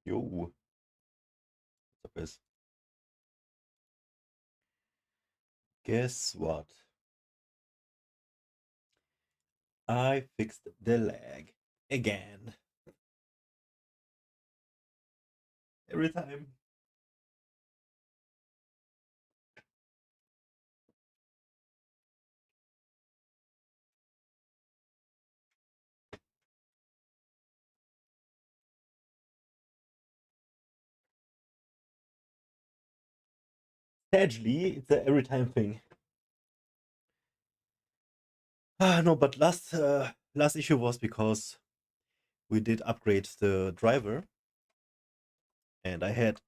Yo, what's up, guys? Guess what? I fixed the lag again. Every time. Sadly, it's a every time thing. No, but last issue was because we did upgrade the driver, and I had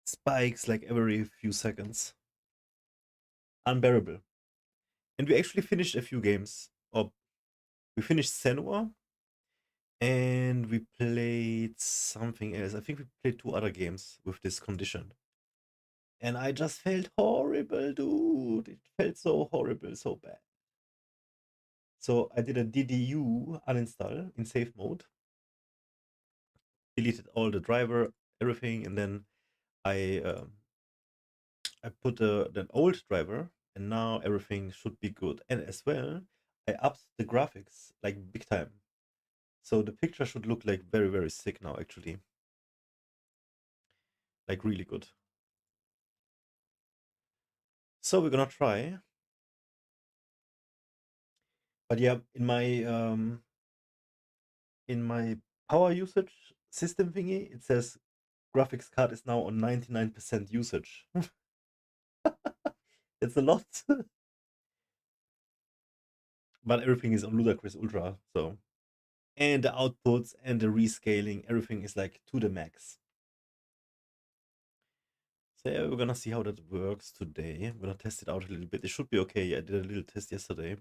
spikes like every few seconds. Unbearable. And we actually finished a few games. Or we finished Senua, and we played something else. I think we played two other games with this condition. And I just felt horrible, dude. It felt so horrible, so bad. So I did a DDU uninstall in safe mode, deleted all the driver, everything, and then I put the old driver, and now everything should be good. And as well, I upped the graphics like big time. So the picture should look like very, very sick now, actually. Like really good. So we're gonna try. But yeah, in my power usage system thingy, it says graphics card is now on 99% usage. It's a lot. But everything is on Ludacris Ultra, so. And the outputs and the rescaling, everything is like to the max. So yeah, we're gonna see how that works today. I'm gonna test it out a little bit. It should be okay. I did a little test yesterday.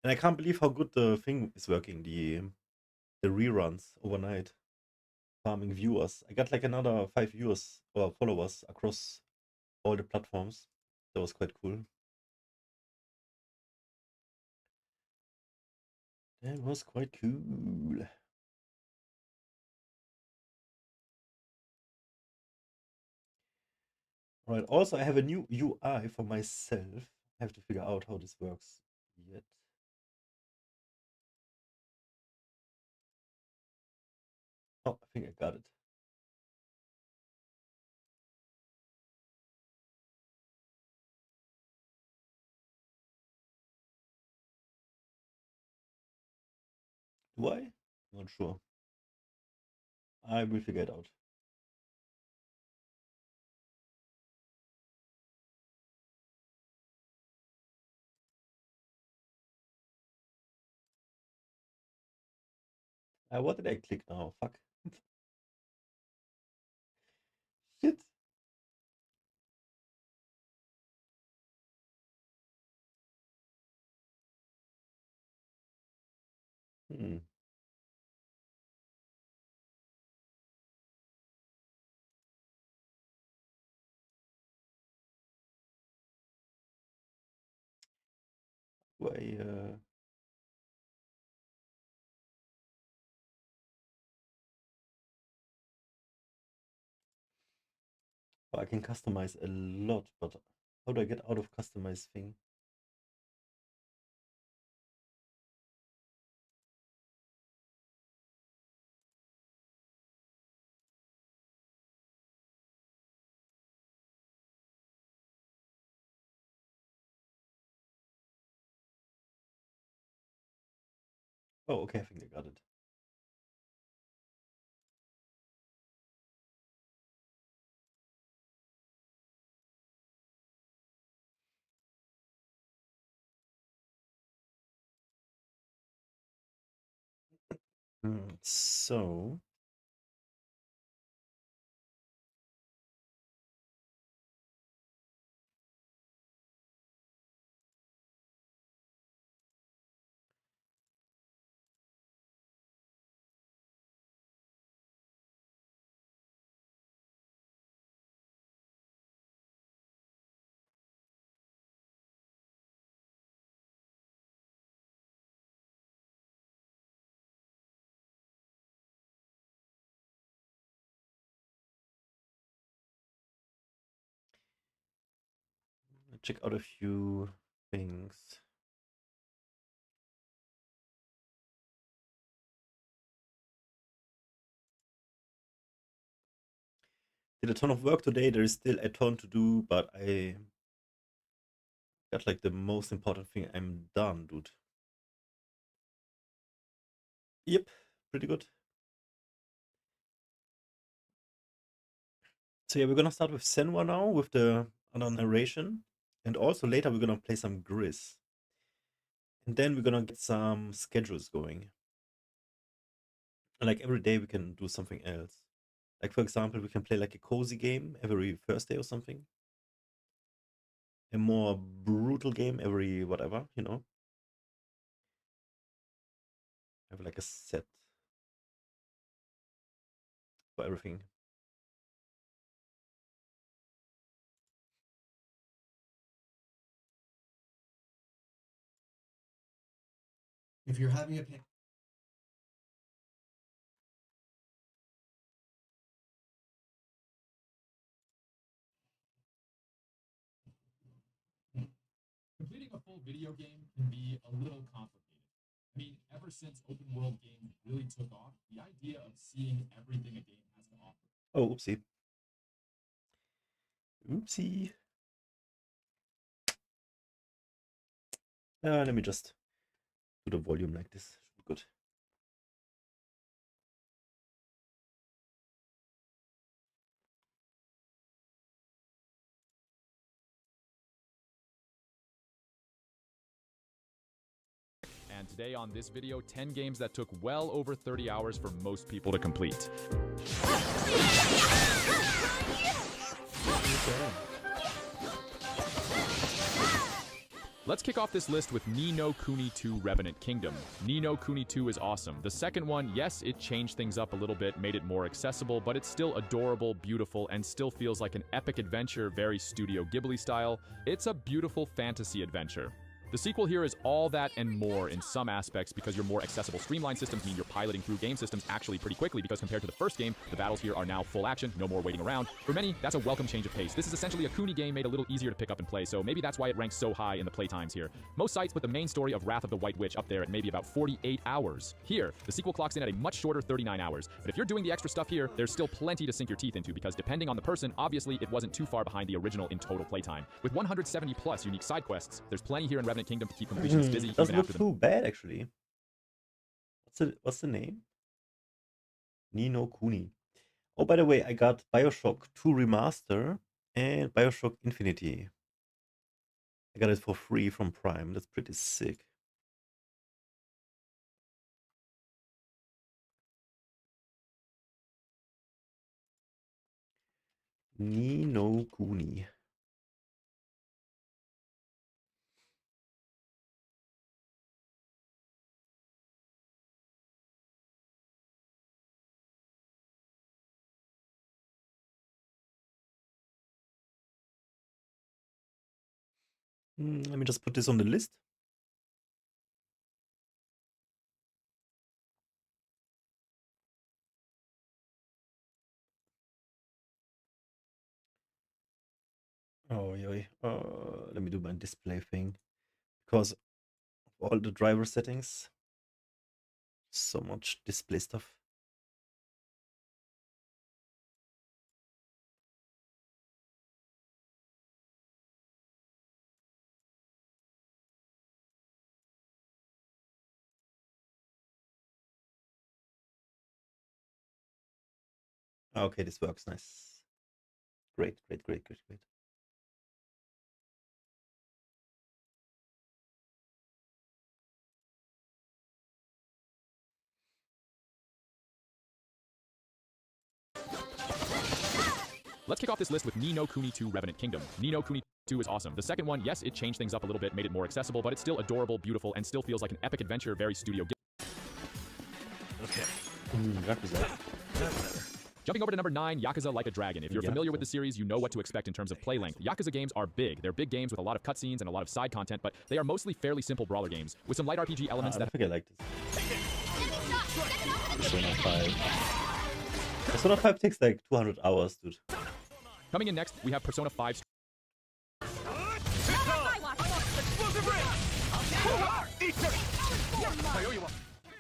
And I can't believe how good the thing is working, the reruns overnight. Farming viewers. I got like another 5 viewers or followers across all the platforms. That was quite cool. That was quite cool. Alright, also I have a new UI for myself. I have to figure out how this works yet. Oh, I think I got it. Do I? Not sure. I will figure it out. What did I click now? Fuck. Shit. Hmm. Do I can customize a lot, but how do I get out of customize thing? Oh, okay, I think I got it. So check out a few things. Did a ton of work today. There is still a ton to do, but I got like the most important thing. I'm done, dude. Yep, pretty good. So yeah, we're gonna start with Senwa now with the other narration, and also later we're gonna play some Grizz, and then we're gonna get some schedules going. And like every day we can do something else. Like for example, we can play like a cozy game every Thursday or something. A more brutal game every whatever, you know. Have like a set for everything. If you're having a pick. Completing a full video game can be a little complicated. I mean, ever since open world games really took off, the idea of seeing everything a game has to offer. Oh, oopsie. Oopsie. Let me just do the volume like this. Should be good. And today on this video, 10 games that took well over 30 hours for most people to complete. Let's kick off this list with Ni no Kuni 2 Revenant Kingdom. Ni no Kuni 2 is awesome. The second one, yes, it changed things up a little bit, made it more accessible, but it's still adorable, beautiful, and still feels like an epic adventure, very Studio Ghibli style. It's a beautiful fantasy adventure. The sequel here is all that and more in some aspects because your more accessible streamlined systems mean you're piloting through game systems actually pretty quickly because compared to the first game, the battles here are now full action, no more waiting around. For many, that's a welcome change of pace. This is essentially a Kuni game made a little easier to pick up and play, so maybe that's why it ranks so high in the playtimes here. Most sites put the main story of Wrath of the White Witch up there at maybe about 48 hours. Here, the sequel clocks in at a much shorter 39 hours. But if you're doing the extra stuff here, there's still plenty to sink your teeth into because depending on the person, obviously it wasn't too far behind the original in total playtime. With 170 plus unique side quests, there's plenty here in Revenant Kingdom to keep completion busy Doesn't even look after too bad actually. What's the name? Ni no Kuni. Oh, by the way, I got Bioshock 2 Remaster and Bioshock Infinity. I got it for free from Prime. That's pretty sick. Ni no Kuni. Let me just put this on the list. Oh, let me do my display thing because of all the driver settings. So much display stuff. Okay, this works nice. Great. Let's kick off this list with Ni no Kuni 2 Revenant Kingdom. Ni no Kuni 2 is awesome. The second one, yes, it changed things up a little bit, made it more accessible, but it's still adorable, beautiful, and still feels like an epic adventure, very Studio Ghibli. Okay. Yakuza. Jumping over to number 9, Yakuza Like a Dragon. If you're familiar with the series, you know what to expect in terms of play length. Yakuza games are big. They're big games with a lot of cutscenes and a lot of side content, but they are mostly fairly simple brawler games with some light RPG elements I think I like this. Persona 5. Persona 5 takes like 200 hours, dude. Coming in next, we have Persona 5.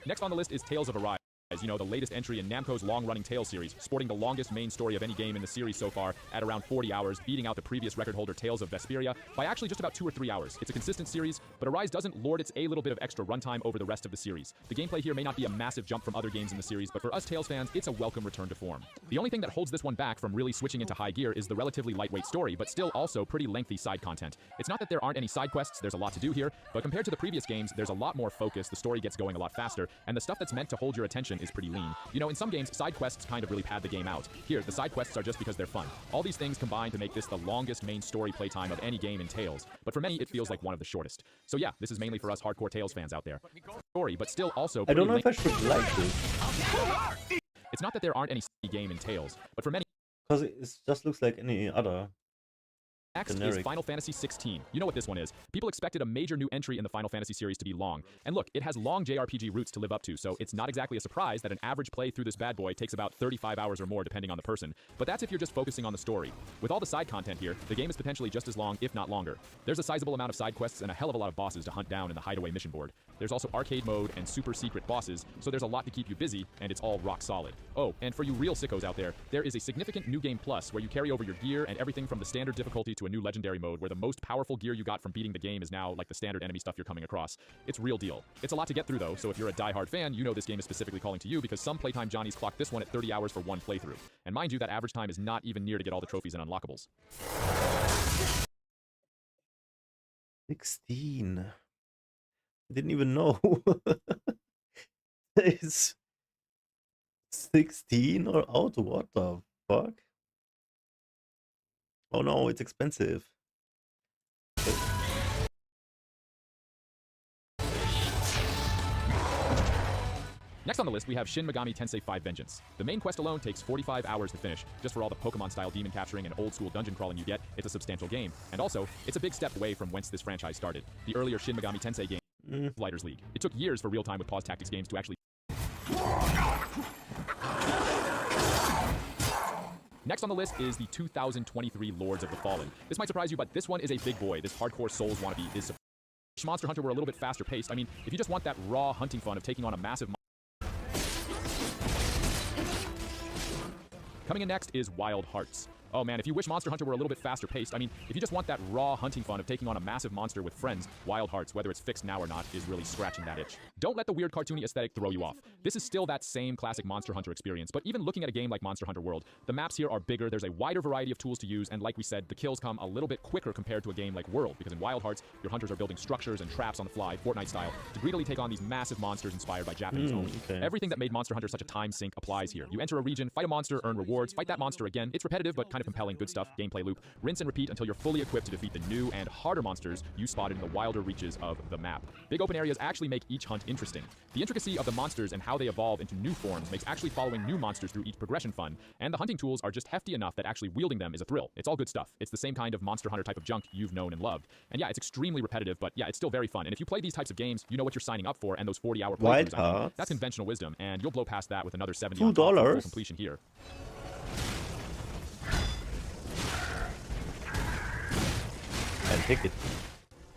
Next on the list is Tales of Arise. As you know, the latest entry in Namco's long-running Tales series, sporting the longest main story of any game in the series so far at around 40 hours, beating out the previous record holder Tales of Vesperia by actually just about 2 or 3 hours. It's a consistent series, but Arise doesn't lord its a little bit of extra runtime over the rest of the series. The gameplay here may not be a massive jump from other games in the series, but for us Tales fans, it's a welcome return to form. The only thing that holds this one back from really switching into high gear is the relatively lightweight story, but still also pretty lengthy side content. It's not that there aren't any side quests, there's a lot to do here, but compared to the previous games, there's a lot more focus, the story gets going a lot faster, and the stuff that's meant to hold your attention is pretty lean. You know, in some games, side quests kind of really pad the game out. Here, the side quests are just because they're fun. All these things combine to make this the longest main story playtime of any game in Tales, but for many, it feels like one of the shortest. So yeah, this is mainly for us hardcore Tales fans out there. Story, but still also I don't know if I should like this. It's not that there aren't any game in Tales, but for many, Because it just looks like any other. next Generic. is Final Fantasy XVI. You know what this one is. People expected a major new entry in the Final Fantasy series to be long. And look, it has long JRPG roots to live up to, so it's not exactly a surprise that an average play through this bad boy takes about 35 hours or more depending on the person. But that's if you're just focusing on the story. With all the side content here, the game is potentially just as long, if not longer. There's a sizable amount of side quests and a hell of a lot of bosses to hunt down in the hideaway mission board. There's also arcade mode and super secret bosses, so there's a lot to keep you busy, and it's all rock solid. Oh, and for you real sickos out there is a significant new game plus where you carry over your gear and everything from the standard difficulty to a new legendary mode where the most powerful gear you got from beating the game is now like the standard enemy stuff you're coming across. It's real deal. It's a lot to get through though, so if you're a diehard fan, you know this game is specifically calling to you because some playtime Johnnies clocked this one at 30 hours for one playthrough. And mind you, that average time is not even near to get all the trophies and unlockables. 16. I didn't even know. It's 16 or out? What the fuck? Oh no, it's expensive. Next on the list, we have Shin Megami Tensei 5 Vengeance. The main quest alone takes 45 hours to finish. Just for all the Pokemon-style demon capturing and old-school dungeon crawling you get, it's a substantial game. And also, it's a big step away from whence this franchise started. The earlier Shin Megami Tensei game, Lighters League. It took years for real-time with pause tactics games to actually... Next on the list is the 2023 Lords of the Fallen. This might surprise you, but this one is a big boy. This hardcore Souls wannabe is... Monster Hunter were a little bit faster paced. I mean, if you just want that raw hunting fun of taking on a massive... Coming in next is Wild Hearts. Oh man, if you wish Monster Hunter were a little bit faster paced, I mean, if you just want that raw hunting fun of taking on a massive monster with friends, Wild Hearts, whether it's fixed now or not, is really scratching that itch. Don't let the weird cartoony aesthetic throw you off. This is still that same classic Monster Hunter experience, but even looking at a game like Monster Hunter World, the maps here are bigger, there's a wider variety of tools to use, and like we said, the kills come a little bit quicker compared to a game like World, because in Wild Hearts, your hunters are building structures and traps on the fly, Fortnite style, to greedily take on these massive monsters inspired by Japanese only. Okay. Everything that made Monster Hunter such a time sink applies here. You enter a region, fight a monster, earn rewards, fight that monster again. It's repetitive, but kind of compelling, good stuff. Gameplay loop. Rinse and repeat until you're fully equipped to defeat the new and harder monsters you spotted in the wilder reaches of the map. Big open areas actually make each hunt interesting. The intricacy of the monsters and how they evolve into new forms makes actually following new monsters through each progression fun, and the hunting tools are just hefty enough that actually wielding them is a thrill. It's all good stuff. It's the same kind of Monster Hunter type of junk you've known and loved. And yeah, it's extremely repetitive, but yeah, it's still very fun. And if you play these types of games, you know what you're signing up for, and those 40-hour Wild playthroughs, I mean, Hearts. that's conventional wisdom, and you'll blow past that with another 70 $2 on top for full completion here. I'll take it.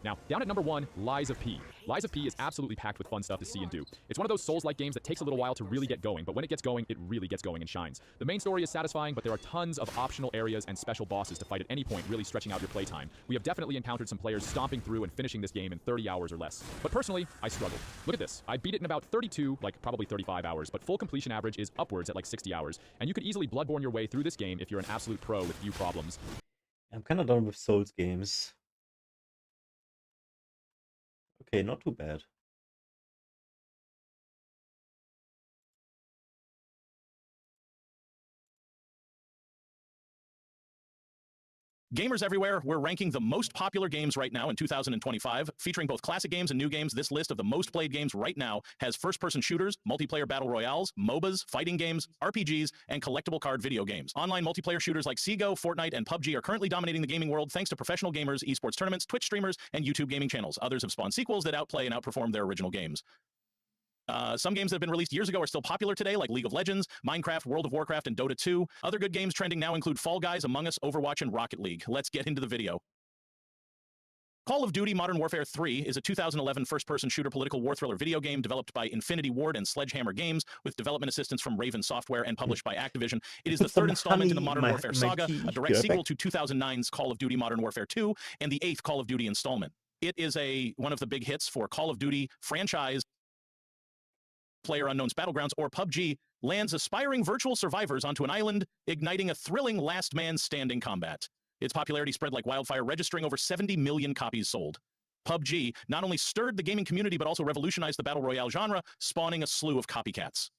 Now, down at number 1, Lies of P. Lies of P is absolutely packed with fun stuff to see and do. It's one of those Souls-like games that takes a little while to really get going, but when it gets going, it really gets going and shines. The main story is satisfying, but there are tons of optional areas and special bosses to fight at any point, really stretching out your playtime. We have definitely encountered some players stomping through and finishing this game in 30 hours or less. But personally, I struggled. Look at this. I beat it in about 32, like probably 35 hours, but full completion average is upwards at like 60 hours, and you could easily Bloodborne your way through this game if you're an absolute pro with few problems. I'm kind of done with Souls games. Okay, not too bad. Gamers everywhere, we're ranking the most popular games right now in 2025, featuring both classic games and new games. This list of the most played games right now has first-person shooters, multiplayer battle royales, MOBAs, fighting games, RPGs, and collectible card video games. Online multiplayer shooters like CS:GO, Fortnite, and PUBG are currently dominating the gaming world thanks to professional gamers, esports tournaments, Twitch streamers, and YouTube gaming channels. Others have spawned sequels that outplay and outperform their original games. Some games that have been released years ago are still popular today, like League of Legends, Minecraft, World of Warcraft, and Dota 2. Other good games trending now include Fall Guys, Among Us, Overwatch, and Rocket League. Let's get into the video. Call of Duty Modern Warfare 3 is a 2011 first-person shooter political war thriller video game developed by Infinity Ward and Sledgehammer Games with development assistance from Raven Software and published by Activision. It is the third installment in the Modern Warfare saga, a direct sequel to 2009's Call of Duty Modern Warfare 2 and the 8th Call of Duty installment. It is one of the big hits for Call of Duty franchise. PlayerUnknown's Battlegrounds, or PUBG, lands aspiring virtual survivors onto an island, igniting a thrilling last man standing combat. Its popularity spread like wildfire, registering over 70 million copies sold. PUBG not only stirred the gaming community, but also revolutionized the battle royale genre, spawning a slew of copycats.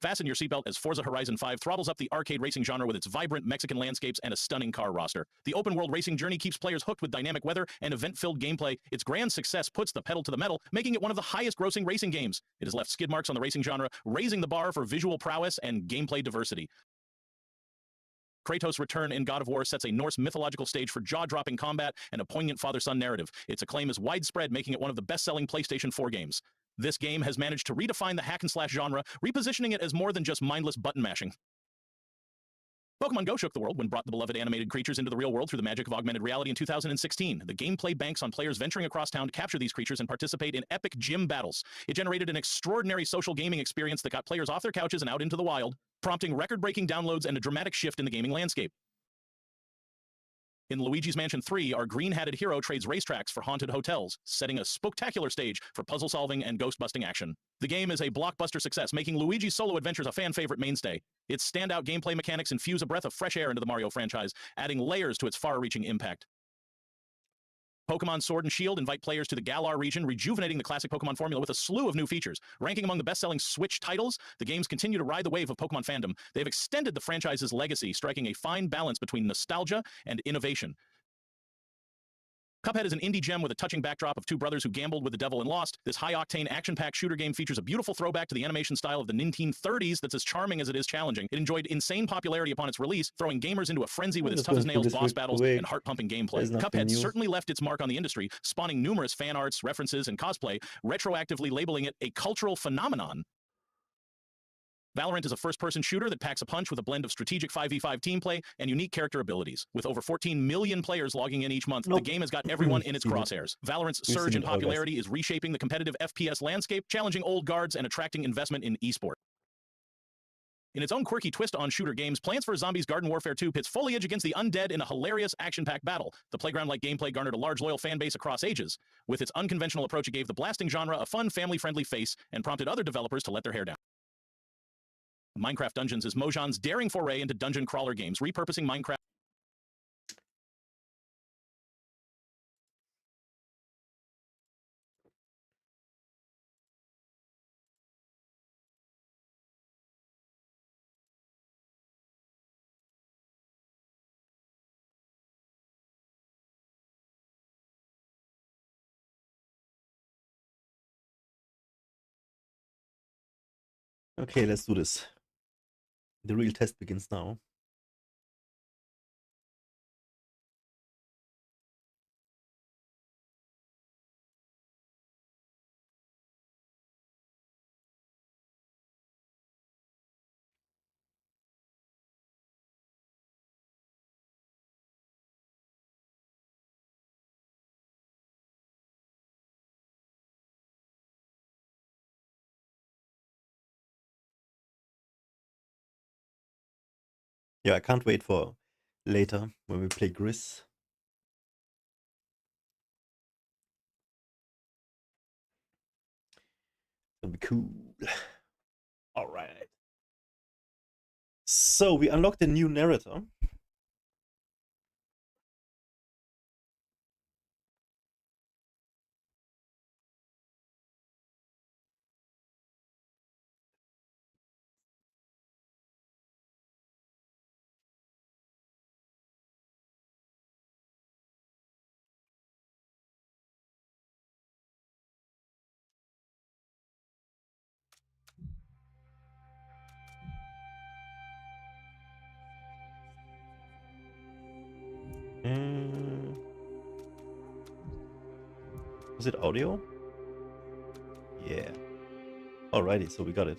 Fasten your seatbelt as Forza Horizon 5 throttles up the arcade racing genre with its vibrant Mexican landscapes and a stunning car roster. The open-world racing journey keeps players hooked with dynamic weather and event-filled gameplay. Its grand success puts the pedal to the metal, making it one of the highest-grossing racing games. It has left skid marks on the racing genre, raising the bar for visual prowess and gameplay diversity. Kratos' return in God of War sets a Norse mythological stage for jaw-dropping combat and a poignant father-son narrative. Its acclaim is widespread, making it one of the best-selling PlayStation 4 games. This game has managed to redefine the hack-and-slash genre, repositioning it as more than just mindless button-mashing. Pokemon Go shook the world when brought the beloved animated creatures into the real world through the magic of augmented reality in 2016. The gameplay banks on players venturing across town to capture these creatures and participate in epic gym battles. It generated an extraordinary social gaming experience that got players off their couches and out into the wild, prompting record-breaking downloads and a dramatic shift in the gaming landscape. In Luigi's Mansion 3, our green-hatted hero trades racetracks for haunted hotels, setting a spectacular stage for puzzle-solving and ghost-busting action. The game is a blockbuster success, making Luigi's solo adventures a fan-favorite mainstay. Its standout gameplay mechanics infuse a breath of fresh air into the Mario franchise, adding layers to its far-reaching impact. Pokemon Sword and Shield invite players to the Galar region, rejuvenating the classic Pokemon formula with a slew of new features. Ranking among the best-selling Switch titles, the games continue to ride the wave of Pokemon fandom. They've extended the franchise's legacy, striking a fine balance between nostalgia and innovation. Cuphead is an indie gem with a touching backdrop of two brothers who gambled with the devil and lost. This high-octane, action-packed shooter game features a beautiful throwback to the animation style of the 1930s that's as charming as it is challenging. It enjoyed insane popularity upon its release, throwing gamers into a frenzy with its tough-as-nails boss battles and heart-pumping gameplay. Cuphead certainly left its mark on the industry, spawning numerous fan arts, references, and cosplay, retroactively labeling it a cultural phenomenon. Valorant is a first-person shooter that packs a punch with a blend of strategic 5v5 team play and unique character abilities. With over 14 million players logging in each month, the game has got everyone in its crosshairs. Valorant's surge in popularity is reshaping the competitive FPS landscape, challenging old guards and attracting investment in esports. In its own quirky twist on shooter games, Plants vs. Zombies Garden Warfare 2 pits foliage against the undead in a hilarious action-packed battle. The playground-like gameplay garnered a large loyal fan base across ages. With its unconventional approach, it gave the blasting genre a fun, family-friendly face and prompted other developers to let their hair down. Minecraft Dungeons is Mojang's daring foray into dungeon crawler games, repurposing Minecraft. Okay, let's do this. The real test begins now. Yeah, I can't wait for later when we play Gris. It'll be cool. All right. So we unlocked a new narrator. Was it audio? Yeah. Alrighty, so we got it.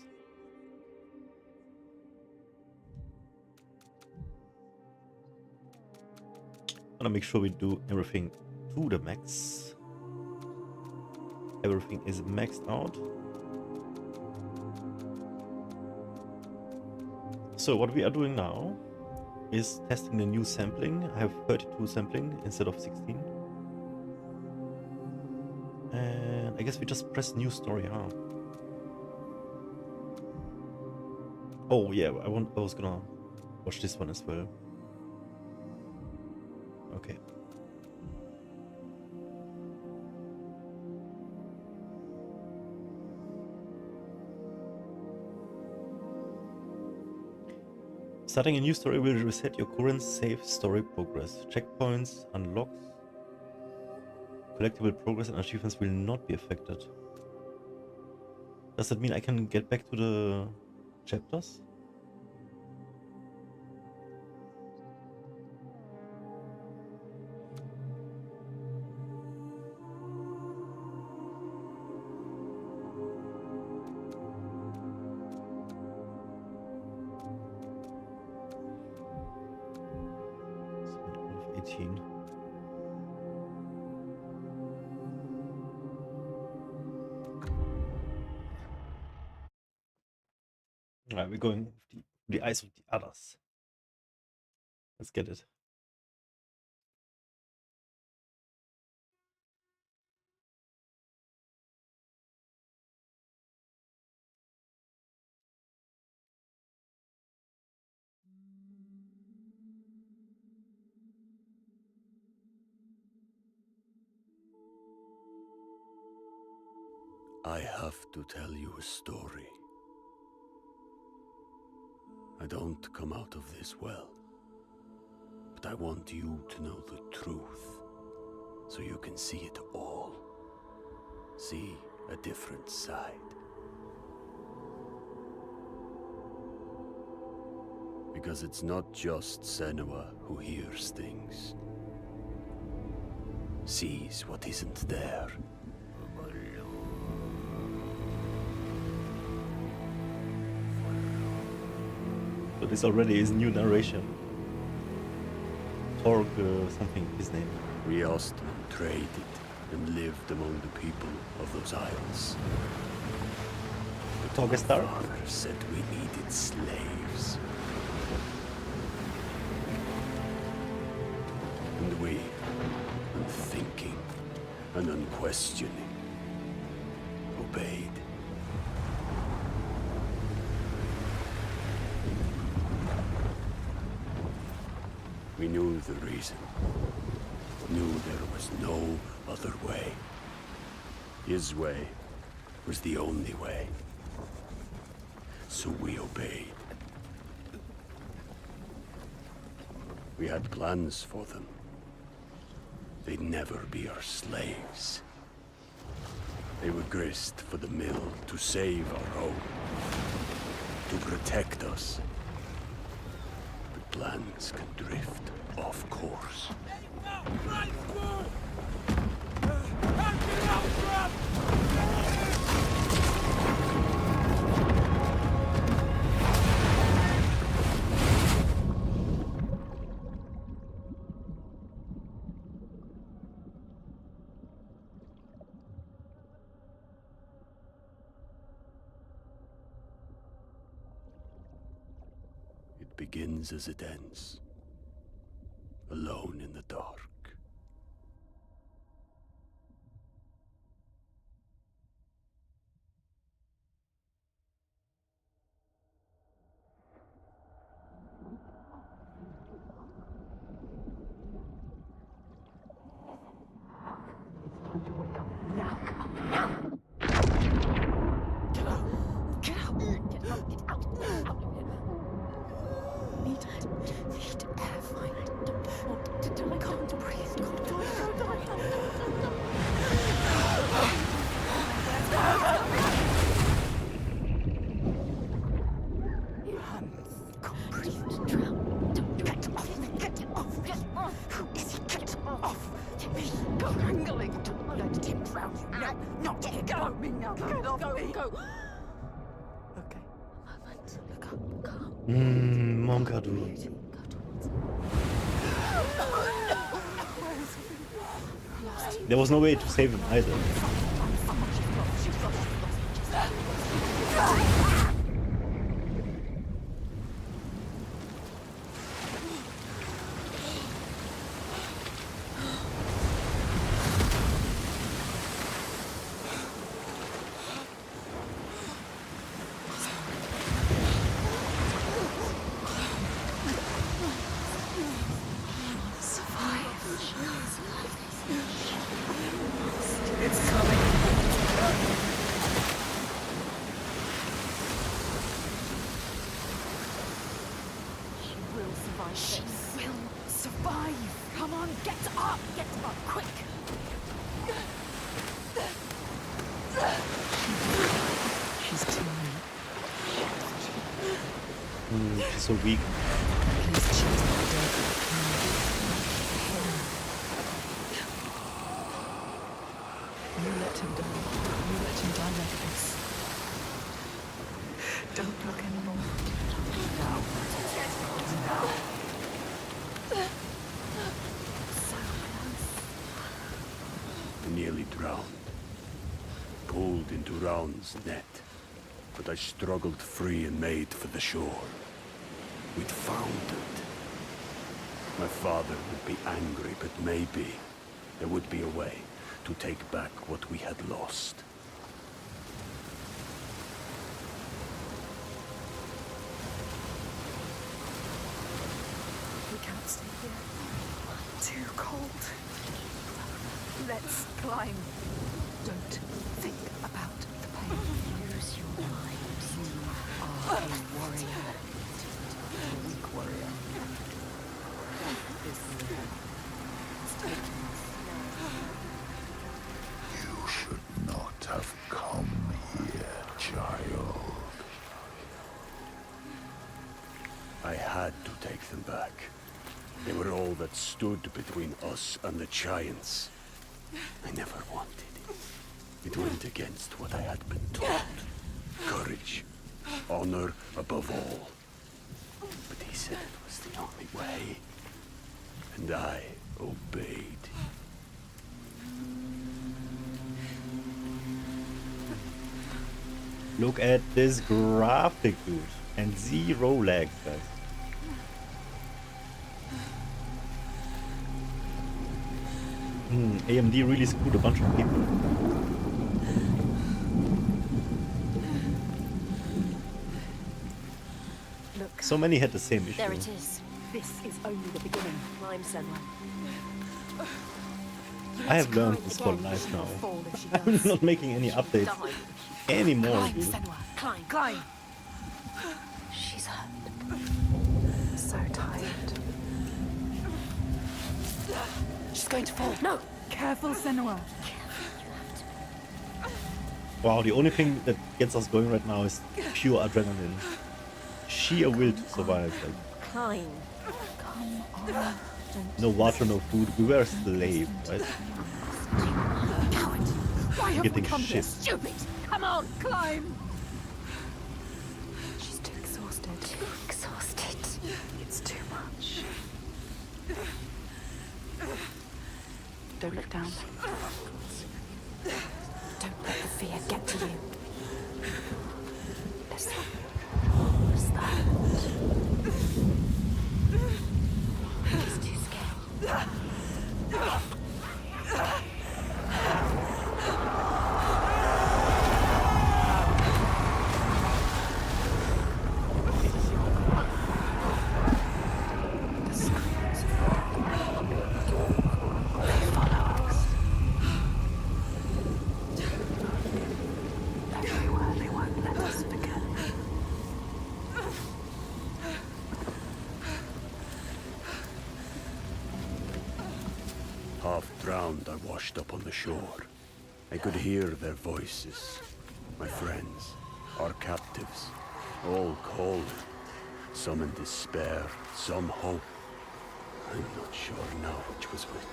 I want to make sure we do everything to the max. Everything is maxed out. So what we are doing now is testing the new sampling. I have 32 sampling instead of 16. And I guess we just press new story, huh? Oh yeah, I was gonna watch this one as well. Okay. Starting a new story will reset your current save story progress. Checkpoints, unlocks, collectible progress and achievements will not be affected. Does that mean I can get back to the chapters? Alright, we're going with the eyes of the others. Let's get it. I have to tell you a story. I don't come out of this well, but I want you to know the truth, so you can see it all. See a different side. Because it's not just Senua who hears things. Sees what isn't there. So this already is new narration. Torg something, his name. We Ostmen traded and lived among the people of those isles. But my Torgestar? father said we needed slaves. And we, unthinking and unquestioning, obeyed. We knew the reason. Knew there was no other way. His way was the only way. So we obeyed. We had plans for them. They'd never be our slaves. They would grist for the mill to save our home. To protect us. But plans can drift off course. It begins as it ends. Alone in the dark. Monkadu. There was no way to save him either. She will survive. Come on, get up quick. She's too weak. She's so weak. Please choose not dead. You let him die. You let him die like this. Don't look anymore. No. Nearly drowned. Pulled into Round's net. But I struggled free and made for the shore. We'd found it. My father would be angry, but maybe there would be a way to take back what we had lost. We can't stay here. Too cold. Let's climb. Don't think about the pain. Use your minds. You are a warrior. A weak warrior. This river is taking us. You should not have come here, child. I had to take them back. They were all that stood between us and the giants. I never wanted it. It went against what I had been taught. Courage. Honor above all. But he said it was the only way. And I obeyed. Look at this graphic, dude. And 0 lag, guys. AMD really screwed a bunch of people. Look, So many had the same issue. There it is. this is only the beginning. Climb, Senwa. I have learned this for life now. Fall if she I'm does. not making any updates Die. anymore, Climb, dude. Senwa. Climb. Climb. She's hurt. So tired. She's going to fall. No. Careful, Senwa. Wow, the only thing that gets us going right now is pure adrenaline. Sheer will to survive. Like, Climb. Come on. no water, no food. We were a slave, right? Coward. Why have we Getting come here? shit. Stupid. Come on, climb. She's too exhausted. Too exhausted. It's too much. Don't look down. Don't let the fear get to you. Listen. What's that? He's too scared. The screams. They follow us. Everywhere they won't let us forget. Half drowned, I washed up on the shore. I could hear their voices. My friends, our captives, all calling. Some in despair, some hope. I'm not sure now which was which.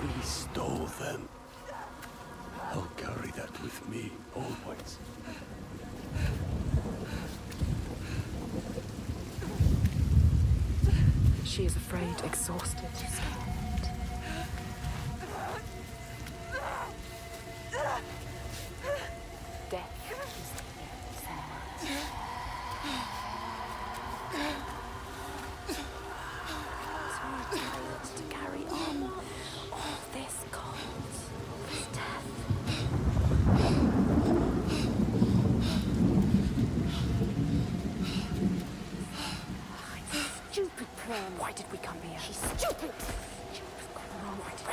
We stole them. I'll carry that with me, always. She is afraid, exhausted.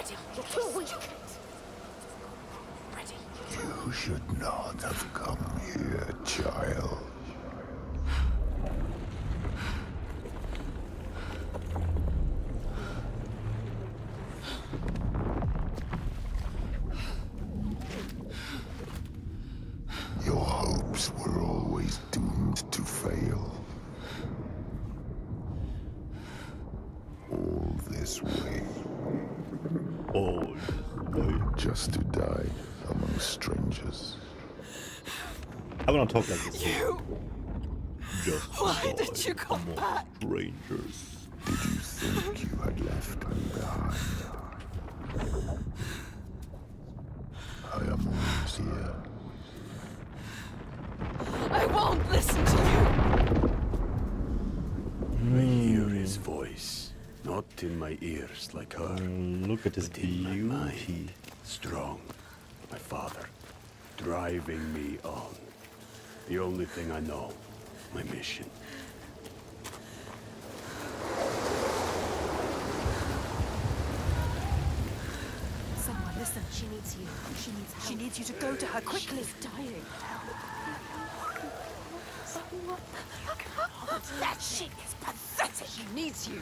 ready. You're too weak. Ready. You should not have come here, child. Your hopes were always doomed to fail. All this way, Oh, boy. just to die among strangers. I wanna talk like this. You! Just Why did you come among back? strangers. Did you think you had left me behind? I am always here. I won't listen to you! I hear his voice, not in my ears like her, Look at this but in my mind. beauty. Strong, my father, driving me on. The only thing I know, my mission. Someone, listen. She needs you. She needs help. She needs you to go to her quickly. She's dying. That shit is pathetic. She needs you.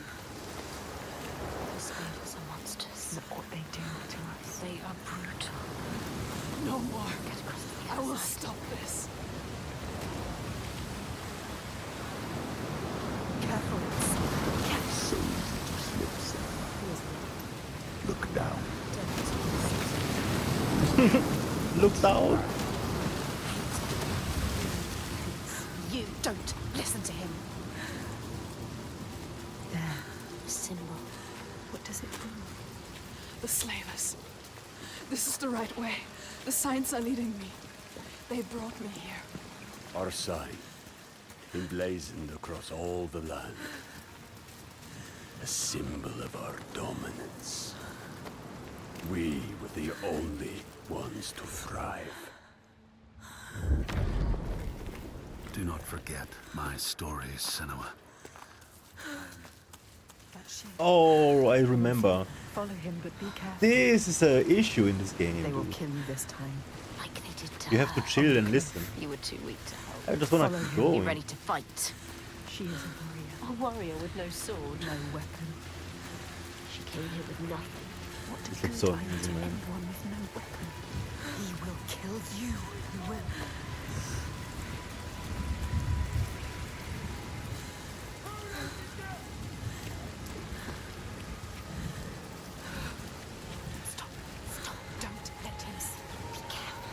The spiders are monsters. Look what they do to us. They are brutal. No more. Get across to the I other will side. stop this. Careful. So easy to slip, son. Look down. Look down. You don't listen to him. There. Symbol. What does it do? The slavers. This is the right way. The signs are leading me. They brought me here. Our sign, emblazoned across all the land. A symbol of our dominance. We were the only ones to thrive. Do not forget my stories, Senua. That ship. Oh, I remember. Follow him, but be careful. This is an issue in this game. They will dude. kill you this time. Like they did to You have to her. chill and listen. You were too weak to help. I just wanna Follow keep him. Be going. ready to fight. She is a warrior. A warrior with no sword. No weapon. She came here with nothing. What This good looks so are you to amazing, man. anyone with no weapon? He will kill you. He will. Stop. Stop. Don't let him see. Be careful.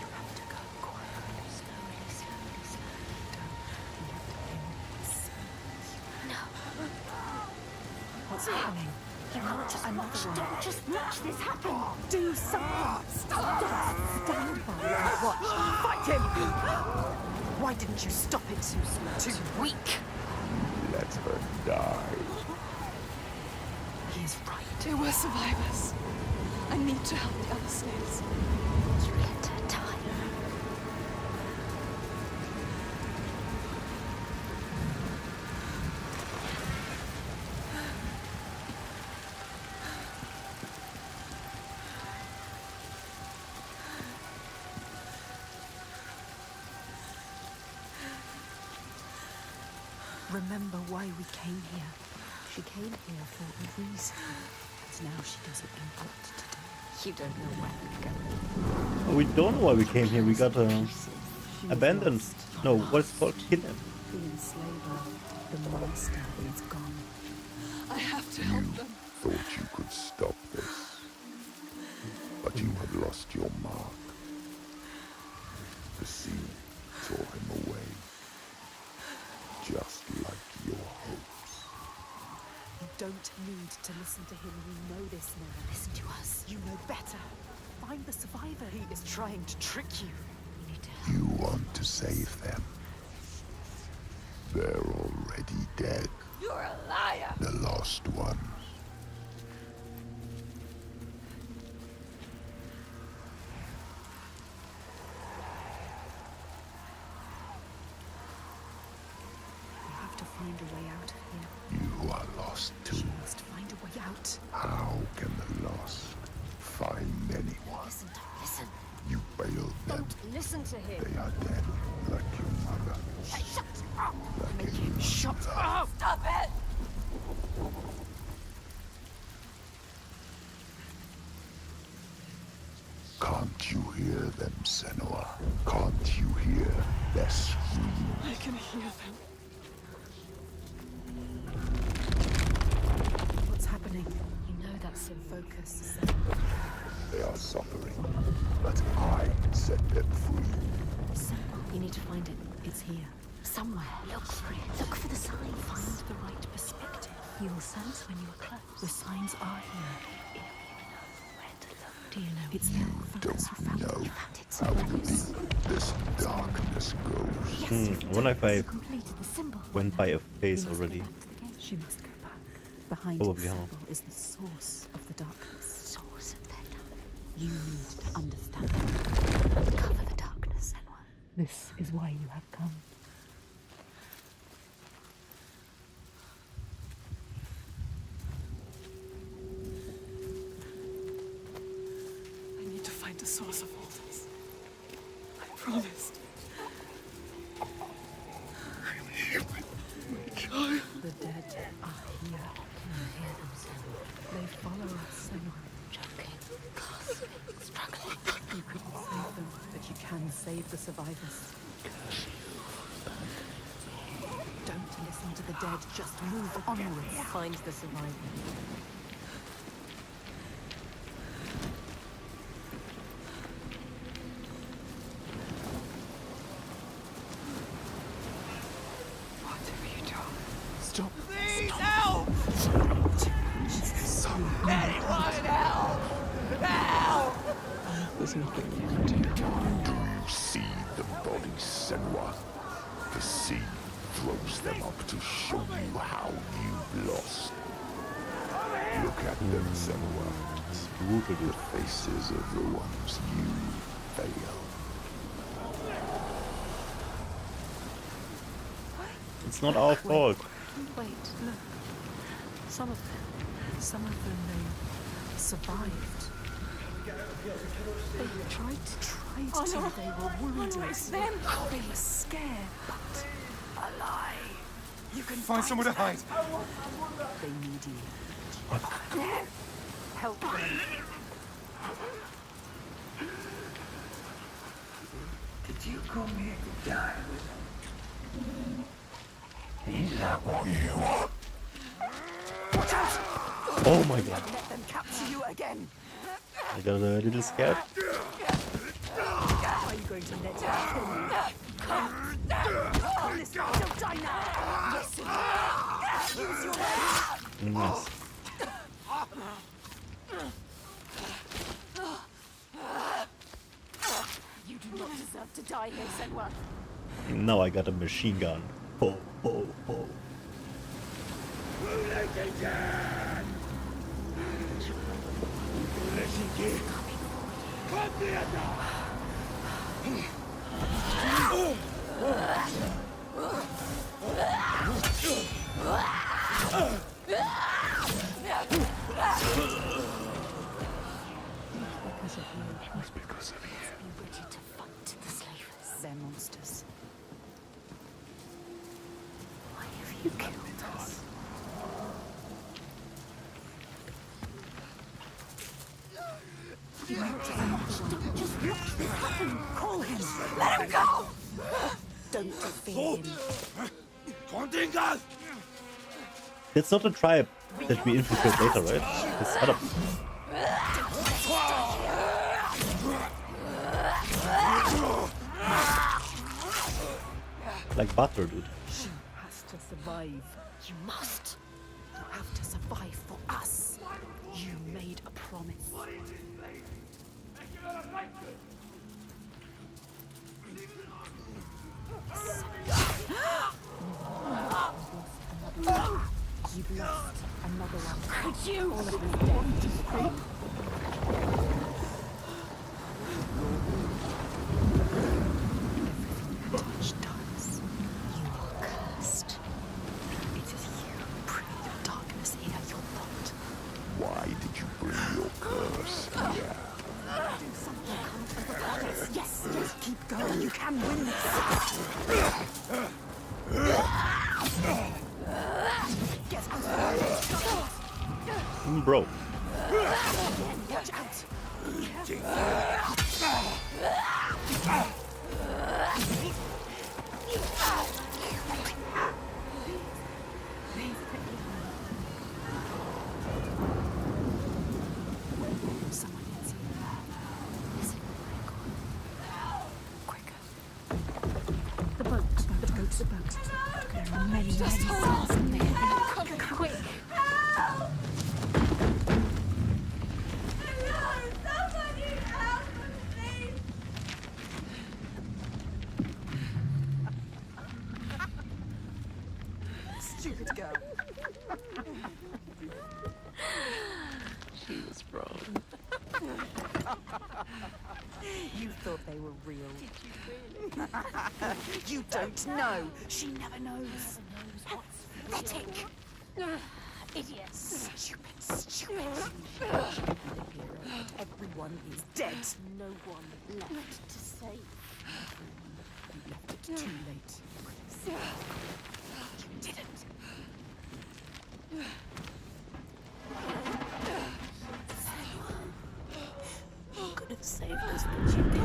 You have to go quietly. Slowly, slowly, slowly. Don't let him see. No. What's happening? You can't just Another watch. one. Don't just watch this happen. Do something. Stop. Stand by and watch. Fight him. Why didn't you stop it? Too slow. Too weak. Let her die. He's right. They were survivors. I need to help the other slaves. You let her die. Remember why we came here. She came here for a reason. And now she doesn't know what to do. You don't know where we're going. Oh, we don't know why we came here. We got She is abandoned. lost. No, what's it called? Kidnapped. The enslaver, the monster is gone. I have to help them. Thought you could stop this. But you have lost your mark. The sea tore him away. Just like your hopes. You don't need to listen to him. You know this now. Listen to us. You know better. Find the survivor. He is trying to trick you. We need to help. You want to save them. They're already dead. You're a liar. The lost ones. We have to find a way out of here. You are lost too. We must find a way out. How can the lost enter here. They are dead, like your mother. Shut up! Like Make him shut up! Stop it! Can't you hear them, Senua? Can't you hear their scream? I can hear them. What's happening? You know that's in focus. They are suffering, but I set them free. Simple. You need to find it. It's here. Somewhere. Look for it. Look for the sign. Find the right perspective. You will sense when you are close. The signs are here. If you know where to look. Do you know? You It's there. Focus. don't know You found it. how deep this darkness goes. Yes, I wonder if I completed the symbol. went by a face You must already. go back to the gate. She must go back. Behind Probably, the huh? symbol is the source of the darkness. Source of their darkness. You need to understand that. Cover the darkness, Senua. This is why you have come. I need to find the source of all this. I promised. The dead are here. Can you hear them, Senua? They follow us, Senua. Choking, gasping, struggling. You couldn't save them, but you can save the survivors. Don't listen to the dead, just move onwards. Find the survivors. What have you done? Stop. Please help! Anyone help! Help! There's nothing you can do. Do you see the bodies, Senua? The sea throws them up to show you how you've lost. Look at them, Senua. Look at the faces of the ones you failed. It's not our fault. Wait, look. Some of them, they survived. They tried to. They were wounded. They were scared, but alive. You can find somewhere to hide. They need you. Help them. Did you come here to die with him? Is that what you want? Watch out! Oh my god. Let them capture you again. I got a little scared. Are you going to let them kill you? Listen, don't die now. Listen. Use your head. Nice. You do not deserve to die here, Senua. Now I got a machine gun. Ho, ho, ho. Because of you. Be ready to fight the slavers. They're monsters. Why have you killed us? Just watch this happen. Call him. Let him go. Don't defeat him. It's not a tribe that we infiltrate later, right? It's other. Like butter, dude. She has to survive. You must. You have to survive for us. You made a promise. You've lost another one. Could you? All of us dead. Just free. Touch darkness. You are cursed. It is you who bring the darkness here. You're not. Watch out! Someone needs you. Listen, quicker. The boat. There are many, Just many hold souls on. in there. Come quick! Stupid girl. She was wrong. You thought they were real. Did you really? You don't know. She never knows. Pathetic. Idiots. Stupid. Everyone is dead. No one left to save. You left it too late. You didn't. Could have saved us, but you didn't.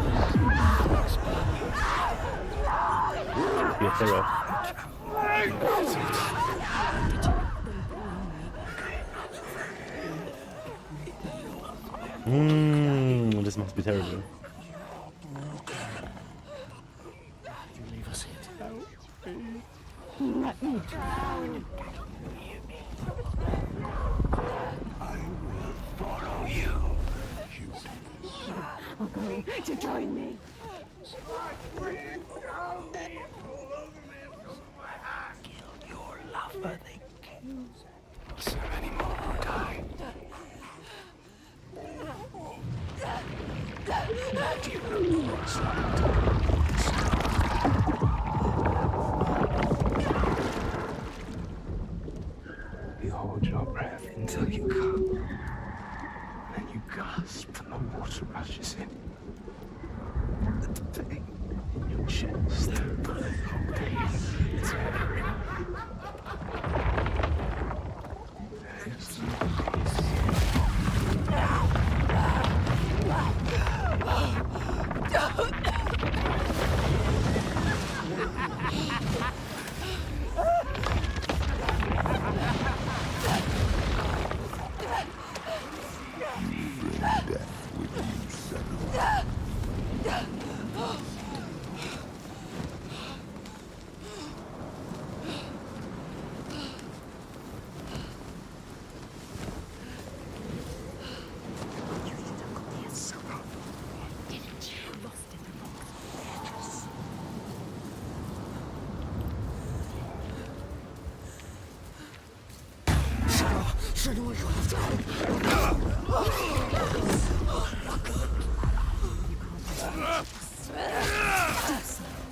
Be a terror. This must be terrible. You leave us here to Let me drown. I will follow you. I'm going to join me. Kill your lover, they can't serve anymore or die. You hold your breath until you come. Then you gasp and the water rushes in. The pain in your chest. It's heavy. There's no peace.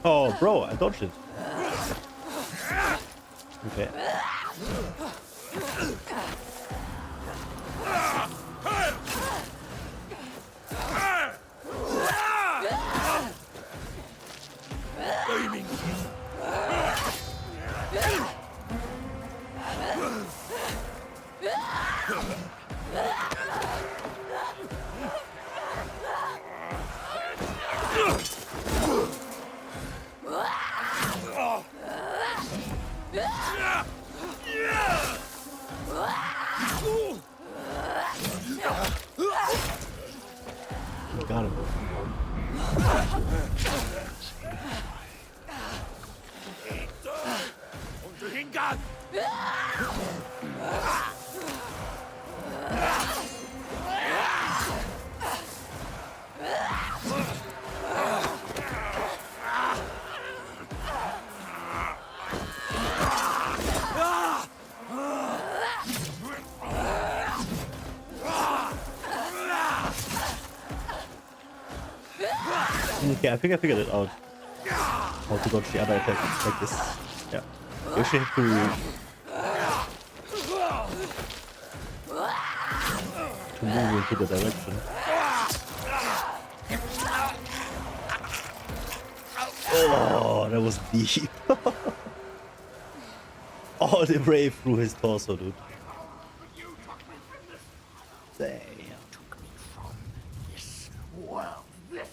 Oh, bro, I dodged it. Okay. Got him. Okay, I think I figured it out. How to dodge the other attacks like this. Yeah. You actually have to move into the direction. Oh, that was deep. All the way through his torso, dude. Damn. Well, this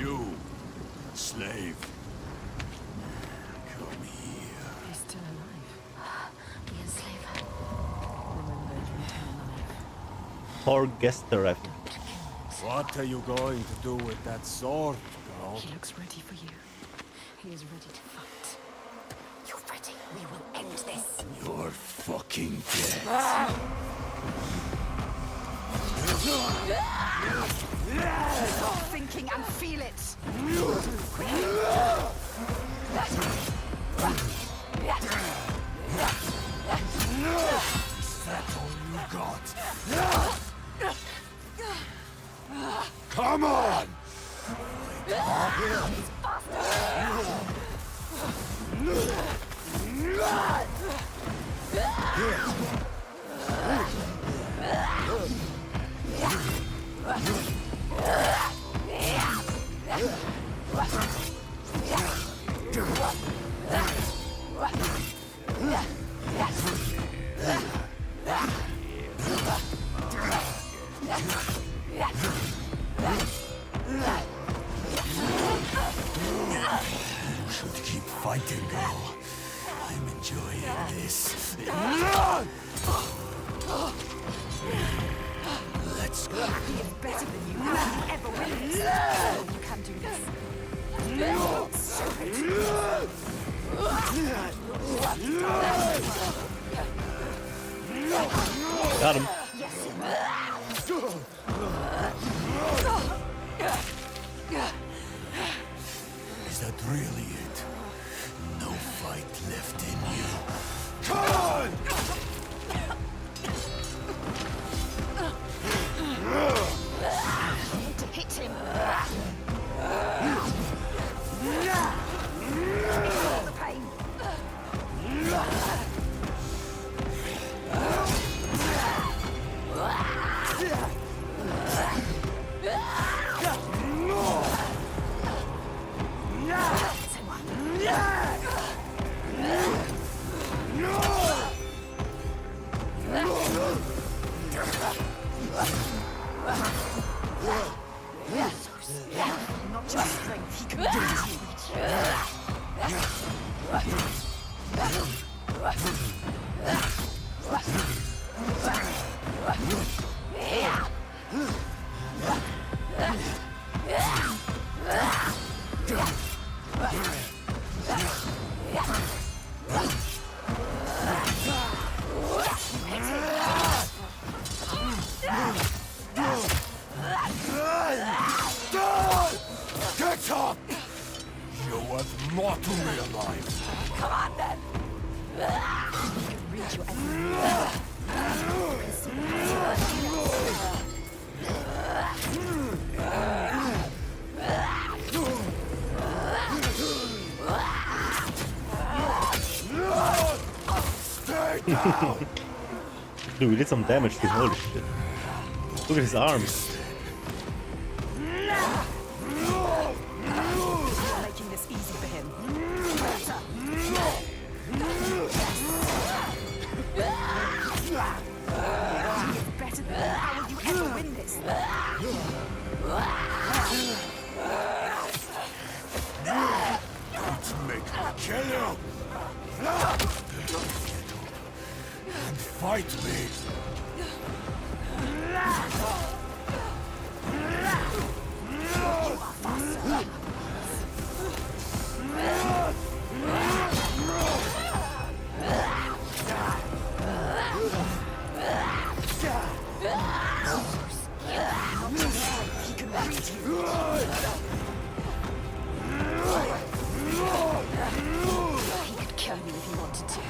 you, slave. Come here. He's still alive. The enslaver. Remember to return alive. Poor guest arrived. What are you going to do with that sword, girl? He looks ready for you. He is ready to fight. You're ready. We will end this. You're fucking dead. Stop thinking and feel it. Is that all you got? Come on! You should keep fighting, girl. I'm enjoying this. Let's go. He is better than you. How can you ever win this? Oh, you can do this. Got him. Is that really it? No fight left in you. Come on! I need to hit him. Ignore the pain. Not just strength, he can do Get up! You have more to realize. Come on then! Read your every Stay down! Dude, we did some damage to him. Holy shit. Look at his arms. making this easy for him. Better than you. How will you ever win this? Don't make me kill you! And fight me! He can read you. He could kill you if you wanted to.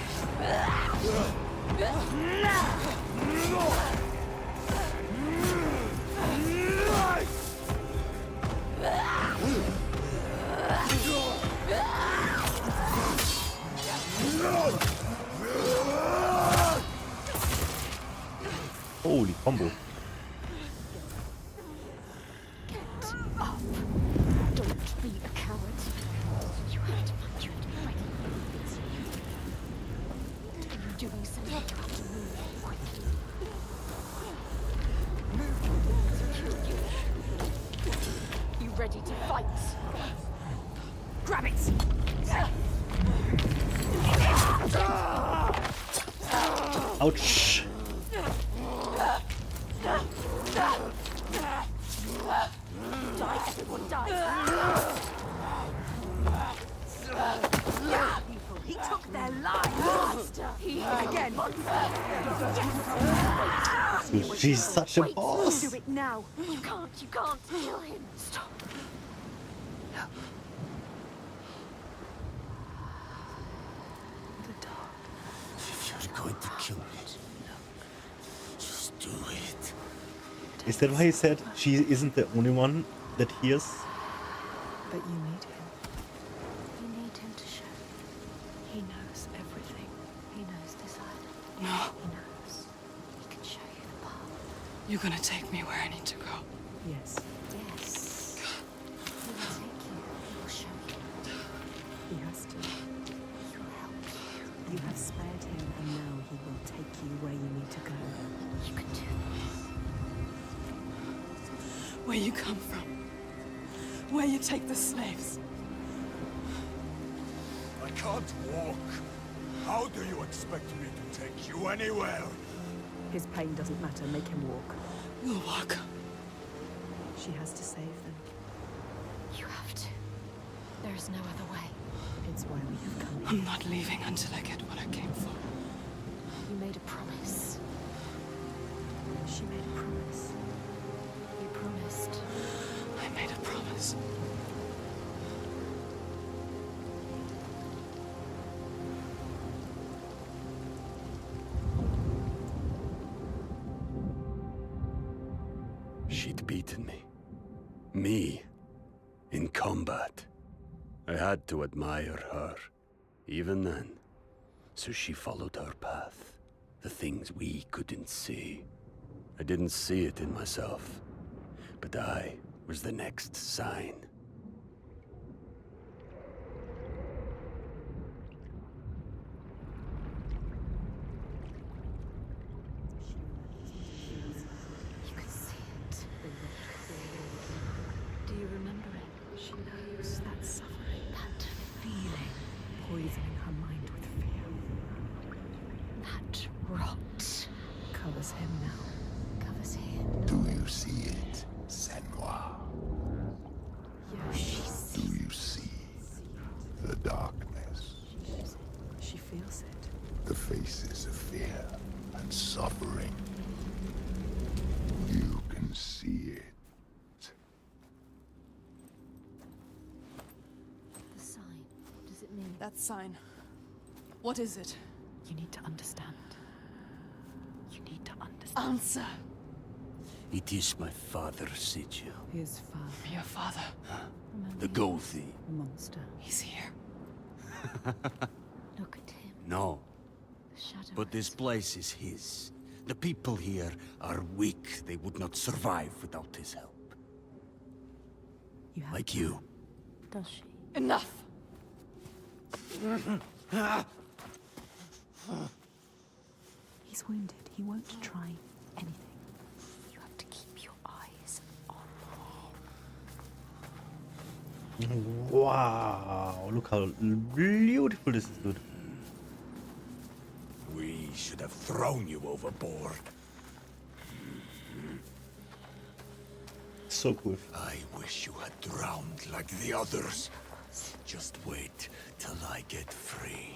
Holy combo. Get up. Don't be a coward. You have to punch it right. You're doing something. You have to move quickly. You ready to fight? Grab it! Ouch. Die, everyone die! He took their lives! He again! Dude, she's such a boss. Do it now! You can't kill him! Stop! If you're going to kill me, just do it. Is that why he said she isn't the only one that hears? But you need him. You need him to show. He knows everything. He knows desire. No. He knows. He can show you the path. You're gonna take me where I need to go. Yes. Yes. He will take you. He will show you. He has to. He will help you. You have spared him, and now he will take you where you need to go. You can do this. Where you come from. Where you take the slaves. I can't walk. How do you expect me to take you anywhere? His pain doesn't matter. Make him walk. We'll walk. She has to save them. You have to. There is no other way. It's why we have come. I'm not leaving until I get what I came for. You made a promise. She made a promise. You promised. I made a promise. She'd beaten me. Me. In combat. I had to admire her. Even then. So she followed her path. The things we couldn't see. I didn't see it in myself. But I was the next sign. You can see it. Do you remember it? She knows that suffering, that feeling, Poisoning her mind with fear. that rot. Covers him now. Covers him. Do you see it, Senwa? Yeah, she Do you see the darkness? She feels it. The faces of fear and suffering. You can see it. the sign. What does it mean? That sign. What is it? You need to understand. You need to understand. Answer. It is my father's sigil. His father. Your father. The Gothi. Monster. He's here. Look at him. No, The shadow. but this place is his. The people here are weak. They would not survive without his help. You have Like you. Does she? Enough. He's wounded. He won't try anything. You have to keep your eyes on Wow, look how beautiful this is, dude. We should have thrown you overboard. So cool. I wish you had drowned like the others. Just wait till I get free.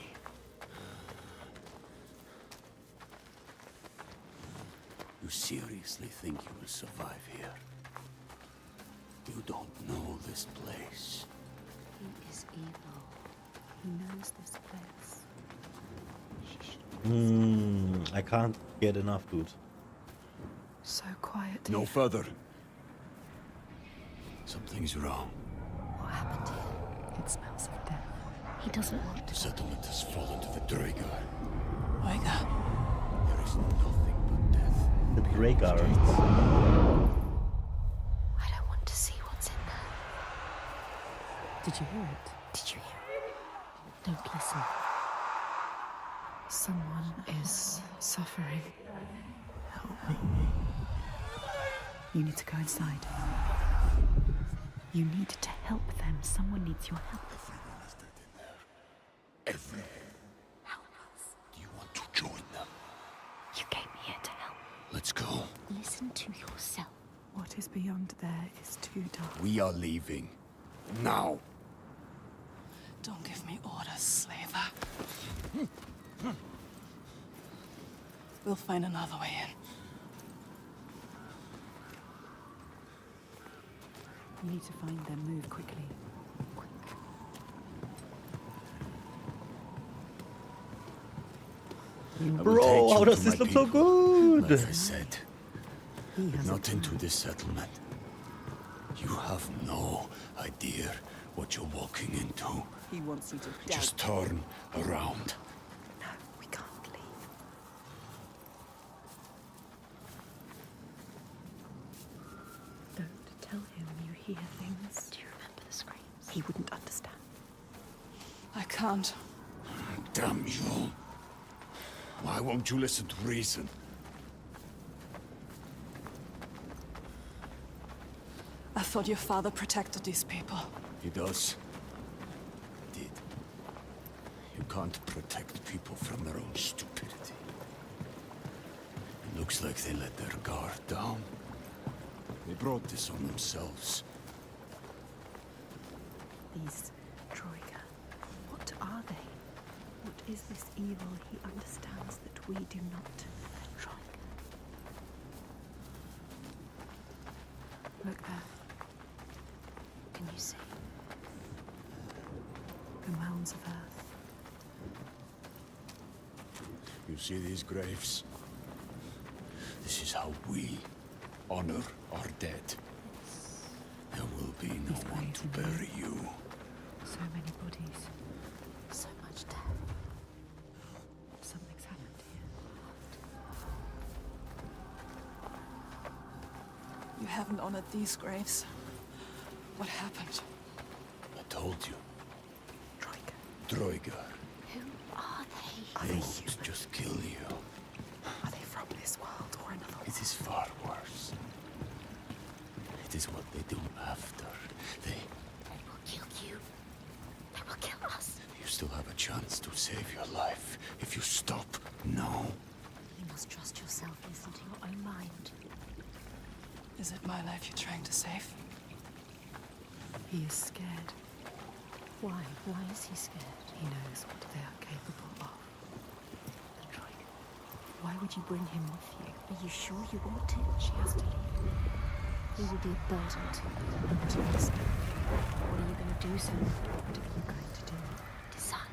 You seriously think you will survive here? You don't know this place. He is evil. He knows this place. I can't get enough, dude. So quiet. No further. Something's wrong. What happened here? It smells of death. He doesn't want The settlement has fallen to the Dragar. Oiga. There is nothing but death. The Dragar. I don't want to see what's in there. Did you hear it? Did you hear it? Don't listen. Someone is suffering. Help me. You need to go inside. You need to help them. Someone needs your help. Everyone is dead in there. Everyone. Help us. Do you want to join them? You came here to help. Let's go. Listen to yourself. What is beyond there is too dark. We are leaving. Now. Don't give me orders, slaver. We'll find another way in. You need to find them. Move quickly. Bro, how does this look so good? As I said, He has not a into plan. this settlement. You have no idea what you're walking into. He wants you to die. Just turn around. No, we can't leave. Don't tell him you hear things. Do you remember the screams? He wouldn't understand. I can't. Damn you. Why won't you listen to reason? I thought your father protected these people. He does. Did. You can't protect people from their own stupidity. It looks like they let their guard down. They brought this on themselves. These Troika, what are they? What is this evil he understands that we do not? Troika. Look there, Can you see? the mounds of earth. You see these graves? This is how we honor our dead. There will be no These one graves to in there. bury you. So many bodies. So much death. Something's happened here. You haven't honored these graves. What happened? I told you. Troika. Droigar. Who are they? Are They they won't human? just kill you. Are they from this world or another world? It is far worse. It is what they do after. They will kill you. They will kill us. You still have a chance to save your life. If you stop now. You must trust yourself. Listen to your own mind. Is it my life you're trying to save? He is scared. Why? Why is he scared? He knows what they are capable of. The Troika. Why would you bring him with you? Are you sure you want it? She has to leave. He will be a burden to you. Not to us. What are you going to do, Sam? What are you going to do? Decide.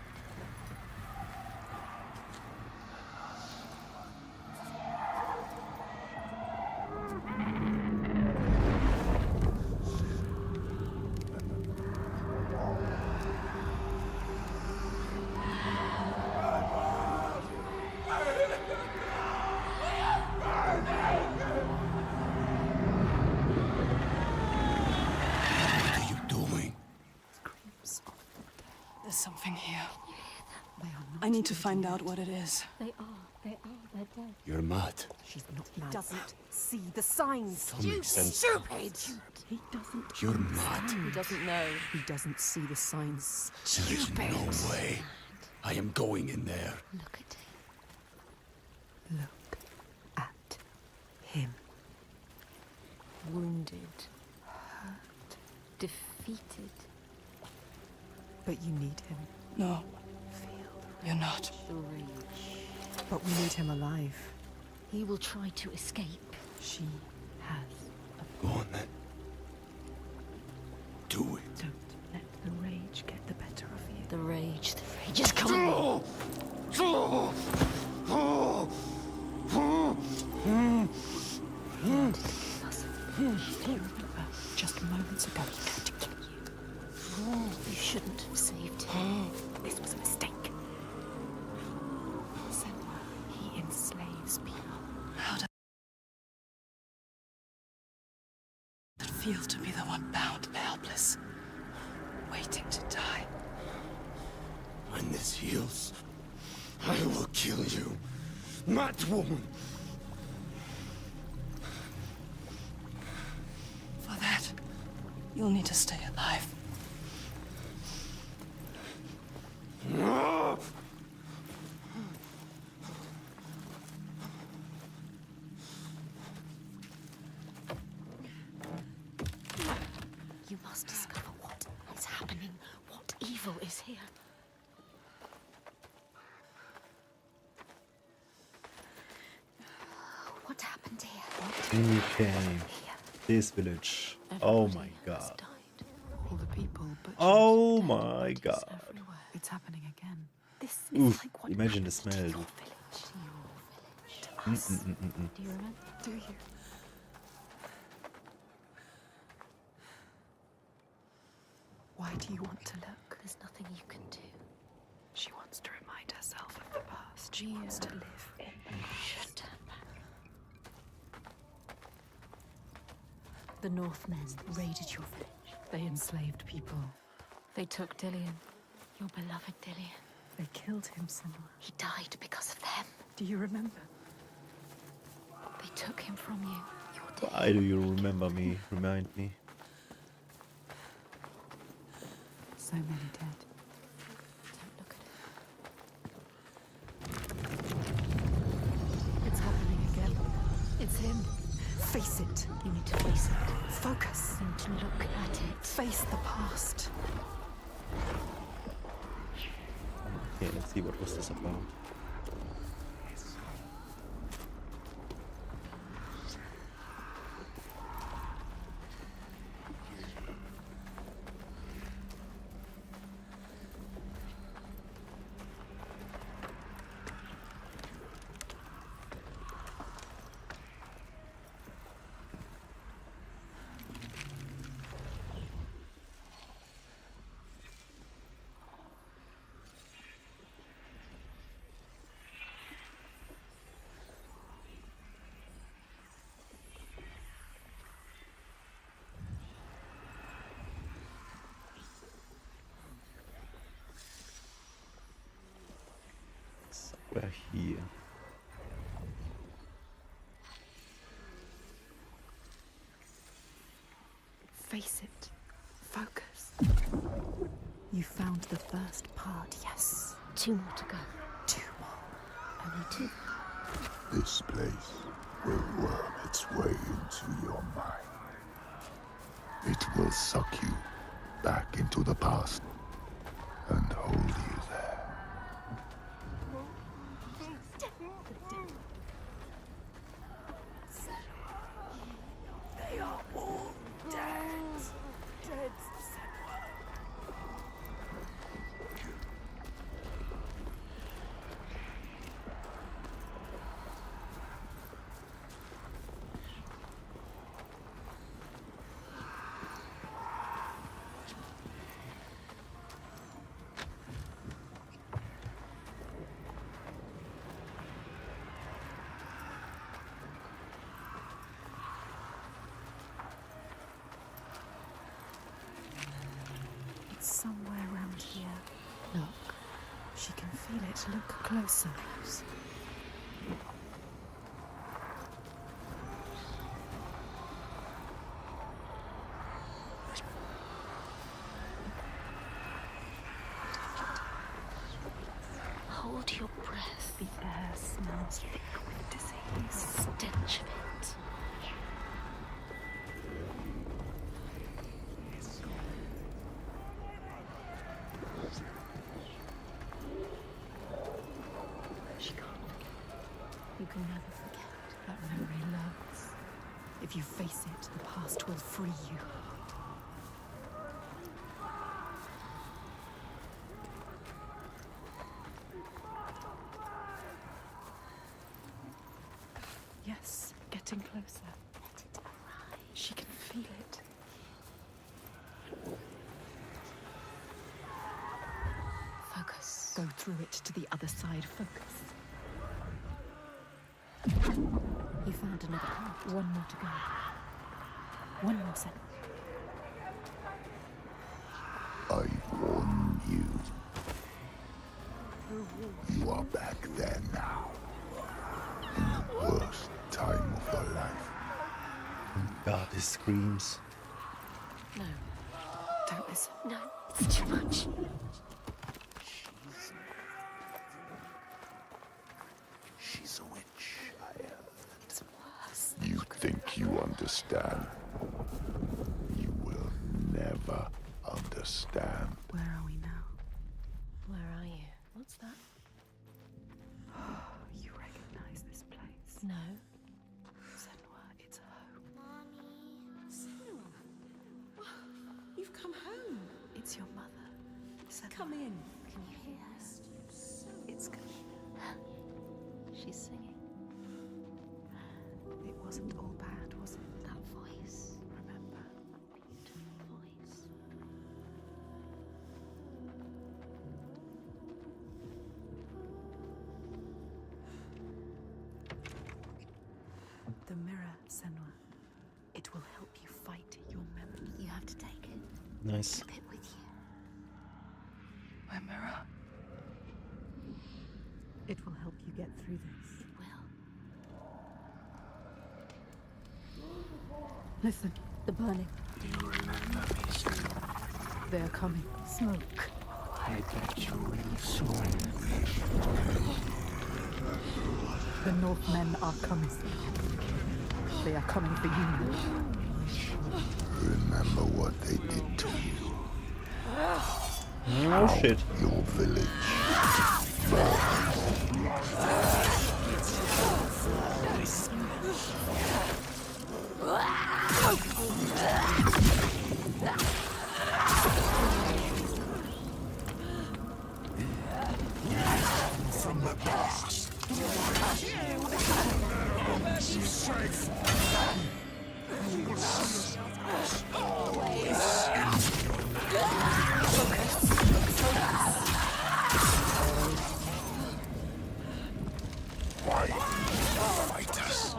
What are you doing? Screams of the dead. There's something here. They are not. I need to find out what it is. They are. They're dead. You're mad. She's not mad. Doesn't see the signs. Don't make sense. Stupid! He doesn't. You're mad. He doesn't know. He doesn't see the signs. There is no way. I am going in there. Look at him. Look at him. Wounded. Hurt. Defeated. But you need him. No, Feel. you're not. The rage. But we need him alive. He will try to escape. She has. Go on then. Do it. Don't let the rage get the better of you. The rage is coming. feel to be the one bound and helpless, waiting to die? When this heals, I will kill you, mad woman. For that, you'll need to stay alive. You must discover what is happening, what evil is here. What happened here? Okay. This village. Oh my god. All the people, but Oh my god. everywhere. It's happening again. This is Oof. like what Imagine the happened smell. to dude. your village. To your village. To us. Do you remember? Do you? Why do you want to look? There's nothing you can do. She wants to remind herself of the past. She wants to live in the Should turn back. The Northmen raided your village. They enslaved people. They took Dillian, your beloved Dillian. They killed him somewhere. He died because of them. Do you remember? They took him from you. Your Dillian. Why do you remember me? Remind me. So many dead. Don't look at it. It's happening again. It's him. Face it. You need to face it. Focus. You need to look at it. Face the past. Okay, let's see what was this about. Somewhere here. Face it. Focus. You found the first part, yes. 2 more to go. 2 more. Only 2. This place will worm its way into your mind. It will suck you back into the past and hold you there. They are all dead. Dead. It's somewhere around here. Look. She can feel it. Look closer. Hold your breath. The air smells thick with disease. Stench of it. She can't forget. You can never forget. That memory loves. If you face it, the past will free you. Yes, getting closer. Let it arrive. She can feel it. Focus. Go through it to the other side. Focus. You found another part. 1 more to go. 1 more second. You are back there now. In the worst time of your life. God, these screams. No. Don't listen. No, it's too much. She's a witch. It's worse. You think you understand. You will never understand. Where are we now? Where are you? What's that? You recognize this place? No. Senua, it's home. Senua, you've come home. It's your mother. Senua. Come in. Can you hear her? It's coming. She's singing. It wasn't all bad, was it? That voice. Remember? Beautiful voice. The mirror, Senua. It will help you fight your memory. You have to take it. Nice. Keep it with you. My mirror. It will help you get through this. It will. Listen, The burning. Do you remember me, Senua? they are coming. Smoke. I bet you will soon. The Northmen are coming. They are coming for you. Remember what they did to you. Oh shit. Your village. From the past. Safe. Why fight us?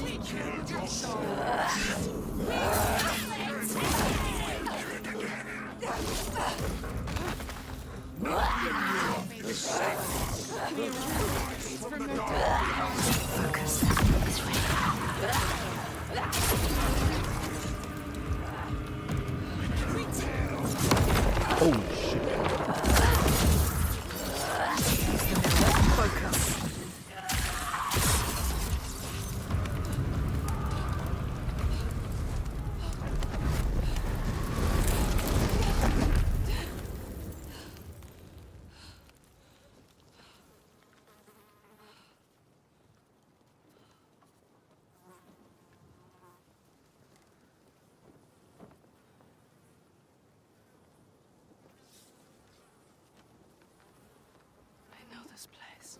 We killed your Oh shit. I know this place.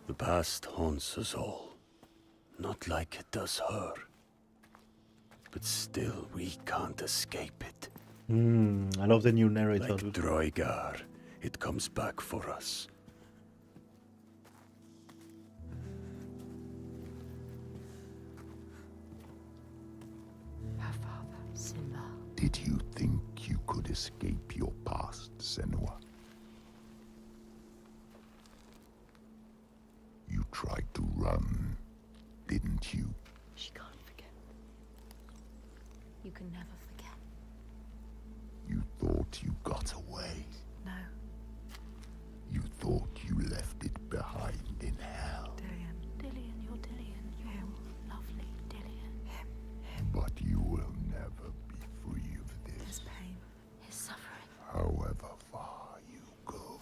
The past haunts us all. Not like it does her. But still, we can't escape it. I love the new narrator, Like dude. Droigar, it comes back for us. Her father. Simba. Did you think you could escape your past, Senua? You tried to run, didn't you? She can't forget. You can never forget. You thought you got away. No, You thought you left it behind in hell. Dillian. Dillian, you're Dillian. You're lovely, Dillian. But you will never be free of His this, pain. His suffering. however far you go.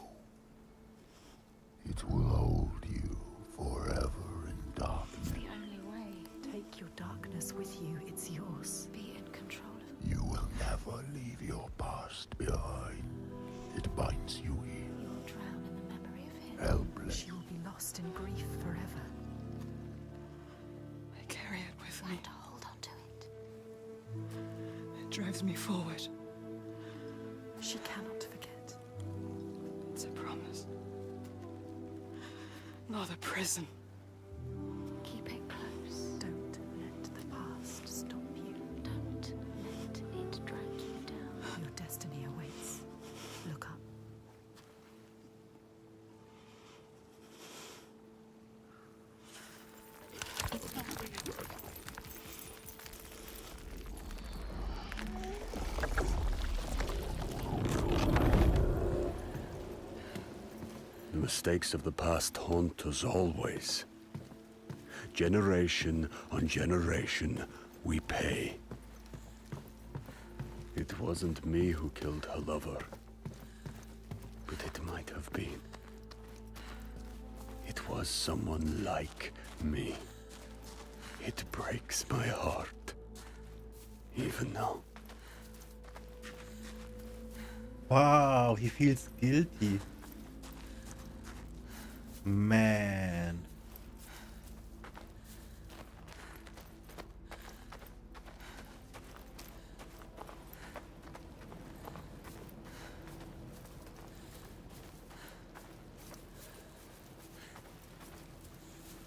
It will hold you forever in It's darkness. the only way. Take your darkness with you. It's yours. Be in control of You will never leave your past behind. It binds you here, You'll drown in the memory of him. helpless. She will be lost in grief forever. I carry it with You me. have to hold on to it. It drives me forward. She cannot forget. It's a promise. Not a prison. Keep it close. Don't let the past stop you. Don't let it drag you down. Your mistakes of the past haunt us always. Generation on generation, we pay. It wasn't me who killed her lover, but it might have been. It was someone like me. It breaks my heart, even now. Wow, he feels guilty. Man.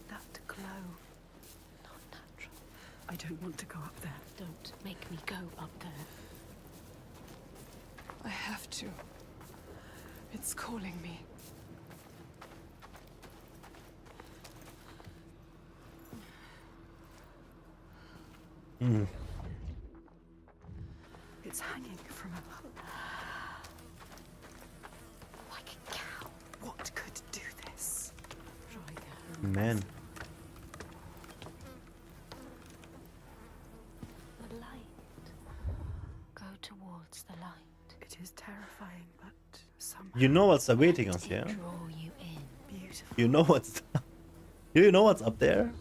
That glow. Not natural. I don't want to go up there. Don't make me go up there. I have to. It's calling me. It's hanging from above. Like a cow. What could do this? Man. The light. Go towards the light. It is terrifying, but somehow You know what's awaiting us, yeah? Draw you in. beautiful. You know what's... Do you know what's up there?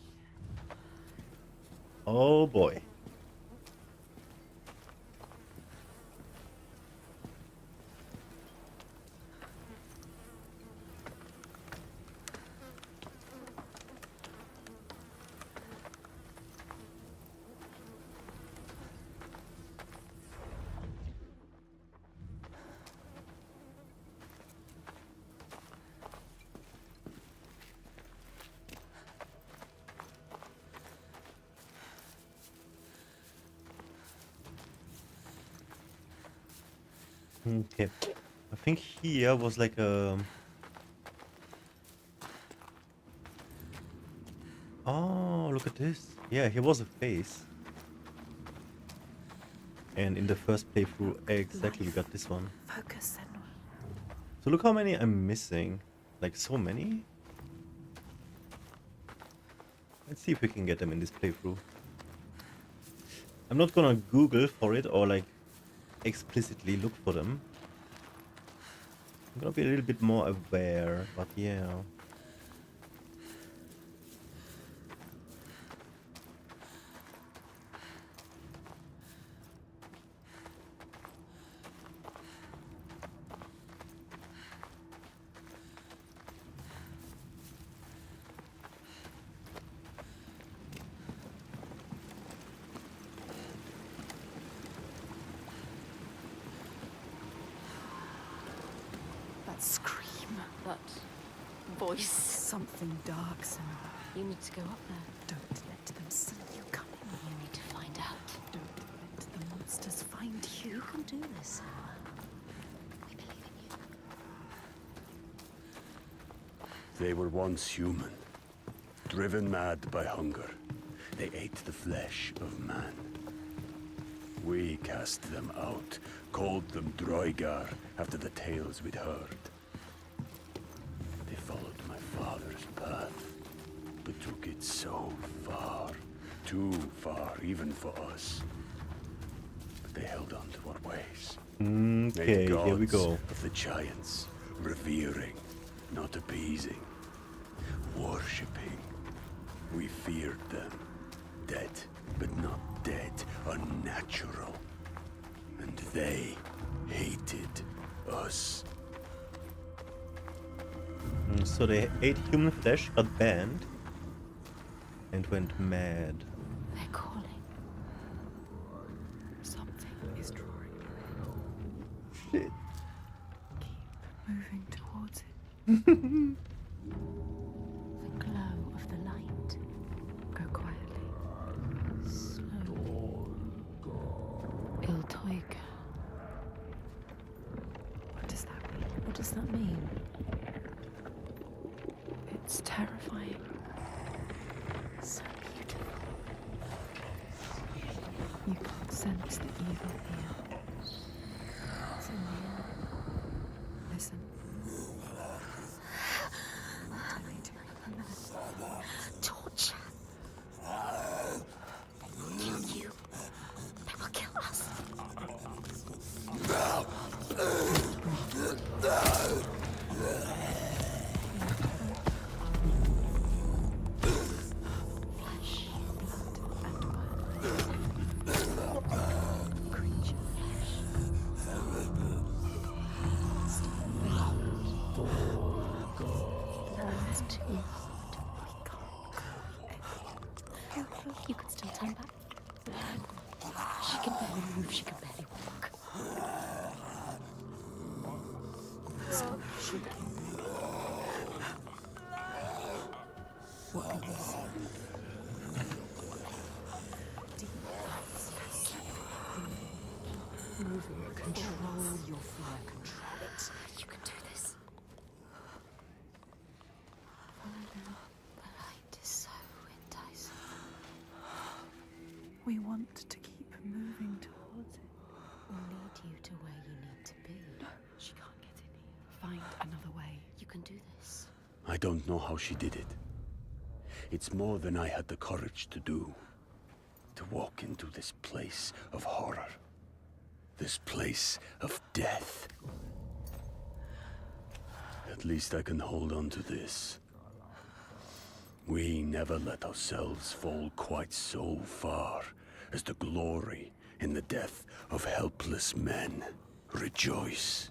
Oh boy. Okay. I think here was like a... Oh, look at this. Yeah, here was a face. And in the first playthrough, exactly, we got this one. Focus, Senua. So look how many I'm missing. Like, so many? Let's see if we can get them in this playthrough. I'm not gonna Google for it or like explicitly look for them. I'm gonna be a little bit more aware, but yeah. That scream. That voice. Something dark, Senua. You need to go up there. Don't let them see you coming. You need to find out. Don't let the monsters find you. You can do this, Senua. We believe in you. They were once human, driven mad by hunger. They ate the flesh of man. We cast them out, called them Droigar after the tales we'd heard. They followed my father's path, but took it so far, too far even for us. But they held on to our ways. Okay, Made here we gods go. of the giants, revering, not appeasing, worshipping. We feared them, dead, but not dead, unnatural. And they hated us. So they ate human flesh, got banned, and went mad. They're calling. Something is drawing you. Shit. Keep moving towards it. The glow of the light. Go quietly. Slowly. Il Toiga. What does that mean? What does that mean? It's terrifying. So beautiful. You can't sense the evil here. It's in the air. Listen. You could still turn back. She can barely move, she can barely walk. Stop shaking. What can you see? Deep thoughts. Moving. Control your fear. Control it. You can do this. Follow them. The light is so enticing. We want to keep moving towards it. We'll lead you to where you need to be. She can't get in here. Find another way. You can do this. I don't know how she did it. It's more than I had the courage to do. To walk into this place of horror. This place of death. At least I can hold on to this. We never let ourselves fall quite so far as to glory in the death of helpless men. Rejoice.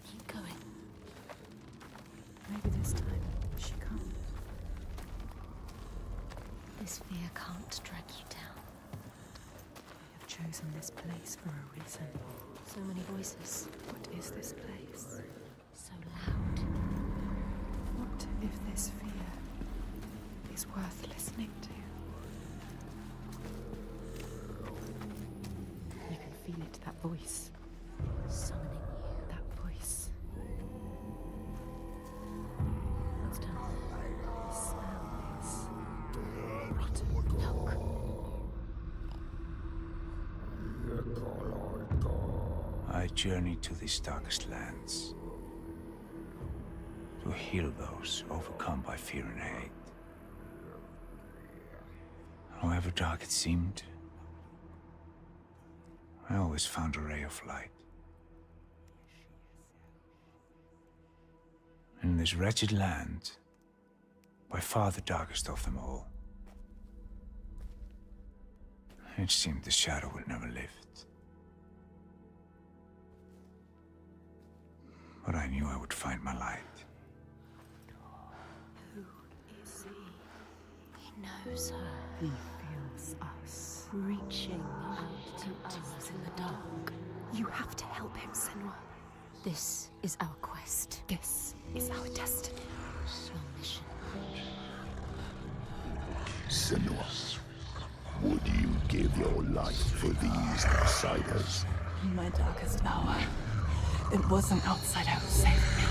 Keep going. Maybe this time she can't. This fear can't drag you down. We have chosen this place for a reason. So many voices. What is this place? So loud. What if this fear is worth listening to? You can feel it, that voice. Summoning you. That voice. What's done? The smell is Rotten. Look. I journey to these darkest lands to heal those overcome by fear and hate. However dark it seemed, I always found a ray of light. In this wretched land, by far the darkest of them all, it seemed the shadow would never lift. But I knew I would find my light. Who is he? He knows her. he feels us. Reaching out to us in the dark. You have to help him, Senua. This is our quest. This is our destiny. Your mission. Senua, would you give your life for these outsiders? In my darkest hour, it was an outsider who saved me.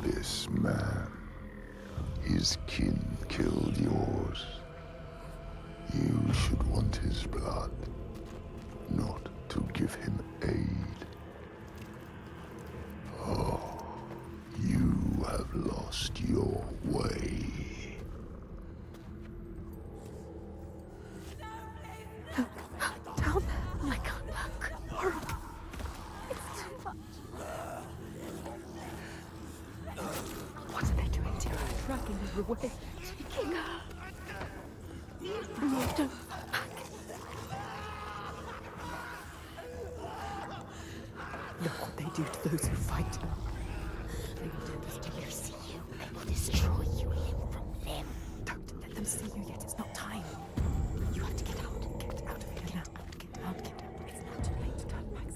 This man, his kin killed yours. You should want his blood, not to give him aid. Oh, you have lost your way. Down I can't look. horrible. It's too much. What are they doing to her? Dragging her away. Taking her. No, don't. Look what they do to those who fight her. They will do this till they see you. They will destroy you limb from limb. Don't let them see you yet. It's not time. You have to get out. Get out of here now. Get out. Get out. It's not too late to turn back.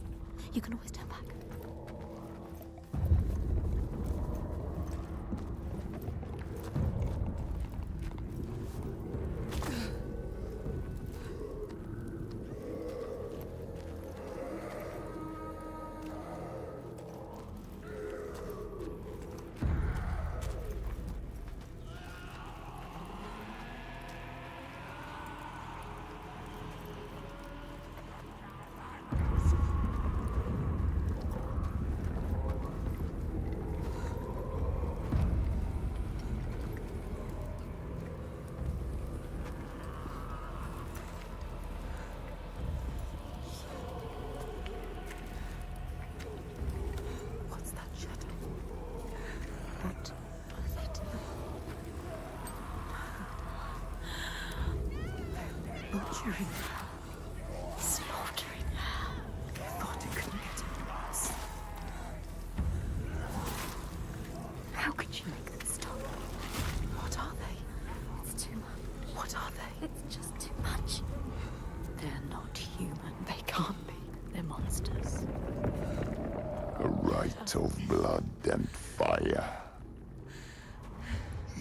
You can always turn back. doing? Slaughtering her. I thought it couldn't get any worse. How could you make them stop? What are they? It's too much. What are they? It's just too much. They're not human. They can't be. They're monsters. A rite of blood and fire.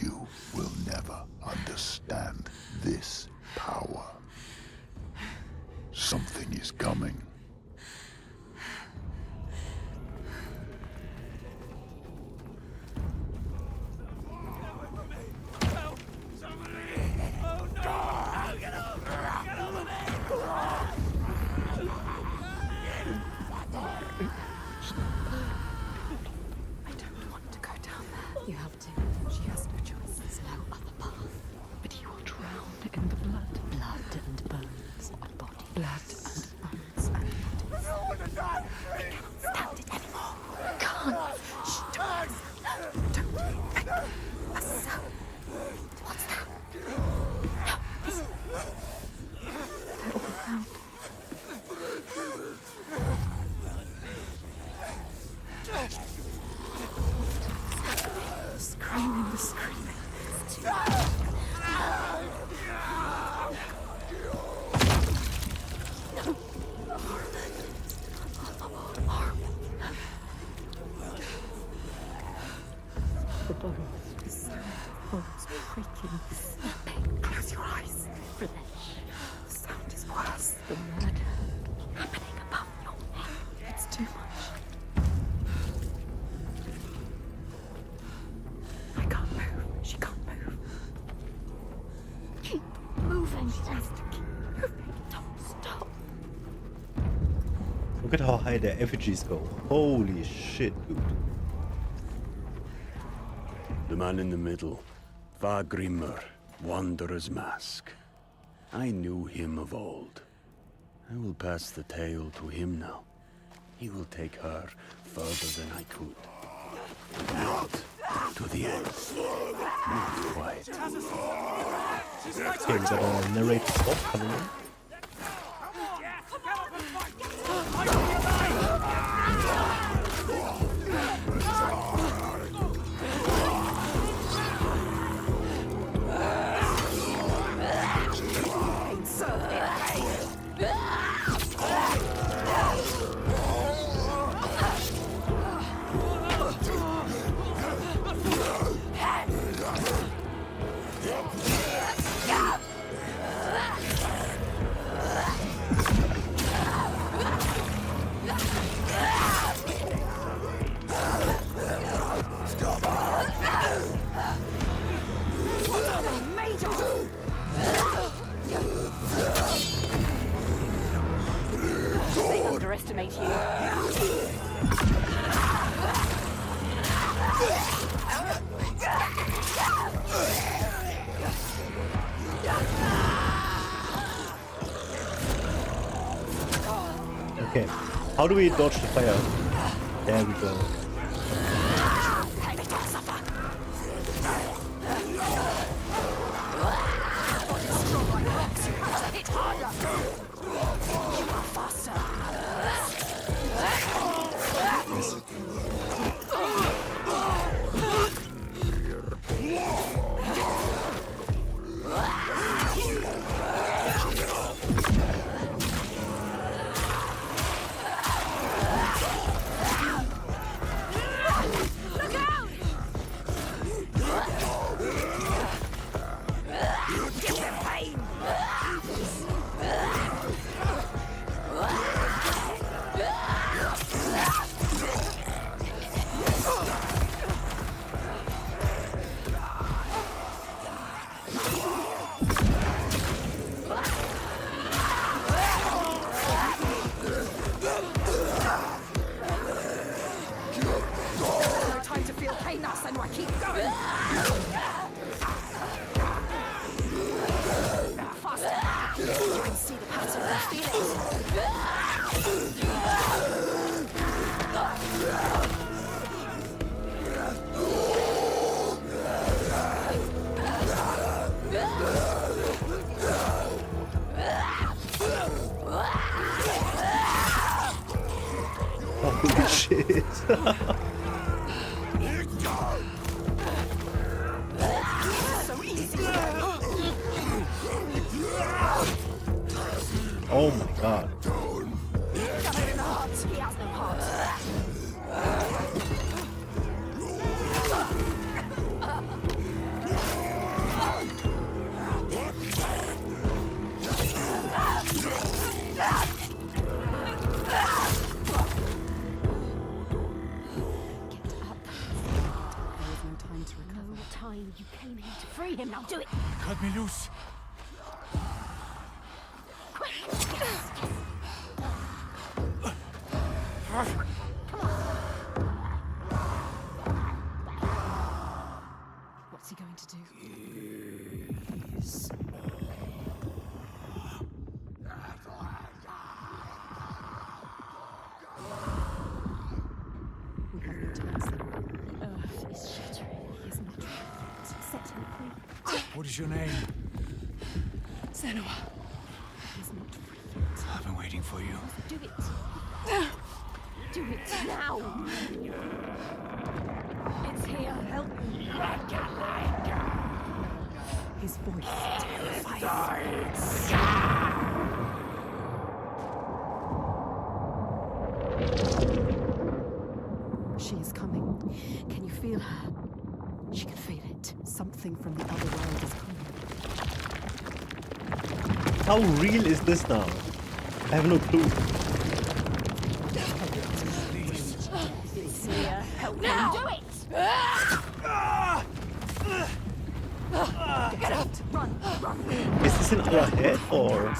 You will never understand this power. Something is coming. I don't want to go down there. You have to. She has no choice. There's no other path. But you will drown in the blood. Blood and bones and body. Blood and bones and bodies. I cannot stand it anymore. Can't. Shh, don't. Don't. A cell. What's that? No, listen. They're all around. Screaming, screaming. It's too much. The bones, the sound of bones breaking, snapping. Close your eyes. Revenge. The sound is worse than murder. Happening above your head. It's too much. I can't move. She can't move. Keep moving. She has to keep moving. Don't stop. Look at how high their effigies go. Holy shit, dude. The man in the middle, Vagrimur, Wanderer's Mask. I knew him of old. I will pass the tale to him now. He will take her further than I could. Not to the end. Not quite. Okay, we got a narrator spot coming in. They underestimate you. Okay, how do we dodge the fire? There we go. shit. Oh my god. You came here to free him, now do it! Cut me loose. What's he going to do? We have no time, sir. The earth is shattering. He is not right. Set him free. What is your name? Senua. He is not free yet. I've been waiting for you. Do it. Do it now. It's here. Help me. His voice terrifies. She is coming. Can you feel her? She can feel it. Something from the other world is coming. How real is this now? I have no clue. It's here. Help now. Do it. Get out. Run. Run. Is this in our head or?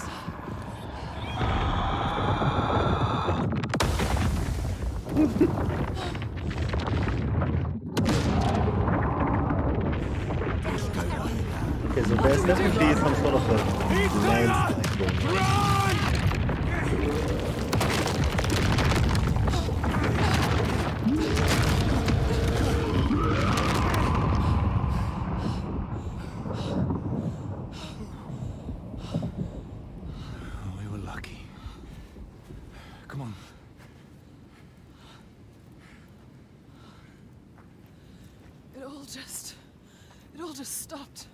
Okay, so there's definitely some sort of a landslide going on. We were lucky. Come on. It all just stopped.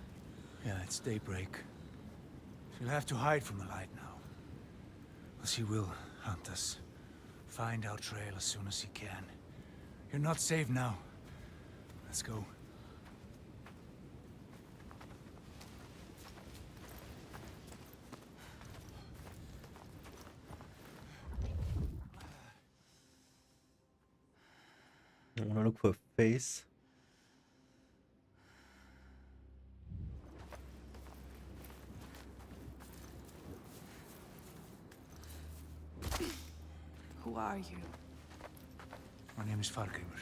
Yeah, it's daybreak. She'll have to hide from the light now. But she will hunt us. Find our trail as soon as he can. You're not safe now. Let's go. I wanna look for a face. Who are you? My name is Fargrimur.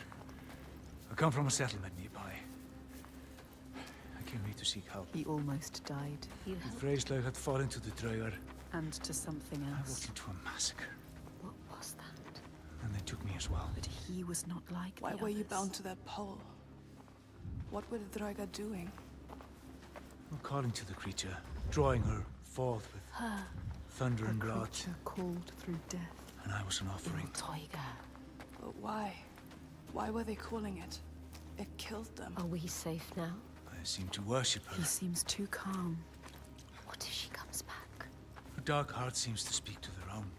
I come from a settlement nearby. I came here to seek help. He almost died. You The help. Freyslag had fallen into the Draugar. And to something I else. walked into a massacre. What was that? And they took me as well. But he was not like Why the were you others. bound to that pole? What were the Draugar doing? According to the creature, drawing her forth with Her. thunder A and blood. creature called through death. And I was an offering. Tiger. But why? Why were they calling it? It killed them. Are we safe now? I seem to worship her. He seems too calm. What if she comes back? Her dark heart seems to speak to their own.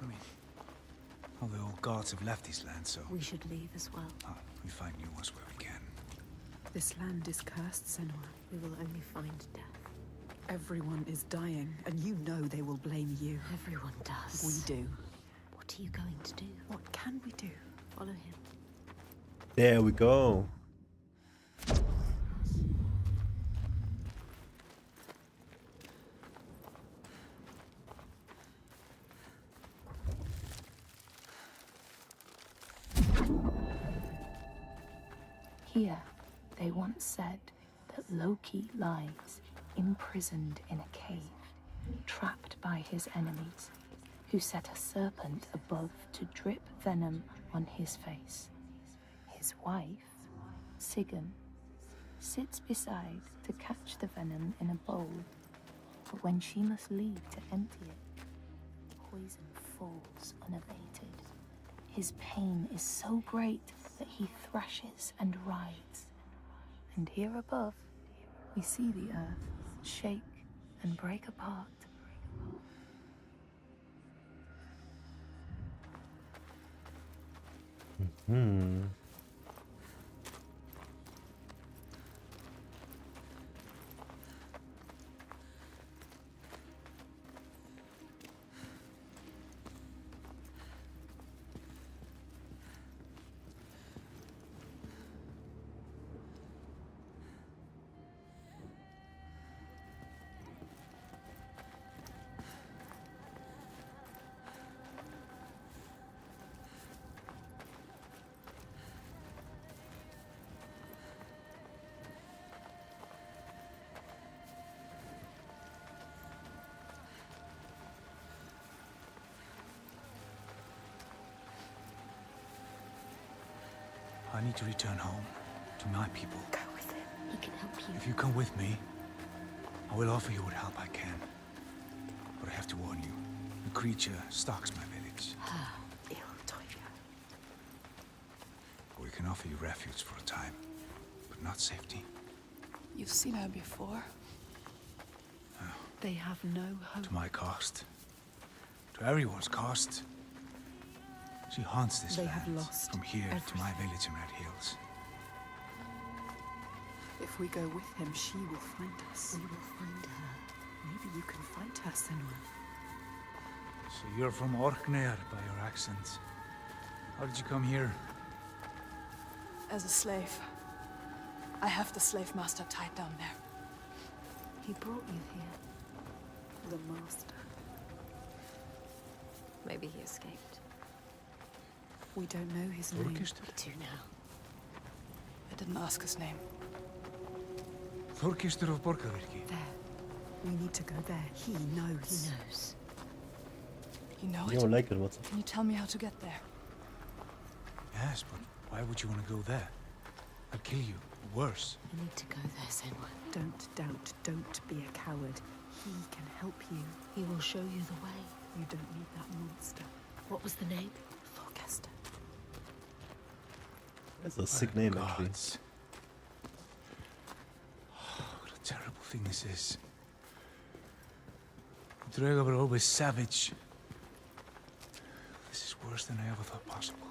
I mean, all the old gods have left these lands, so We should leave as well. we find new ones where we can. This land is cursed, Senua. We will only find death. Everyone is dying, and you know they will blame you. Everyone does. We do. What are you going to do? What can we do? Follow him. There we go. Here, they once said that Loki lies imprisoned in a cave, trapped by his enemies, who set a serpent above to drip venom on his face. His wife, Sigyn, sits beside to catch the venom in a bowl, but when she must leave to empty it, poison falls unabated, His pain is so great that he thrashes and writhes. And here above, we see the earth shake and break apart. I need to return home, to my people. Go with him. He can help you. If you come with me, I will offer you what help I can. But I have to warn you, the creature stalks my village. We can offer you refuge for a time, but not safety. You've seen her before. They have no hope. To my cost. To everyone's cost. She haunts this They land, have lost from here to everything. my village in Red Hills. If we go with him, she will find us. We will find her. Maybe you can find her, Senua. So you're from Orkneyar by your accent. How did you come here? As a slave. I have the slave master tied down there. He brought you here. The master. Maybe he escaped. We don't know his name. We do now. I didn't ask his name. Þorkistur of Borgarvirki. There. We need to go there. He knows. He knows. You know You it? don't like it, what's up? Can you tell me how to get there? Yes, but why would you want to go there? I'll kill you. Worse. You need to go there, Senua. Don't doubt. Don't be a coward. He can help you. He will show you the way. You don't need that monster. What was the name? Thorkester. That's a sick name, actually. Gods. Oh, what a terrible thing this is. The Draugr were always savage. This is worse than I ever thought possible.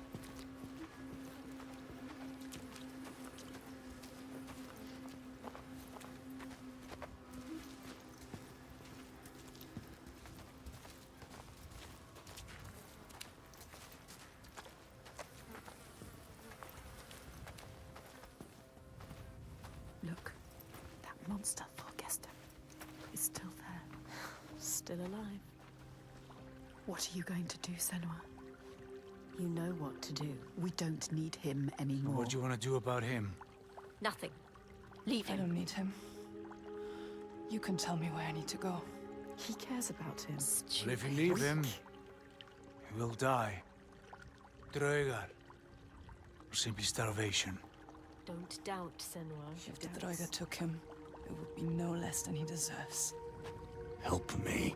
Look. That monster, Thorkester, is still there. Still alive. What are you going to do, Senua? You know what to do. We don't need him anymore. What do you want to do about him? Nothing. Leave I him. don't need him. You can tell me where I need to go. He cares about him. Well, if you leave him, he will die. Draugr. Or simply starvation. Don't doubt, Senua. If the Draugr took him, it would be no less than he deserves. Help me.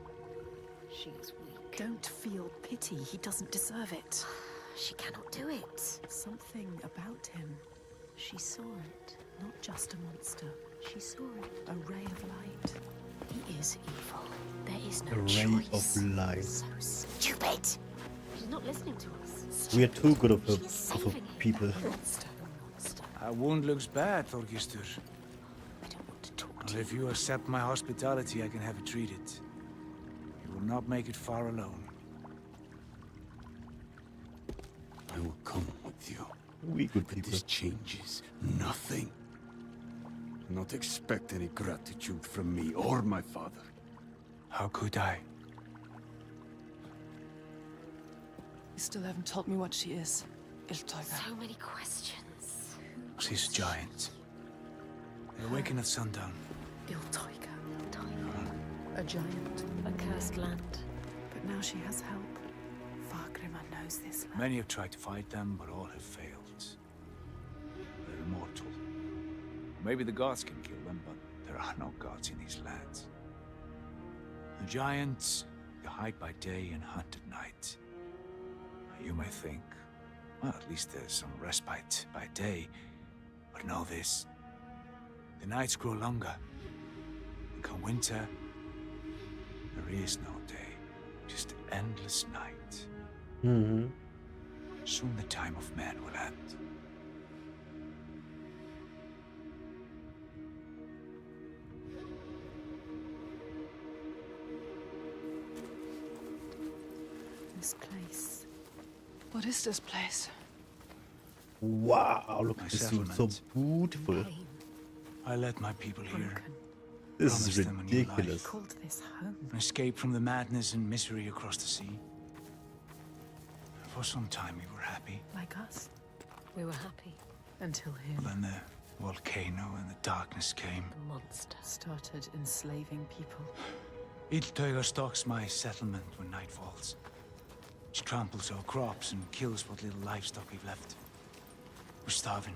She is weak. Don't feel pity. He doesn't deserve it. She cannot do it. Something about him. She saw it. Not just a monster. She saw it. A ray of light. He is evil. There is no A ray choice. of light. So stupid. She's not listening to us. We are too good of a saving people. Monster. Our wound looks bad, Thorkistur. I don't want to talk to Well, if you accept my hospitality, I can have it treated. You will not make it far alone. I will come with you. We good But people. this changes nothing. Do not expect any gratitude from me or my father. How could I? You still haven't told me what she is. Iltaiga. So many questions. She's a giant. They awaken at sundown. Iltaiga. A giant. A cursed land. But now she has help. Fargrimma knows this land. Many have tried to fight them, but all have failed. They're immortal. Maybe the gods can kill them, but there are no gods in these lands. The giants, they hide by day and hunt at night. You may think Well, at least there's some respite by day. But know this. The nights grow longer. And come winter, there is no day. Just endless night. Mm-hmm. Soon the time of man will end. This place. What is this place? Wow, look My at this suit, so settlement. beautiful. I led my people here. Broken. This is Promised them a new life. ridiculous. Called this home. An escape from the madness and misery across the sea. For some time we were happy. Like us. We were happy. Until him. Then the volcano and the darkness came. The monster Started enslaving people. Illtauga stalks my settlement when night falls. She tramples our crops and kills what little livestock we've left. We're starving.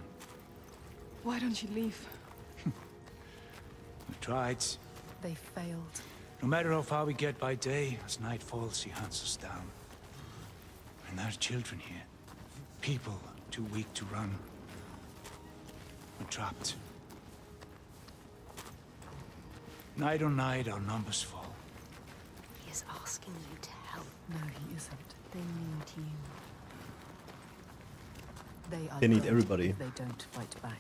Why don't you leave? We tried. They failed. No matter how far we get by day, as night falls, she hunts us down. And there's children here. People too weak to run. We're trapped. Night on night, our numbers fall. He is asking you to help. No, he isn't. They need you. They are They need dead everybody. if they don't fight back.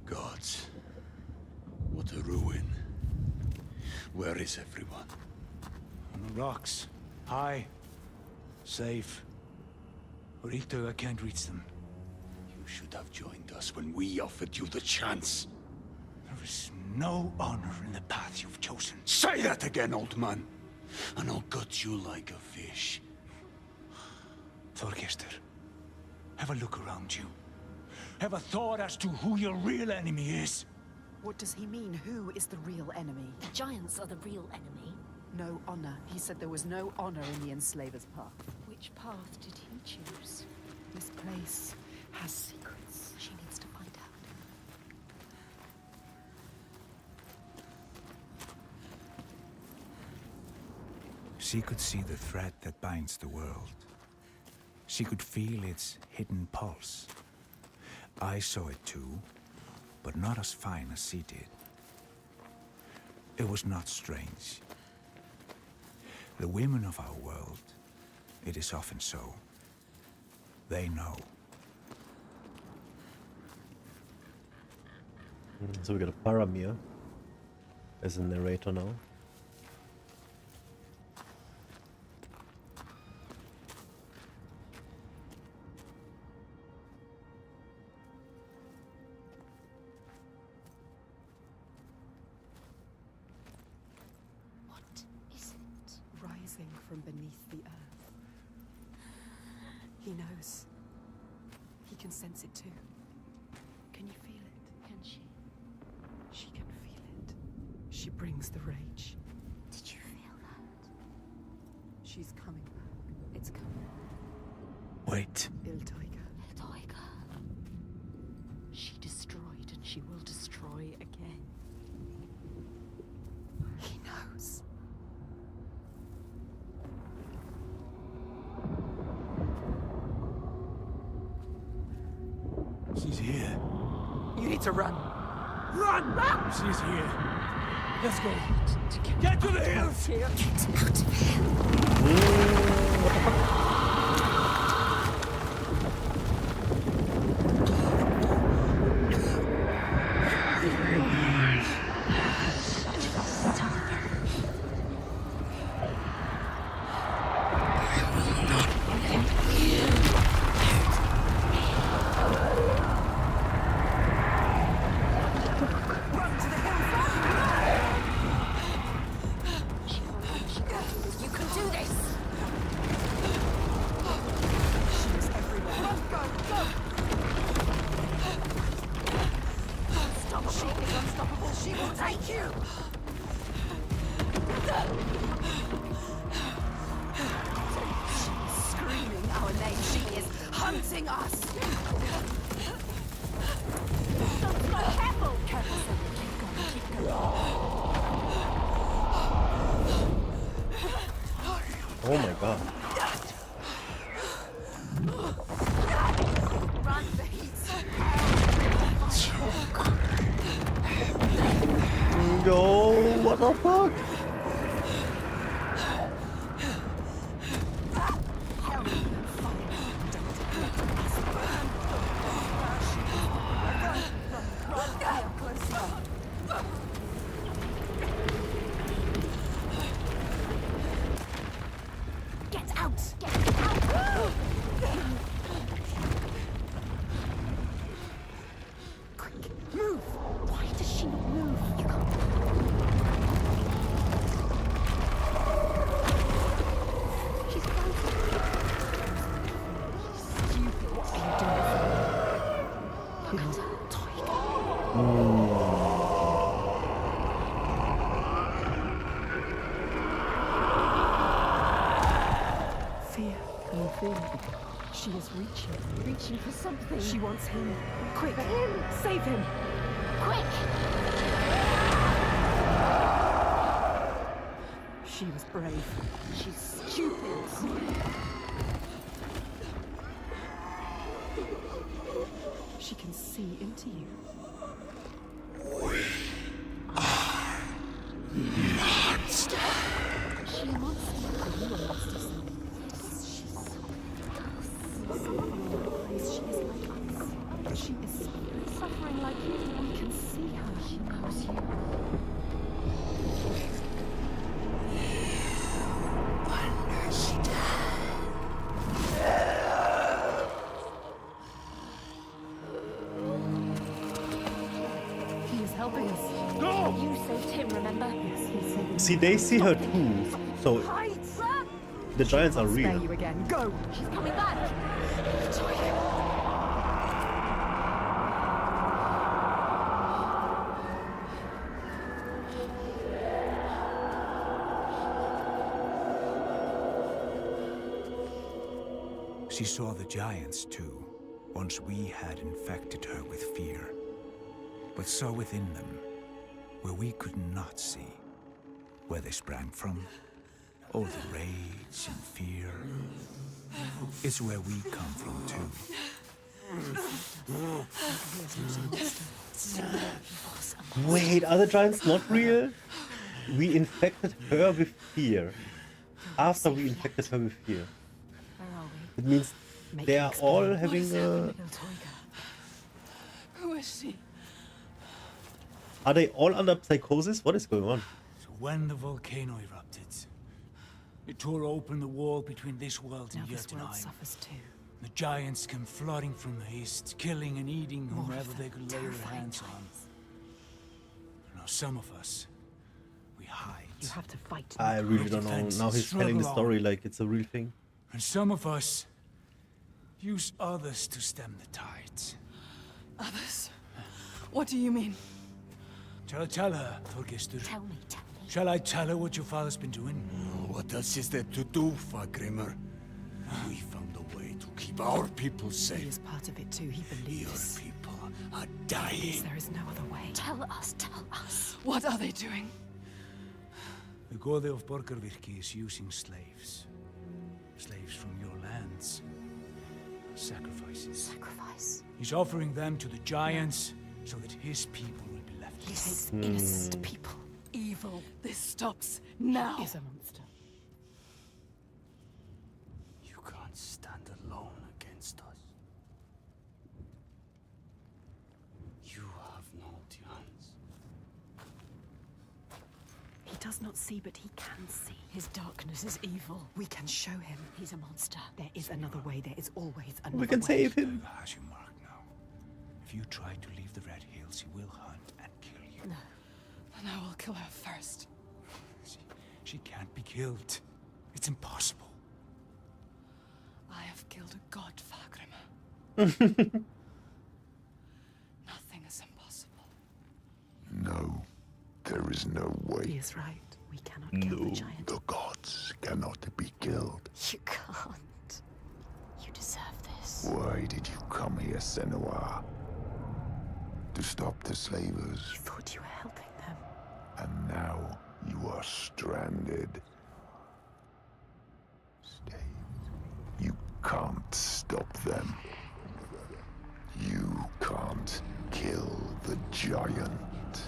Gods, what a ruin. Where is everyone? On the rocks. High. Safe. But Illtauga can't reach them. You should have joined us when we offered you the chance. There is no honor in the path you've chosen. Say that again, old man, and I'll gut you like a fish. Thorgestur, have a look around you. Have a thought as to who your real enemy is. What does he mean? Who is the real enemy? The giants are the real enemy. No honor. He said there was no honor in the enslaver's path. Which path did he choose? This place has secrets. She needs to find out. She could see the thread that binds the world. She could feel its hidden pulse. I saw it too, but not as fine as she did. It was not strange. The women of our world, it is often so. They know. So we got a Faramir as a narrator now. Rising from beneath the earth. He knows. He can sense it too. Can you feel it? Can she? She can feel it. She brings the rage. Did you feel that? She's coming back. It's coming. Wait. Illtauga. Illtauga. She destroyed and she will destroy again. He knows. She's here. You need to run. Run! She's here. Let's go. Get to the hills! Here. Get out of here. She will take you! She's screaming our name. She is hunting us! Careful! Careful, Sarah. Keep going, keep going. Oh my god. Run, the heat's Yo, what the fuck? Get out! Get out! Quick, move! Why does she not move? You can't. She's frozen. Stupid. What are you doing? Look at her. Tiger. Fear. Can you feel it? She is reaching for something. She wants him. Quick, save him. Quick! She was brave. She's stupid. She can see into you. Monster. She a monster? Are you a monster, son? She is like us. She is suffering like you. We can see her. She knows you. He is helping us. Go! You saved him, remember? Yes, he saved him. See, they see her too. So Hide! the giants are Spare real. you again. Go! She's coming back! She saw the giants too, once we had infected her with fear. But saw within them, where we could not see, where they sprang from, all the rage and fear. It's where we come from too. Wait, are the giants not real? We infected her with fear. After we infected her with fear. It means they are all having a... Who is she? Are they all under psychosis? What is going on? So when the volcano erupted, it tore open the wall between this world and Jotunheim. Suffers too. The giants came flooding from the east, killing and eating whomever they could lay their hands on. Now some of us, we hide. You have to fight. I really don't know. Now he's telling the story like it's a real thing. And some of us use others to stem the tides. Others? What do you mean? Tell her, Thorgestur. Tell me. Shall I tell her what your father's been doing? What else is there to do, Fagrimmer? We found a way to keep our people He safe. is part of it too. He Your believes. people are dying. There is no other way. Tell us. What are they doing? The Gode of Borgarvirki is using slaves. Slaves from your lands. Sacrifices. Sacrifice. He's offering them to the giants so that his people will be left. He takes innocent people. Evil. This stops now. He is a monster. You can't stand alone against us. You have no chance. He does not see, but he can see. His darkness is evil. We can show him. He's a monster. There is another way. There is always another way. We can save him. Has you marked now. If you try to leave the Red Hills, he will hunt and kill you. No. Then I will kill her first. She can't be killed. It's impossible. I have killed a god, Fagrimmer. Nothing is impossible. No. is no way. He is right. We cannot kill the giant. The gods cannot be killed. You can't. You deserve this. Why did you come here, Senua? To stop the slavers. You thought you were helping them. And now you are stranded. Stay. You can't stop them. You can't kill the giant.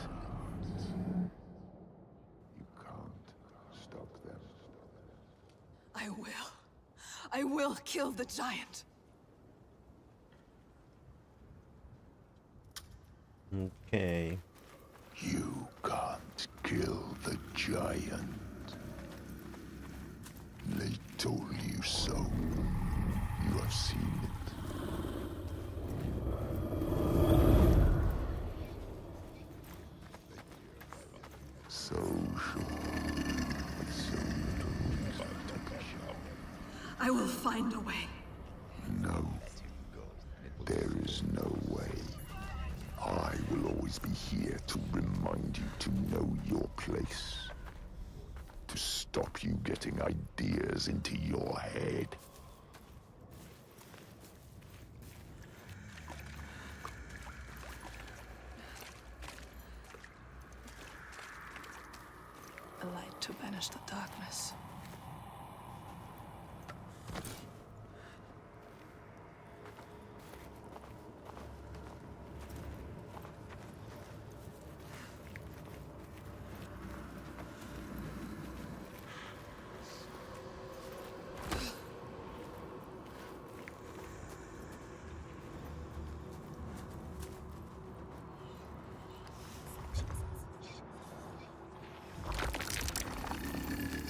You can't stop them. I will. I will kill the giant. Okay. You can't kill the giant. They told you so. You have seen it. So I will find a way. no. There is no way. I will always be here to remind you to know your place. To stop you getting ideas into your head. A light to banish the darkness.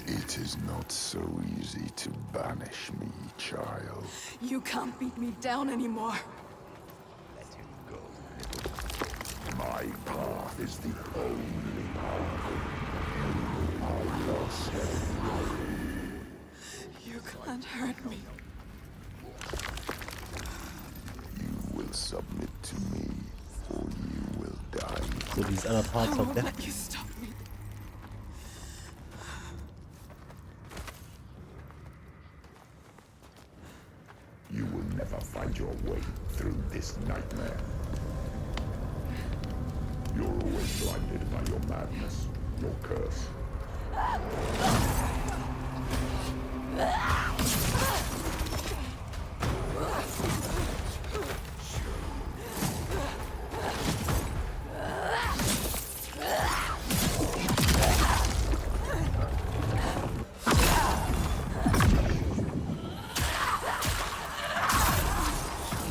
It is not so easy to banish me, child. You can't beat me down anymore. My path is the only path. I lost You can't hurt me. You will submit to me, or you will die. So these other I parts of won't that. let you stop me. You will never find your way through this nightmare. You're always blinded by your madness, your curse.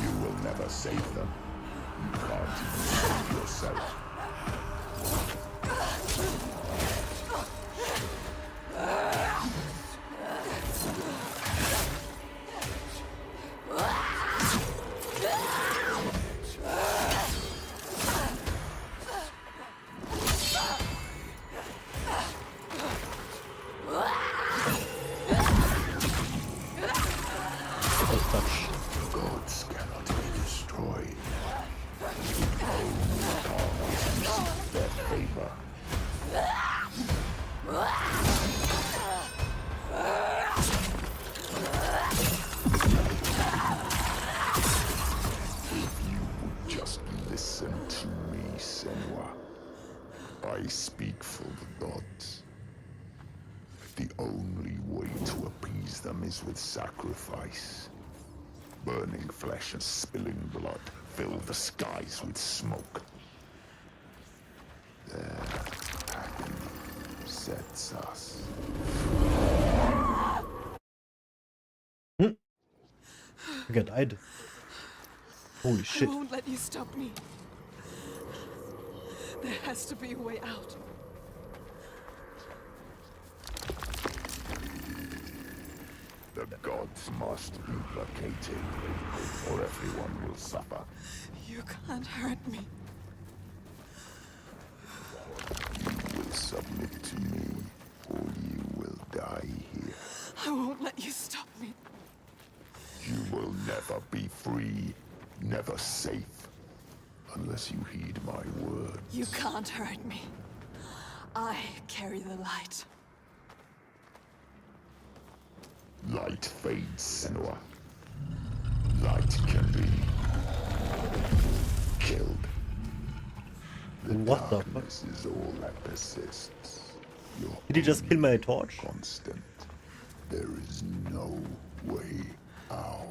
You will never save them. You can't even save yourself. Gods cannot be destroyed. Only powers receive their favor. If you would just listen to me, Senua. I speak for the gods. The only way to appease them is with sacrifice. Burning flesh and spilling blood fill the skies with smoke. Their agony sets us. I got died. Holy shit. I won't let you stop me. There has to be a way out. The gods must be placated, or everyone will suffer. You can't hurt me. You will submit to me, or you will die here. I won't let you stop me. You will never be free, never safe, unless you heed my words. You can't hurt me. I carry the light. Light fades, Senua. Light can be killed. The What the fuck? darkness is all that persists. Your Did he just kill my torch? constant. There is no way out.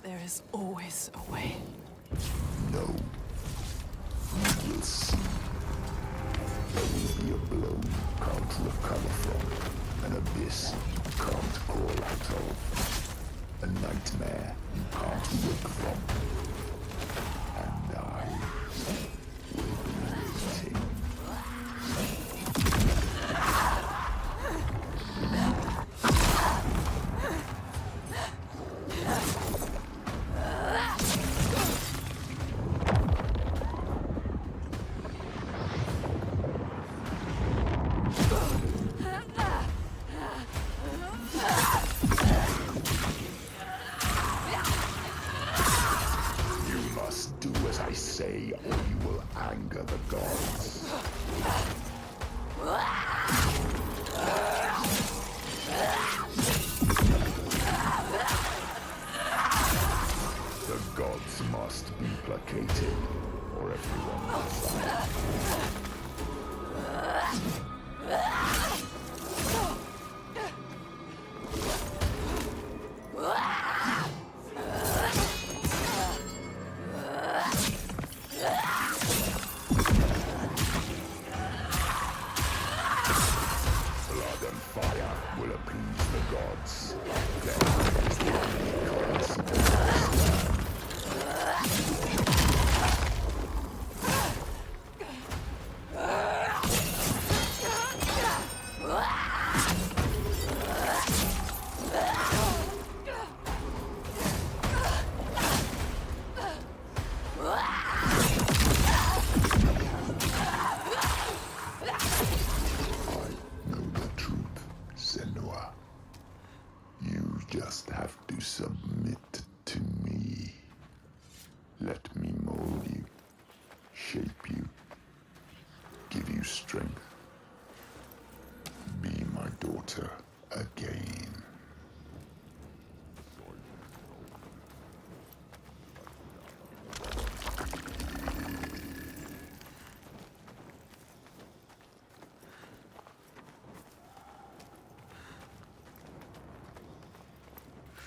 There is always a way. No. You will see. There will be a blow you can't recover from. An abyss you can't crawl out of. A nightmare you can't wake from. And I will be waiting. Say, or you will anger the gods. The gods must be placated, or everyone will die. Submit to me. Let me mold you, shape you, give you strength. Be my daughter again.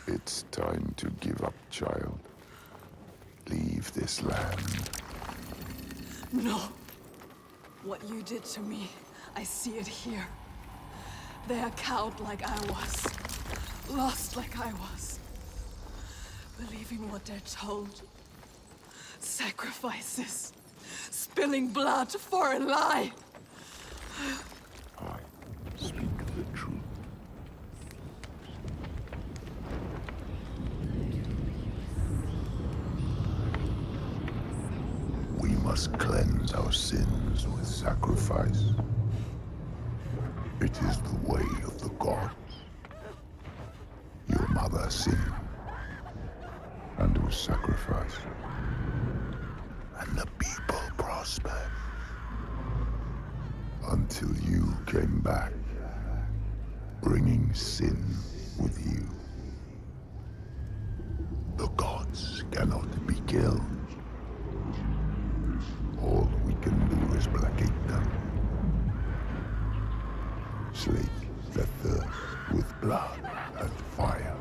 It's time to give up, child. Leave this land. No. What you did to me, I see it here. They are cowed like I was. Lost like I was. Believing what they're told. Sacrifices. Spilling blood for a lie. I speak the truth. We must cleanse our sins with sacrifice. It is the way of the gods. Your mother sinned and was sacrificed, and the people prospered until you came back, bringing sin with you. The gods cannot be killed. All we can do is placate them. Slake their thirst with blood and fire.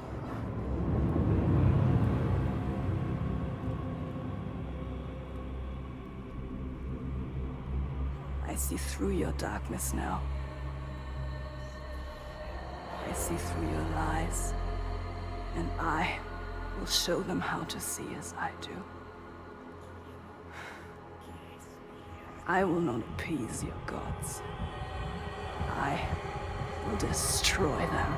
I see through your darkness now. I see through your lies. And I will show them how to see as I do. I will not appease your gods. I will destroy them.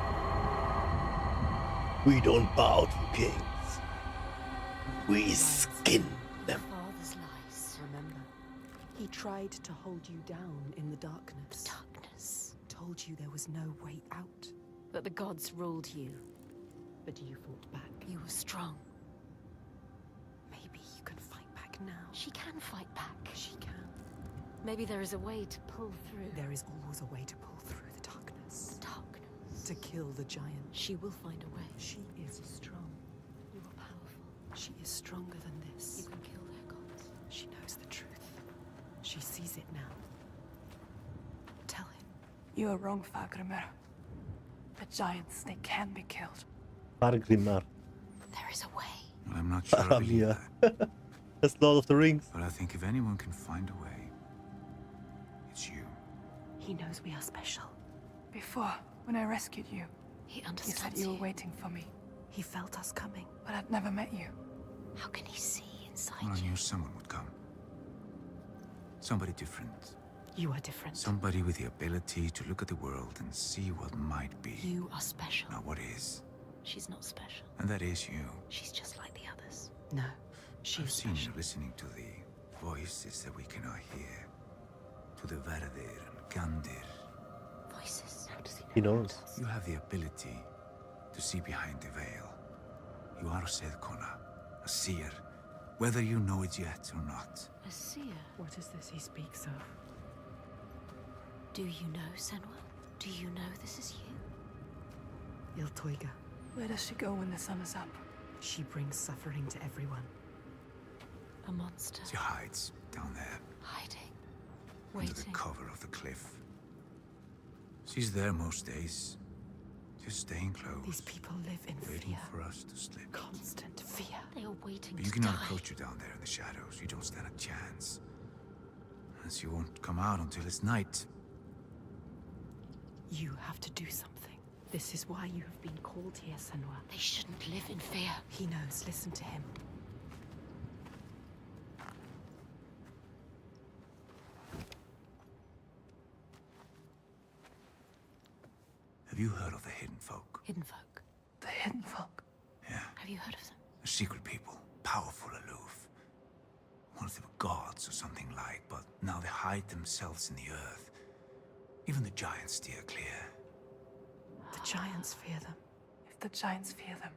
We don't bow to kings. We skin them. Father's lies. Remember, he tried to hold you down in the darkness. Darkness. Told you there was no way out. But the gods ruled you. But you fought back. You were strong. Maybe you can fight back now. She can fight back. She can. Maybe there is a way to pull through. There is always a way to pull through the darkness. The darkness. To kill the giant. She will find a way. She is strong. You are powerful. She is stronger than this. You can kill their gods. She knows the truth. She sees it now. Tell him. You are wrong, Fagrimer. The giants, they can be killed. Fargrimar. There is a way. Well, I'm not sure I believe Faramir. that. That's Lord of the Rings. But I think if anyone can find a way, it's you. He knows we are special. Before, when I rescued you, He you understands said you were waiting for me, He felt us coming. but I'd never met you. How can he see inside Well, I you? knew someone would come. Somebody different. You are different. Somebody with the ability to look at the world and see what might be, You are special. not what is. She's not special. And that is you. She's just like the others. No, she I've is seen special. you listening to the voices that we cannot hear. To the Verdir and Gandir. Voices. How does He knows. You have the ability to see behind the veil. You are a Sedkona, a seer, whether you know it yet or not. A seer. What is this he speaks of? Do you know, Senwa? Do you know this is you? Iltoiga. Where does she go when the sun is up? She brings suffering to everyone. A monster. She hides down there, Hiding. under the Waiting. cover of the cliff. She's there most days, just staying close, These people live in waiting fear. for us to slip. Constant fear. They are waiting But you to cannot die. approach her down there in the shadows. You don't stand a chance. And she won't come out until it's night. You have to do something. This is why you have been called here, Senwa. They shouldn't live in fear. He knows. Listen to him. Have you heard of the Hidden Folk? Hidden folk. The hidden folk. Yeah, Have you heard of them? a secret people, powerful, aloof. Once they were gods or something like, but now they hide themselves in the earth. Even the giants steer clear. The giants fear them. If the giants fear them,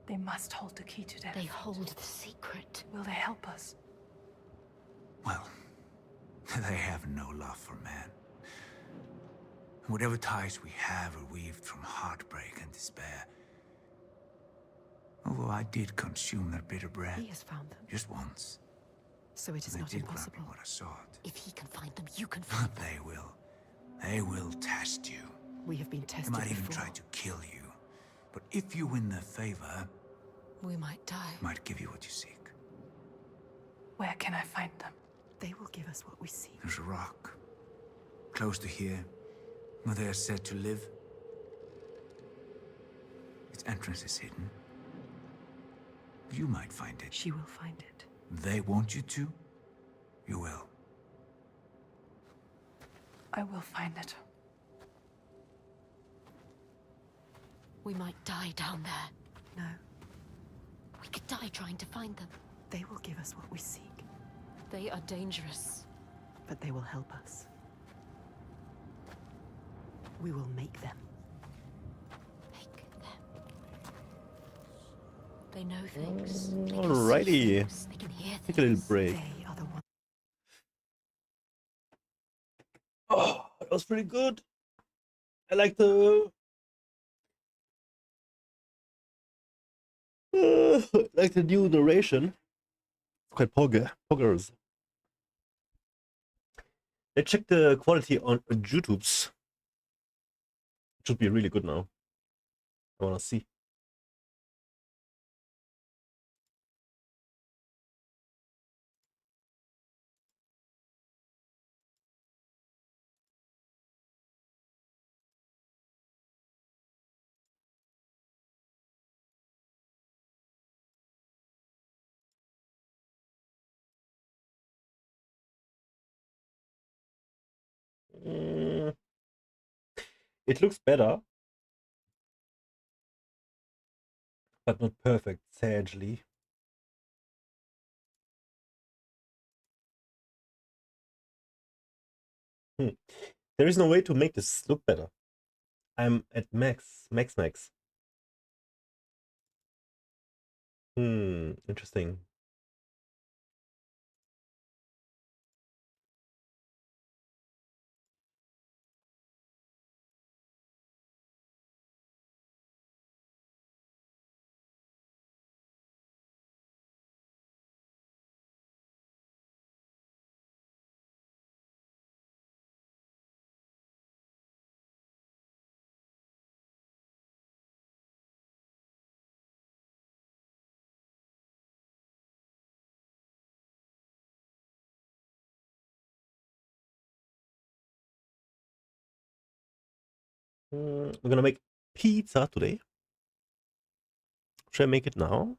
they must hold the key to their They fate. hold the secret. Will they help us? Well, they have no love for man. Whatever ties we have are weaved from heartbreak and despair. Although I did consume their bitter bread. He has found them. Just once. So it is They not did grant impossible. me what I sought. If he can find them, you can find But them. they will. They will test you. We have been They tested might even before. try to kill you. But if you win their favor, We might die. they might give you what you seek. Where can I find them? They will give us what we seek. There's a rock. Close to here, where they are said to live. Its entrance is hidden. You might find it. She will find it. They want you to. You will. I will find it. We might die down there. No, We could die trying to find them. they will give us what we seek. They are dangerous. But they will help us. We will make them. Make them. They know things. They can see Alrighty. things. They can hear Take a little things. break. They are the ones. Oh, that was pretty good. I like the like the new narration. It's quite poggers. Let's check the quality on YouTube's. It should be really good now. I wanna see. Mm, it looks better, but not perfect, sadly. There is no way to make this look better. I'm at max. Interesting. We're gonna make pizza today. Should I make it now?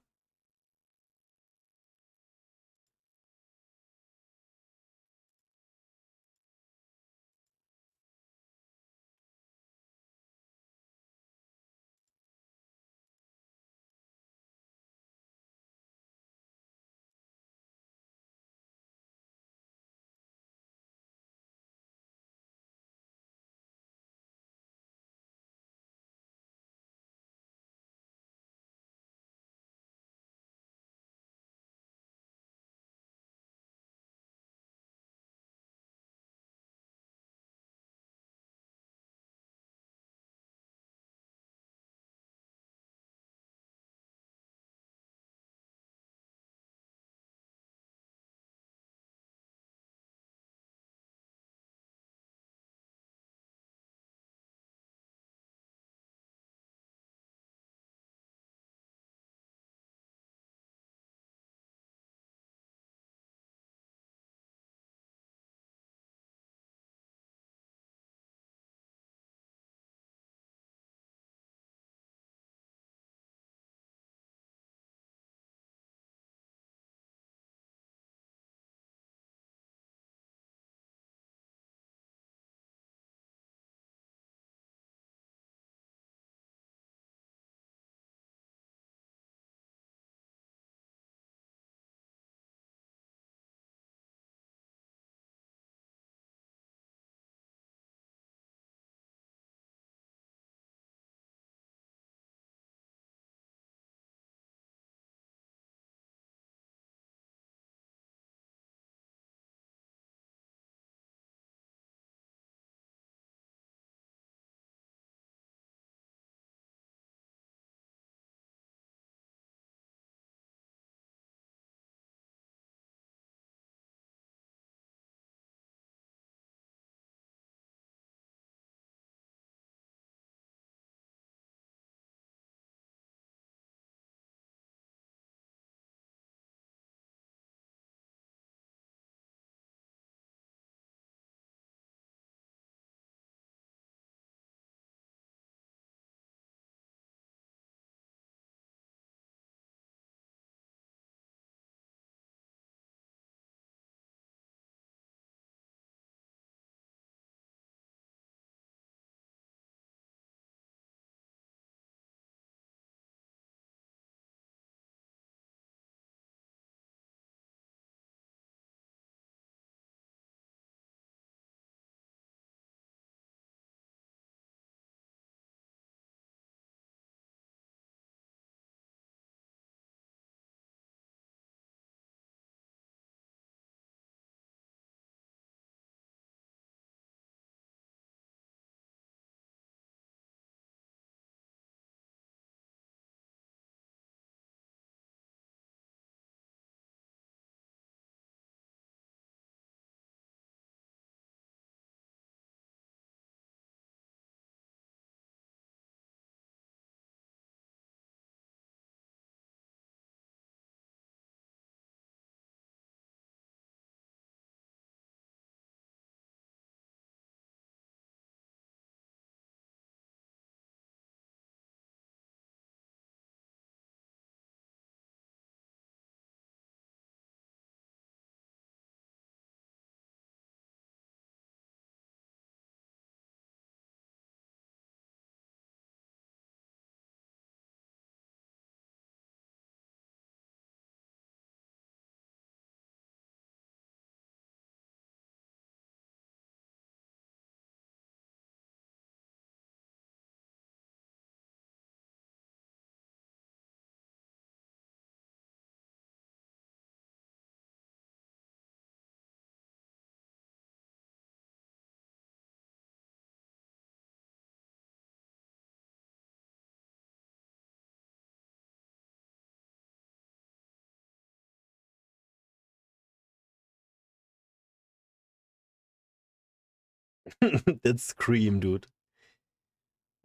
That scream, dude.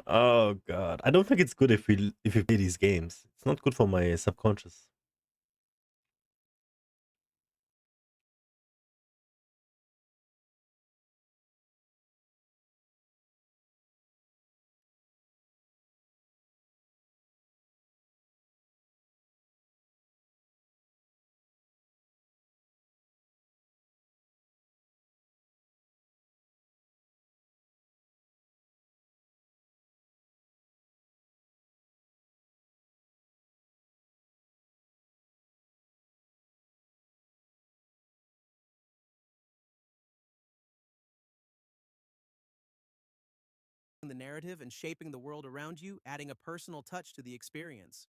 Oh god. I don't think it's good if we play these games. It's not good for my subconscious. The narrative and shaping the world around you, adding a personal touch to the experience.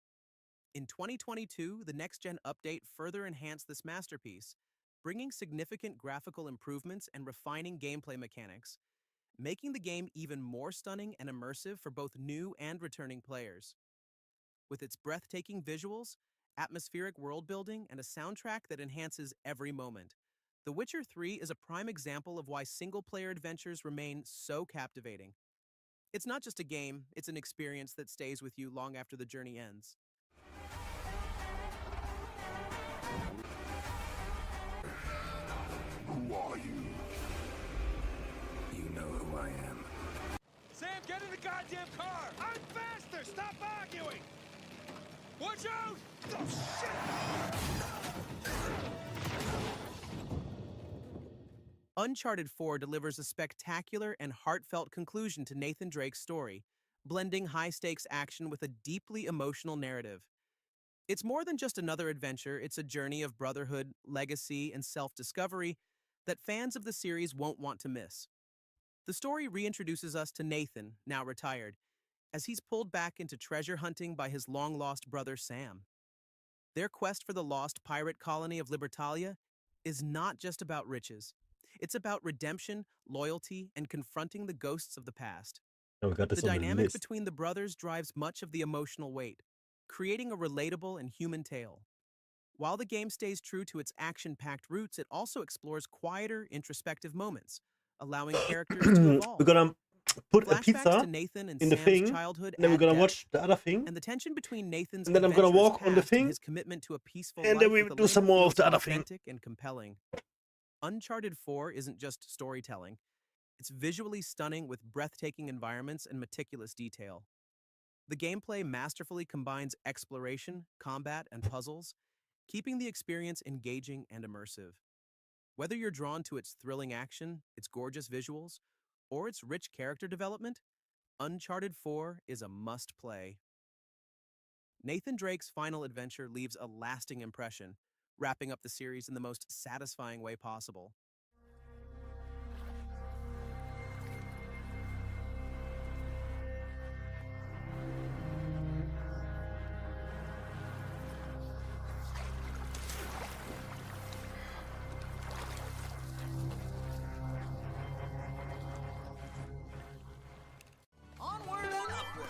In 2022, the next-gen update further enhanced this masterpiece, bringing significant graphical improvements and refining gameplay mechanics, making the game even more stunning and immersive for both new and returning players. With its breathtaking visuals, atmospheric world-building, and a soundtrack that enhances every moment, The Witcher 3 is a prime example of why single-player adventures remain so captivating. It's not just a game, it's an experience that stays with you long after the journey ends. Who are you? You know who I am. Sam, get in the goddamn car! I'm faster! Stop arguing! Watch out! Oh, shit! Uncharted 4 delivers a spectacular and heartfelt conclusion to Nathan Drake's story, blending high-stakes action with a deeply emotional narrative. It's more than just another adventure, it's a journey of brotherhood, legacy, and self-discovery that fans of the series won't want to miss. The story reintroduces us to Nathan, now retired, as he's pulled back into treasure hunting by his long-lost brother Sam. Their quest for the lost pirate colony of Libertalia is not just about riches. It's about redemption, loyalty, and confronting the ghosts of the past. Oh, we got this The on the dynamic list. between the brothers drives much of the emotional weight, creating a relatable and human tale. While the game stays true to its action-packed roots, it also explores quieter, introspective moments, allowing characters to evolve. We're gonna put a Flashbacks pizza to Nathan and in the Sam's thing, childhood and then we're add gonna depth, watch the other thing, and the tension between Nathan's and then I'm gonna adventurous walk on the past and thing, his commitment to a peaceful and life then we with do some Elena more of feels the other thing. authentic and compelling. Uncharted 4 isn't just storytelling. It's visually stunning with breathtaking environments and meticulous detail. The gameplay masterfully combines exploration, combat, and puzzles, keeping the experience engaging and immersive. Whether you're drawn to its thrilling action, its gorgeous visuals, or its rich character development, Uncharted 4 is a must-play. Nathan Drake's final adventure leaves a lasting impression, wrapping up the series in the most satisfying way possible. Onward and upward!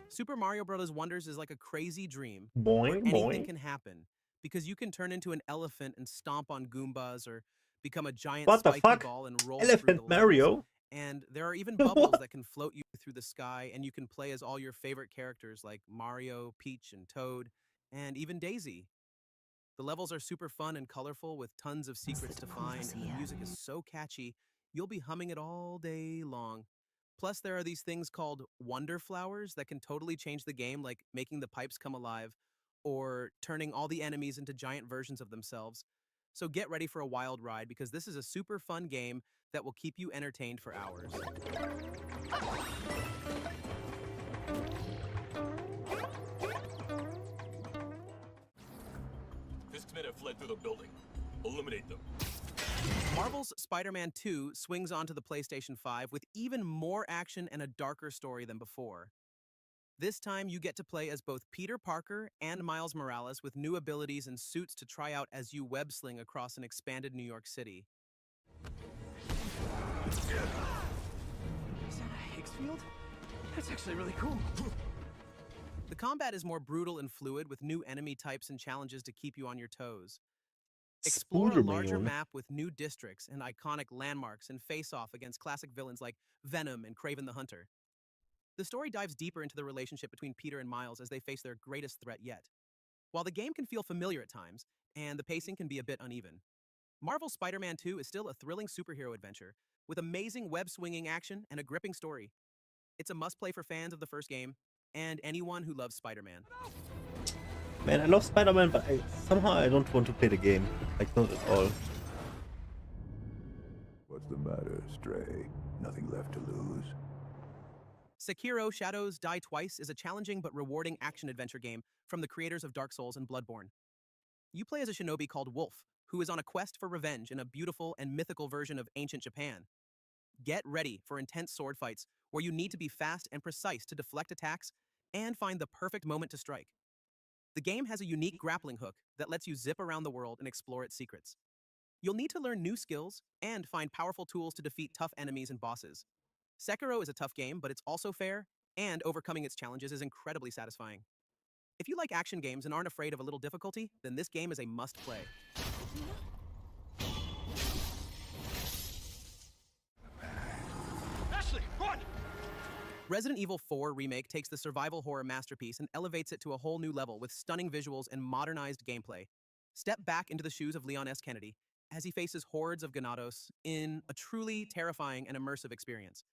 Super Mario Bros. Wonders is like a crazy dream where Boing, anything boing. can happen, because you can turn into an elephant and stomp on Goombas or become a giant What the spiky fuck? ball and roll Elephant through the levels. Mario? And there are even bubbles that can float you through the sky, and you can play as all your favorite characters like Mario, Peach, and Toad, and even Daisy. The levels are super fun and colorful with tons of secrets to find, and the music is so catchy, you'll be humming it all day long. Plus, there are these things called wonder flowers that can totally change the game, like making the pipes come alive, or turning all the enemies into giant versions of themselves. So get ready for a wild ride, because this is a super fun game that will keep you entertained for hours. Fistmen have fled through the building. Eliminate them. Marvel's Spider-Man 2 swings onto the PlayStation 5 with even more action and a darker story than before. This time, you get to play as both Peter Parker and Miles Morales with new abilities and suits to try out as you web-sling across an expanded New York City. Is that a Higgs field? That's actually really cool. The combat is more brutal and fluid with new enemy types and challenges to keep you on your toes. Explore a larger Spoodlemeon. map with new districts and iconic landmarks and face off against classic villains like Venom and Kraven the Hunter. The story dives deeper into the relationship between Peter and Miles as they face their greatest threat yet. While the game can feel familiar at times, and the pacing can be a bit uneven, Marvel's Spider-Man 2 is still a thrilling superhero adventure with amazing web-swinging action and a gripping story. It's a must-play for fans of the first game and anyone who loves Spider-Man. Man, I love Spider-Man, but somehow I don't want to play the game. Like, not at all. What's the matter, Stray? Nothing left to lose? Sekiro Shadows Die Twice is a challenging but rewarding action-adventure game from the creators of Dark Souls and Bloodborne. You play as a shinobi called Wolf, who is on a quest for revenge in a beautiful and mythical version of ancient Japan. Get ready for intense sword fights where you need to be fast and precise to deflect attacks and find the perfect moment to strike. The game has a unique grappling hook that lets you zip around the world and explore its secrets. You'll need to learn new skills and find powerful tools to defeat tough enemies and bosses. Sekiro is a tough game, but it's also fair, and overcoming its challenges is incredibly satisfying. If you like action games and aren't afraid of a little difficulty, then this game is a must-play. Ashley, run! Resident Evil 4 Remake takes the survival horror masterpiece and elevates it to a whole new level with stunning visuals and modernized gameplay. Step back into the shoes of Leon S. Kennedy as he faces hordes of Ganados in a truly terrifying and immersive experience.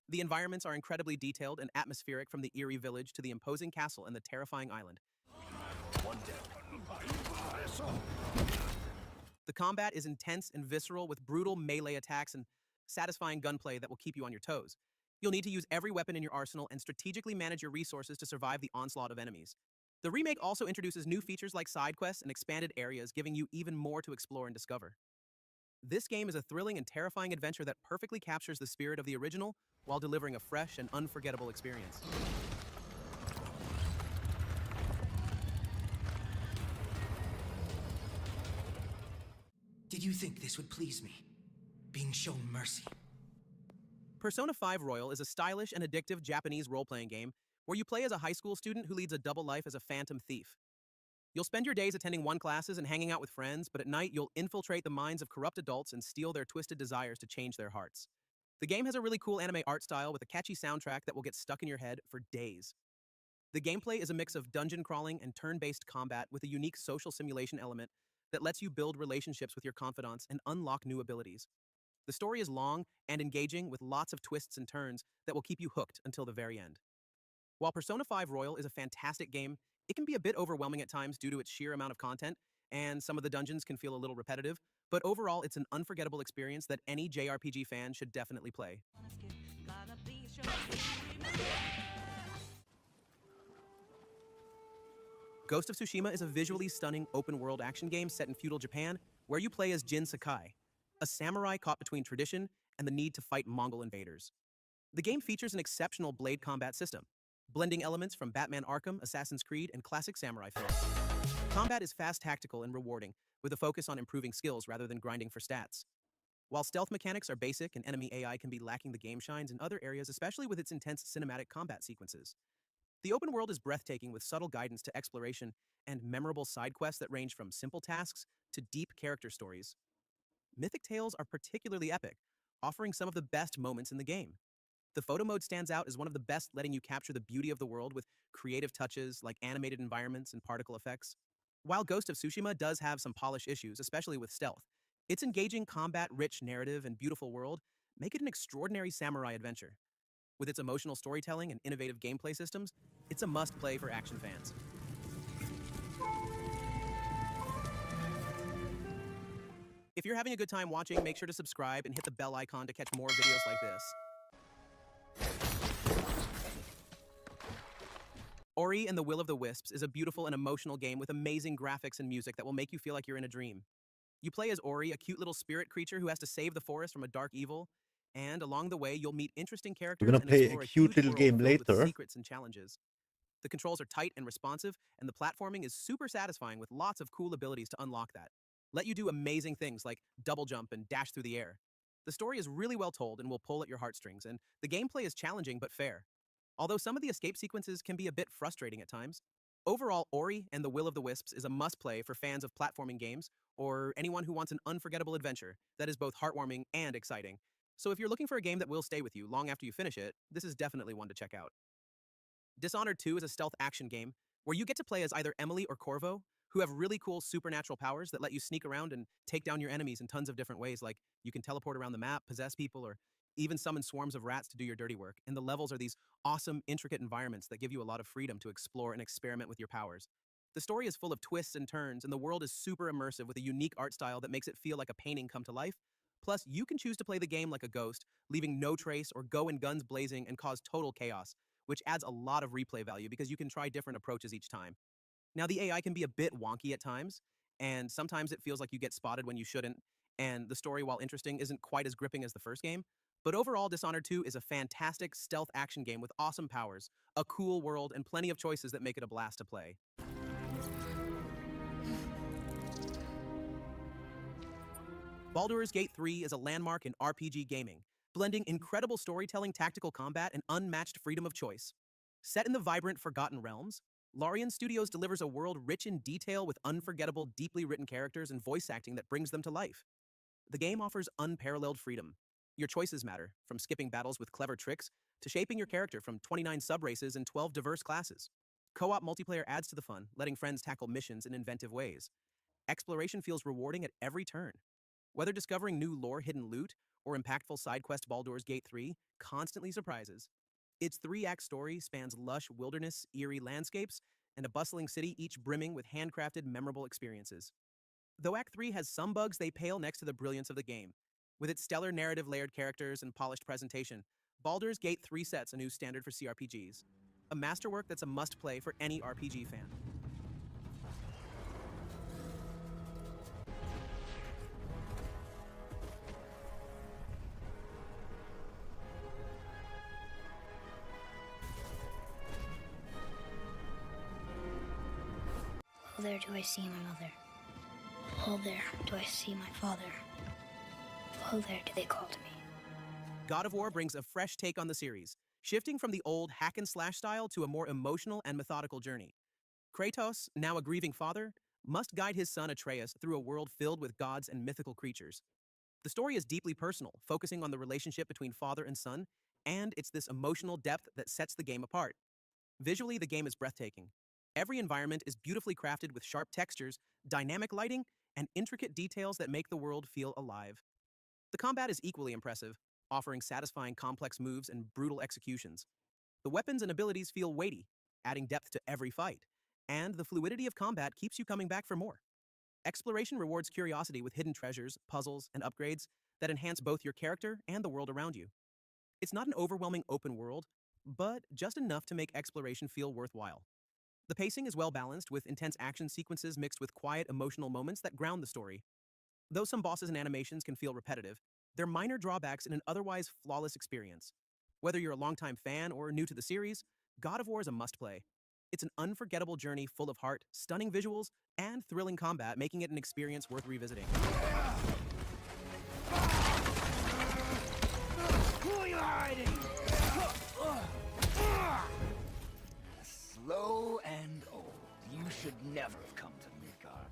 The environments are incredibly detailed and atmospheric, from the eerie village to the imposing castle and the terrifying island. One down. The combat is intense and visceral, with brutal melee attacks and satisfying gunplay that will keep you on your toes. You'll need to use every weapon in your arsenal and strategically manage your resources to survive the onslaught of enemies. The remake also introduces new features like side quests and expanded areas, giving you even more to explore and discover. This game is a thrilling and terrifying adventure that perfectly captures the spirit of the original while delivering a fresh and unforgettable experience. Did you think this would please me? Being shown mercy? Persona 5 Royal is a stylish and addictive Japanese role-playing game where you play as a high school student who leads a double life as a phantom thief. You'll spend your days attending one classes and hanging out with friends, but at night you'll infiltrate the minds of corrupt adults and steal their twisted desires to change their hearts. The game has a really cool anime art style with a catchy soundtrack that will get stuck in your head for days. The gameplay is a mix of dungeon crawling and turn-based combat with a unique social simulation element that lets you build relationships with your confidants and unlock new abilities. The story is long and engaging with lots of twists and turns that will keep you hooked until the very end. While Persona 5 Royal is a fantastic game, it can be a bit overwhelming at times due to its sheer amount of content, and some of the dungeons can feel a little repetitive, but overall it's an unforgettable experience that any JRPG fan should definitely play. Ghost of Tsushima is a visually stunning open-world action game set in feudal Japan where you play as Jin Sakai, a samurai caught between tradition and the need to fight Mongol invaders. The game features an exceptional blade combat system, blending elements from Batman Arkham, Assassin's Creed, and classic samurai films. Combat is fast, tactical, and rewarding, with a focus on improving skills rather than grinding for stats. While stealth mechanics are basic and enemy AI can be lacking, the game shines in other areas, especially with its intense cinematic combat sequences. The open world is breathtaking with subtle guidance to exploration and memorable side quests that range from simple tasks to deep character stories. Mythic Tales are particularly epic, offering some of the best moments in the game. The photo mode stands out as one of the best, letting you capture the beauty of the world with creative touches like animated environments and particle effects. While Ghost of Tsushima does have some polish issues, especially with stealth, its engaging combat-rich narrative and beautiful world make it an extraordinary samurai adventure. With its emotional storytelling and innovative gameplay systems, it's a must-play for action fans. If you're having a good time watching, make sure to subscribe and hit the bell icon to catch more videos like this. Ori and the Will of the Wisps is a beautiful and emotional game with amazing graphics and music that will make you feel like you're in a dream. You play as Ori, a cute little spirit creature who has to save the forest from a dark evil, and along the way you'll meet interesting characters We're gonna and play explore a a cute huge little world game filled with later. secrets and challenges. The controls are tight and responsive, and the platforming is super satisfying with lots of cool abilities to unlock that. Let you do amazing things like double jump and dash through the air. The story is really well told and will pull at your heartstrings, and the gameplay is challenging but fair. Although some of the escape sequences can be a bit frustrating at times, Overall, Ori and the Will of the Wisps is a must-play for fans of platforming games or anyone who wants an unforgettable adventure that is both heartwarming and exciting. So if you're looking for a game that will stay with you long after you finish it, this is definitely one to check out. Dishonored 2 is a stealth action game where you get to play as either Emily or Corvo, who have really cool supernatural powers that let you sneak around and take down your enemies in tons of different ways, like you can teleport around the map, possess people, or even summon swarms of rats to do your dirty work. And the levels are these awesome, intricate environments that give you a lot of freedom to explore and experiment with your powers. The story is full of twists and turns, and the world is super immersive with a unique art style that makes it feel like a painting come to life. Plus, you can choose to play the game like a ghost, leaving no trace, or go in guns blazing and cause total chaos, which adds a lot of replay value because you can try different approaches each time. Now, the AI can be a bit wonky at times, and sometimes it feels like you get spotted when you shouldn't, and the story, while interesting, isn't quite as gripping as the first game. But overall, Dishonored 2 is a fantastic stealth action game with awesome powers, a cool world, and plenty of choices that make it a blast to play. Baldur's Gate 3 is a landmark in RPG gaming, blending incredible storytelling, tactical combat, and unmatched freedom of choice. Set in the vibrant Forgotten Realms, Larian Studios delivers a world rich in detail with unforgettable, deeply written characters and voice acting that brings them to life. The game offers unparalleled freedom. Your choices matter, from skipping battles with clever tricks to shaping your character from 29 sub-races and 12 diverse classes. Co-op multiplayer adds to the fun, letting friends tackle missions in inventive ways. Exploration feels rewarding at every turn. Whether discovering new lore, hidden loot, or impactful side quest, Baldur's Gate 3 constantly surprises. Its 3-act story spans lush wilderness, eerie landscapes, and a bustling city, each brimming with handcrafted, memorable experiences. Though Act 3 has some bugs, they pale next to the brilliance of the game. With its stellar narrative, layered characters, and polished presentation, Baldur's Gate 3 sets a new standard for CRPGs. A masterwork that's a must-play for any RPG fan. Oh, there do I see my mother. Oh, there do I see my father. Oh, there do they call to me. God of War brings a fresh take on the series, shifting from the old hack-and-slash style to a more emotional and methodical journey. Kratos, now a grieving father, must guide his son Atreus through a world filled with gods and mythical creatures. The story is deeply personal, focusing on the relationship between father and son, and it's this emotional depth that sets the game apart. Visually, the game is breathtaking. Every environment is beautifully crafted with sharp textures, dynamic lighting, and intricate details that make the world feel alive. The combat is equally impressive, offering satisfying complex moves and brutal executions. The weapons and abilities feel weighty, adding depth to every fight, and the fluidity of combat keeps you coming back for more. Exploration rewards curiosity with hidden treasures, puzzles, and upgrades that enhance both your character and the world around you. It's not an overwhelming open world, but just enough to make exploration feel worthwhile. The pacing is well balanced, with intense action sequences mixed with quiet, emotional moments that ground the story. Though some bosses and animations can feel repetitive, they're minor drawbacks in an otherwise flawless experience. Whether you're a longtime fan or new to the series, God of War is a must-play. It's an unforgettable journey full of heart, stunning visuals, and thrilling combat, making it an experience worth revisiting. Who are you hiding? Slow and old. You should never have come to Midgard.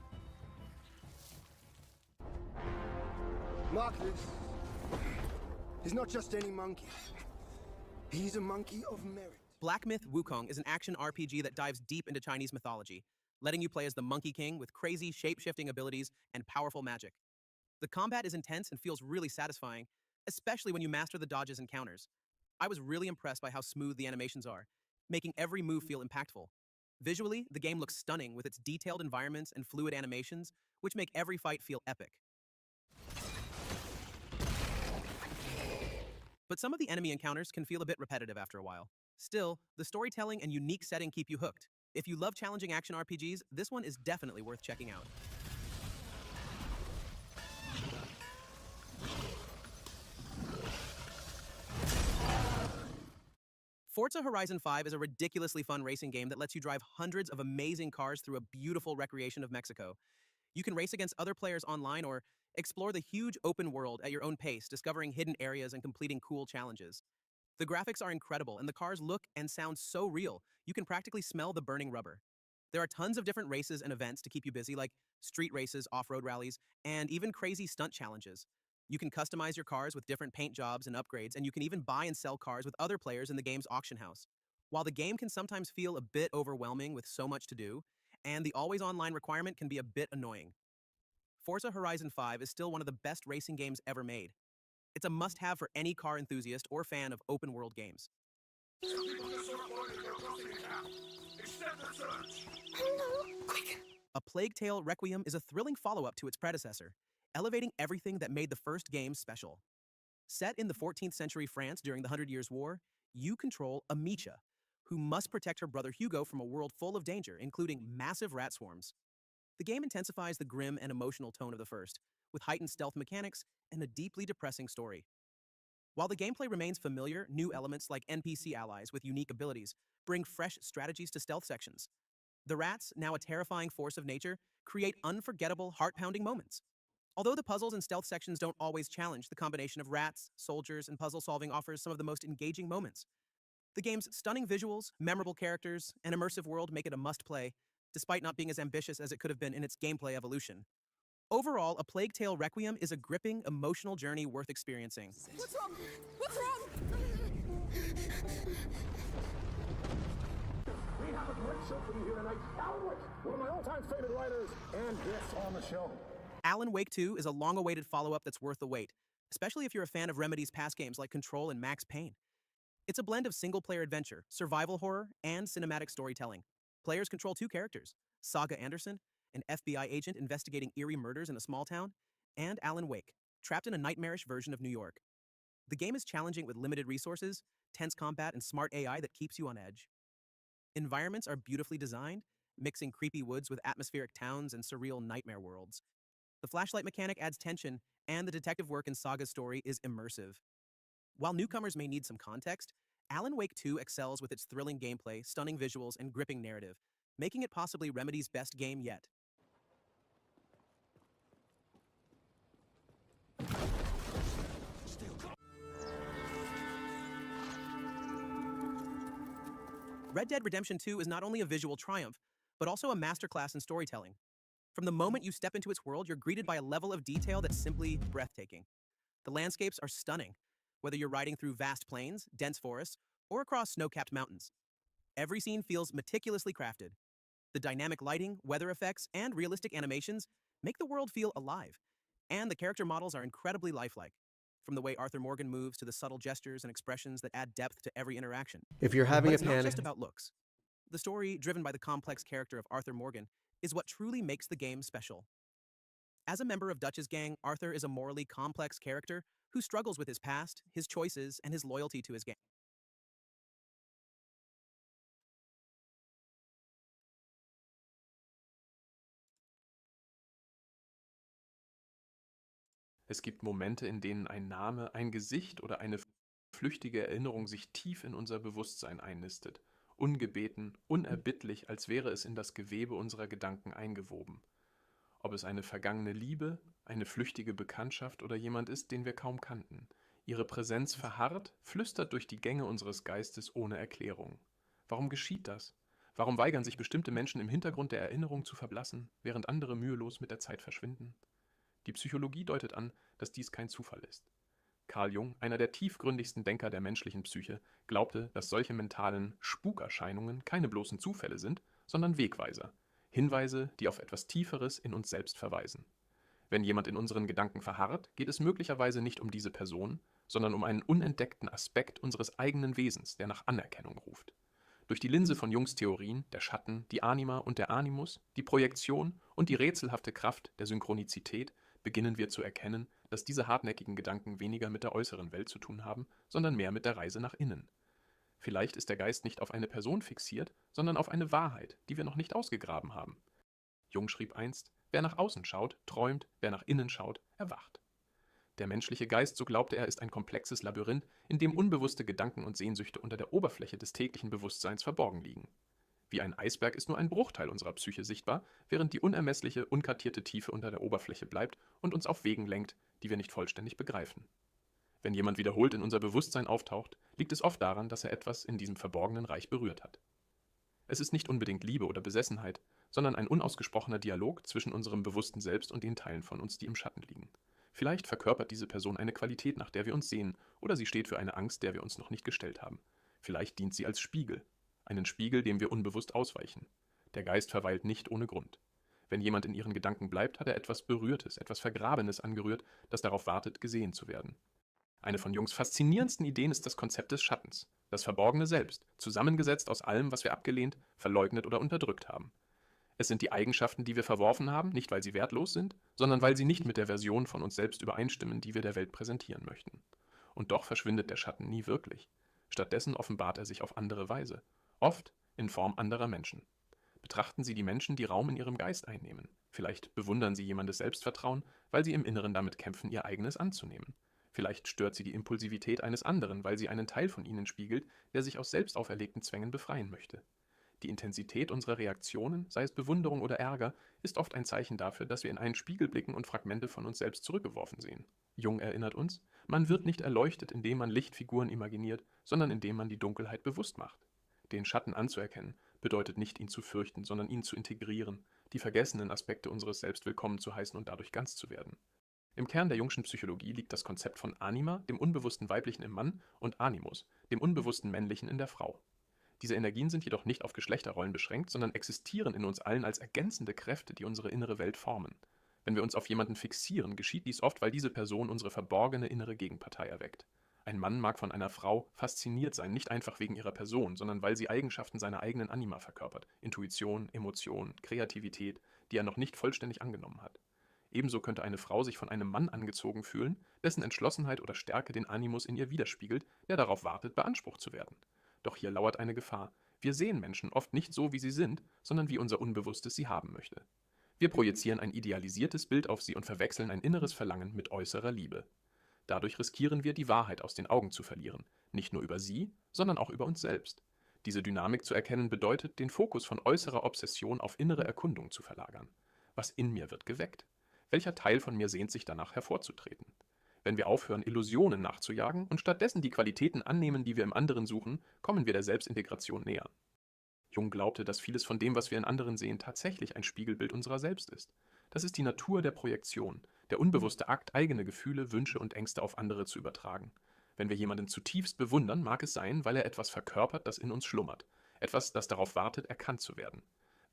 Marcus, he's not just any monkey. He's a monkey of merit. Black Myth Wukong is an action RPG that dives deep into Chinese mythology, letting you play as the Monkey King with crazy shape-shifting abilities and powerful magic. The combat is intense and feels really satisfying, especially when you master the dodges and counters. I was really impressed by how smooth the animations are, making every move feel impactful. Visually, the game looks stunning with its detailed environments and fluid animations, which make every fight feel epic. But some of the enemy encounters can feel a bit repetitive after a while. Still, the storytelling and unique setting keep you hooked. If you love challenging action RPGs, this one is definitely worth checking out. Forza Horizon 5 is a ridiculously fun racing game that lets you drive hundreds of amazing cars through a beautiful recreation of Mexico. You can race against other players online or explore the huge open world at your own pace, discovering hidden areas and completing cool challenges. The graphics are incredible, and the cars look and sound so real, you can practically smell the burning rubber. There are tons of different races and events to keep you busy, like street races, off-road rallies, and even crazy stunt challenges. You can customize your cars with different paint jobs and upgrades, and you can even buy and sell cars with other players in the game's auction house. While the game can sometimes feel a bit overwhelming with so much to do, and the always online requirement can be a bit annoying, Forza Horizon 5 is still one of the best racing games ever made. It's a must-have for any car enthusiast or fan of open-world games. A Plague Tale: Requiem is a thrilling follow-up to its predecessor, elevating everything that made the first game special. Set in the 14th century France during the 100 Years' War, you control Amicia, who must protect her brother Hugo from a world full of danger, including massive rat swarms. The game intensifies the grim and emotional tone of the first, with heightened stealth mechanics and a deeply depressing story. While the gameplay remains familiar, new elements like NPC allies with unique abilities bring fresh strategies to stealth sections. The rats, now a terrifying force of nature, create unforgettable, heart-pounding moments. Although the puzzles and stealth sections don't always challenge, the combination of rats, soldiers, and puzzle solving offers some of the most engaging moments. The game's stunning visuals, memorable characters, and immersive world make it a must-play, despite not being as ambitious as it could have been in its gameplay evolution. Overall, A Plague Tale: Requiem is a gripping, emotional journey worth experiencing. What's wrong? What's wrong? We have a great show for you here tonight. Alan Wake, one of my all-time favorite writers, and guests on the show. Alan Wake 2 is a long-awaited follow-up that's worth the wait, especially if you're a fan of Remedy's past games like Control and Max Payne. It's a blend of single-player adventure, survival horror, and cinematic storytelling. Players control two characters, Saga Anderson, an FBI agent investigating eerie murders in a small town, and Alan Wake, trapped in a nightmarish version of New York. The game is challenging with limited resources, tense combat, and smart AI that keeps you on edge. Environments are beautifully designed, mixing creepy woods with atmospheric towns and surreal nightmare worlds. The flashlight mechanic adds tension, and the detective work in Saga's story is immersive. While newcomers may need some context, Alan Wake 2 excels with its thrilling gameplay, stunning visuals, and gripping narrative, making it possibly Remedy's best game yet. Red Dead Redemption 2 is not only a visual triumph, but also a masterclass in storytelling. From the moment you step into its world, you're greeted by a level of detail that's simply breathtaking. The landscapes are stunning, whether you're riding through vast plains, dense forests, or across snow-capped mountains. Every scene feels meticulously crafted. The dynamic lighting, weather effects, and realistic animations make the world feel alive. And the character models are incredibly lifelike, from the way Arthur Morgan moves to the subtle gestures and expressions that add depth to every interaction. If you're having But a it's not panic, just about looks. The story, driven by the complex character of Arthur Morgan, is what truly makes the game special. As a member of Dutch's gang, Arthur is a morally complex character who struggles with his past, his choices, and his loyalty to his gang. Es gibt Momente, in denen ein Name, ein Gesicht oder eine flüchtige Erinnerung sich tief in unser Bewusstsein einnistet, ungebeten, unerbittlich, als wäre es in das Gewebe unserer Gedanken eingewoben. Ob es eine vergangene Liebe, eine flüchtige Bekanntschaft oder jemand ist, den wir kaum kannten. Ihre Präsenz verharrt, flüstert durch die Gänge unseres Geistes ohne Erklärung. Warum geschieht das? Warum weigern sich bestimmte Menschen im Hintergrund der Erinnerung zu verblassen, während andere mühelos mit der Zeit verschwinden? Die Psychologie deutet an, dass dies kein Zufall ist. Carl Jung, einer der tiefgründigsten Denker der menschlichen Psyche, glaubte, dass solche mentalen Spukerscheinungen keine bloßen Zufälle sind, sondern Wegweiser, Hinweise, die auf etwas Tieferes in uns selbst verweisen. Wenn jemand in unseren Gedanken verharrt, geht es möglicherweise nicht um diese Person, sondern um einen unentdeckten Aspekt unseres eigenen Wesens, der nach Anerkennung ruft. Durch die Linse von Jungs Theorien, der Schatten, die Anima und der Animus, die Projektion und die rätselhafte Kraft der Synchronizität beginnen wir zu erkennen, dass diese hartnäckigen Gedanken weniger mit der äußeren Welt zu tun haben, sondern mehr mit der Reise nach innen. Vielleicht ist der Geist nicht auf eine Person fixiert, sondern auf eine Wahrheit, die wir noch nicht ausgegraben haben. Jung schrieb einst, wer nach außen schaut, träumt, wer nach innen schaut, erwacht. Der menschliche Geist, so glaubte er, ist ein komplexes Labyrinth, in dem unbewusste Gedanken und Sehnsüchte unter der Oberfläche des täglichen Bewusstseins verborgen liegen. Wie ein Eisberg ist nur ein Bruchteil unserer Psyche sichtbar, während die unermessliche, unkartierte Tiefe unter der Oberfläche bleibt und uns auf Wegen lenkt, die wir nicht vollständig begreifen. Wenn jemand wiederholt in unser Bewusstsein auftaucht, liegt es oft daran, dass er etwas in diesem verborgenen Reich berührt hat. Es ist nicht unbedingt Liebe oder Besessenheit, sondern ein unausgesprochener Dialog zwischen unserem bewussten Selbst und den Teilen von uns, die im Schatten liegen. Vielleicht verkörpert diese Person eine Qualität, nach der wir uns sehen, oder sie steht für eine Angst, der wir uns noch nicht gestellt haben. Vielleicht dient sie als Spiegel, einen Spiegel, dem wir unbewusst ausweichen. Der Geist verweilt nicht ohne Grund. Wenn jemand in ihren Gedanken bleibt, hat er etwas Berührtes, etwas Vergrabenes angerührt, das darauf wartet, gesehen zu werden. Eine von Jungs faszinierendsten Ideen ist das Konzept des Schattens, das verborgene Selbst, zusammengesetzt aus allem, was wir abgelehnt, verleugnet oder unterdrückt haben. Es sind die Eigenschaften, die wir verworfen haben, nicht weil sie wertlos sind, sondern weil sie nicht mit der Version von uns selbst übereinstimmen, die wir der Welt präsentieren möchten. Und doch verschwindet der Schatten nie wirklich. Stattdessen offenbart er sich auf andere Weise, oft in Form anderer Menschen. Betrachten Sie die Menschen, die Raum in Ihrem Geist einnehmen. Vielleicht bewundern Sie jemandes Selbstvertrauen, weil Sie im Inneren damit kämpfen, Ihr eigenes anzunehmen. Vielleicht stört Sie die Impulsivität eines anderen, weil sie einen Teil von Ihnen spiegelt, der sich aus selbst auferlegten Zwängen befreien möchte. Die Intensität unserer Reaktionen, sei es Bewunderung oder Ärger, ist oft ein Zeichen dafür, dass wir in einen Spiegel blicken und Fragmente von uns selbst zurückgeworfen sehen. Jung erinnert uns, man wird nicht erleuchtet, indem man Lichtfiguren imaginiert, sondern indem man die Dunkelheit bewusst macht. Den Schatten anzuerkennen, bedeutet nicht, ihn zu fürchten, sondern ihn zu integrieren, die vergessenen Aspekte unseres Selbst willkommen zu heißen und dadurch ganz zu werden. Im Kern der Jungschen Psychologie liegt das Konzept von Anima, dem unbewussten Weiblichen im Mann, und Animus, dem unbewussten Männlichen in der Frau. Diese Energien sind jedoch nicht auf Geschlechterrollen beschränkt, sondern existieren in uns allen als ergänzende Kräfte, die unsere innere Welt formen. Wenn wir uns auf jemanden fixieren, geschieht dies oft, weil diese Person unsere verborgene innere Gegenpartei erweckt. Ein Mann mag von einer Frau fasziniert sein, nicht einfach wegen ihrer Person, sondern weil sie Eigenschaften seiner eigenen Anima verkörpert, Intuition, Emotion, Kreativität, die er noch nicht vollständig angenommen hat. Ebenso könnte eine Frau sich von einem Mann angezogen fühlen, dessen Entschlossenheit oder Stärke den Animus in ihr widerspiegelt, der darauf wartet, beansprucht zu werden. Doch hier lauert eine Gefahr. Wir sehen Menschen oft nicht so, wie sie sind, sondern wie unser Unbewusstes sie haben möchte. Wir projizieren ein idealisiertes Bild auf sie und verwechseln ein inneres Verlangen mit äußerer Liebe. Dadurch riskieren wir, die Wahrheit aus den Augen zu verlieren, nicht nur über sie, sondern auch über uns selbst. Diese Dynamik zu erkennen bedeutet, den Fokus von äußerer Obsession auf innere Erkundung zu verlagern. Was in mir wird geweckt? Welcher Teil von mir sehnt sich danach hervorzutreten? Wenn wir aufhören, Illusionen nachzujagen und stattdessen die Qualitäten annehmen, die wir im anderen suchen, kommen wir der Selbstintegration näher. Jung glaubte, dass vieles von dem, was wir in anderen sehen, tatsächlich ein Spiegelbild unserer selbst ist. Das ist die Natur der Projektion, der unbewusste Akt, eigene Gefühle, Wünsche und Ängste auf andere zu übertragen. Wenn wir jemanden zutiefst bewundern, mag es sein, weil er etwas verkörpert, das in uns schlummert, etwas, das darauf wartet, erkannt zu werden.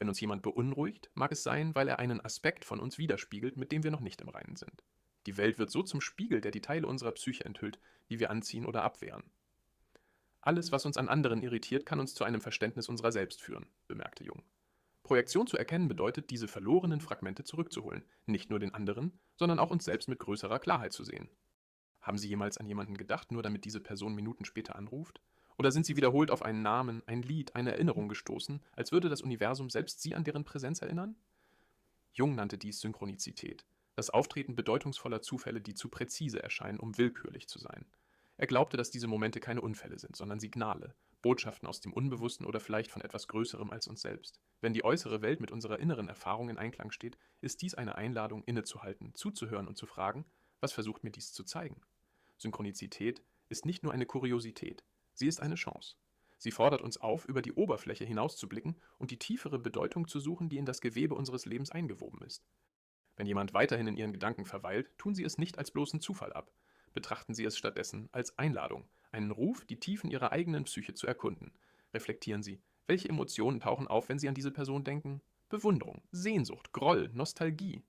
Wenn uns jemand beunruhigt, mag es sein, weil er einen Aspekt von uns widerspiegelt, mit dem wir noch nicht im Reinen sind. Die Welt wird so zum Spiegel, der die Teile unserer Psyche enthüllt, die wir anziehen oder abwehren. Alles, was uns an anderen irritiert, kann uns zu einem Verständnis unserer selbst führen, bemerkte Jung. Projektion zu erkennen bedeutet, diese verlorenen Fragmente zurückzuholen, nicht nur den anderen, sondern auch uns selbst mit größerer Klarheit zu sehen. Haben Sie jemals an jemanden gedacht, nur damit diese Person Minuten später anruft? Oder sind Sie wiederholt auf einen Namen, ein Lied, eine Erinnerung gestoßen, als würde das Universum selbst Sie an deren Präsenz erinnern? Jung nannte dies Synchronizität, das Auftreten bedeutungsvoller Zufälle, die zu präzise erscheinen, um willkürlich zu sein. Er glaubte, dass diese Momente keine Unfälle sind, sondern Signale, Botschaften aus dem Unbewussten oder vielleicht von etwas Größerem als uns selbst. Wenn die äußere Welt mit unserer inneren Erfahrung in Einklang steht, ist dies eine Einladung, innezuhalten, zuzuhören und zu fragen, was versucht mir dies zu zeigen? Synchronizität ist nicht nur eine Kuriosität, sie ist eine Chance. Sie fordert uns auf, über die Oberfläche hinauszublicken und die tiefere Bedeutung zu suchen, die in das Gewebe unseres Lebens eingewoben ist. Wenn jemand weiterhin in ihren Gedanken verweilt, tun Sie es nicht als bloßen Zufall ab. Betrachten Sie es stattdessen als Einladung, einen Ruf, die Tiefen Ihrer eigenen Psyche zu erkunden. Reflektieren Sie, welche Emotionen tauchen auf, wenn Sie an diese Person denken? Bewunderung, Sehnsucht, Groll, Nostalgie.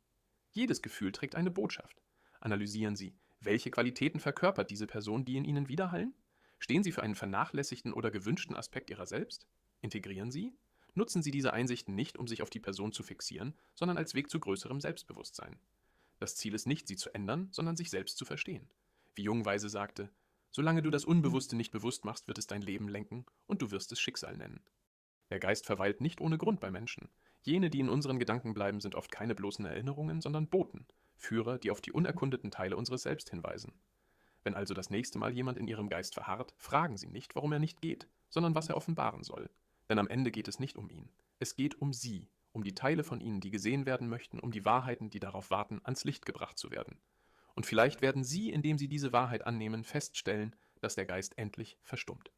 Jedes Gefühl trägt eine Botschaft. Analysieren Sie, welche Qualitäten verkörpert diese Person, die in Ihnen widerhallen? Stehen Sie für einen vernachlässigten oder gewünschten Aspekt Ihrer selbst? Integrieren Sie? Nutzen Sie diese Einsichten nicht, um sich auf die Person zu fixieren, sondern als Weg zu größerem Selbstbewusstsein. Das Ziel ist nicht, sie zu ändern, sondern sich selbst zu verstehen. Wie Jung weise sagte, solange du das Unbewusste nicht bewusst machst, wird es dein Leben lenken und du wirst es Schicksal nennen. Der Geist verweilt nicht ohne Grund bei Menschen. Jene, die in unseren Gedanken bleiben, sind oft keine bloßen Erinnerungen, sondern Boten, Führer, die auf die unerkundeten Teile unseres Selbst hinweisen. Wenn also das nächste Mal jemand in Ihrem Geist verharrt, fragen Sie nicht, warum er nicht geht, sondern was er offenbaren soll. Denn am Ende geht es nicht um ihn. Es geht um Sie, um die Teile von Ihnen, die gesehen werden möchten, um die Wahrheiten, die darauf warten, ans Licht gebracht zu werden. Und vielleicht werden Sie, indem Sie diese Wahrheit annehmen, feststellen, dass der Geist endlich verstummt.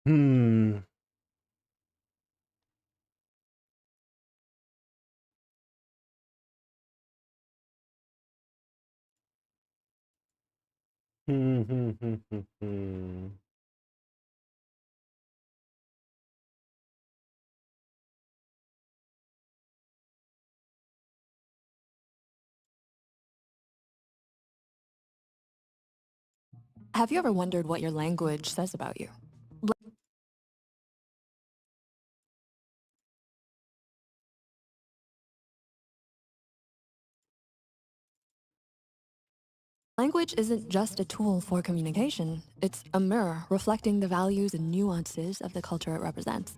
Hmm. Hmm. Have you ever wondered what your language says about you? Language isn't just a tool for communication, it's a mirror reflecting the values and nuances of the culture it represents.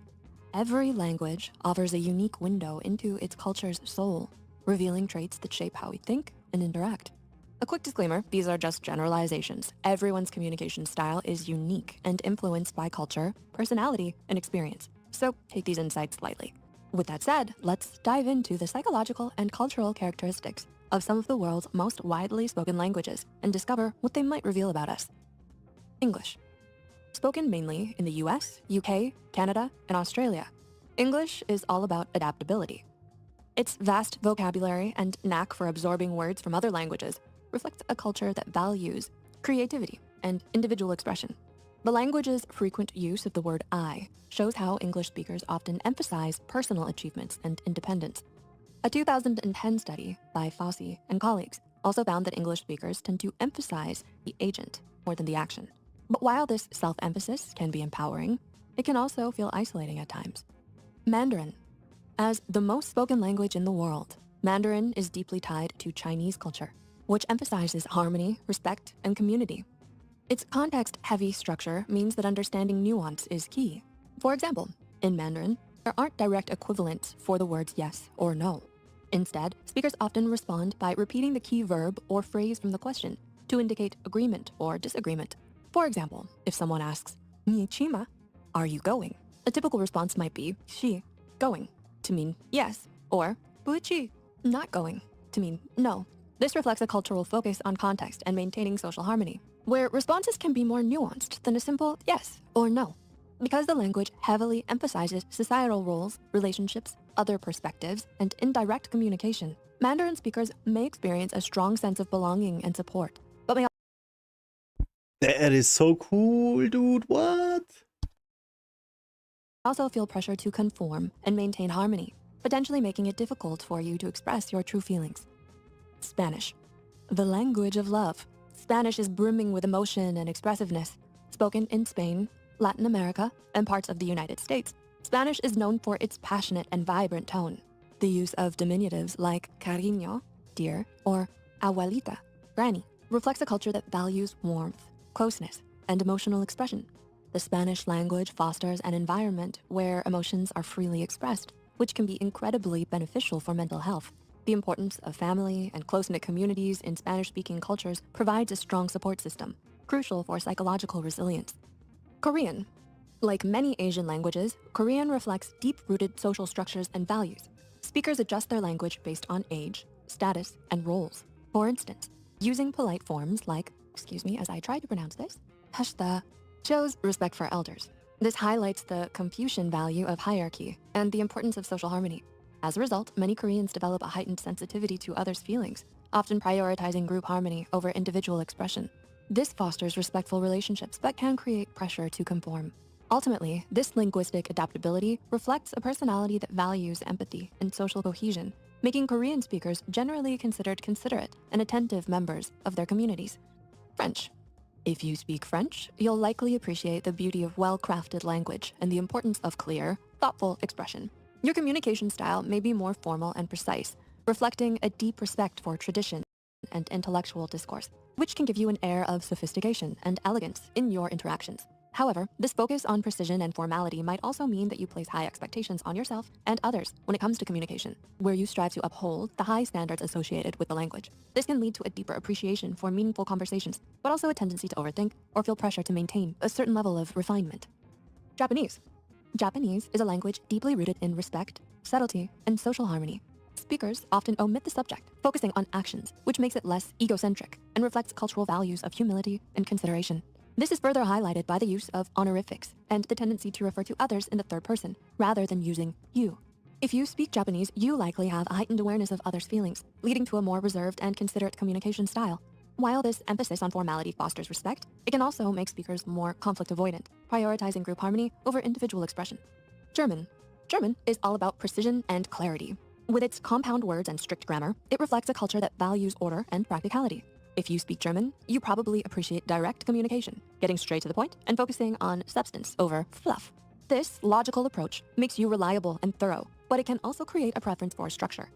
Every language offers a unique window into its culture's soul, revealing traits that shape how we think and interact. A quick disclaimer, these are just generalizations. Everyone's communication style is unique and influenced by culture, personality, and experience. So take these insights lightly. With that said, let's dive into the psychological and cultural characteristics of some of the world's most widely spoken languages and discover what they might reveal about us. English. Spoken mainly in the US, UK, Canada, and Australia, English is all about adaptability. Its vast vocabulary and knack for absorbing words from other languages reflects a culture that values creativity and individual expression. The language's frequent use of the word I shows how English speakers often emphasize personal achievements and independence. A 2010 study by Fossey and colleagues also found that English speakers tend to emphasize the agent more than the action. But while this self-emphasis can be empowering, it can also feel isolating at times. Mandarin. As the most spoken language in the world, Mandarin is deeply tied to Chinese culture, which emphasizes harmony, respect, and community. Its context-heavy structure means that understanding nuance is key. For example, in Mandarin, there aren't direct equivalents for the words yes or no. Instead, speakers often respond by repeating the key verb or phrase from the question to indicate agreement or disagreement. For example, if someone asks, 你去吗? Are you going? A typical response might be 去, going, to mean yes, or 不去, not going, to mean no. This reflects a cultural focus on context and maintaining social harmony, where responses can be more nuanced than a simple yes or no. Because the language heavily emphasizes societal roles, relationships, other perspectives, and indirect communication, Mandarin speakers may experience a strong sense of belonging and support, but may That is so cool, dude. What? also feel pressure to conform and maintain harmony, potentially making it difficult for you to express your true feelings. Spanish, the language of love. Spanish is brimming with emotion and expressiveness. Spoken in Spain, Latin America, and parts of the United States, Spanish is known for its passionate and vibrant tone. The use of diminutives like cariño, dear, or abuelita, granny, reflects a culture that values warmth, closeness, and emotional expression. The Spanish language fosters an environment where emotions are freely expressed, which can be incredibly beneficial for mental health. The importance of family and close-knit communities in Spanish-speaking cultures provides a strong support system, crucial for psychological resilience. Korean. Like many Asian languages, Korean reflects deep-rooted social structures and values. Speakers adjust their language based on age, status, and roles. For instance, using polite forms like, excuse me as I try to pronounce this, hashta, shows respect for elders. This highlights the Confucian value of hierarchy and the importance of social harmony. As a result, many Koreans develop a heightened sensitivity to others' feelings, often prioritizing group harmony over individual expression. This fosters respectful relationships, but can create pressure to conform. Ultimately, this linguistic adaptability reflects a personality that values empathy and social cohesion, making Korean speakers generally considered considerate and attentive members of their communities. French. If you speak French, you'll likely appreciate the beauty of well-crafted language and the importance of clear, thoughtful expression. Your communication style may be more formal and precise, reflecting a deep respect for tradition and intellectual discourse, which can give you an air of sophistication and elegance in your interactions. However, this focus on precision and formality might also mean that you place high expectations on yourself and others when it comes to communication, where you strive to uphold the high standards associated with the language. This can lead to a deeper appreciation for meaningful conversations, but also a tendency to overthink or feel pressure to maintain a certain level of refinement. Japanese. Japanese is a language deeply rooted in respect, subtlety, and social harmony. Speakers often omit the subject, focusing on actions, which makes it less egocentric and reflects cultural values of humility and consideration. This is further highlighted by the use of honorifics and the tendency to refer to others in the third person, rather than using you. If you speak Japanese, you likely have a heightened awareness of others' feelings, leading to a more reserved and considerate communication style. While this emphasis on formality fosters respect, it can also make speakers more conflict avoidant, prioritizing group harmony over individual expression. German. German is all about precision and clarity. With its compound words and strict grammar, it reflects a culture that values order and practicality. If you speak German, you probably appreciate direct communication, getting straight to the point and focusing on substance over fluff. This logical approach makes you reliable and thorough, but it can also create a preference for structure.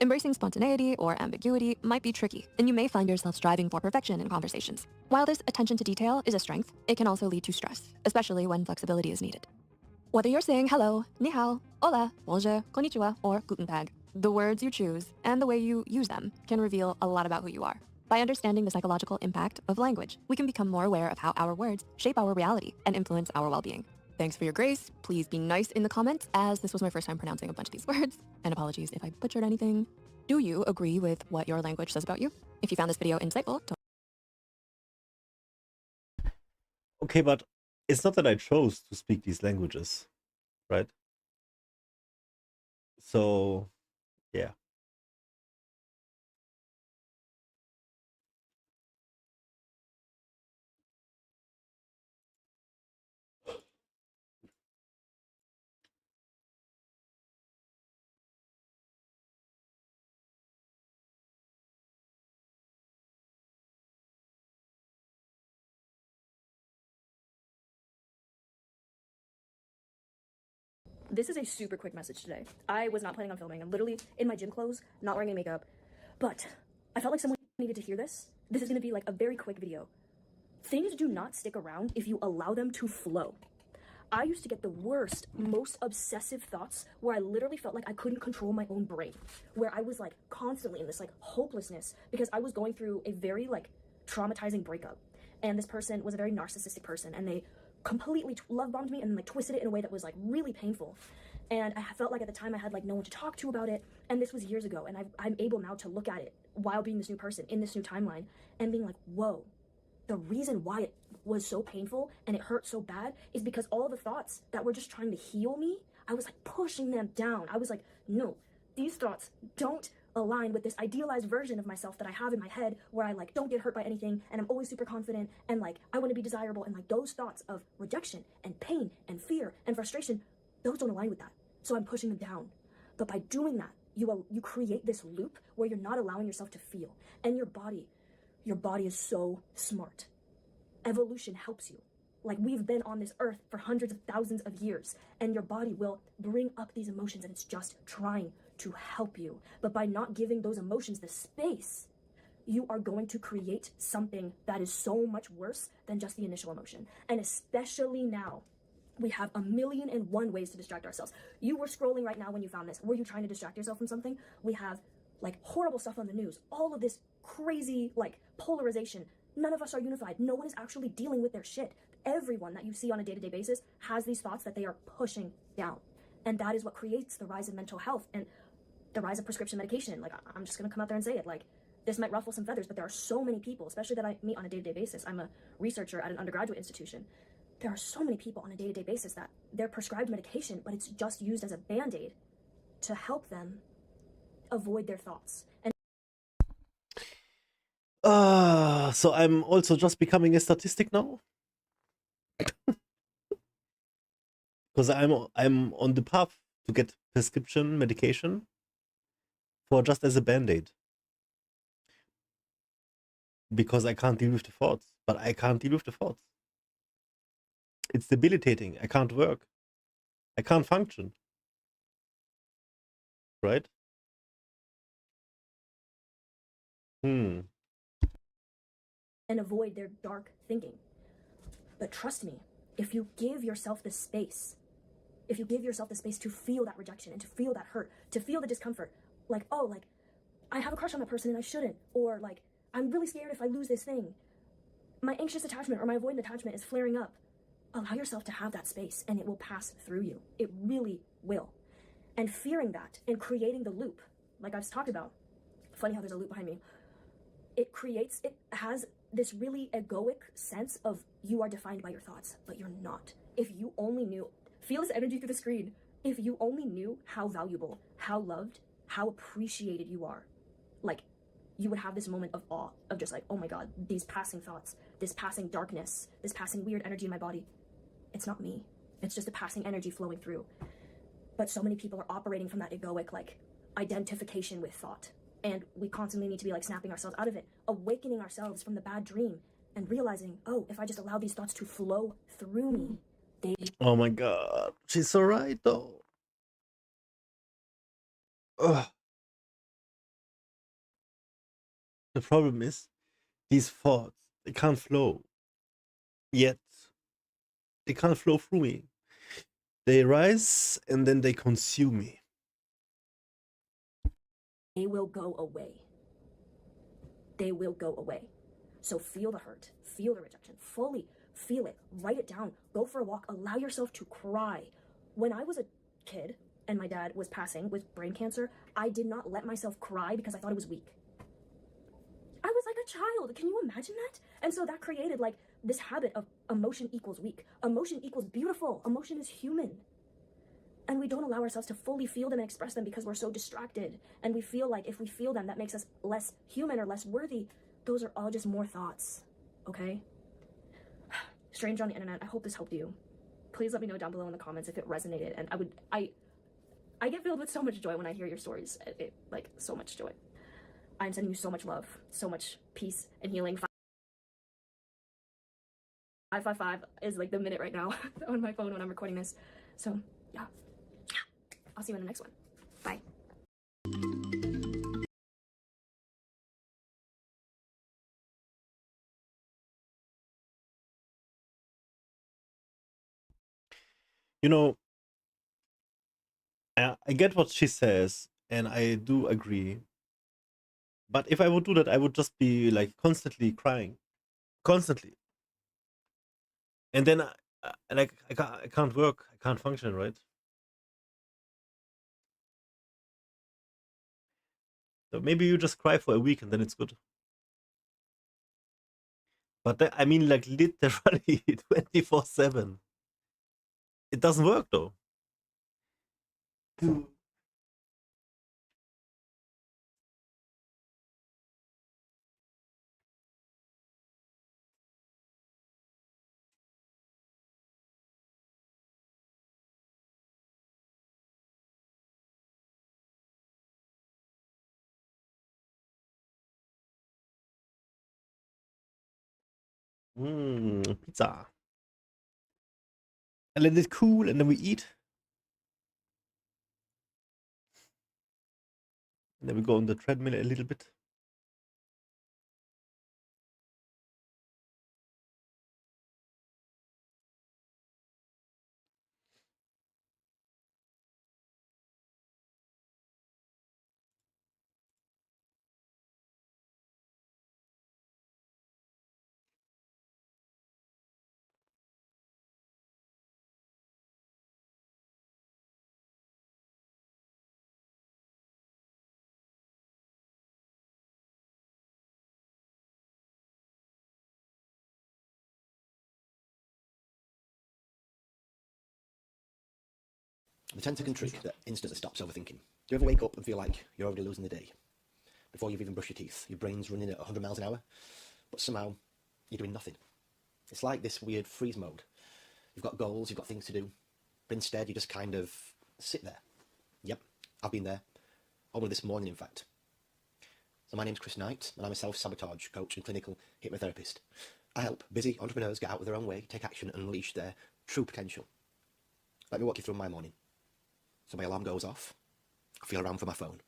Embracing spontaneity or ambiguity might be tricky, and you may find yourself striving for perfection in conversations. While this attention to detail is a strength, it can also lead to stress, especially when flexibility is needed. Whether you're saying hello, ni hao, hola, bonjour, konnichiwa, or guten tag, the words you choose and the way you use them can reveal a lot about who you are. By understanding the psychological impact of language, we can become more aware of how our words shape our reality and influence our well-being. Thanks for your grace. Please be nice in the comments, as this was my first time pronouncing a bunch of these words, and apologies if I butchered anything. Do you agree with what your language says about you? If you found this video insightful, don't... Okay, but it's not that I chose to speak these languages, right? So, yeah. This is a super quick message today. I was not planning on filming. I'm literally in my gym clothes, not wearing any makeup, but I felt like someone needed to hear this. This is gonna be like a very quick video. Things do not stick around if you allow them to flow. I used to get the worst, most obsessive thoughts where I literally felt like I couldn't control my own brain, where I was like constantly in this like hopelessness because I was going through a very like traumatizing breakup. And this person was a very narcissistic person, and they completely love bombed me and like twisted it in a way that was like really painful. And I felt like at the time I had like no one to talk to about it, and this was years ago, and I'm able now to look at it while being this new person in this new timeline and being like, whoa, the reason why it was so painful and it hurt so bad is because all the thoughts that were just trying to heal me, I was like pushing them down. I was like, no, these thoughts don't align with this idealized version of myself that I have in my head, where I like don't get hurt by anything and I'm always super confident and like I want to be desirable, and like those thoughts of rejection and pain and fear and frustration, those don't align with that. So I'm pushing them down. But by doing that, you create this loop where you're not allowing yourself to feel. And your body is so smart. Evolution helps you. Like, we've been on this earth for hundreds of thousands of years, and your body will bring up these emotions, and it's just trying to help you. But by not giving those emotions the space, you are going to create something that is so much worse than just the initial emotion. And especially now, we have 1,000,001 ways to distract ourselves. You were scrolling right now when you found this. Were you trying to distract yourself from something? We have like horrible stuff on the news, all of this crazy like polarization. None of us are unified. No one is actually dealing with their shit. Everyone that you see on a day-to-day basis has these thoughts that they are pushing down. And that is what creates the rise of mental health and the rise of prescription medication. Like, I'm just gonna come out there and say it. Like, this might ruffle some feathers, but there are so many people, especially that I meet on a day-to-day basis. I'm a researcher at an undergraduate institution. There are so many people on a day-to-day basis that they're prescribed medication, but it's just used as a band-aid to help them avoid their thoughts. And So I'm also just becoming a statistic now? Because I'm on the path to get prescription medication for just as a band-aid. Because I can't deal with the thoughts. But I can't deal with the thoughts. It's debilitating. I can't work. I can't function. Right? and avoid their dark thinking. But trust me, if you give yourself the space, to feel that rejection and to feel that hurt, to feel the discomfort, like, oh, like, I have a crush on that person and I shouldn't, or like, I'm really scared if I lose this thing. My anxious attachment or my avoidant attachment is flaring up. Allow yourself to have that space and it will pass through you. It really will. And fearing that and creating the loop, like I've talked about, funny how there's a loop behind me. it has this really egoic sense of you are defined by your thoughts, but you're not. If you only knew, feel this energy through the screen. If you only knew how valuable, how loved, how appreciated you are, like, you would have this moment of awe, of just like, oh my God, these passing thoughts, this passing darkness, this passing weird energy in my body. It's not me. It's just a passing energy flowing through. But so many people are operating from that egoic, like, identification with thought. And we constantly need to be like snapping ourselves out of it, awakening ourselves from the bad dream, and realizing, oh, if I just allow these thoughts to flow through me, they... Oh my God, she's so right though. Ugh. The problem is, these thoughts, they can't flow. Yet, they can't flow through me. They rise and then they consume me. They will go away. They will go away. So feel the hurt, feel the rejection, fully feel it, write it down, go for a walk, allow yourself to cry. When I was a kid and my dad was passing with brain cancer, I did not let myself cry because I thought it was weak. I was like a child, can you imagine that? And so that created like this habit of emotion equals weak, emotion equals beautiful, emotion is human. And we don't allow ourselves to fully feel them and express them because we're so distracted. And we feel like if we feel them, that makes us less human or less worthy. Those are all just more thoughts, okay? Stranger on the internet, I hope this helped you. Please let me know down below in the comments if it resonated. And I get filled with so much joy when I hear your stories. Like, so much joy. I'm sending you so much love, so much peace and healing. 555 is like the minute right now on my phone when I'm recording this. So, yeah. I'll see you in the next one. Bye. You know, I get what she says, and I do agree. But if I would do that, I would just be like constantly crying, constantly, and then I can't work, I can't function, right? So maybe you just cry for a week and then it's good. But I mean, like literally 24/7. It doesn't work though. Pizza. And let it cool and then we eat. And then we go on the treadmill a little bit. The 10-second trick that instantly stops overthinking. Do you ever wake up and feel like you're already losing the day? Before you've even brushed your teeth, your brain's running at 100 miles an hour, but somehow you're doing nothing. It's like this weird freeze mode. You've got goals, you've got things to do, but instead you just kind of sit there. Yep, I've been there. Only this morning, in fact. So my name's Chris Knight, and I'm a self-sabotage coach and clinical hypnotherapist. I help busy entrepreneurs get out of their own way, take action, and unleash their true potential. Let me walk you through my morning. So my alarm goes off, I feel around for my phone.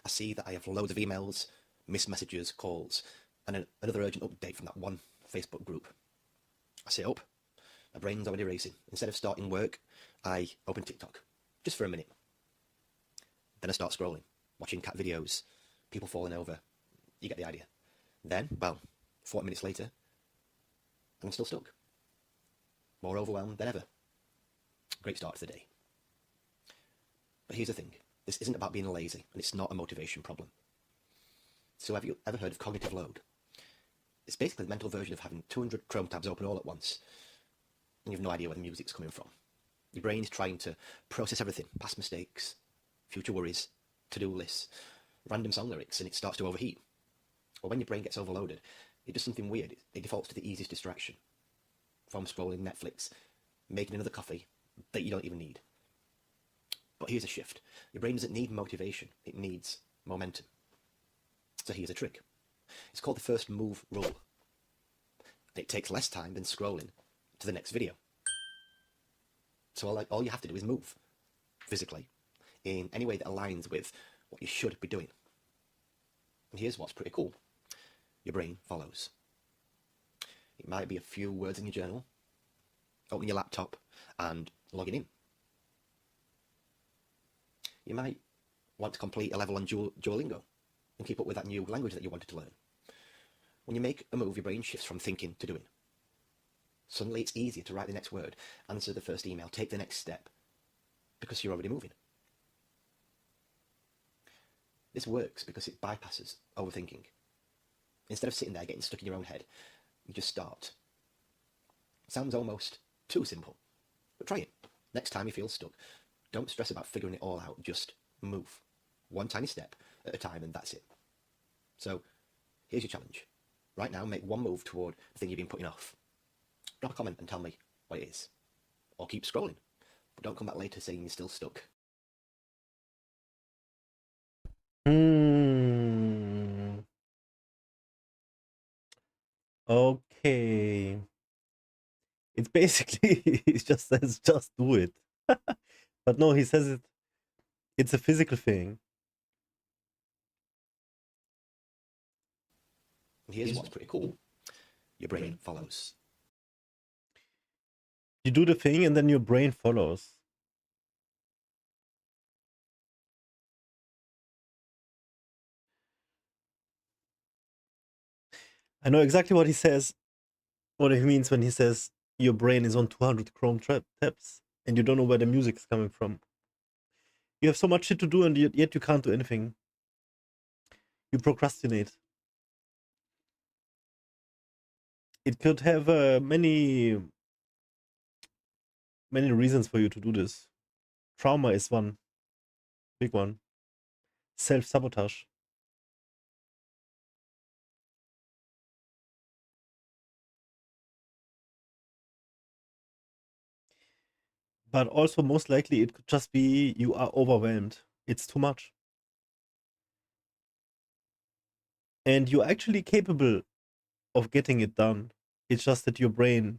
I see that I have loads of emails, missed messages, calls, and another urgent update from that one Facebook group. I sit up, my brain's already racing. Instead of starting work, I open TikTok, just for a minute. Then I start scrolling, watching cat videos, people falling over. You get the idea. Then, well, 40 minutes later, I'm still stuck. More overwhelmed than ever. Great start to the day. But here's the thing, this isn't about being lazy, and it's not a motivation problem. So have you ever heard of cognitive load? It's basically the mental version of having 200 Chrome tabs open all at once, and you have no idea where the music's coming from. Your brain is trying to process everything, past mistakes, future worries, to-do lists, random song lyrics, and it starts to overheat. Or when your brain gets overloaded, it does something weird. It defaults to the easiest distraction. From scrolling Netflix, making another coffee that you don't even need. But here's a shift. Your brain doesn't need motivation, it needs momentum. So here's a trick. It's called the first move rule. It takes less time than scrolling to the next video. So all you have to do is move, physically, in any way that aligns with what you should be doing. And here's what's pretty cool. Your brain follows. It might be a few words in your journal, opening your laptop and logging in. You might want to complete a level on Duolingo and keep up with that new language that you wanted to learn. When you make a move, your brain shifts from thinking to doing. Suddenly it's easier to write the next word, answer the first email, take the next step, because you're already moving. This works because it bypasses overthinking. Instead of sitting there getting stuck in your own head, you just start. Sounds almost too simple, but try it. Next time you feel stuck, don't stress about figuring it all out, just move. One tiny step at a time, and that's it. So, here's your challenge. Right now, make one move toward the thing you've been putting off. Drop a comment and tell me what it is. Or keep scrolling, but don't come back later saying you're still stuck. Okay. It's basically, he just says, just do it. But no, he says it's a physical thing. Here's what's pretty cool. Your brain follows. You do the thing and then your brain follows. I know exactly what he says, what he means when he says your brain is on 200 Chrome tabs and you don't know where the music is coming from. You have so much shit to do and yet you can't do anything. You procrastinate. It could have many reasons for you to do this. Trauma is one. Big one. Self-sabotage. But also most likely it could just be you are overwhelmed. It's too much. And you're actually capable of getting it done. It's just that your brain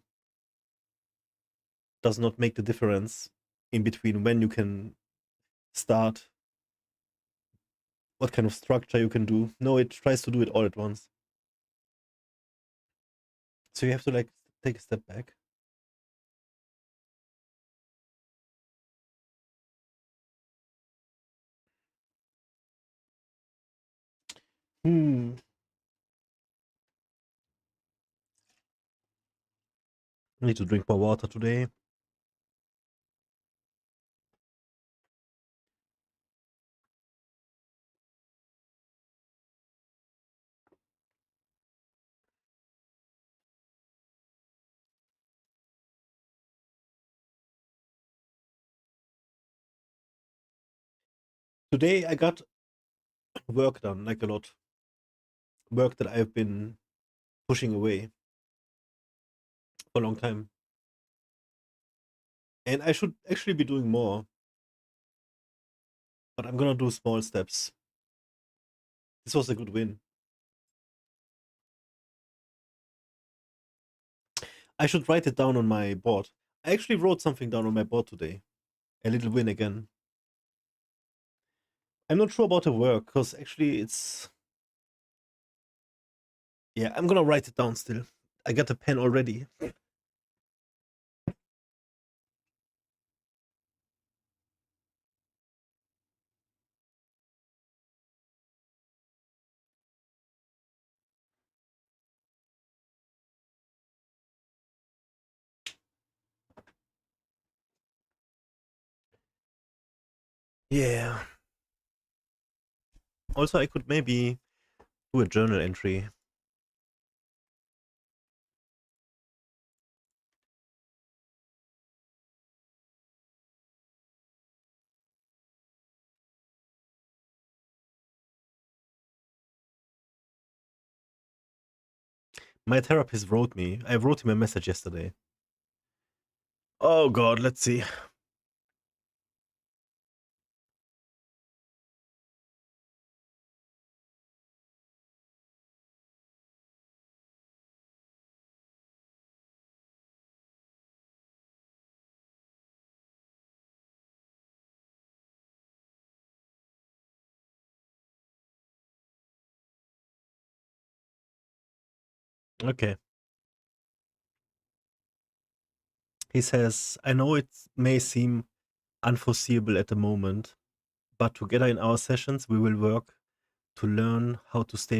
does not make the difference in between when you can start, what kind of structure you can do. No, it tries to do it all at once. So you have to like take a step back. I need to drink more water today. Today I got work done, like a lot. Work that I've been pushing away for a long time. And I should actually be doing more. But I'm gonna do small steps. This was a good win. I should write it down on my board. I actually wrote something down on my board today. A little win again. I'm not sure about the work, because actually it's... Yeah, I'm gonna write it down still. I got a pen already. Yeah. Also, I could maybe Do a journal entry. My therapist wrote me. I wrote him a message yesterday. Oh God, let's see. Okay. He says, I know it may seem unforeseeable at the moment, but together in our sessions we will work to learn how to stay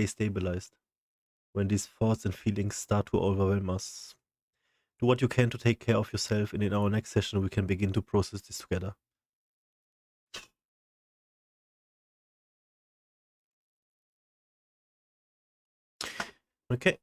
stabilized when these thoughts and feelings start to overwhelm us. Do what you can to take care of yourself, and in our next session we can begin to process this together. Okay.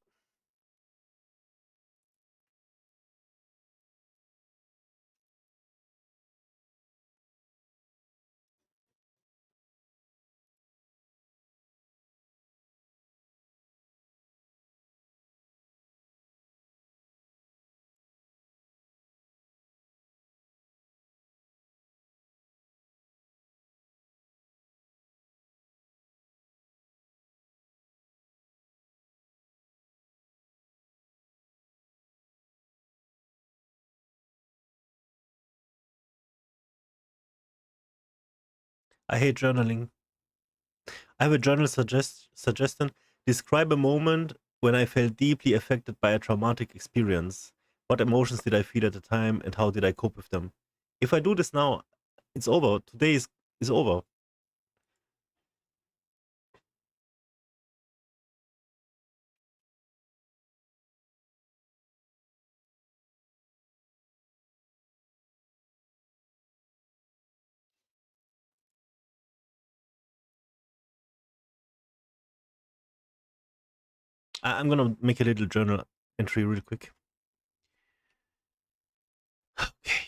I hate journaling. I have a journal suggestion. Describe a moment when I felt deeply affected by a traumatic experience. What emotions did I feel at the time, and how did I cope with them? If I do this now, it's over. Today is over. I'm gonna make a little journal entry real quick. Okay.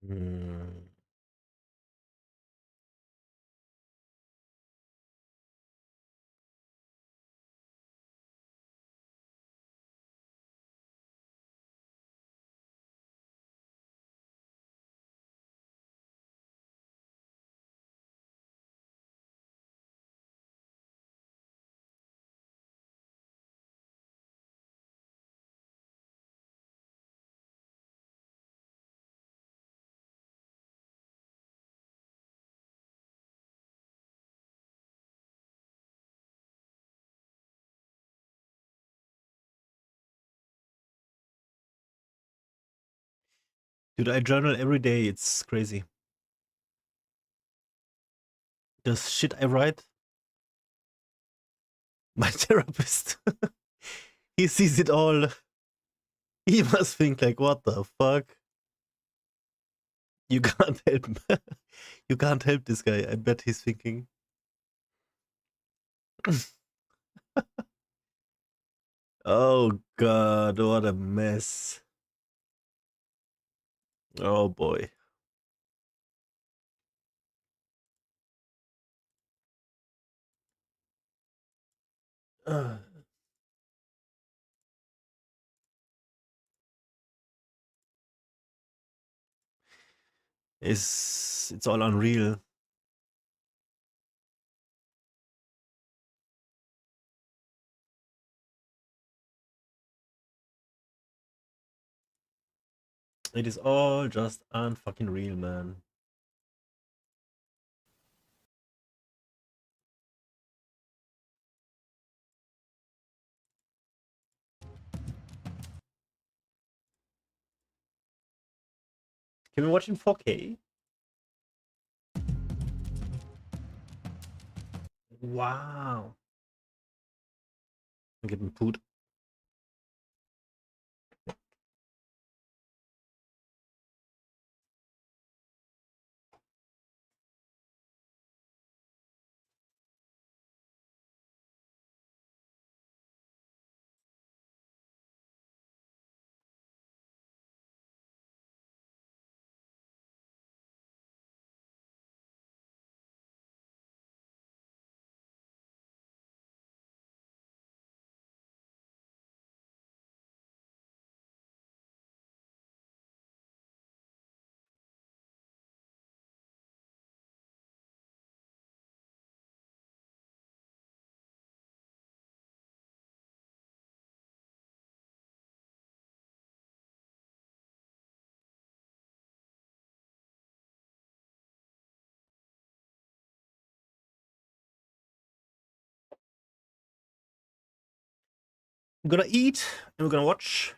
Hmm. Dude, I journal every day. It's crazy. The shit I write, my therapist, he sees it all. He must think like, what the fuck? You can't help him. You can't help this guy. I bet he's thinking. Oh god, what a mess. Oh boy. It's all unreal. It is all just unfucking real, man. Can we watch in 4K? Wow. I'm getting pooed. I'm gonna eat and we're gonna watch.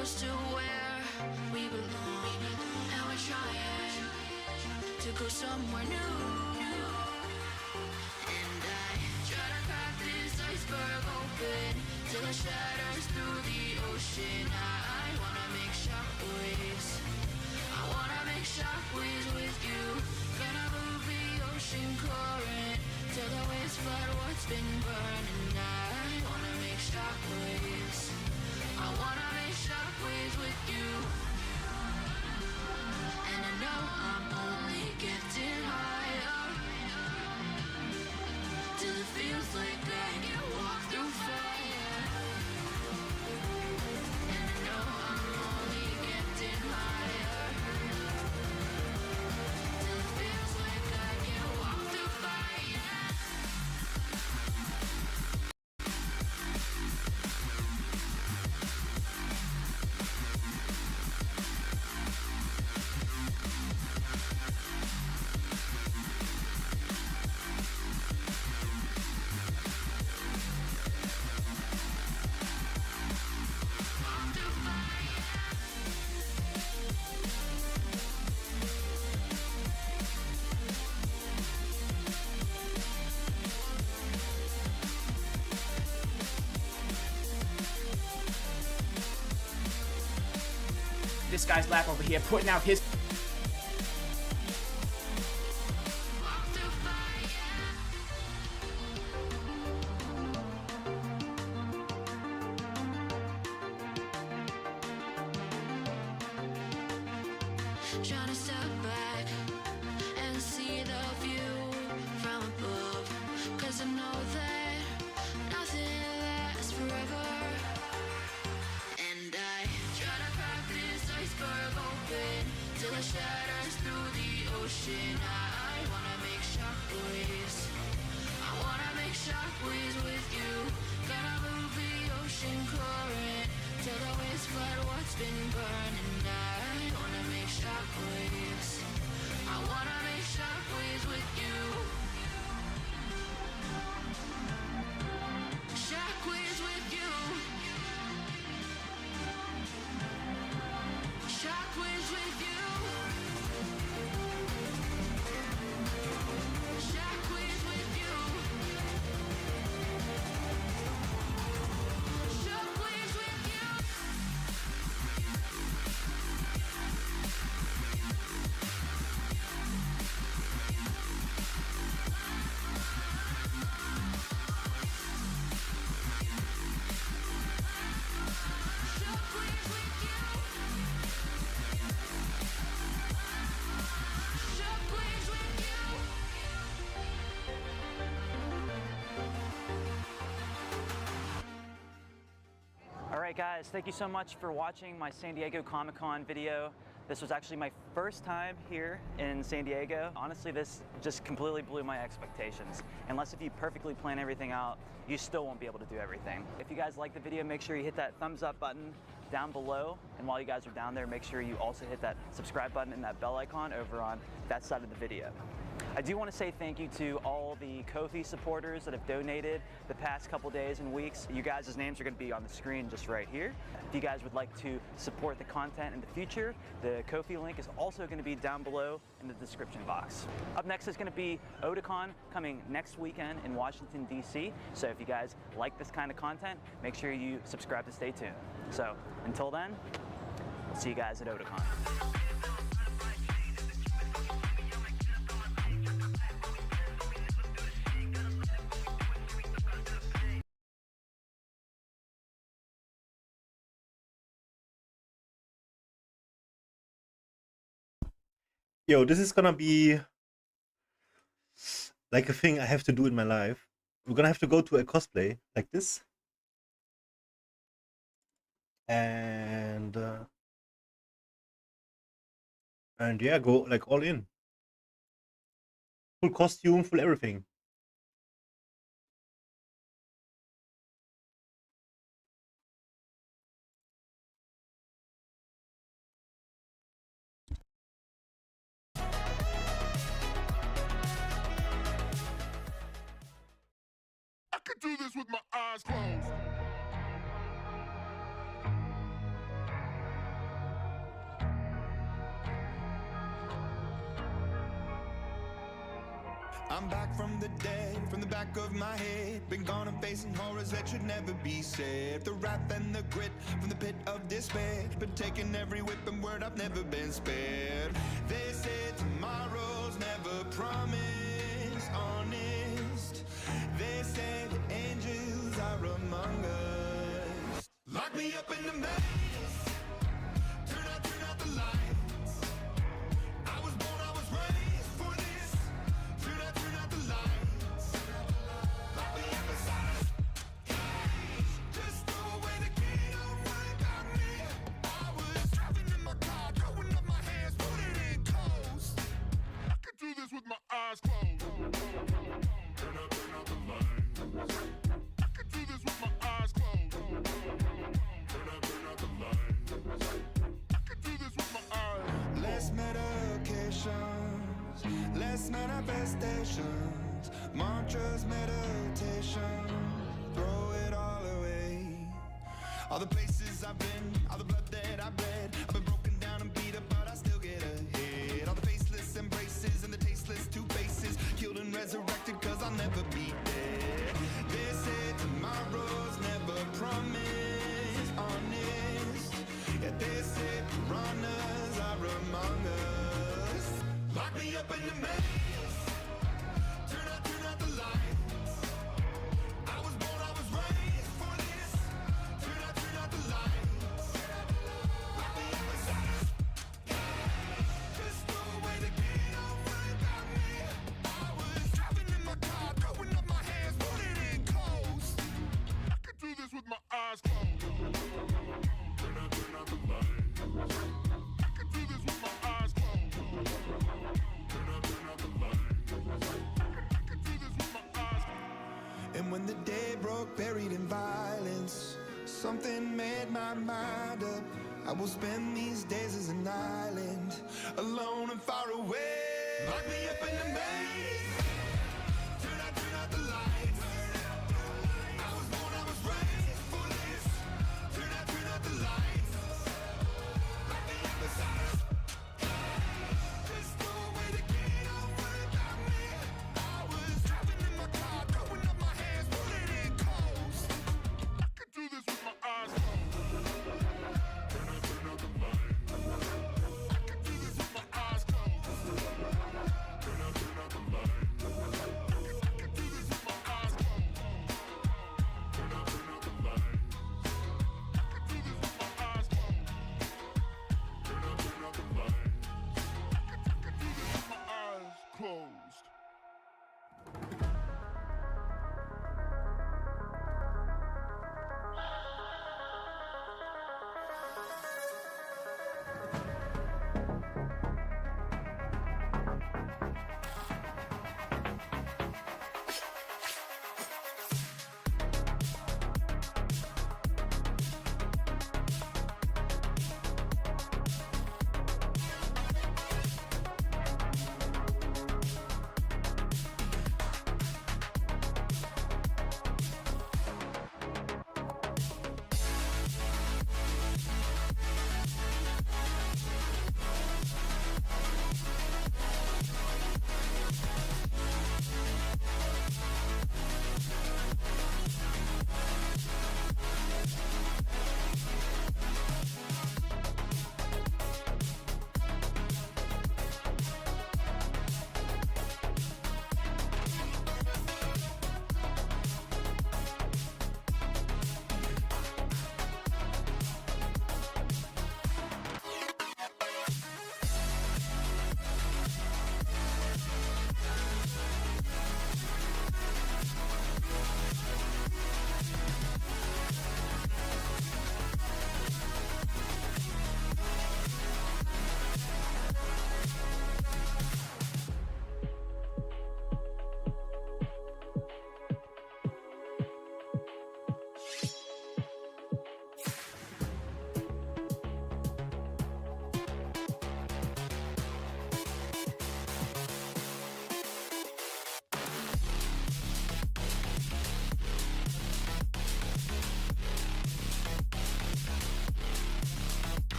close to where we belong, and we're trying to go somewhere new. And I try to crack this iceberg open till it shatters through the ocean. I wanna make shockwaves. I wanna make shockwaves with you. Gonna move the ocean current till the waves flood what's been burning. I wanna make shockwaves. I wanna make shockwaves with you. And I know I'm only getting higher till it feels like I can walk through fire. And I know I'm only getting higher till it feels like I can walk through fire. This guy's lap over here putting out his. Trying to step back and see the view from above, 'cause I know that nothing lasts forever. And I try to crack this iceberg open till it shatters through the ocean. I wanna make shockwaves. I wanna make shockwaves with you. Gonna move the ocean current till the waves flood what's been burning. I wanna make shockwaves. I wanna make shockwaves with you. Shockwaves with you. Shockwaves with you. Shockwaves with you. Shockwaves with you. Alright guys, thank you so much for watching my San Diego Comic-Con video. This was actually my first time here in San Diego. Honestly, this just completely blew my expectations. Unless if you perfectly plan everything out, you still won't be able to do everything. If you guys like the video, make sure you hit that thumbs up button down below. And while you guys are down there, make sure you also hit that subscribe button and that bell icon over on that side of the video. I do want to say thank you to all the Ko-fi supporters that have donated the past couple days and weeks. You guys' names are going to be on the screen just right here. If you guys would like to support the content in the future, the Ko-fi link is also going to be down below in the description box. Up next is going to be Otakon coming next weekend in Washington, D.C. So if you guys like this kind of content, make sure you subscribe to stay tuned. So until then, I'll see you guys at Otakon. Yo, this is gonna be like a thing I have to do in my life. We're gonna have to go to a cosplay like this. And yeah, go like all in. Full costume, full everything. I could do this with my eyes closed. I'm back from the dead, from the back of my head. Been gone and facing horrors that should never be said. The wrath and the grit from the pit of despair. Been taking every whip and word, I've never been spared. They say tomorrow's never promised, honest. They say the angels are among us. Lock me up in the maze. Turn out the lights. I was born, I was raised for this. Turn out the lights. Lock me up inside a cage. Just throw away the key, don't worry about me. I was driving in my car, throwing up my hands, putting in coast. I could do this with my eyes closed. Turn out the lights. I could do this with my eyes closed. Turn out the lights. I could do this with my eyes. Less medications, less manifestations, mantras, meditation. Throw it all away. All the places I've been, all the blood that I've bled. I've been broken down and beat up, but I still get ahead. All the faceless embraces and the tasteless two faces, killed and resurrected, cause I'll never be dead. They say tomorrow's never promised, honest. Yeah, they say piranhas are among us. Lock me up in the maze. Turn out the lights. I was born, I was raised for this. Turn out the lights. Lock me up inside a cage. Just throw away the key, don't worry about me. I was driving in my car, throwing up my hands, putting in coast. I could do this with my eyes closed. Turn out the lights. I could do this with my eyes closed. Turn out the lights. I could do this with my eyes closed. And when the day broke, buried in violence, something made my mind up. I will spend these days as an island, alone and far away. Lock me up in the maze. Turn out the lights. I was born, I was raised for this. Turn out the lights. Lock me up inside a cage. Just throw away the key, don't worry about me. I was driving in my car, throwing up my hands, putting in coast. I could do this with my eyes closed. Turn out the lights. I could do this with my eyes closed. Turn out the lights.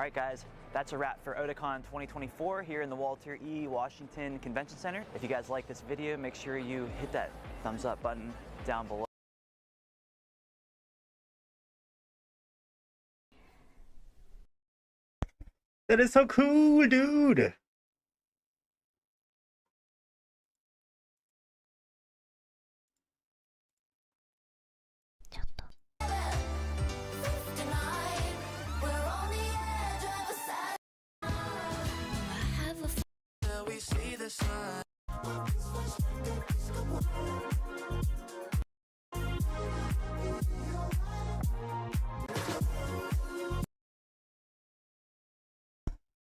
All right, guys, that's a wrap for Otakon 2024 here in the Walter E. Washington Convention Center. If you guys like this video, make sure you hit that thumbs up button down below. That is so cool, dude.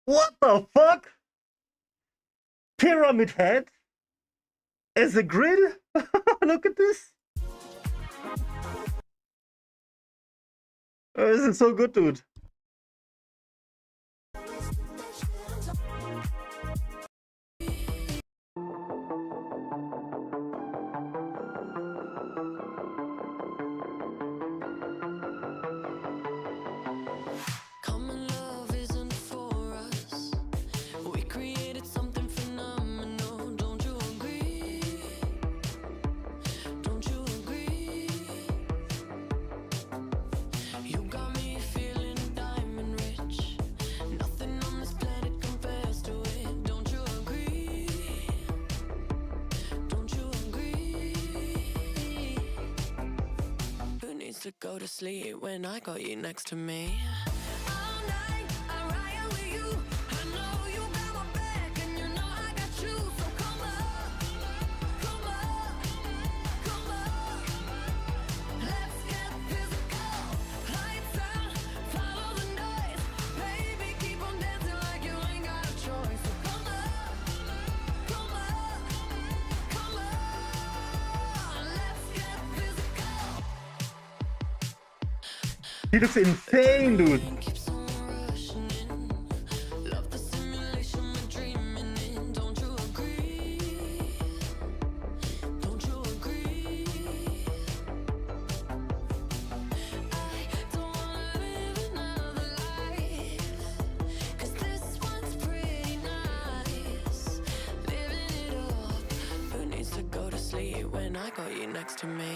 What the fuck? Pyramid Head as a grid? Look at this. Oh, this is so good, dude. To go to sleep when I got you next to me. He looks insane, dude. Who needs to go to sleep when I got you next to me?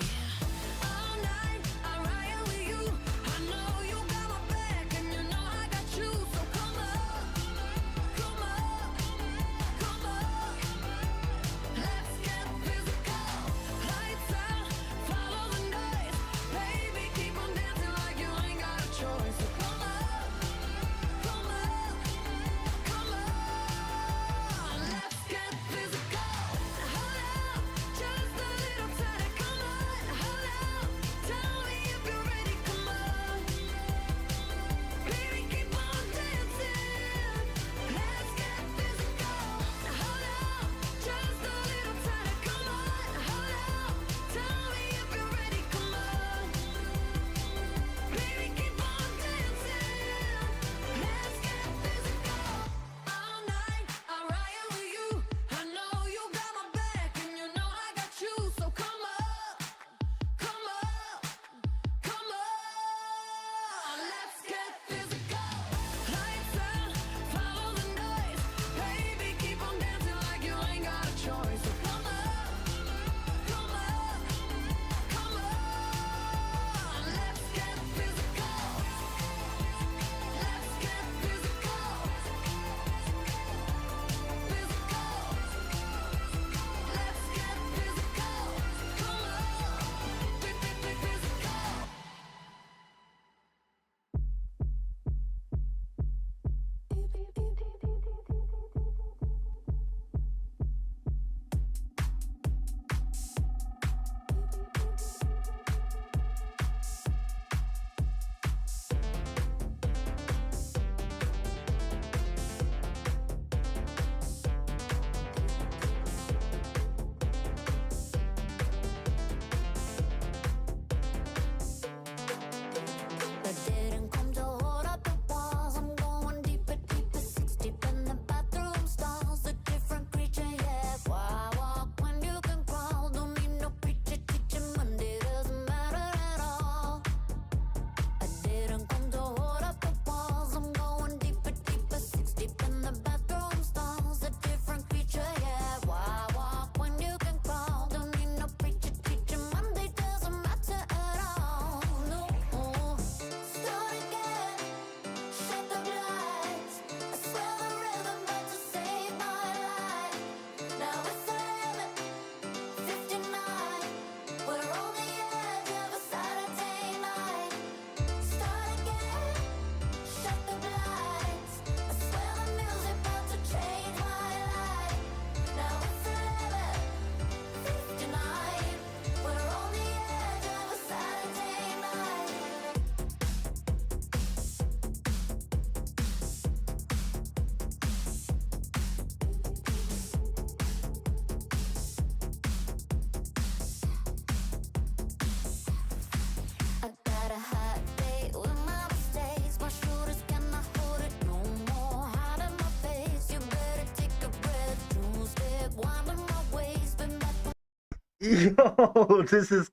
Yo, this is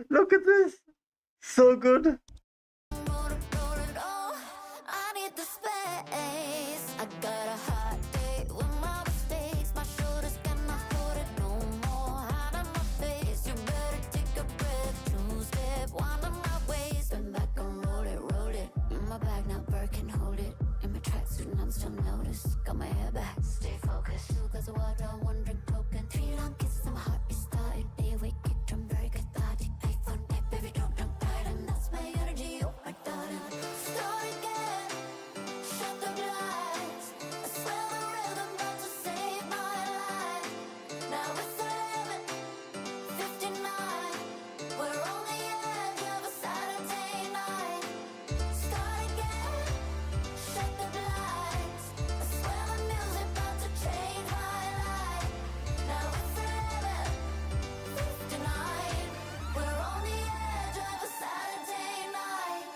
look at this, so good. I need the space. I got a hot date with my mistakes. My shoulders cannot hold it no more. Hide on my face. You better take a breath. Two step, wind on my waist. Bend back and roll it. In my bag, now Birkin, hold it. In my tracksuit, and I'm still noticed. Got my hair back, stay focused. 2 glass of water, 1 drink token. 3 long kisses, and my heart restarted. They awake, kick drum, very cathartic. iPhone, hey, baby, don't die. And that's my energy, oh my darling. Start again, shut the blinds. I swear the rhythm about to save my life. Now it's 11:59. We're on the edge of a Saturday night. Start again, shut the blinds. I swear the music about to change my life. Now it's 11:59. We're on the edge of a Saturday night.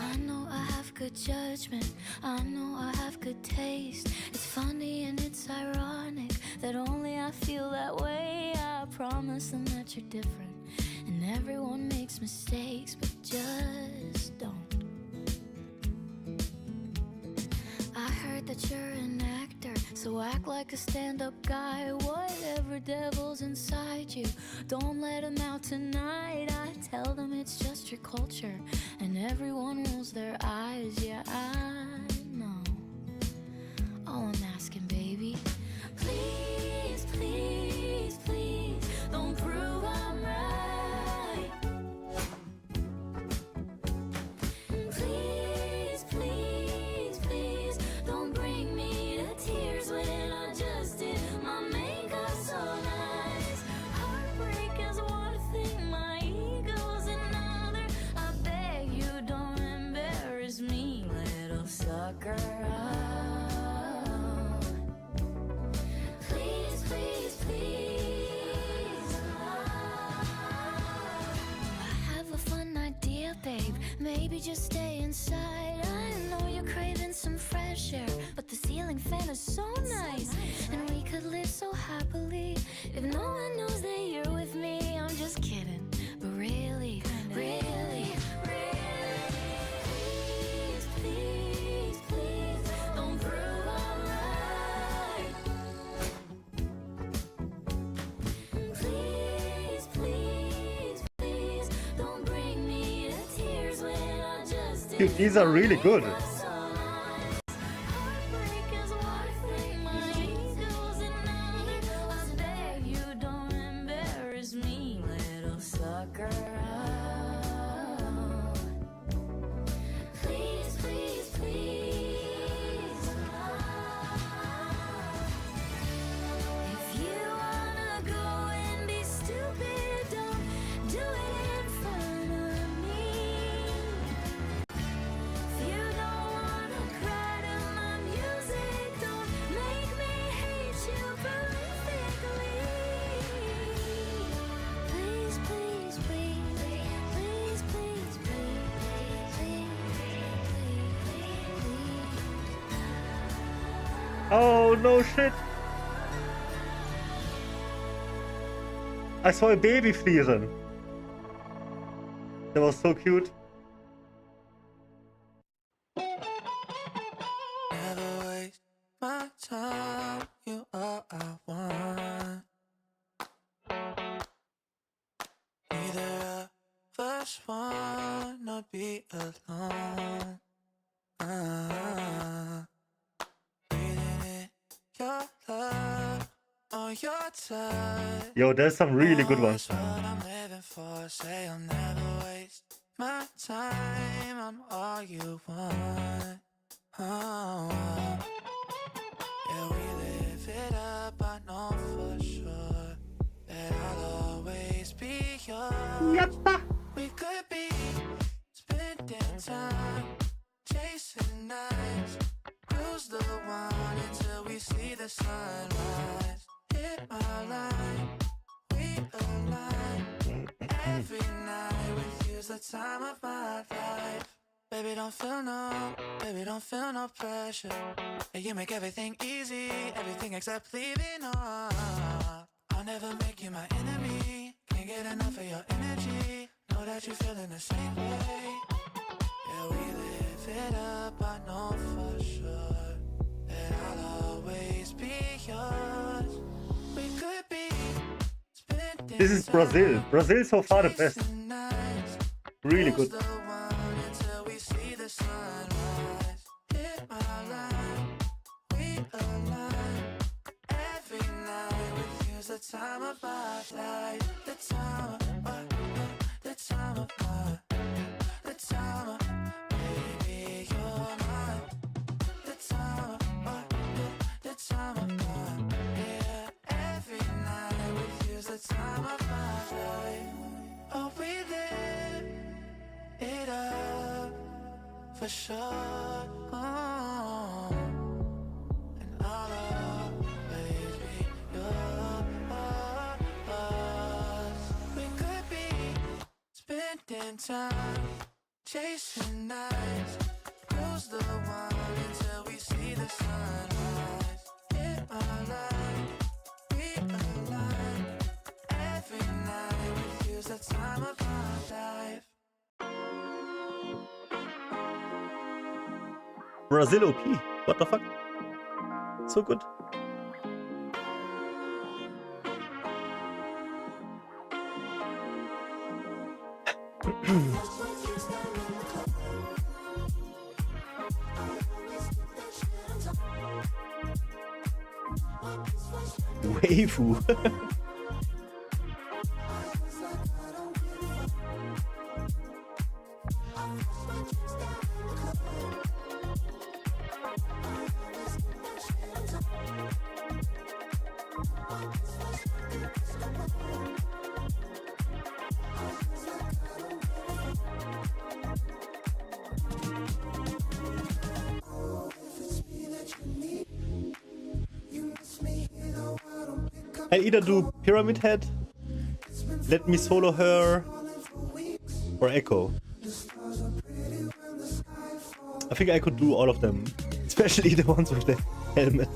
I know I have good judgment. I know I have good taste. It's funny and it's ironic that only I feel that way. I promise them that you're different, and everyone makes mistakes, but just don't. I heard that you're an actor, so act like a stand-up guy. Whatever devil's inside you, don't let him out tonight. I tell them it's just your culture, and everyone rolls their eyes. Yeah, I know. All I'm asking, baby, please, please, please, don't prove I'm right. Please, please, please, don't bring me to tears when I just did my makeup so nice. Heartbreak is one thing, my ego's another. I beg you don't embarrass me, little sucker. Oh. Please, please, please. I have a fun idea, babe. Maybe just stay inside. I know you're craving some fresh air, but the ceiling fan is so nice, and we could live so happily if no one knows that you're with me. I'm just kidding, but really, really, really, please, please, please, don't prove I'm right. Please, please, please, don't bring me to tears when I just did. Dude, these are really good. Oh no shit! I saw a baby fliegen. That was so cute. Never waste my time, you are I want. Neither of us wanna be alone. Breathing your touch. Yo, there's some really good ones, What man. I'm living for, say I'll never waste my time. I'm all you want. Oh, yeah, we live it up. I know for sure that I'll always be yours. We could be spending time chasing nights, cruise the one until we see the sunrise. Hit my line, we align. Every night with you's the time of my life. Baby, don't feel no pressure. You make everything easy, everything except leaving on. I'll never make you my enemy. Can't get enough of your energy. Know that you're feeling the same way. Yeah, we live it up, I know for sure that I'll always be yours. We could be spending This is Brazil. Brazil so far the best. nights, Really good. the one until we see the sunrise. Hit my line, we align. Every night with you's the time of my life. The time of my, the time of my, the time of, baby, you're mine. The time of my, the time of my, yeah. Every night with you's the time of my life. Oh, we live it up for sure. Oh, and I'll always be yours. We could be spending time chasing nights, cruise the one until we see the sunrise. Hit my line, we align. Every night with you's the time of my life. Brazil OP. What the fuck? So good. Waifu. I either do Pyramid Head, Let Me Solo Her, or Echo. I think I could do all of them, especially the ones with the helmet.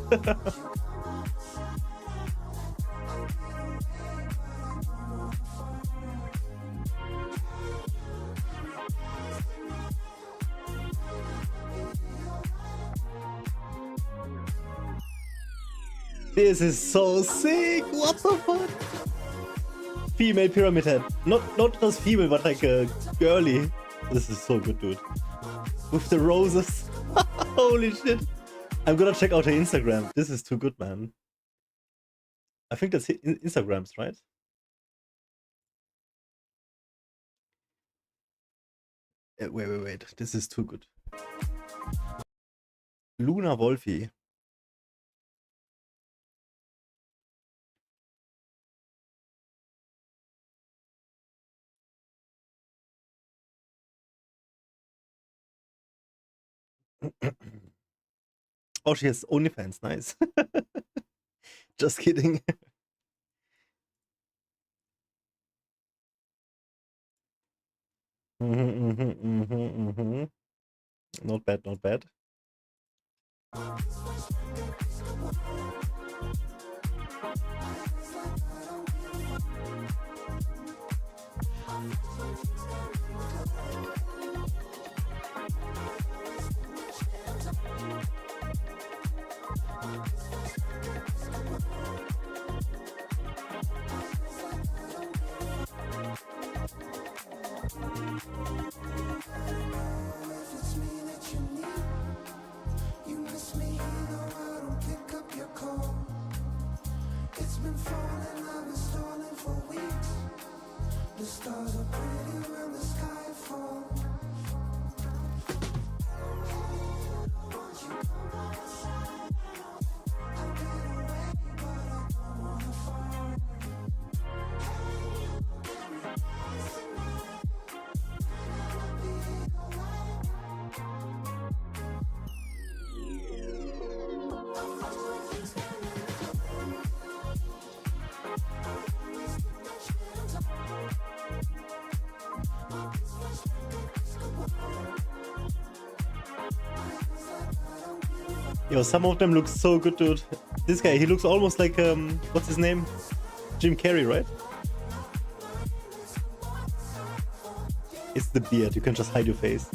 This is so sick! What the fuck? Female Pyramid Head. Not just female, but like a girly. This is so good, dude. With the roses. Holy shit. I'm gonna check out her Instagram. This is too good, man. I think that's Instagrams, right? Wait. This is too good. Luna Wolfi. Oh, she has OnlyFans. Nice. Just kidding. Not bad, not bad. Yo, some of them look so good, dude. This guy, he looks almost like, what's his name? Jim Carrey, right? It's the beard, you can just hide your face.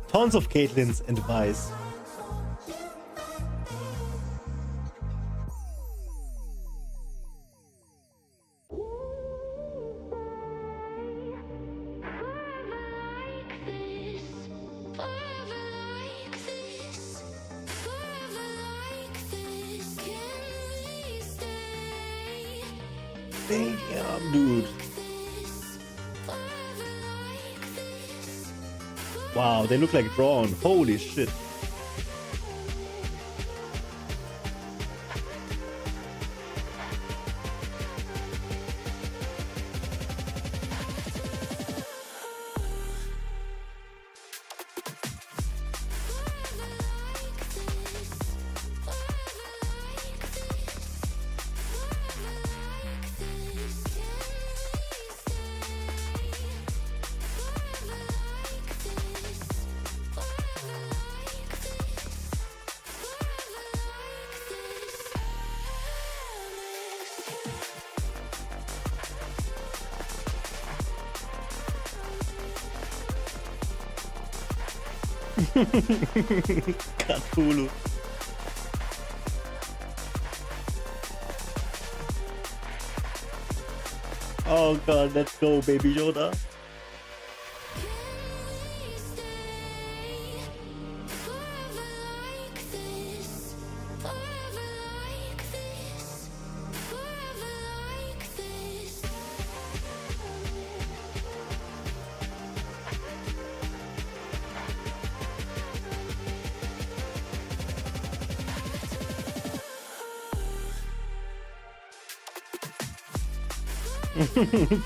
Tons of Caitlyn's and Vi's. Damn, dude. Wow, they look like drawn. Holy shit. Cthulhu. Oh god, let's go, baby Yoda.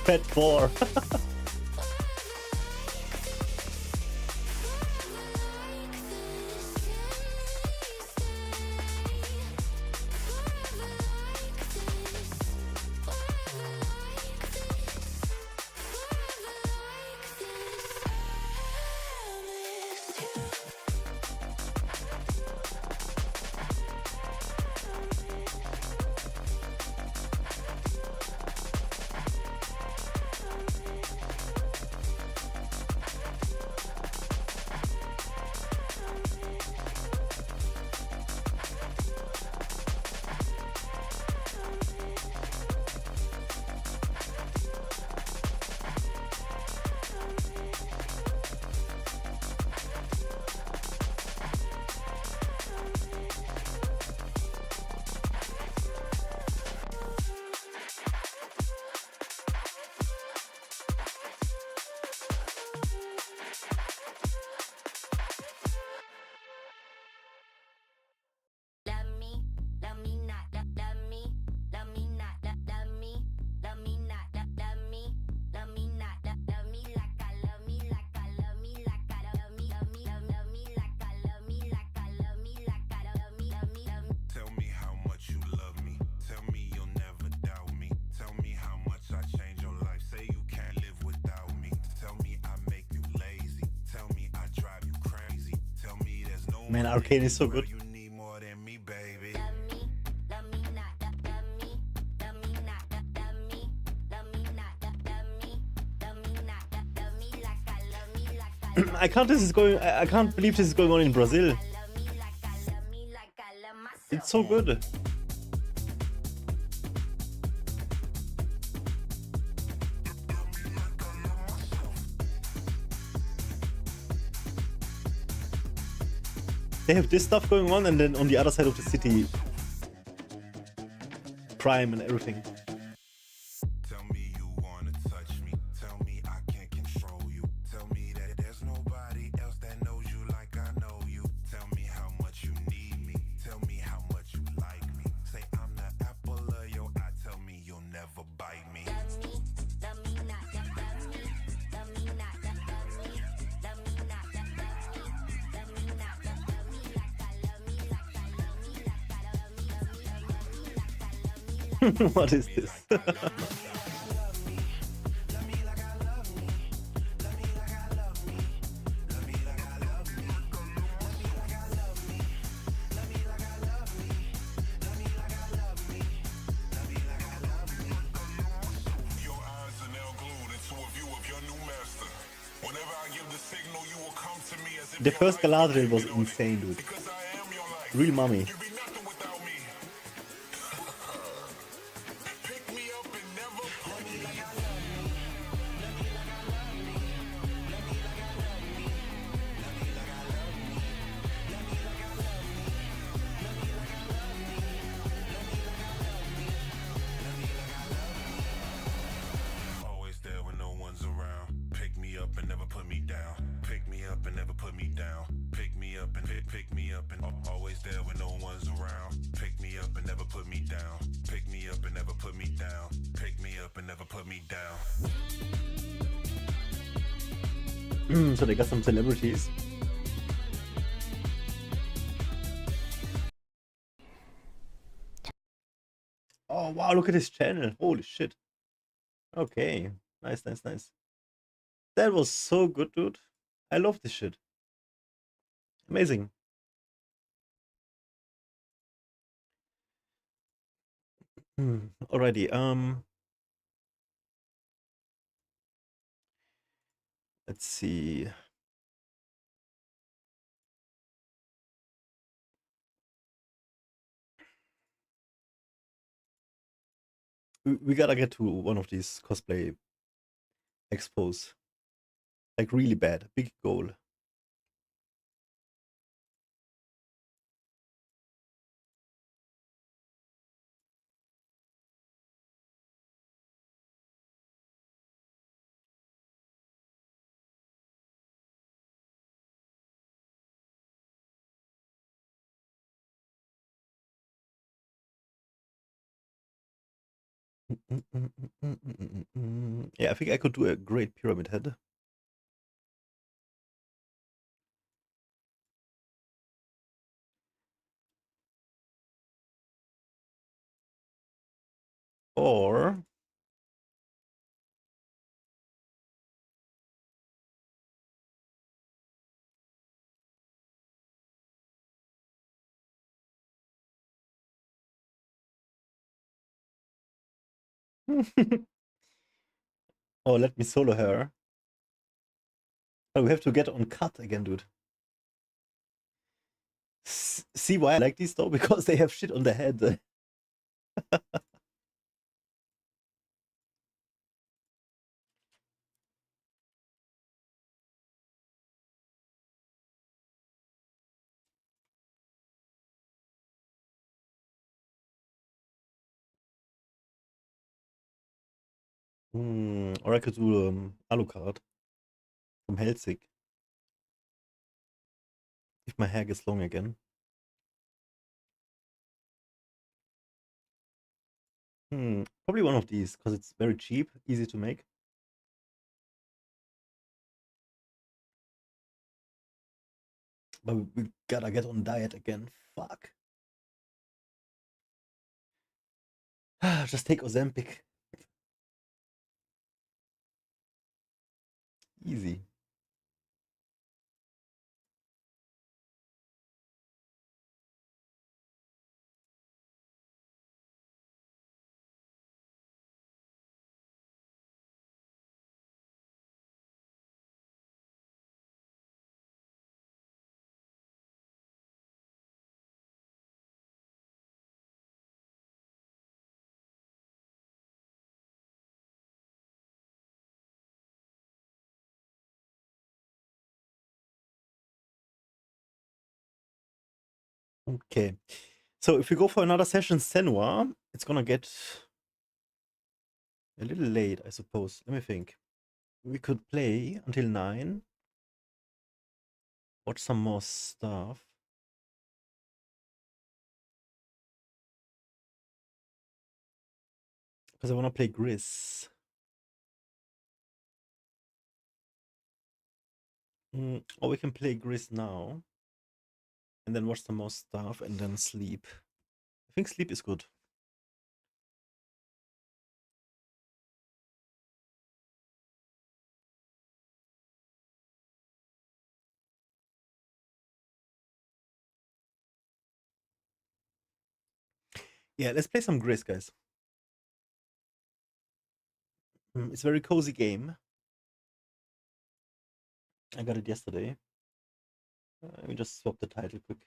Pet 4. Man, Arcane is so good. I can't believe this is going on in Brazil. It's so good. They have this stuff going on, and then on the other side of the city, crime and everything. Tell me you wanna touch me. Tell me I can't control you. Tell me that there's nobody else that knows you like I know you. Tell me how much you need me. Tell me how much you like me. Say I'm the apple of your eye. Tell me you'll never bite me. What is this? The first Galadriel was insane, dude. Real mummy. Always there when no one's around. Pick me up and never put me down. Pick me up and never put me down. Pick me up and pick me up and always there when no one's around. Pick me up and never put me down. Pick me up and never put me down. Pick me up and never put me down. So they got some celebrities. Oh wow, look at his channel. Holy shit. Okay. Nice, nice, nice. That was so good, dude. I love this shit. Amazing. Alrighty. Let's see. We gotta get to one of these cosplay expos. Like really bad. Big goal. Yeah, I think I could do a great pyramid head. Or oh, let me solo her. Oh, we have to get on cut again, dude. See why I like these though? Because they have shit on the head. Or I could do Alucard from Helsing. If my hair gets long again. Probably one of these, because it's very cheap, easy to make. But we gotta get on diet again. Fuck. Just take Ozempic. Easy. Okay. So if we go for another session Senua, it's gonna get a little late, I suppose. Let me think. We could play until 9. Watch some more stuff. Because I wanna play Gris. Or we can play Gris now. And then watch some more stuff and then sleep. I think sleep is good. Yeah, let's play some Gris, guys. It's a very cozy game. I got it yesterday. Let me just swap the title quick.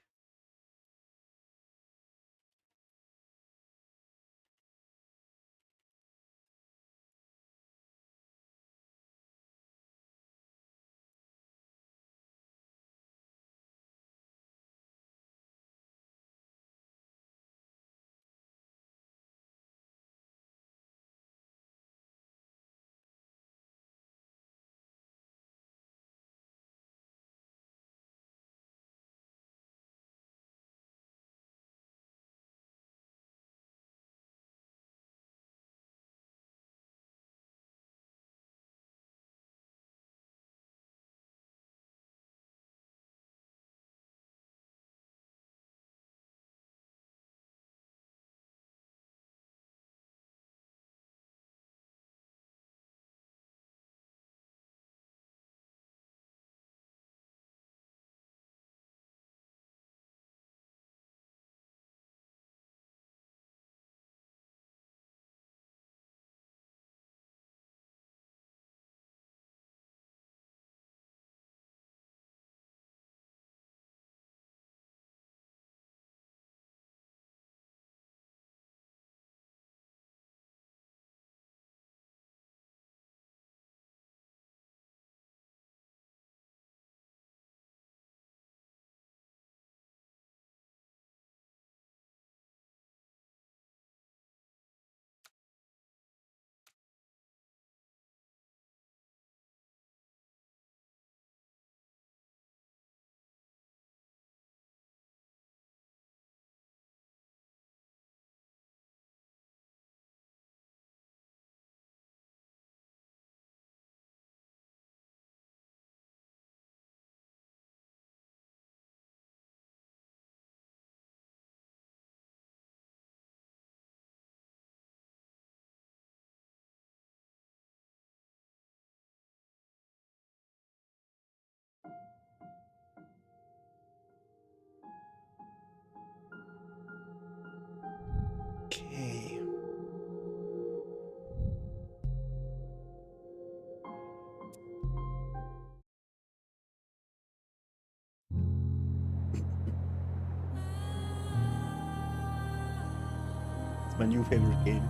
Okay. It's my new favorite game.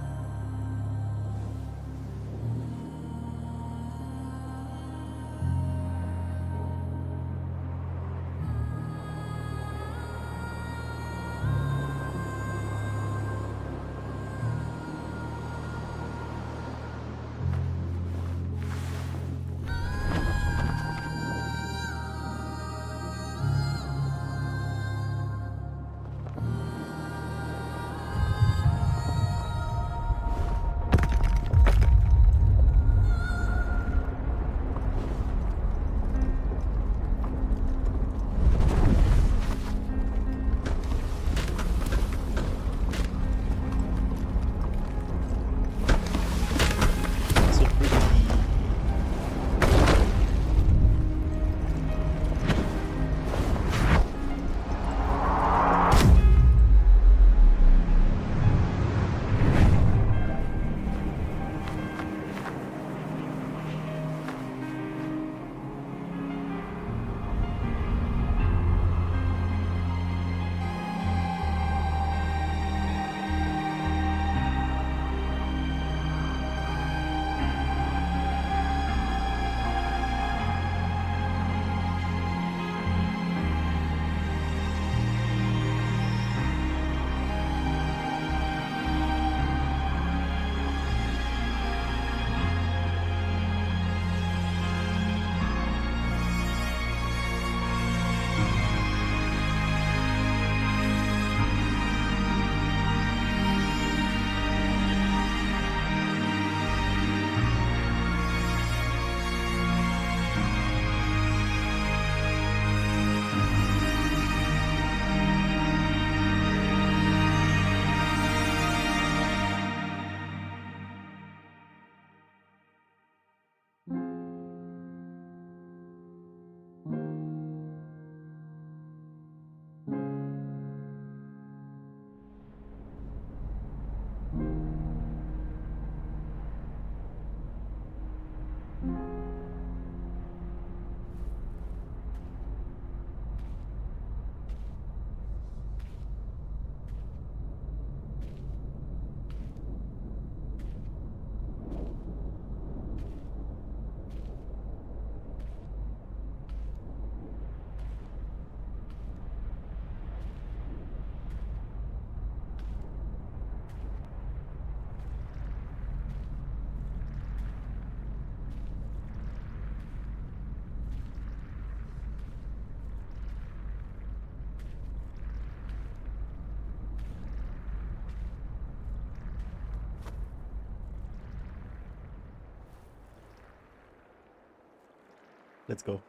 Let's go.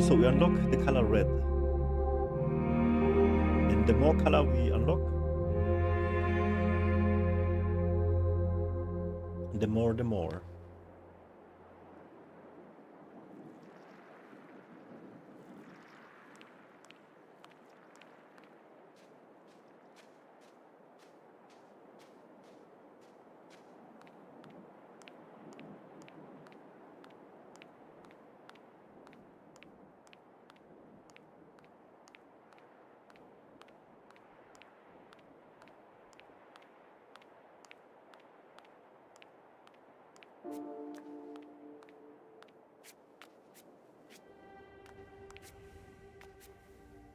So we unlock the color red. And the more color we unlock, the more.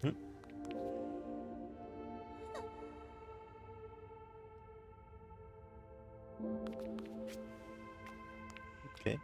Hmm. Okay.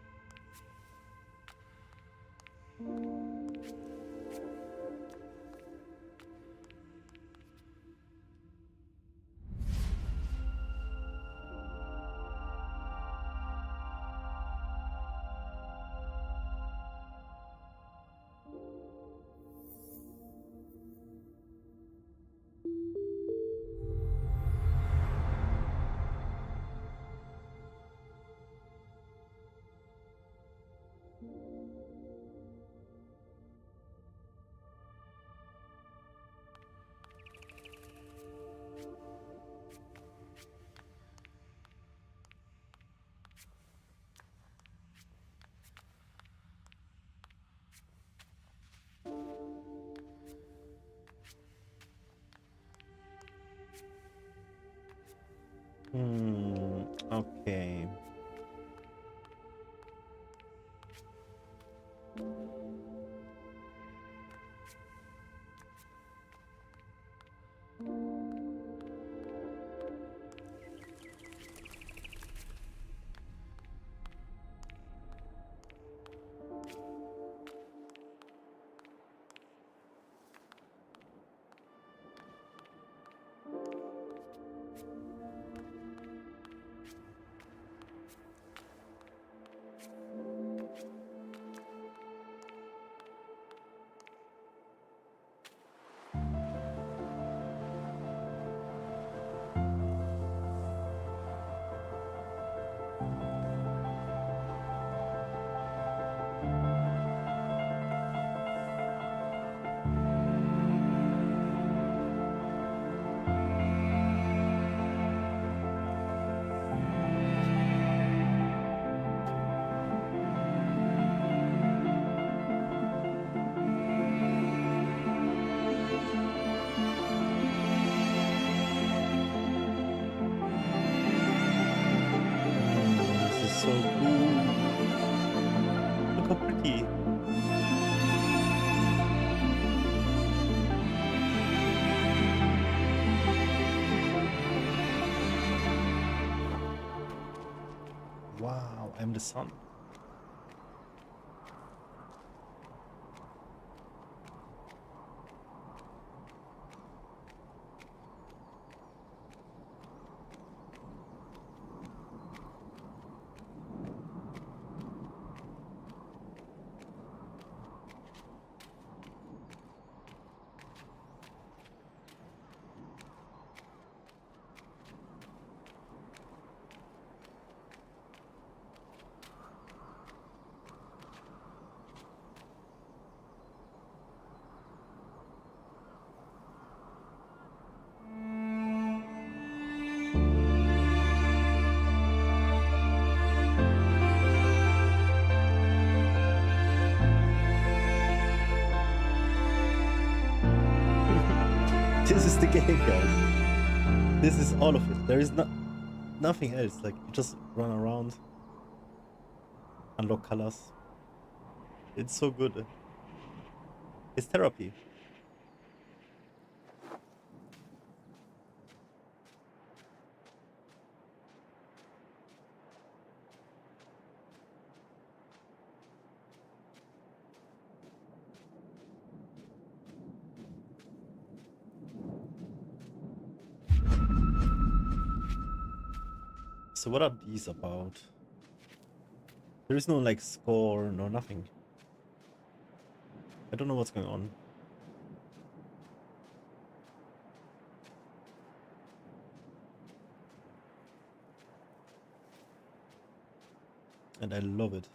Okay. This is so cool. Look how pretty. Wow, I'm the sun. This is the game, guys. This is all of it. There is nothing else. Like, you just run around, unlock colors. It's so good. It's therapy. So what are these about? There is no like score, no nothing. I don't know what's going on. And I love it.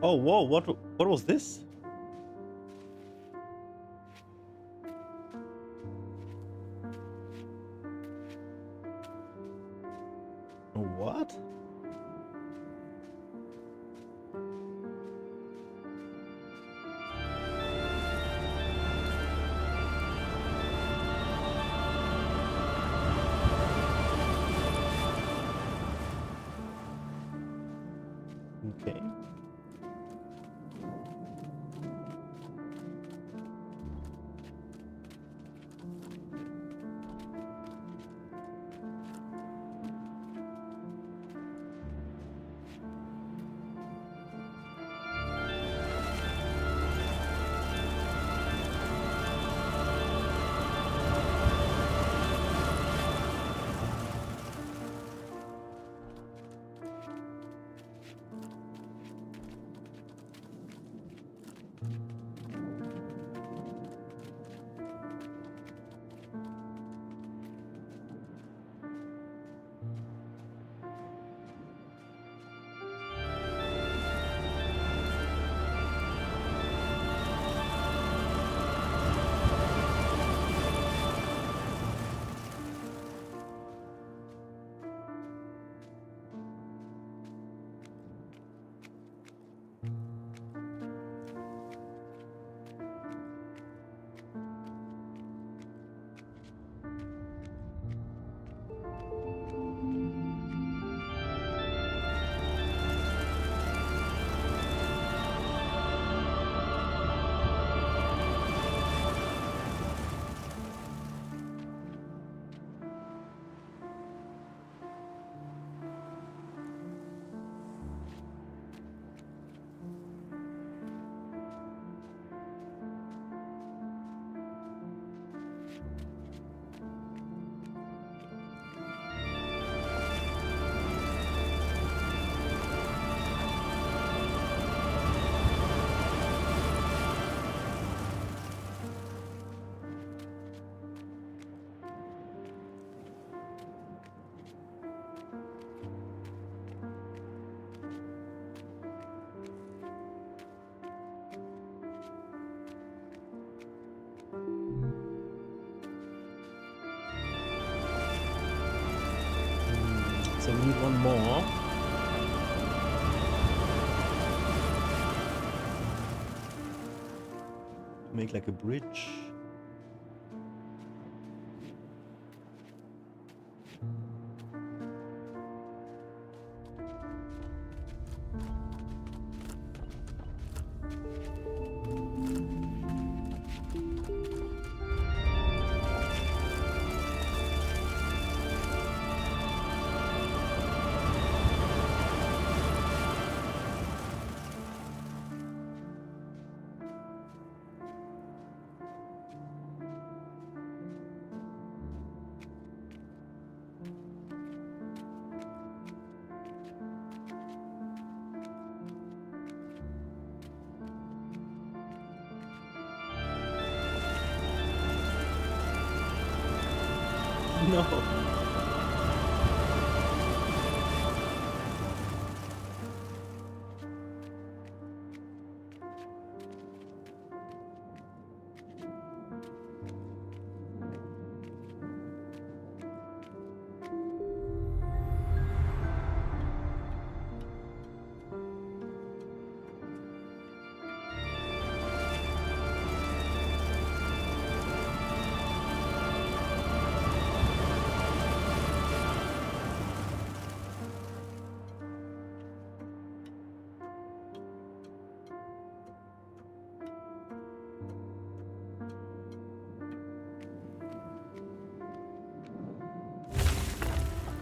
Oh, whoa, what was this? What? Okay. So we need one more. To make like a bridge. No.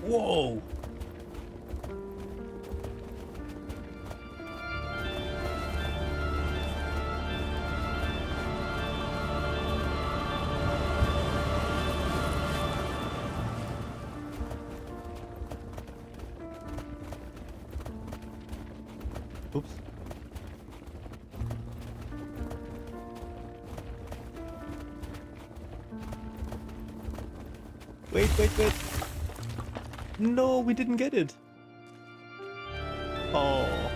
Whoa! Oops. Wait. No, we didn't get it. Oh.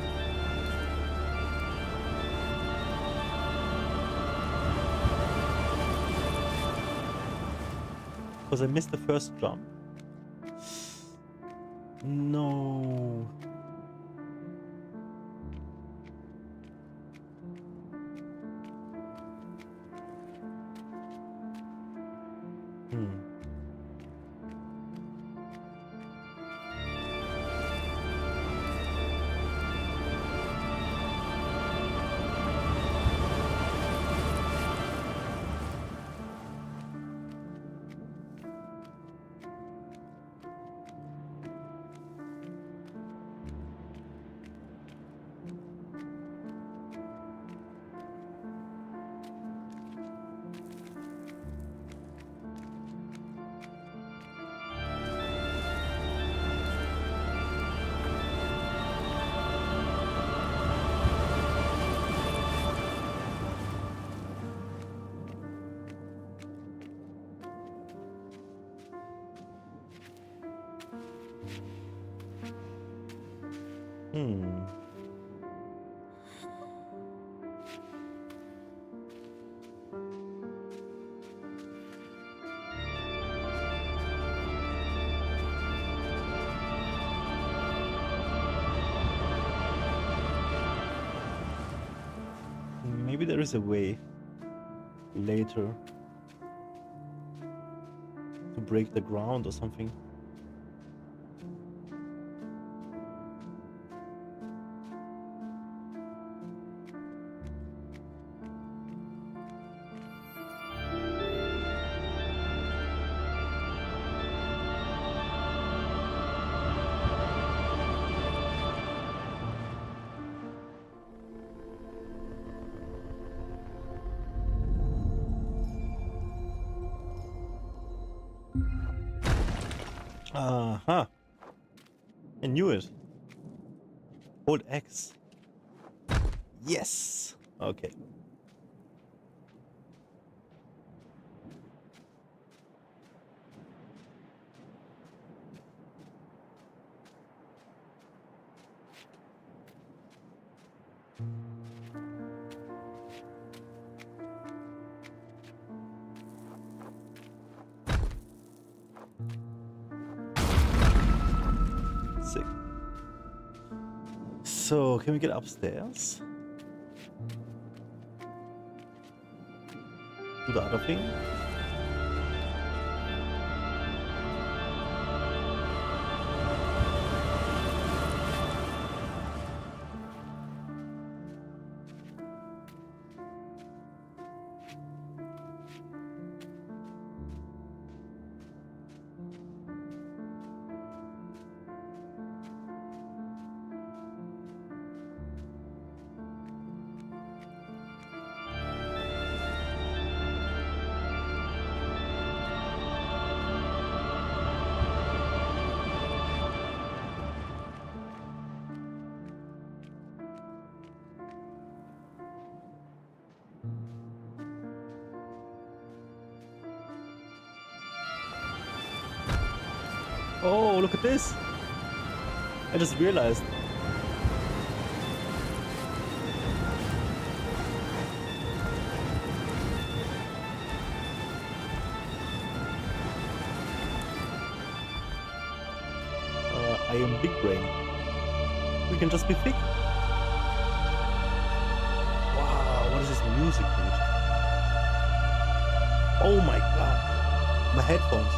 because I missed the first jump. No. Maybe there is a way later to break the ground or something. Aha! I knew it. Hold X. Yes! Okay. Sick. So, can we get upstairs? Do the other thing? Oh, look at this! I just realized. I am big brain. We can just be thick. Wow, what is this music, dude? Oh my god. My headphones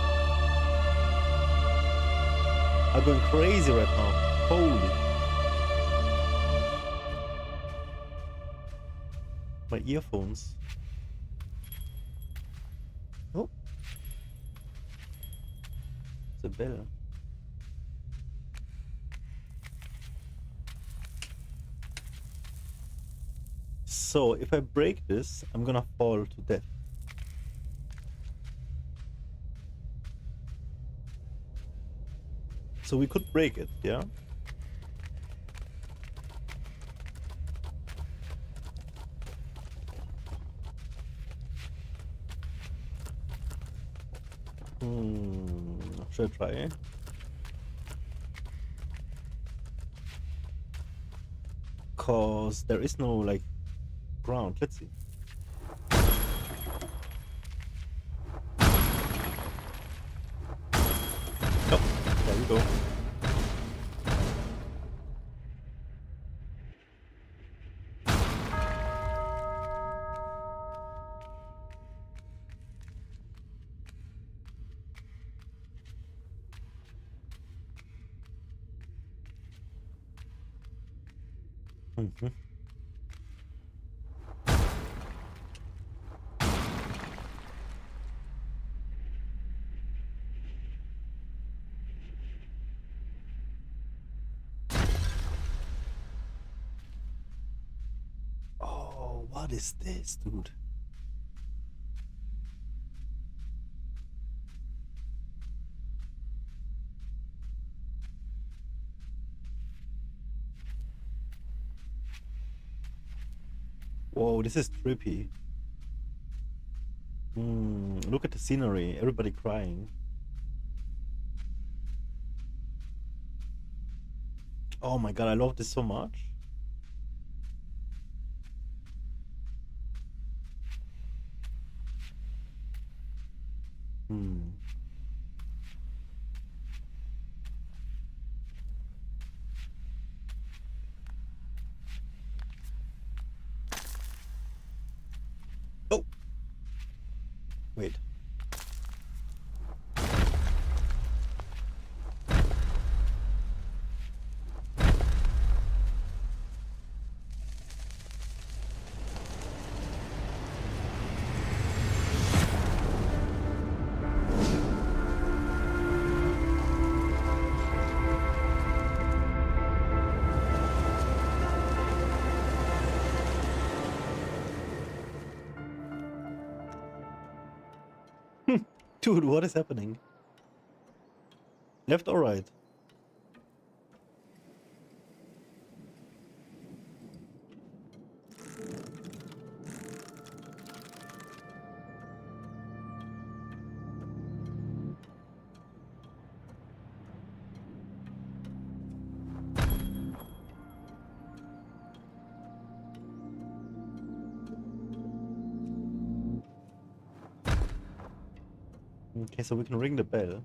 are going crazy right now. Holy. My earphones. Oh. It's a bell. So, if I break this, I'm gonna fall to death. So we could break it, yeah? Should I try? Cause there is no like ground. Let's see. go. Mm-hmm. Oh, what is this, dude? Whoa, this is trippy. Look at the scenery. Everybody crying. Oh my god, I love this so much. Oh! Wait. Dude, what is happening? Left or right? Okay, so we can ring the bell.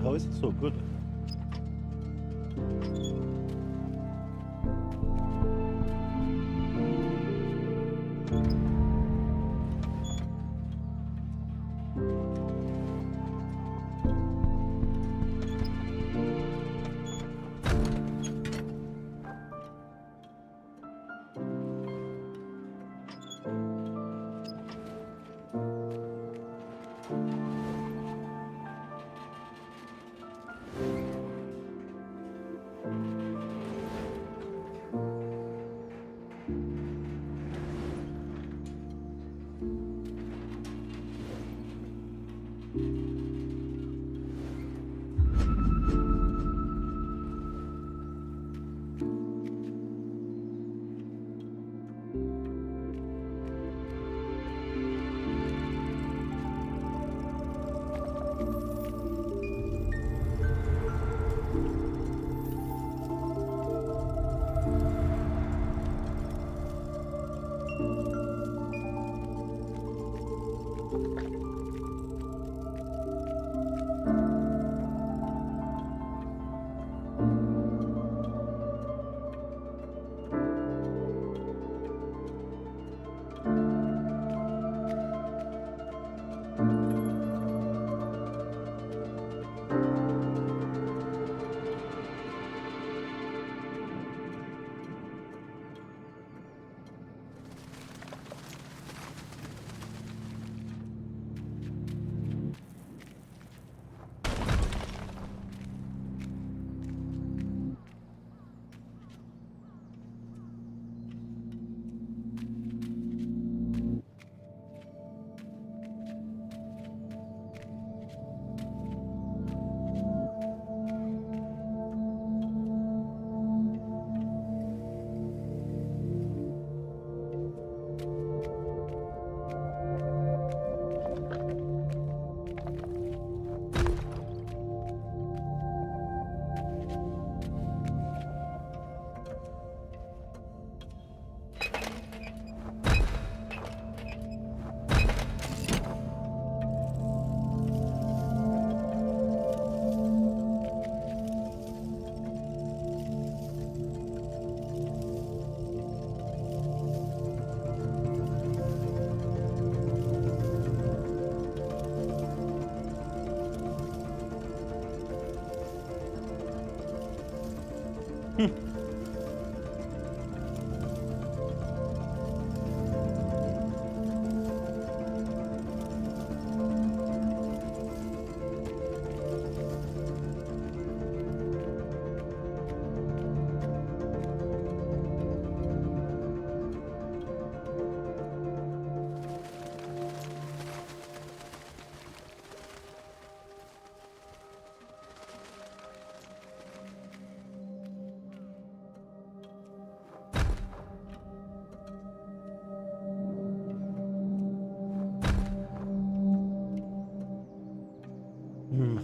How is it so good?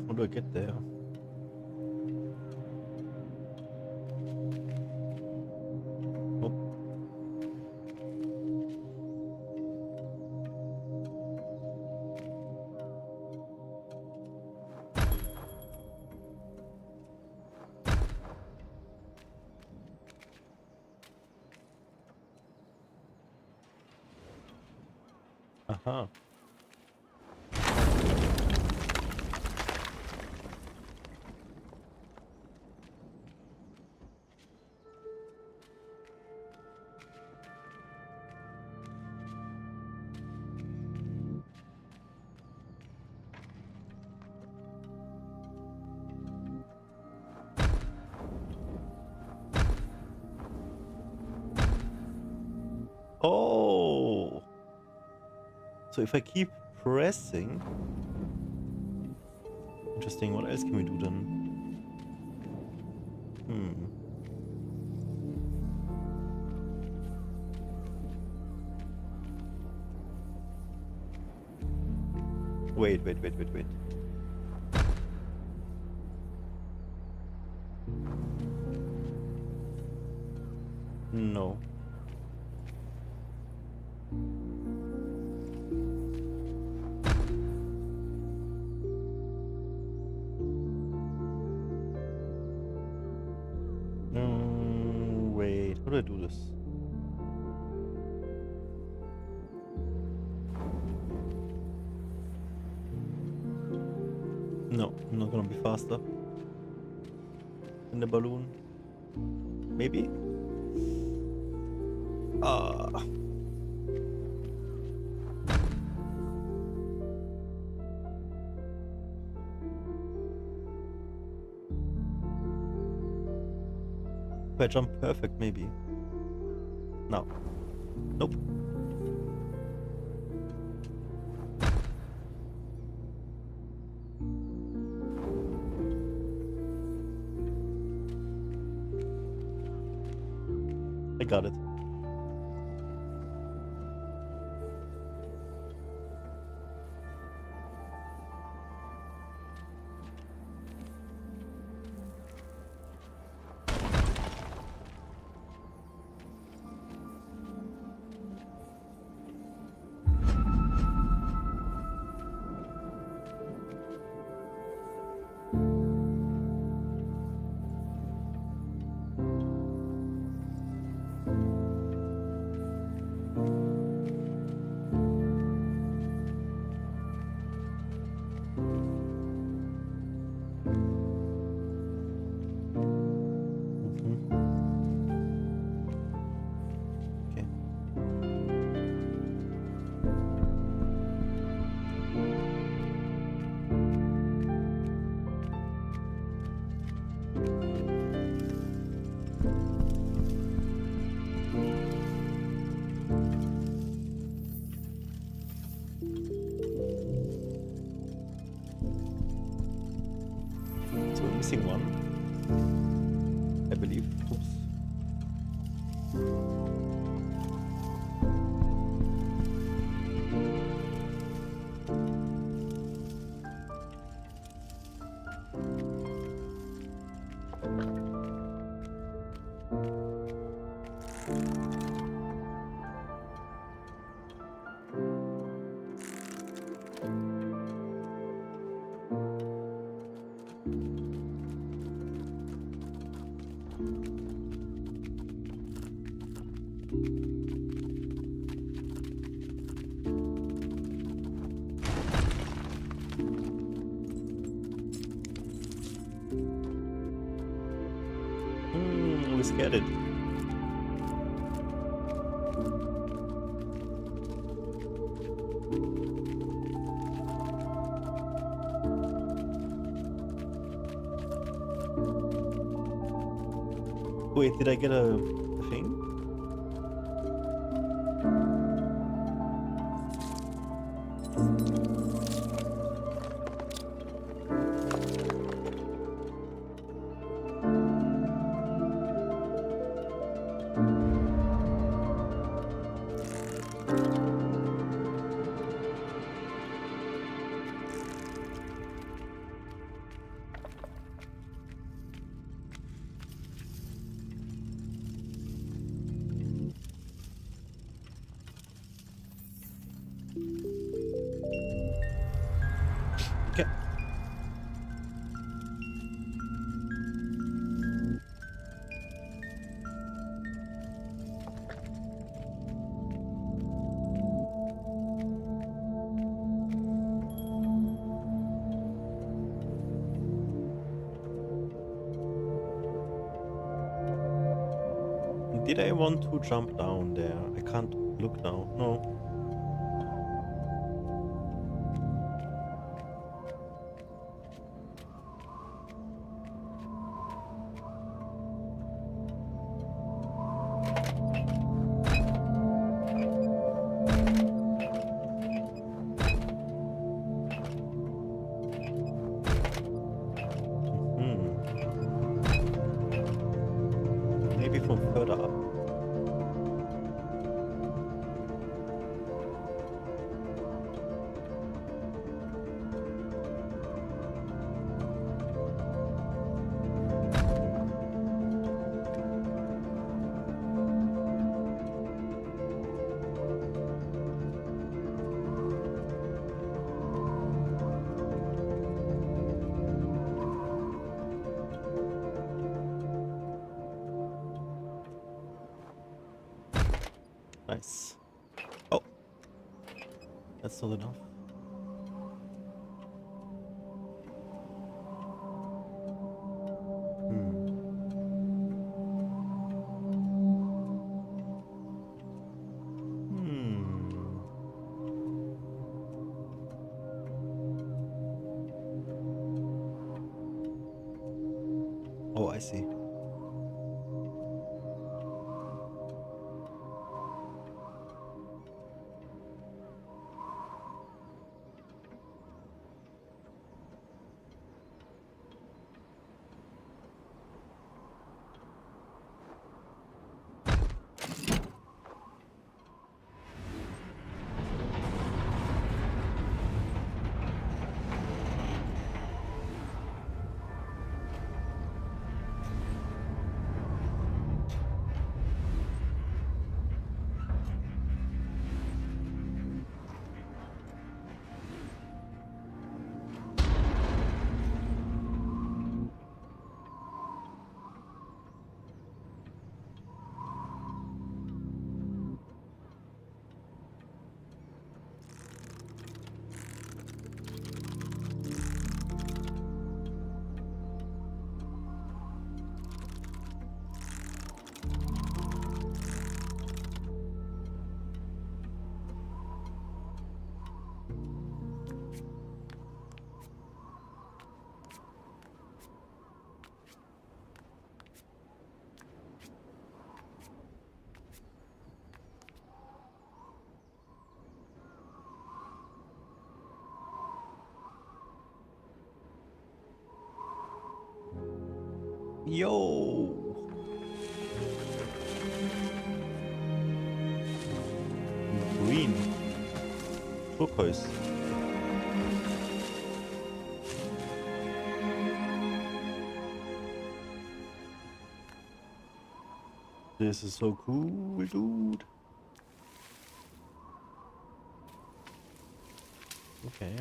How do I get there? Oh. Aha. Oh, so if I keep pressing, interesting. What else can we do then? Wait. No. Wait, how do I do this? No, I'm not gonna be faster than the balloon. Maybe? If I jump perfect, maybe. No. Nope. got it. So we're missing one, I believe. Oops. Let's get it. Wait, did I get a thing? Okay. Did I want to jump down there? I can't look now. No. Maybe from further up. Nice. Oh, that's not enough. Oh, I see. Yo! Green. Turquoise. This is so cool, dude. Okay.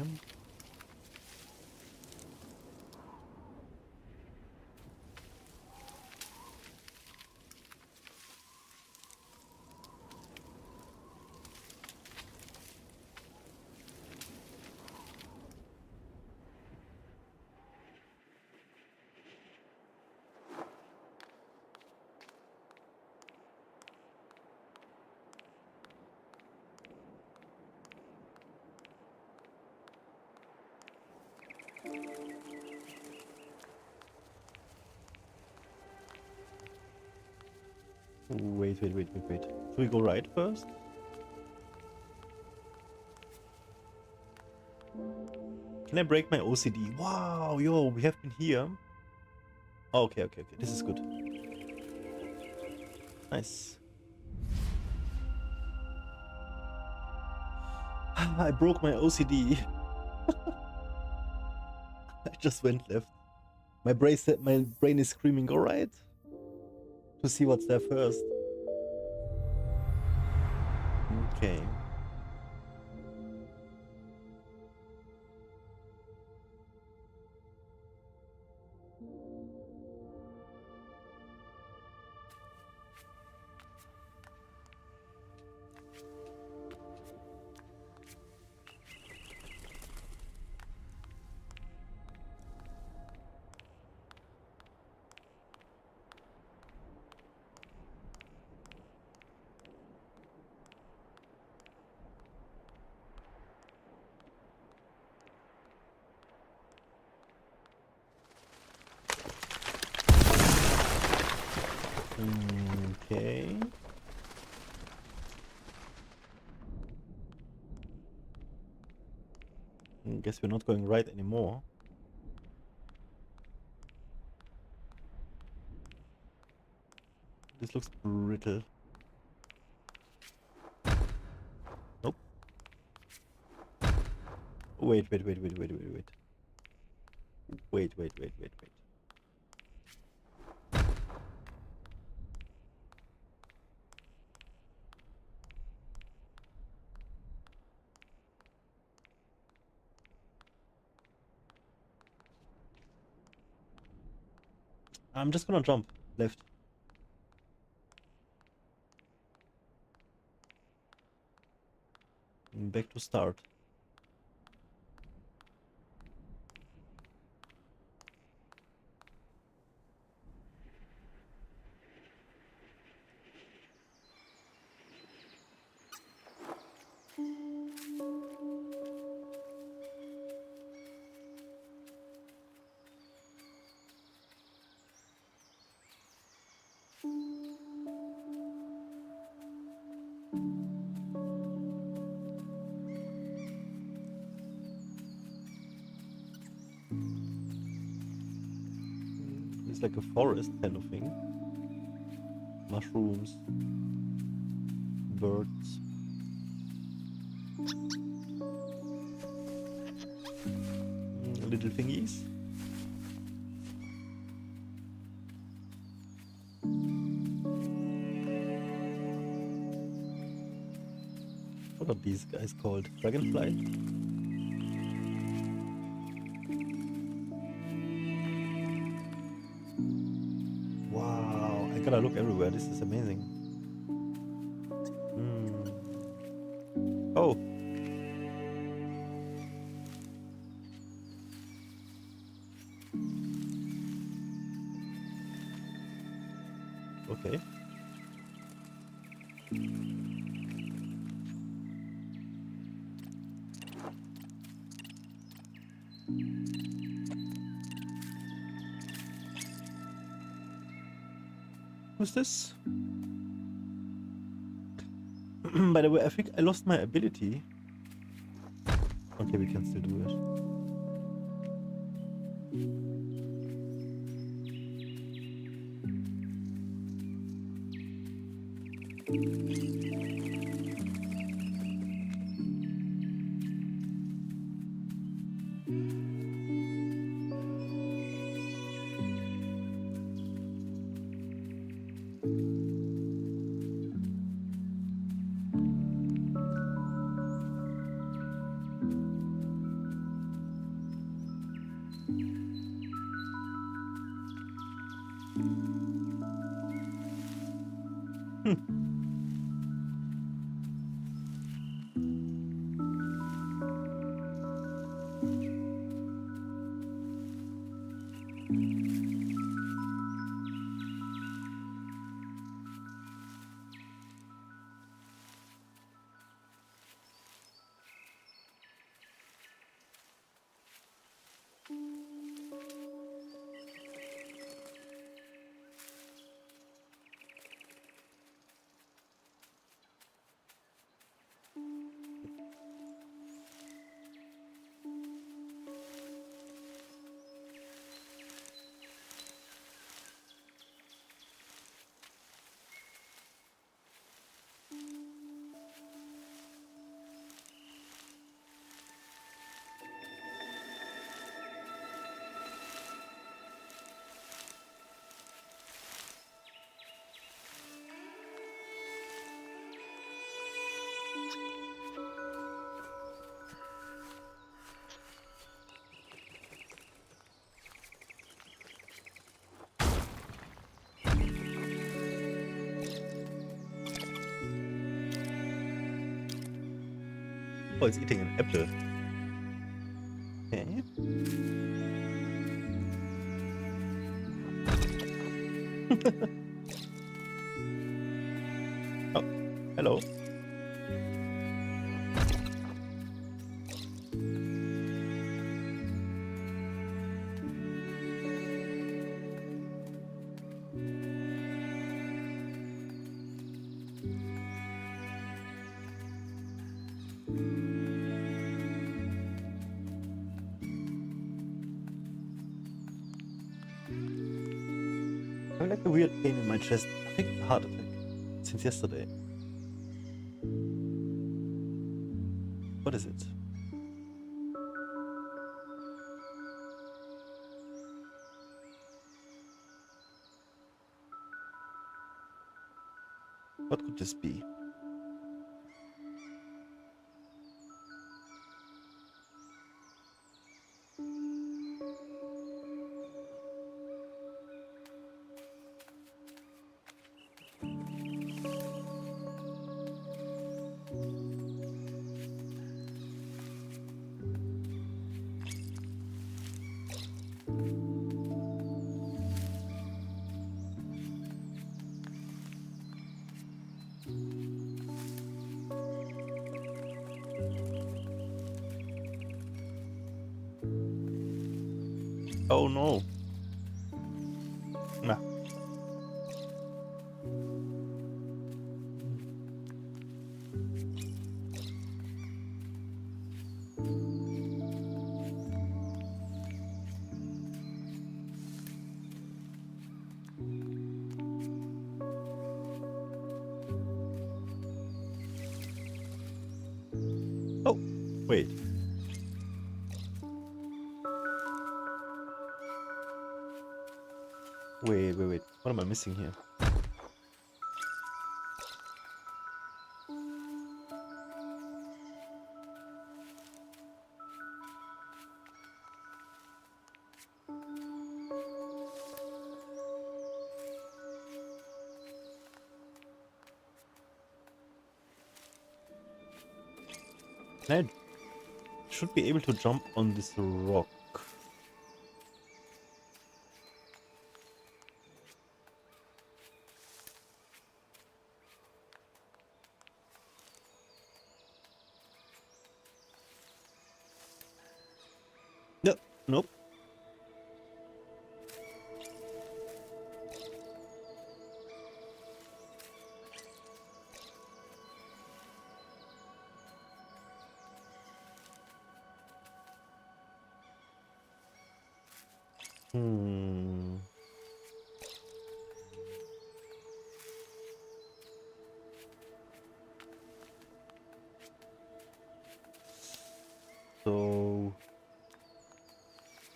Wait. Should we go right first? Can I break my OCD? Wow, yo, we have been here. Oh, okay. This is good. Nice. I broke my OCD. I just went left. My brain is screaming, all right. To see what's there first. Okay. Okay. Guess we're not going right anymore. This looks brittle. Nope. Wait. I'm just gonna jump left. And back to start. It's like a forest kind of thing. Mushrooms, birds. Little thingies. What are these guys called? Dragonfly? Wow, I gotta look everywhere. This is amazing. Oh. Okay. Who's this? By the way, I think I lost my ability. Okay, we can still do it. Oh, it's eating an apple. Okay. Oh, hello. I have like a weird pain in my chest. I think a heart attack since yesterday. What is it? What could this be? Oh no. Nah. Oh, wait. Wait. What am I missing here? I should be able to jump on this rock. No, nope.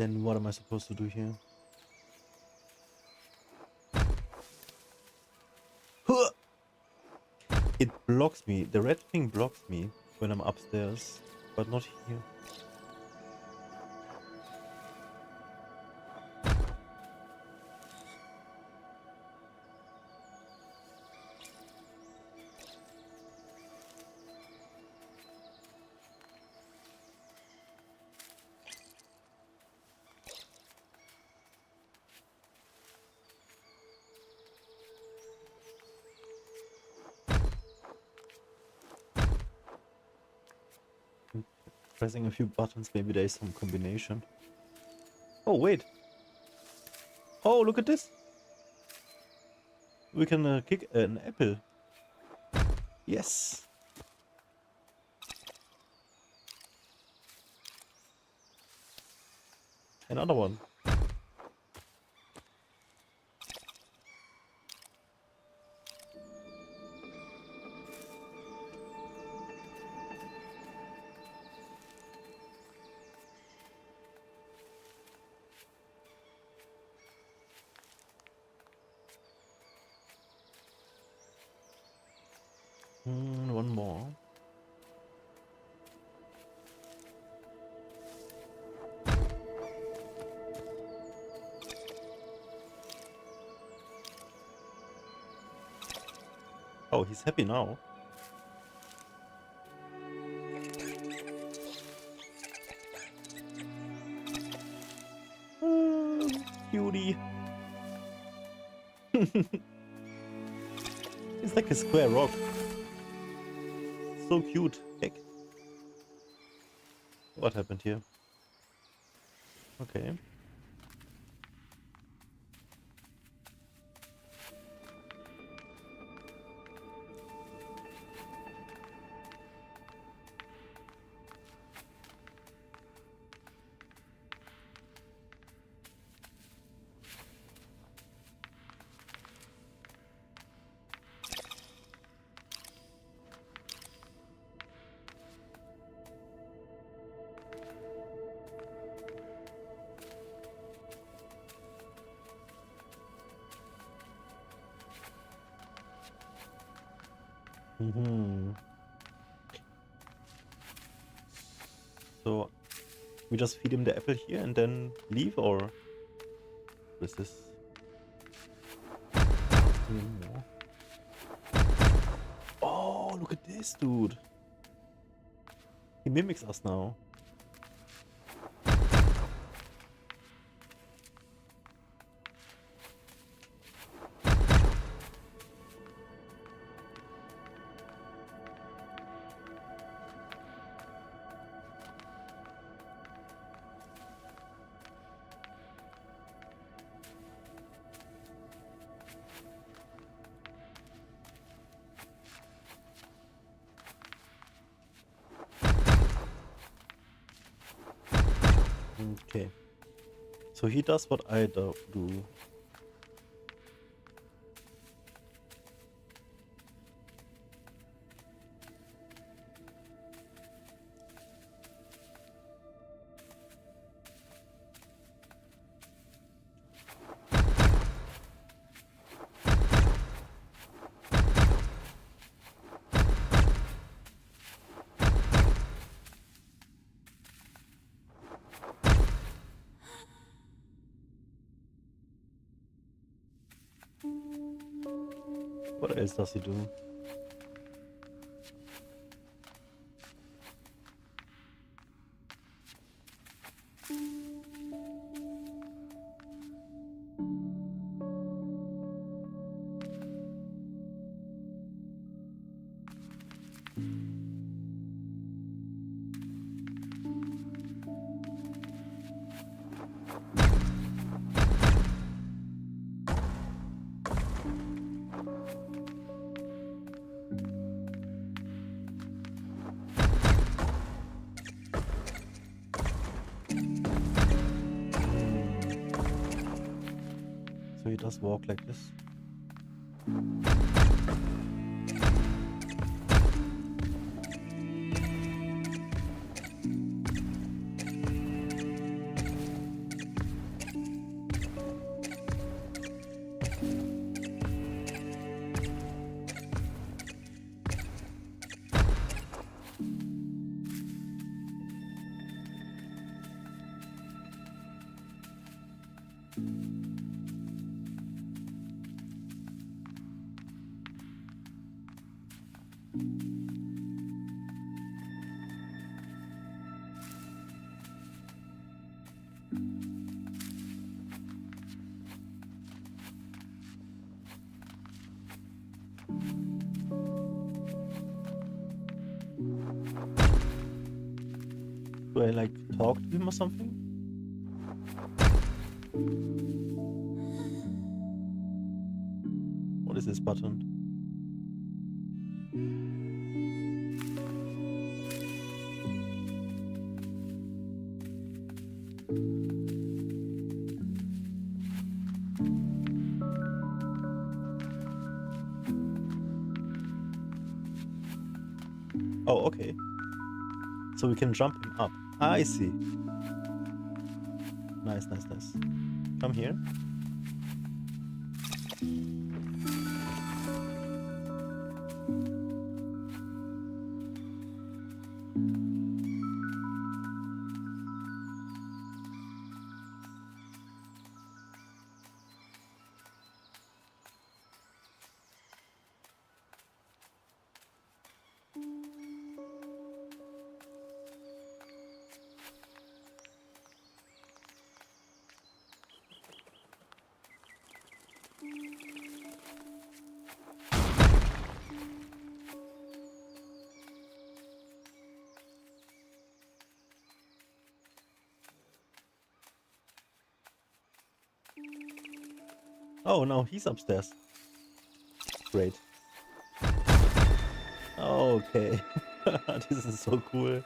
Then what am I supposed to do here? It blocks me. The red thing blocks me when I'm upstairs, but not here. Pressing a few buttons, maybe there is some combination. Oh, wait. Oh, look at this. We can kick an apple. Yes. Another one. One more. Oh, he's happy now. Cutie. It's like a square rock. So cute. Heck. What happened here? Okay. So we just feed him the apple here and then leave, or what is this? More. Oh, look at this dude. He mimics us now. Okay. So he does what I do. What else does he do? So he does walk like this. Do I like talk to him or something? What is this button? Oh, okay. So we can jump him up. Ah, I see. Nice, nice, nice. Come here. Oh, now he's upstairs. Great. Okay. This is so cool.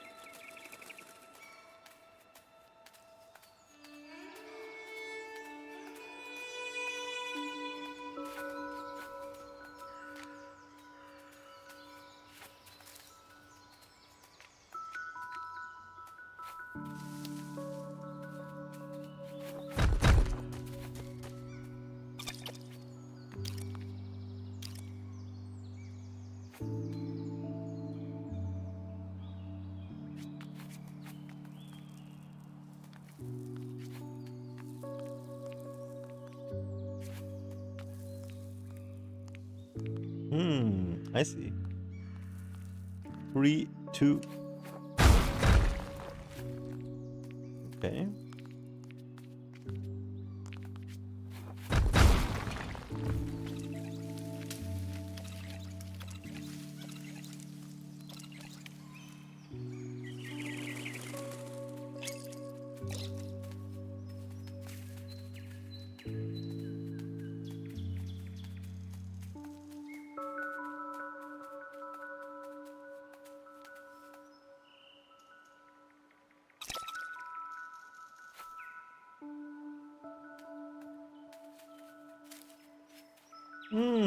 I see. 3, 2. Okay.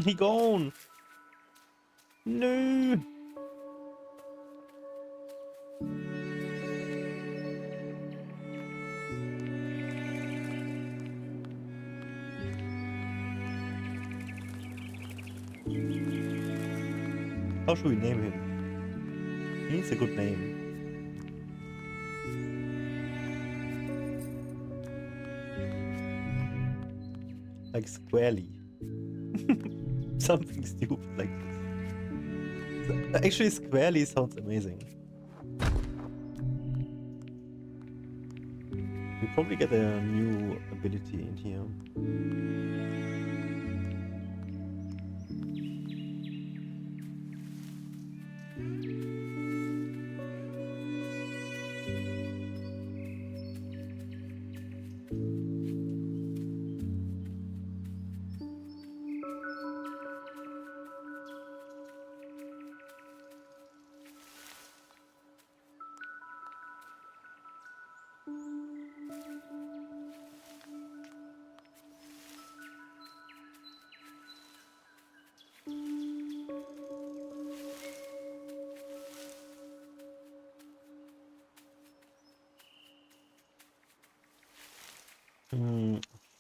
He gone. No. How should we name him? He needs a good name. Like Squarely. Something stupid like this. Actually, Squarely sounds amazing. We probably get a new ability in here.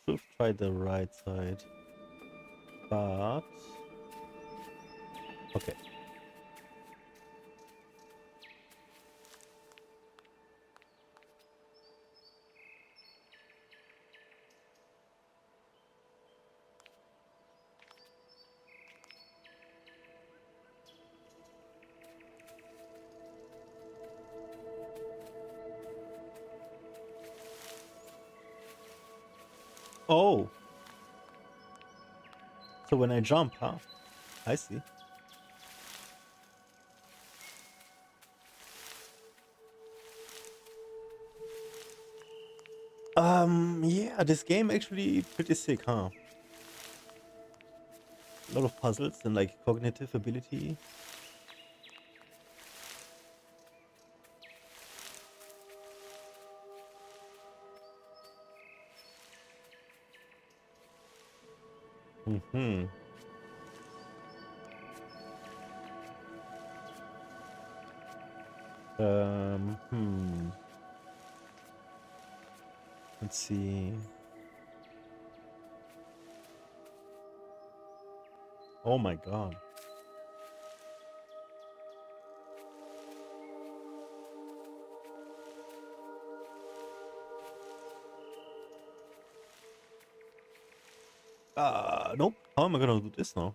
Should try the right side, but okay. Oh. So when I jump, huh? I see. Yeah, this game actually pretty sick, huh? A lot of puzzles and like cognitive ability. Mm-hmm. Hmm. Let's see. Oh my god. Nope. How am I gonna do this now?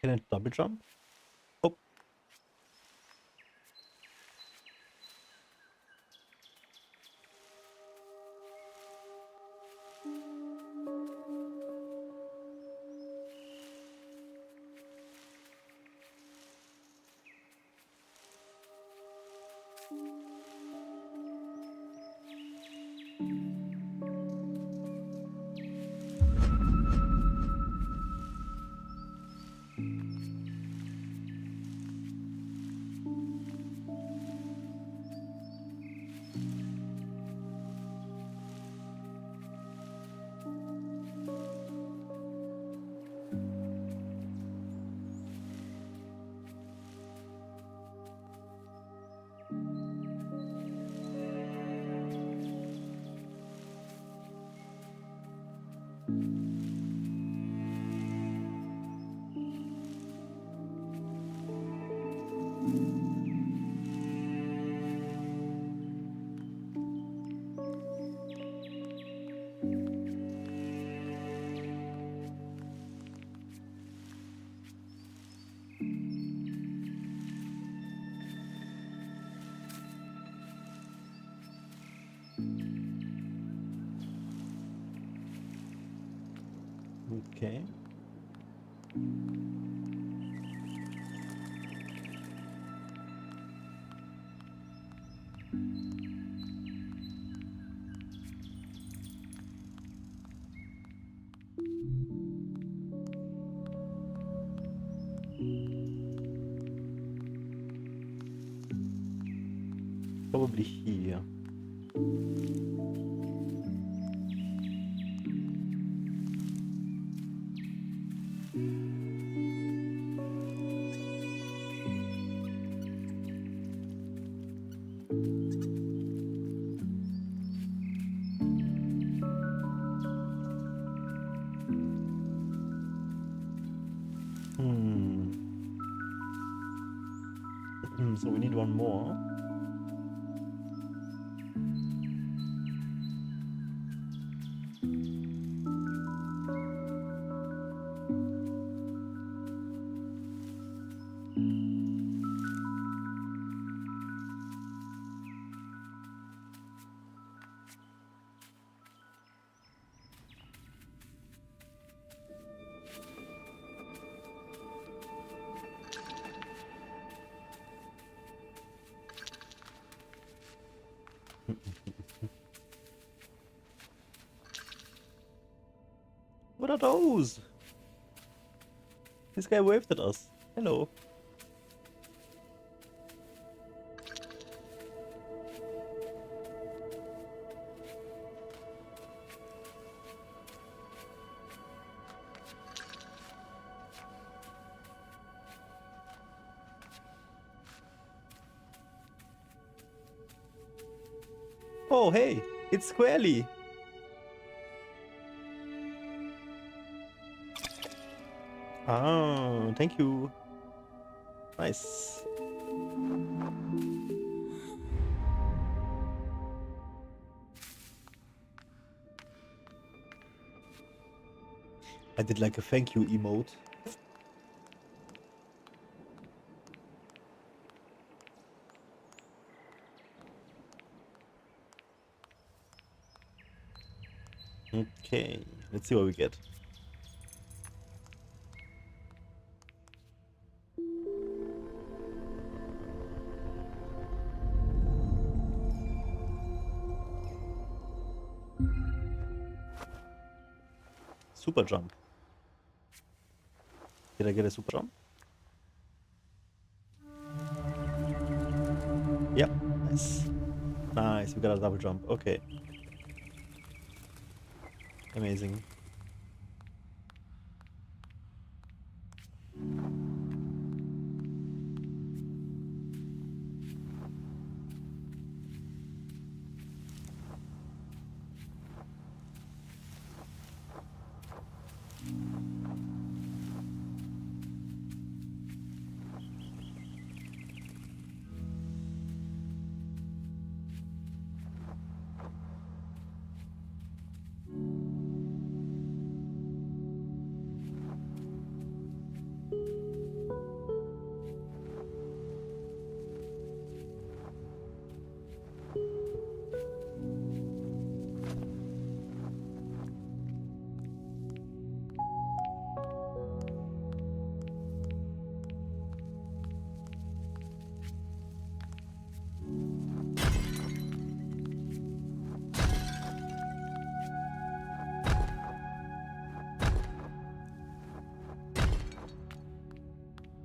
Can I double jump? Oh. Okay. Probably here. So we need one more. What are those? This guy waved at us. Hello. Oh, hey, it's Squarely. . Ah, thank you. Nice. I did like a thank you emote. Okay, let's see what we get. Super jump. Did I get a super jump? Yep, nice. Nice, we got a double jump. Okay. Amazing.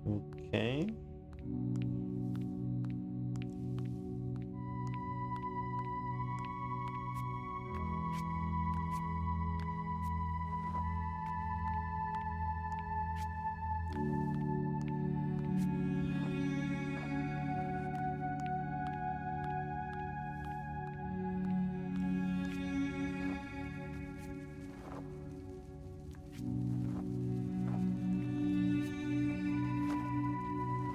Okay.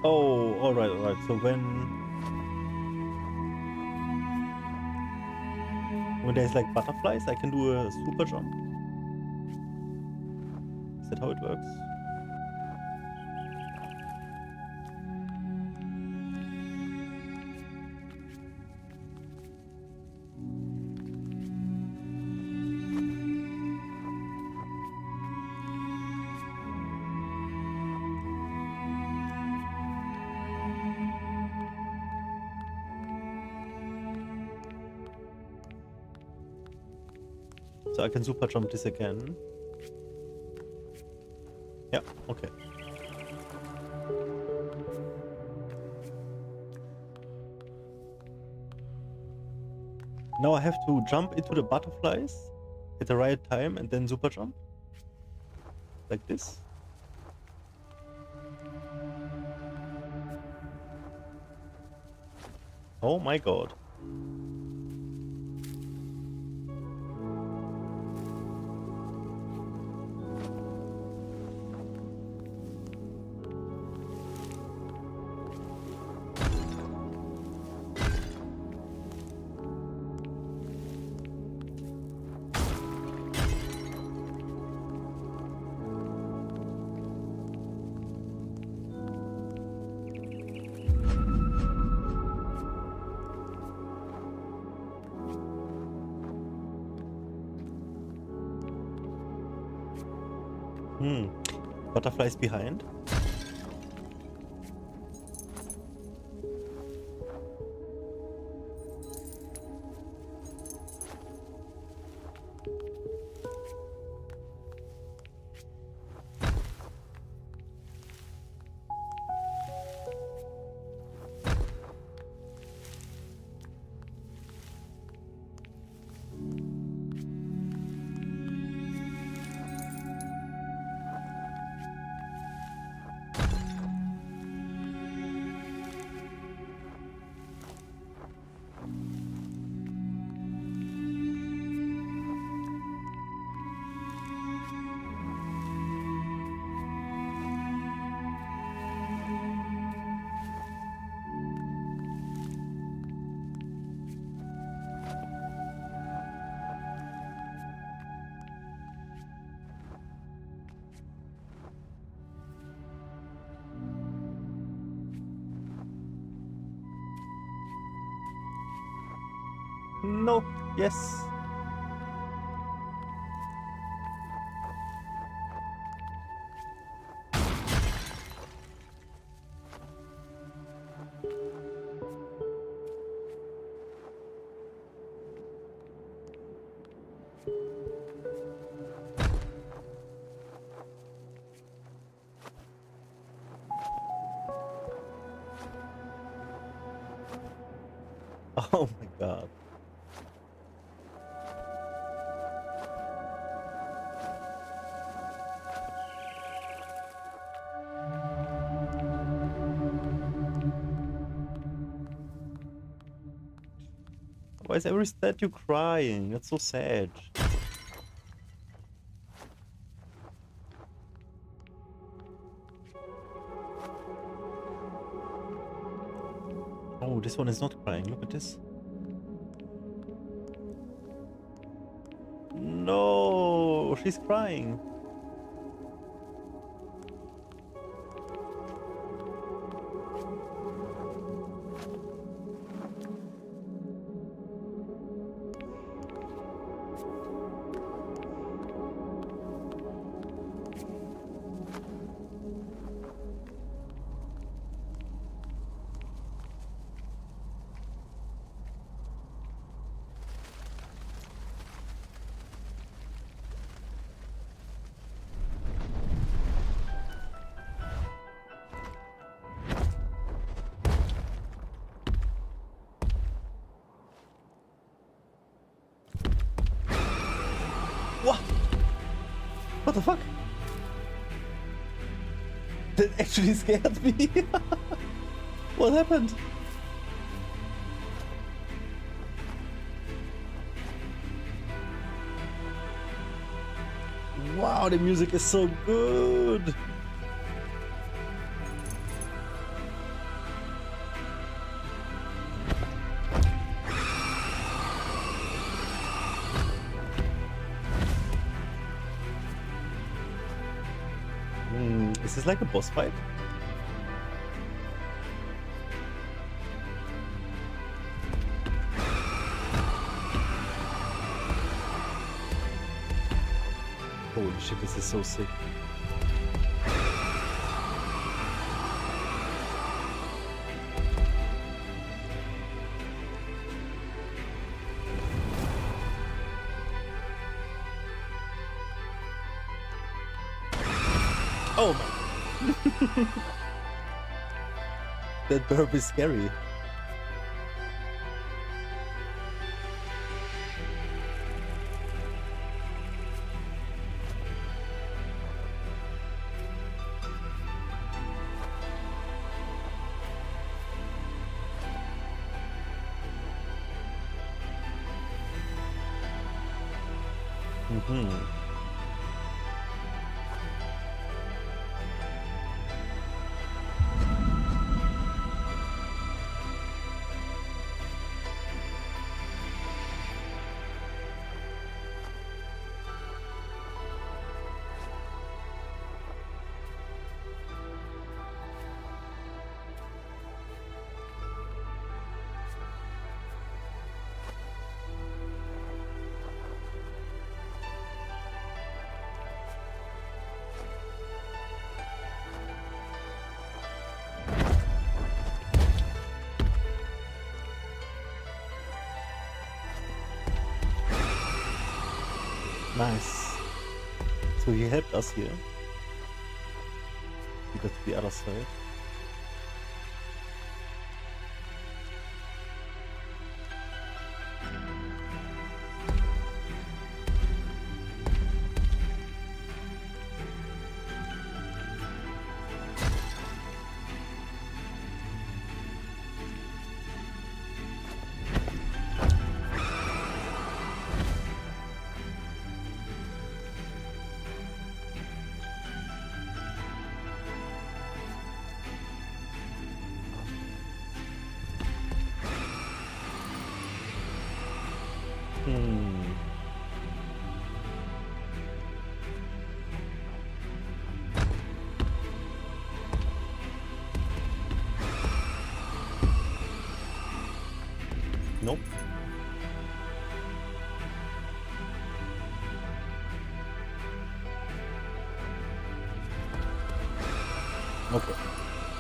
Oh, alright, alright. So when there's like butterflies, I can do a super jump. Is that how it works? So I can super jump this again. Yeah, okay. Now I have to jump into the butterflies at the right time and then super jump. Like this. Oh my god. Butterflies behind. No. Yes. Oh my god. Why is every statue crying? That's so sad. Oh, this one is not crying. Look at this. No, she's crying. What? What the fuck? That actually scared me. What happened? Wow, the music is so good. Is this like a boss fight? Holy shit, this is so sick. Oh my. That burp is scary. Nice. So he helped us here. We got to the other side. Nope. Okay.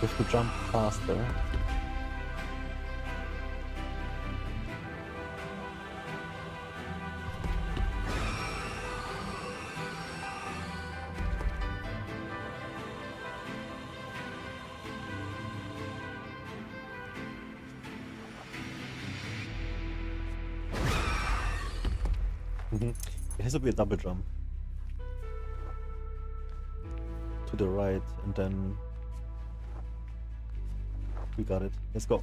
We have to jump faster. It has to be a double jump. To the right, and then we got it. Let's go.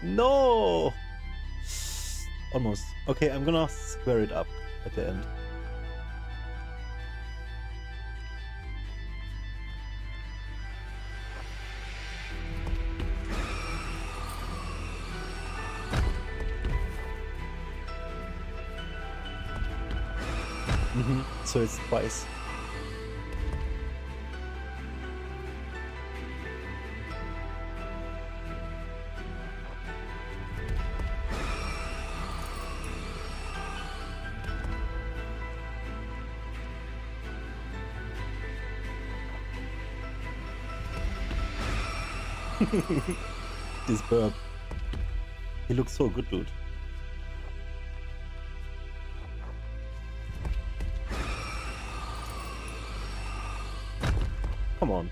No! Almost. Okay, I'm gonna square it up at the end. So it's twice. This burp. He looks so good, dude. Come on.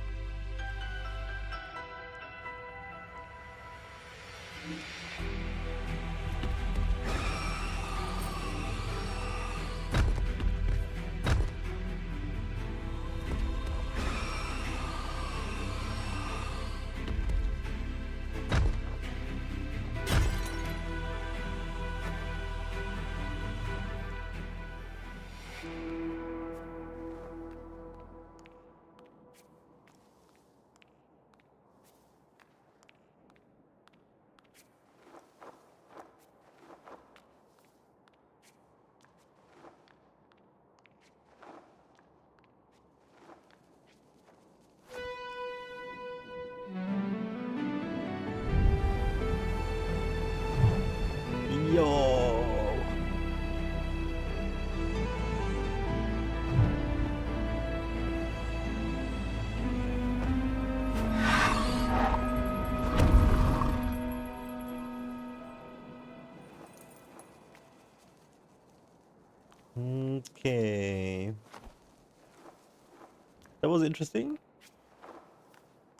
Yo. Okay. That was interesting.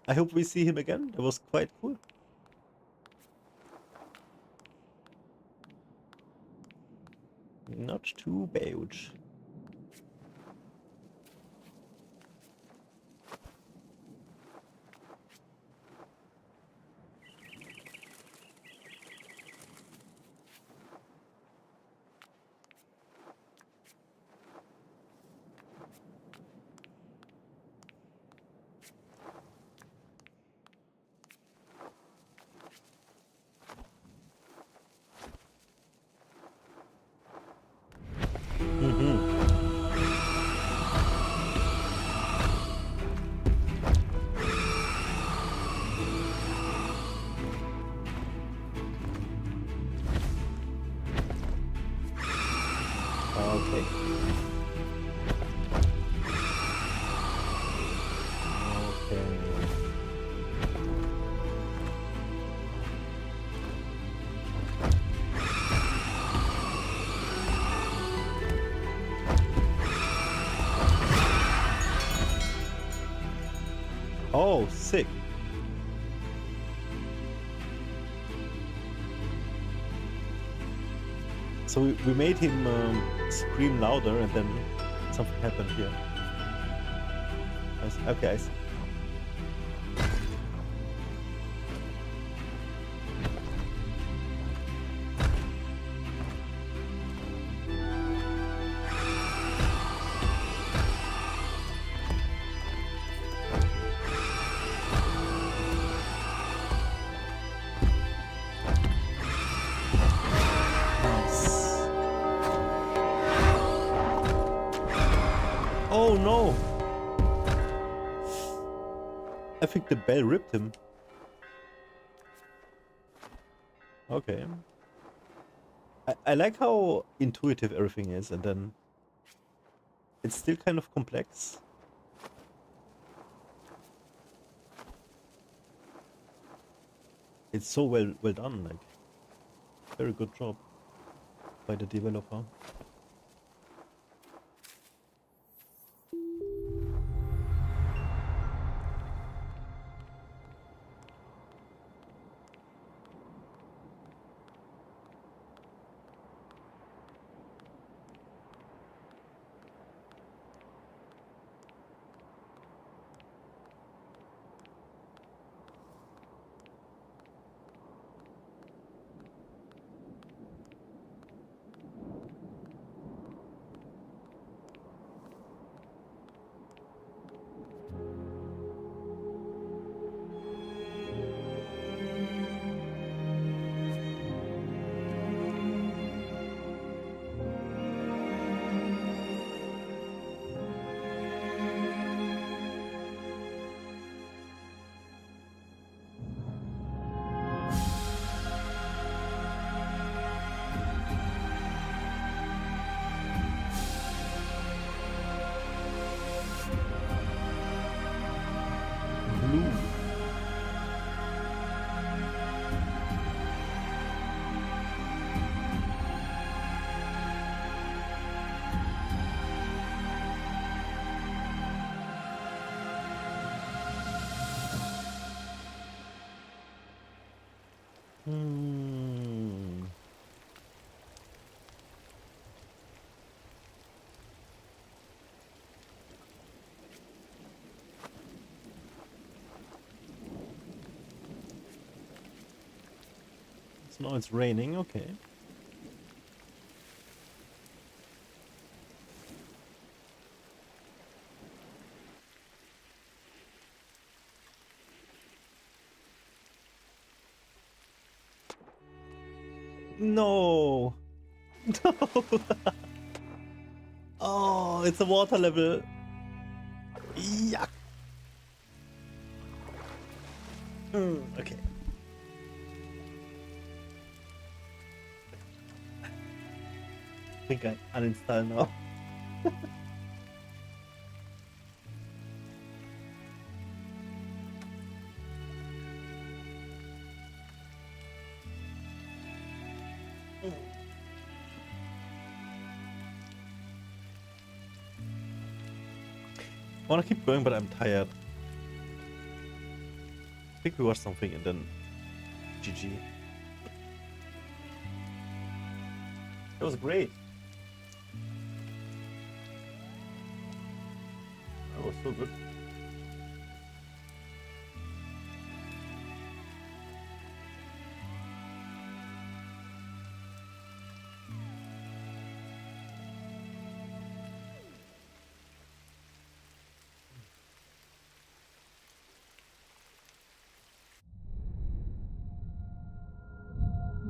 I hope we see him again. That was quite cool. Not too bad. Okay. Oh, sick. So we made him scream louder, and then something happened here. Okay, I see. Oh no! I think the bell ripped him. Okay. I like how intuitive everything is, and then It's still kind of complex. It's so well done, like very good job by the developer. Blue. So now it's raining, okay. No. No. Oh, it's a water level. Yuck. Okay. I think I uninstall now. I wanna keep going, but I'm tired. I think we watch something and then GG. It was great. That was so good.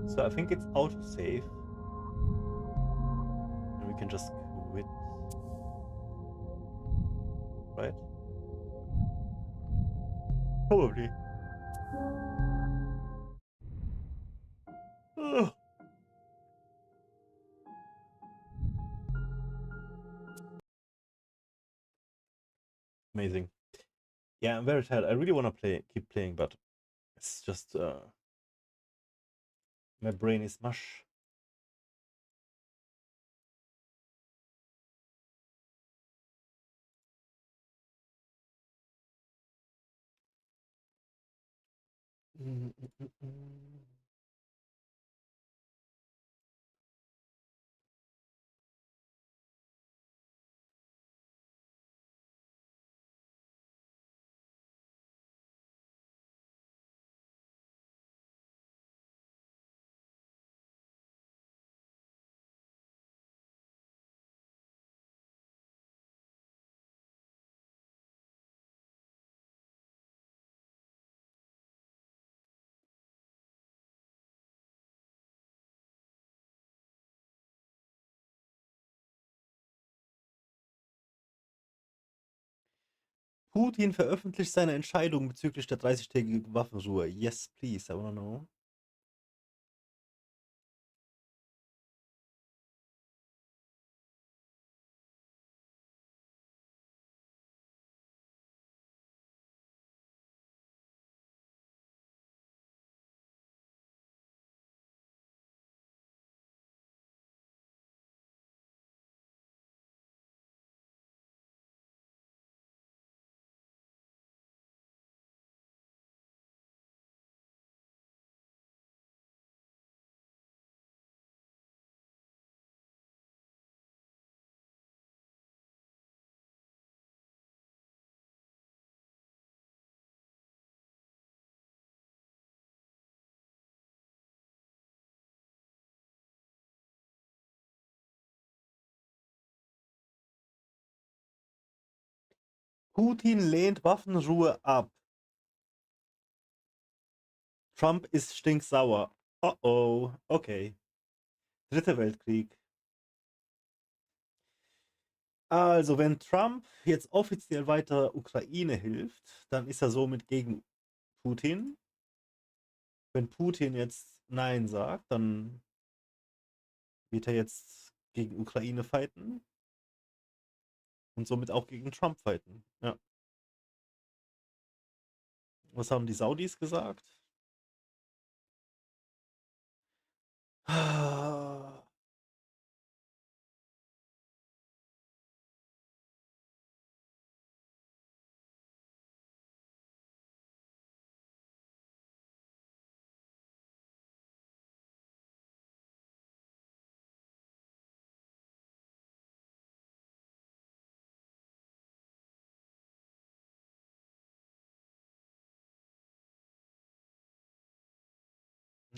So I think it's autosave. And we can just quit. Right? Probably. Ugh. Amazing. Yeah, I'm very tired. I really want to keep playing, but it's just my brain is mush. Putin veröffentlicht seine Entscheidung bezüglich der 30-tägigen Waffenruhe. Yes, please, I wanna know. Putin lehnt Waffenruhe ab. Trump ist stinksauer. Oh oh, okay. Dritter Weltkrieg. Also, wenn Trump jetzt offiziell weiter Ukraine hilft, dann ist er somit gegen Putin. Wenn Putin jetzt Nein sagt, dann wird er jetzt gegen Ukraine fighten und somit auch gegen Trump fighten. Ja. Was haben die Saudis gesagt?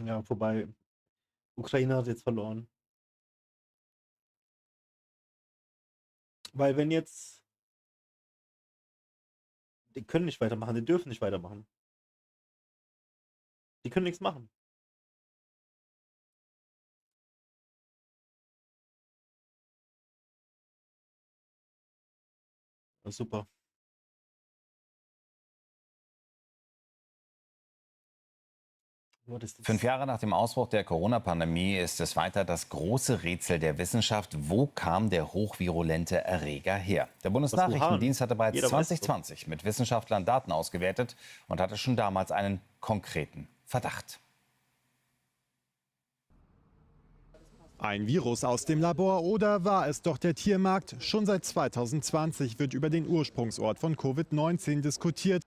Ja, wobei Ukraine hat jetzt verloren. Weil wenn jetzt... Die können nicht weitermachen, die dürfen nicht weitermachen. Die können nichts machen. Ja, super. What is this? 5 Jahre nach dem Ausbruch der Corona-Pandemie ist es weiter das große Rätsel der Wissenschaft. Wo kam der hochvirulente Erreger her? Der Bundesnachrichtendienst hatte bereits 2020 mit Wissenschaftlern Daten ausgewertet und hatte schon damals einen konkreten Verdacht. Ein Virus aus dem Labor oder war es doch der Tiermarkt? Schon seit 2020 wird über den Ursprungsort von Covid-19 diskutiert.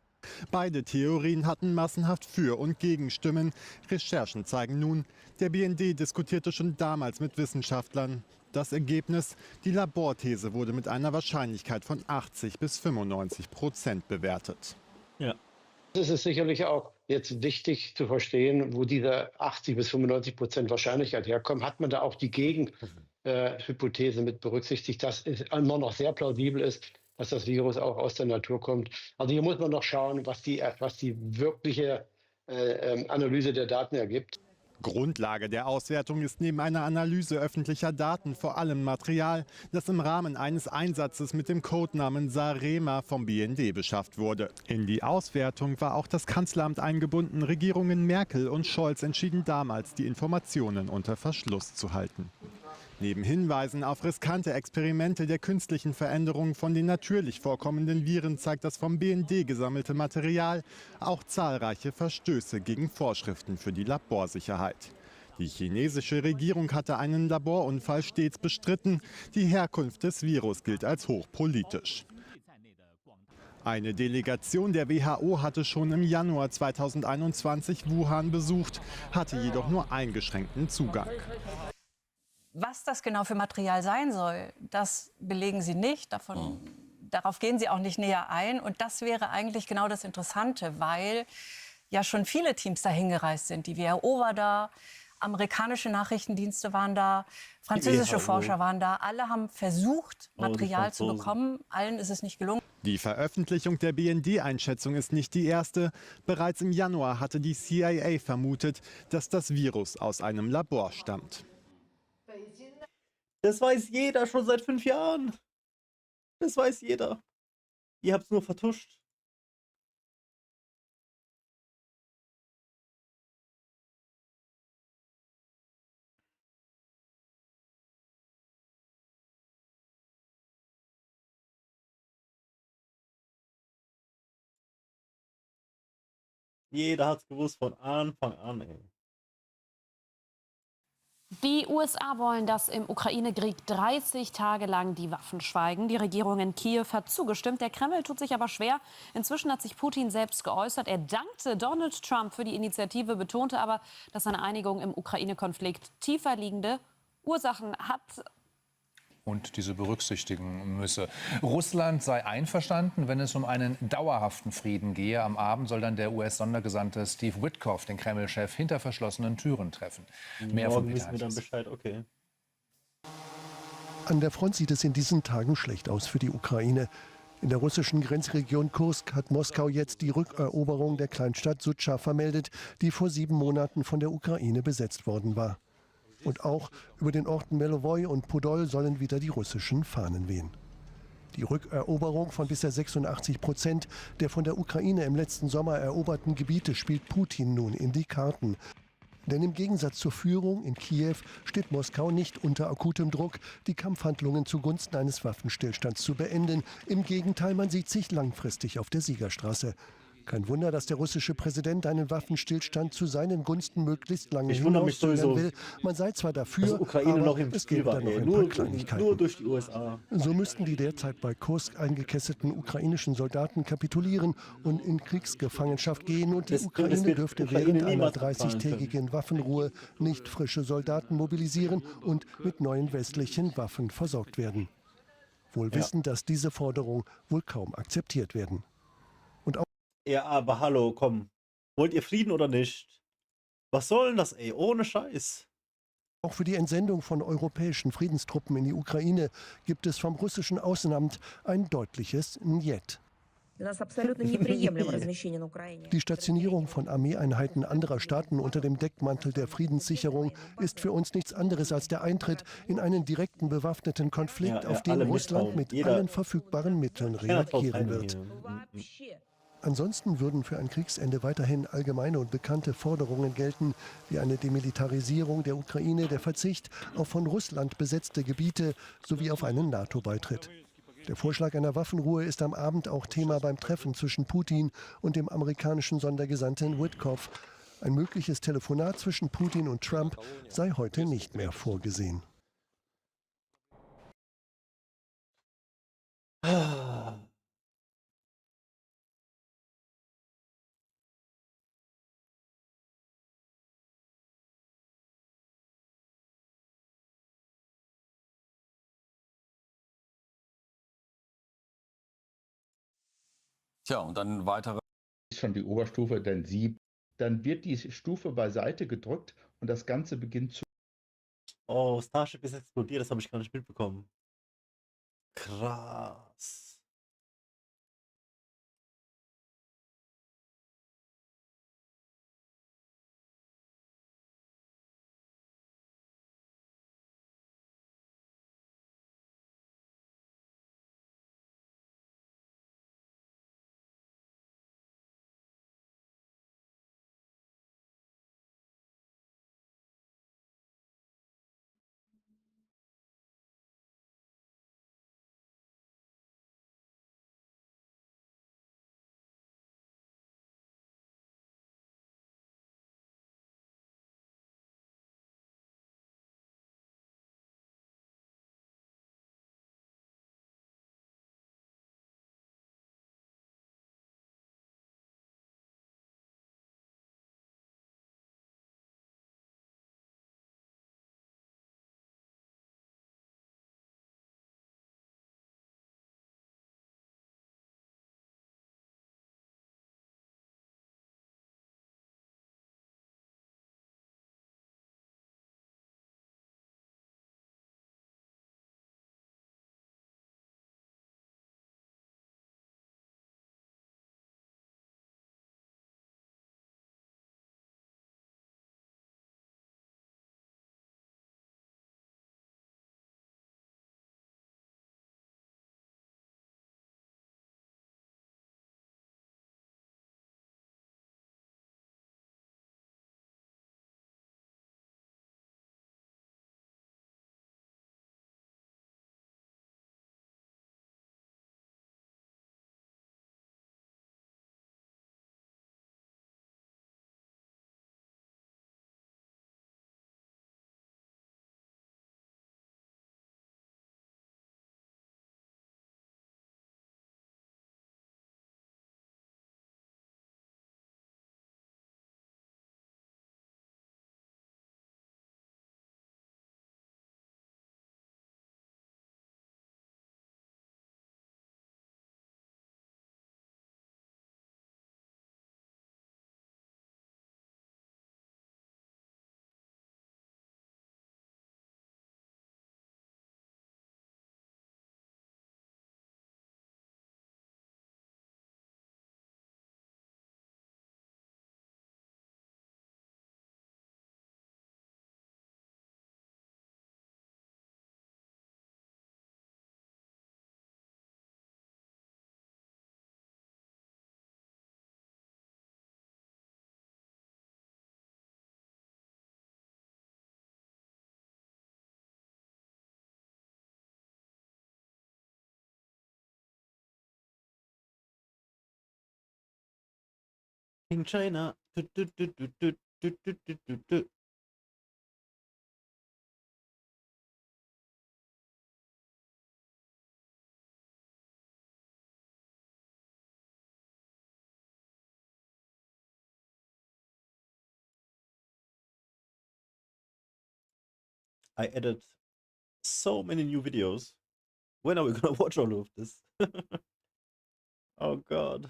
Beide Theorien hatten massenhaft Für- und Gegenstimmen. Recherchen zeigen nun, der BND diskutierte schon damals mit Wissenschaftlern. Das Ergebnis, die Laborthese wurde mit einer Wahrscheinlichkeit von 80 bis 95% bewertet. Ja. Es ist sicherlich auch jetzt wichtig zu verstehen, wo diese 80 bis 95% Wahrscheinlichkeit herkommt. Hat man da auch die Gegenhypothese mit berücksichtigt, dass es immer noch sehr plausibel ist, dass das Virus auch aus der Natur kommt. Also hier muss man noch schauen, was die wirkliche Analyse der Daten ergibt. Grundlage der Auswertung ist neben einer Analyse öffentlicher Daten vor allem Material, das im Rahmen eines Einsatzes mit dem Codenamen Sarema vom BND beschafft wurde. In die Auswertung war auch das Kanzleramt eingebunden. Regierungen Merkel und Scholz entschieden damals, die Informationen unter Verschluss zu halten. Neben Hinweisen auf riskante Experimente der künstlichen Veränderung von den natürlich vorkommenden Viren zeigt das vom BND gesammelte Material auch zahlreiche Verstöße gegen Vorschriften für die Laborsicherheit. Die chinesische Regierung hatte einen Laborunfall stets bestritten. Die Herkunft des Virus gilt als hochpolitisch. Eine Delegation der WHO hatte schon im Januar 2021 Wuhan besucht, hatte jedoch nur eingeschränkten Zugang. Was das genau für Material sein soll, das belegen sie nicht. Darauf gehen sie auch nicht näher ein. Und das wäre eigentlich genau das Interessante, weil ja schon viele Teams dahin gereist sind. Die WHO war da, amerikanische Nachrichtendienste waren da, französische Forscher waren da. Alle haben versucht, Material zu bekommen. Allen ist es nicht gelungen. Die Veröffentlichung der BND-Einschätzung ist nicht die erste. Bereits im Januar hatte die CIA vermutet, dass das Virus aus einem Labor stammt. Das weiß jeder schon seit 5 Jahren. Das weiß jeder. Ihr habt es nur vertuscht. Jeder hat es gewusst von Anfang an, ey. Die USA wollen, dass im Ukraine-Krieg 30 Tage lang die Waffen schweigen. Die Regierung in Kiew hat zugestimmt. Der Kreml tut sich aber schwer. Inzwischen hat sich Putin selbst geäußert. Er dankte Donald Trump für die Initiative, betonte aber, dass eine Einigung im Ukraine-Konflikt tiefer liegende Ursachen hat. Und diese berücksichtigen müsse. Russland sei einverstanden, wenn es um einen dauerhaften Frieden gehe. Am Abend soll dann der US-Sondergesandte Steve Witkoff den Kreml-Chef hinter verschlossenen Türen treffen. Mehr von wissen wir dann Bescheid, okay. An der Front sieht es in diesen Tagen schlecht aus für die Ukraine. In der russischen Grenzregion Kursk hat Moskau jetzt die Rückeroberung der Kleinstadt Sutscha vermeldet, die vor 7 Monaten von der Ukraine besetzt worden war. Und auch über den Orten Melowoi und Podol sollen wieder die russischen Fahnen wehen. Die Rückeroberung von bisher 86% der von der Ukraine im letzten Sommer eroberten Gebiete spielt Putin nun in die Karten. Denn im Gegensatz zur Führung in Kiew steht Moskau nicht unter akutem Druck, die Kampfhandlungen zugunsten eines Waffenstillstands zu beenden. Im Gegenteil, man sieht sich langfristig auf der Siegerstraße. Kein Wunder, dass der russische Präsident einen Waffenstillstand zu seinen Gunsten möglichst lange hinauszögern will. Man sei zwar dafür, Ukraine noch aber im es gäbe da noch ein paar Kleinigkeiten. Nur durch die USA. So müssten die derzeit bei Kursk eingekesselten ukrainischen Soldaten kapitulieren und in Kriegsgefangenschaft gehen. Und die Ukraine dürfte während einer 30-tägigen Waffenruhe nicht frische Soldaten mobilisieren und mit neuen westlichen Waffen versorgt werden. Wohl wissend, dass diese Forderungen wohl kaum akzeptiert werden. Ja, aber hallo, komm. Wollt ihr Frieden oder nicht? Was soll denn das, ey? Ohne Scheiß. Auch für die Entsendung von europäischen Friedenstruppen in die Ukraine gibt es vom russischen Außenamt ein deutliches Njet. Die Stationierung von Armeeeinheiten anderer Staaten unter dem Deckmantel der Friedenssicherung ist für uns nichts anderes als der Eintritt in einen direkten bewaffneten Konflikt, auf den Russland mit allen verfügbaren Mitteln reagieren wird. Ansonsten würden für ein Kriegsende weiterhin allgemeine und bekannte Forderungen gelten, wie eine Demilitarisierung der Ukraine, der Verzicht auf von Russland besetzte Gebiete sowie auf einen NATO-Beitritt. Der Vorschlag einer Waffenruhe ist am Abend auch Thema beim Treffen zwischen Putin und dem amerikanischen Sondergesandten Witkoff. Ein mögliches Telefonat zwischen Putin und Trump sei heute nicht mehr vorgesehen. Tja, und dann weitere. Ist schon die Oberstufe, dann wird die Stufe beiseite gedrückt und das Ganze beginnt zu. Oh, Starship ist explodiert, das habe ich gar nicht mitbekommen. Krass. King China. I added so many new videos. When are we gonna watch all of this? Oh god.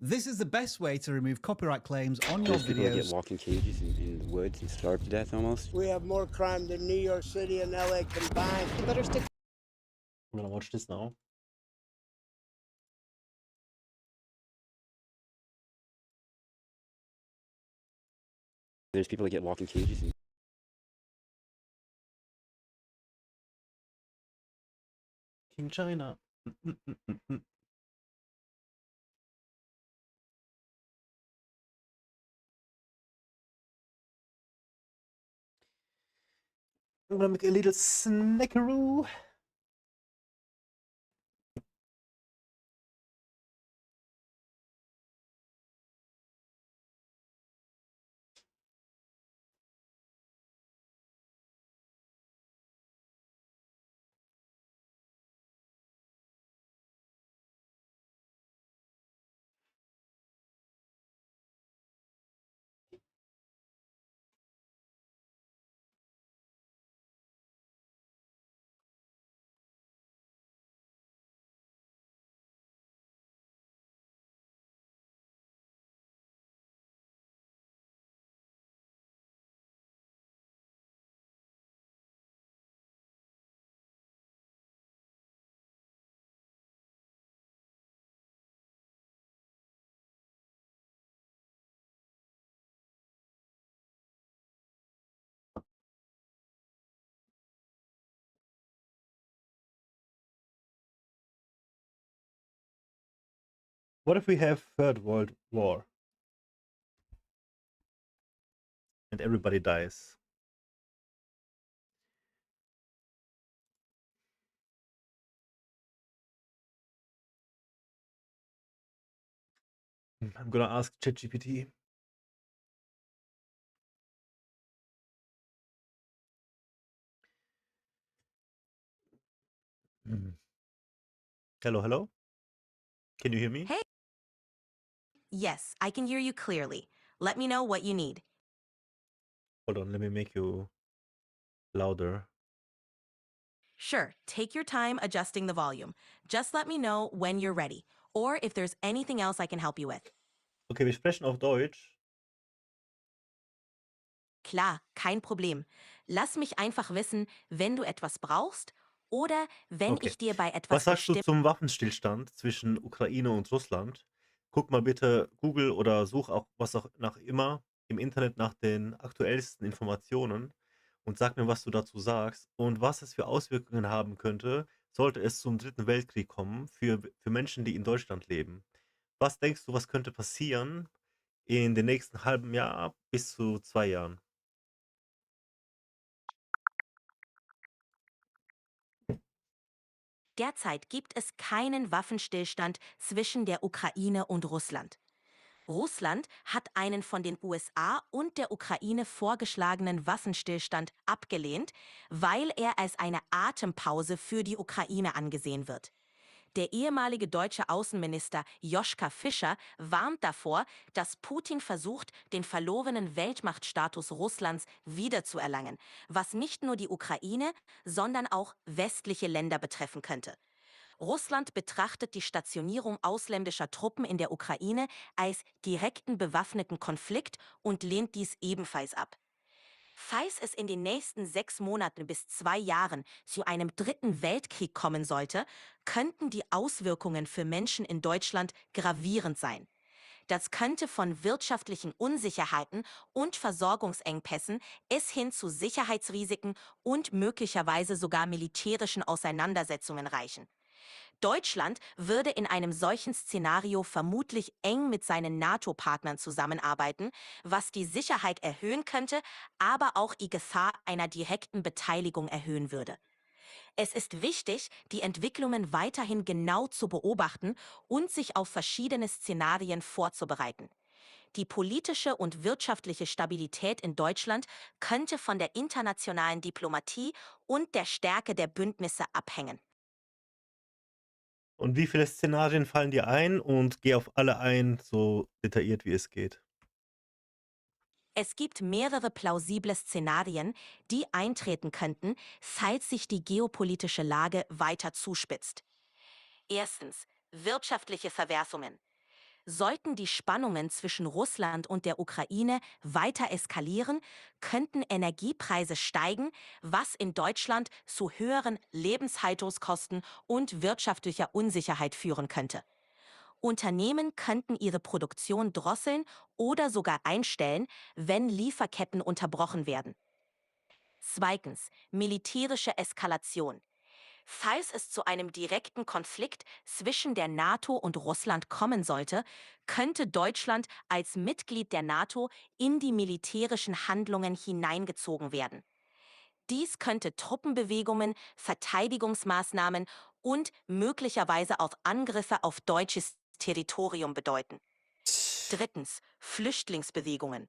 This is the best way to remove copyright claims on your People that get videos. locked in cages in the woods and starved to death almost. We have more crime than New York City and LA combined. You better stick. I'm gonna watch this now. There's people that get locked in cages. King China. I'm gonna make a little snackaroo. What if we have Third World War? And everybody dies. I'm gonna ask ChatGPT. Hello, hello? Can you hear me? Hey. Yes, I can hear you clearly. Let me know what you need. Hold on, let me make you louder. Sure, take your time adjusting the volume. Just let me know when you're ready, or if there's anything else I can help you with. Okay, wir sprechen auf Deutsch. Klar, kein Problem. Lass mich einfach wissen, wenn du etwas brauchst oder wenn Okay. ich dir bei etwas Was sagst du zum Waffenstillstand zwischen Ukraine und Russland? Guck mal bitte Google oder such auch was auch nach immer im Internet nach den aktuellsten Informationen und sag mir, was du dazu sagst und was es für Auswirkungen haben könnte, sollte es zum Dritten Weltkrieg kommen für Menschen, die in Deutschland leben. Was denkst du, was könnte passieren in den nächsten halben Jahr bis zu 2 Jahren? Derzeit gibt es keinen Waffenstillstand zwischen der Ukraine und Russland. Russland hat einen von den USA und der Ukraine vorgeschlagenen Waffenstillstand abgelehnt, weil er als eine Atempause für die Ukraine angesehen wird. Der ehemalige deutsche Außenminister Joschka Fischer warnt davor, dass Putin versucht, den verlorenen Weltmachtstatus Russlands wiederzuerlangen, was nicht nur die Ukraine, sondern auch westliche Länder betreffen könnte. Russland betrachtet die Stationierung ausländischer Truppen in der Ukraine als direkten bewaffneten Konflikt und lehnt dies ebenfalls ab. Falls es in den nächsten 6 Monaten bis 2 Jahren zu einem dritten Weltkrieg kommen sollte, könnten die Auswirkungen für Menschen in Deutschland gravierend sein. Das könnte von wirtschaftlichen Unsicherheiten und Versorgungsengpässen bis hin zu Sicherheitsrisiken und möglicherweise sogar militärischen Auseinandersetzungen reichen. Deutschland würde in einem solchen Szenario vermutlich eng mit seinen NATO-Partnern zusammenarbeiten, was die Sicherheit erhöhen könnte, aber auch die Gefahr einer direkten Beteiligung erhöhen würde. Es ist wichtig, die Entwicklungen weiterhin genau zu beobachten und sich auf verschiedene Szenarien vorzubereiten. Die politische und wirtschaftliche Stabilität in Deutschland könnte von der internationalen Diplomatie und der Stärke der Bündnisse abhängen. Und wie viele Szenarien fallen dir ein? Und geh auf alle ein, so detailliert wie es geht. Es gibt mehrere plausible Szenarien, die eintreten könnten, falls sich die geopolitische Lage weiter zuspitzt. Erstens, wirtschaftliche Verwerfungen. Sollten die Spannungen zwischen Russland und der Ukraine weiter eskalieren, könnten Energiepreise steigen, was in Deutschland zu höheren Lebenshaltungskosten und wirtschaftlicher Unsicherheit führen könnte. Unternehmen könnten ihre Produktion drosseln oder sogar einstellen, wenn Lieferketten unterbrochen werden. Zweitens, militärische Eskalation. Falls es zu einem direkten Konflikt zwischen der NATO und Russland kommen sollte, könnte Deutschland als Mitglied der NATO in die militärischen Handlungen hineingezogen werden. Dies könnte Truppenbewegungen, Verteidigungsmaßnahmen und möglicherweise auch Angriffe auf deutsches Territorium bedeuten. Drittens, Flüchtlingsbewegungen.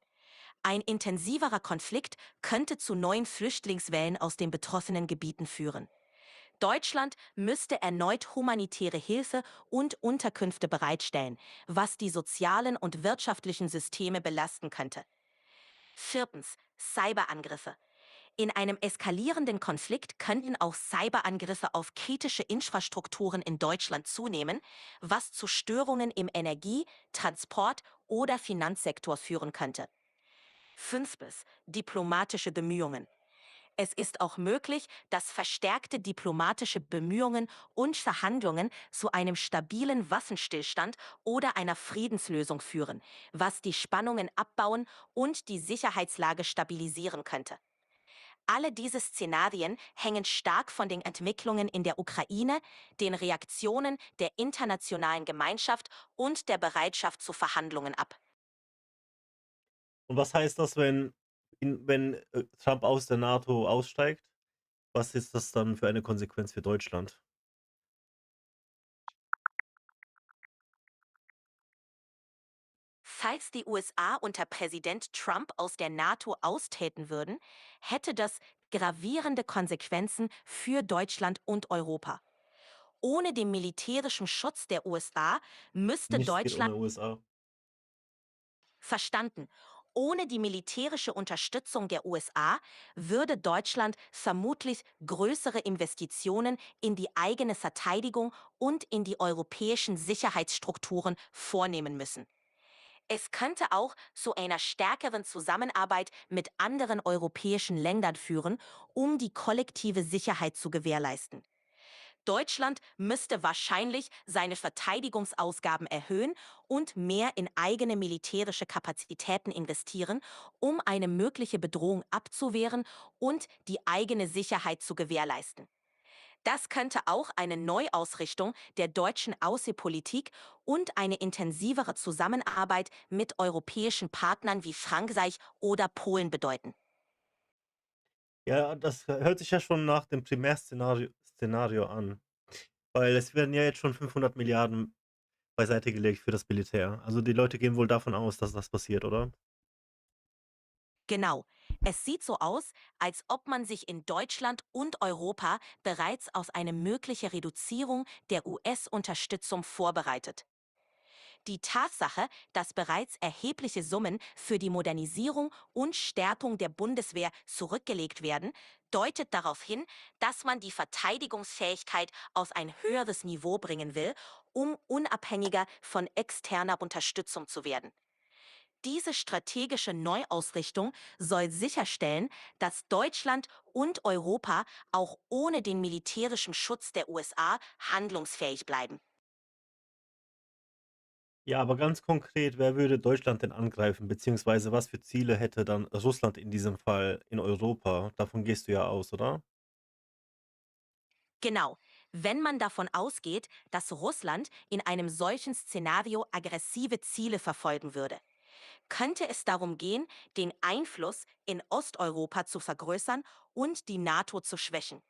Ein intensiverer Konflikt könnte zu neuen Flüchtlingswellen aus den betroffenen Gebieten führen. Deutschland müsste erneut humanitäre Hilfe und Unterkünfte bereitstellen, was die sozialen und wirtschaftlichen Systeme belasten könnte. Viertens, Cyberangriffe. In einem eskalierenden Konflikt könnten auch Cyberangriffe auf kritische Infrastrukturen in Deutschland zunehmen, was zu Störungen im Energie-, Transport- oder Finanzsektor führen könnte. Fünftens, diplomatische Bemühungen. Es ist auch möglich, dass verstärkte diplomatische Bemühungen und Verhandlungen zu einem stabilen Waffenstillstand oder einer Friedenslösung führen, was die Spannungen abbauen und die Sicherheitslage stabilisieren könnte. Alle diese Szenarien hängen stark von den Entwicklungen in der Ukraine, den Reaktionen der internationalen Gemeinschaft und der Bereitschaft zu Verhandlungen ab. Und was heißt das, wenn Trump aus der NATO aussteigt? Was ist das dann für eine Konsequenz für Deutschland? Falls die USA unter Präsident Trump aus der NATO austreten würden, hätte das gravierende Konsequenzen für Deutschland und Europa. Ohne den militärischen Schutz der USA müsste Nichts geht Deutschland... ohne USA. Verstanden. Ohne die militärische Unterstützung der USA würde Deutschland vermutlich größere Investitionen in die eigene Verteidigung und in die europäischen Sicherheitsstrukturen vornehmen müssen. Es könnte auch zu einer stärkeren Zusammenarbeit mit anderen europäischen Ländern führen, um die kollektive Sicherheit zu gewährleisten. Deutschland müsste wahrscheinlich seine Verteidigungsausgaben erhöhen und mehr in eigene militärische Kapazitäten investieren, um eine mögliche Bedrohung abzuwehren und die eigene Sicherheit zu gewährleisten. Das könnte auch eine Neuausrichtung der deutschen Außenpolitik und eine intensivere Zusammenarbeit mit europäischen Partnern wie Frankreich oder Polen bedeuten. Ja, das hört sich ja schon nach dem Szenario an. Weil es werden ja jetzt schon 500 Milliarden beiseite gelegt für das Militär. Also die Leute gehen wohl davon aus, dass das passiert, oder? Genau. Es sieht so aus, als ob man sich in Deutschland und Europa bereits auf eine mögliche Reduzierung der US-Unterstützung vorbereitet. Die Tatsache, dass bereits erhebliche Summen für die Modernisierung und Stärkung der Bundeswehr zurückgelegt werden, deutet darauf hin, dass man die Verteidigungsfähigkeit auf ein höheres Niveau bringen will, um unabhängiger von externer Unterstützung zu werden. Diese strategische Neuausrichtung soll sicherstellen, dass Deutschland und Europa auch ohne den militärischen Schutz der USA handlungsfähig bleiben. Ja, aber ganz konkret, wer würde Deutschland denn angreifen? Beziehungsweise was für Ziele hätte dann Russland in diesem Fall in Europa? Davon gehst du ja aus, oder? Genau. Wenn man davon ausgeht, dass Russland in einem solchen Szenario aggressive Ziele verfolgen würde, könnte es darum gehen, den Einfluss in Osteuropa zu vergrößern und die NATO zu schwächen.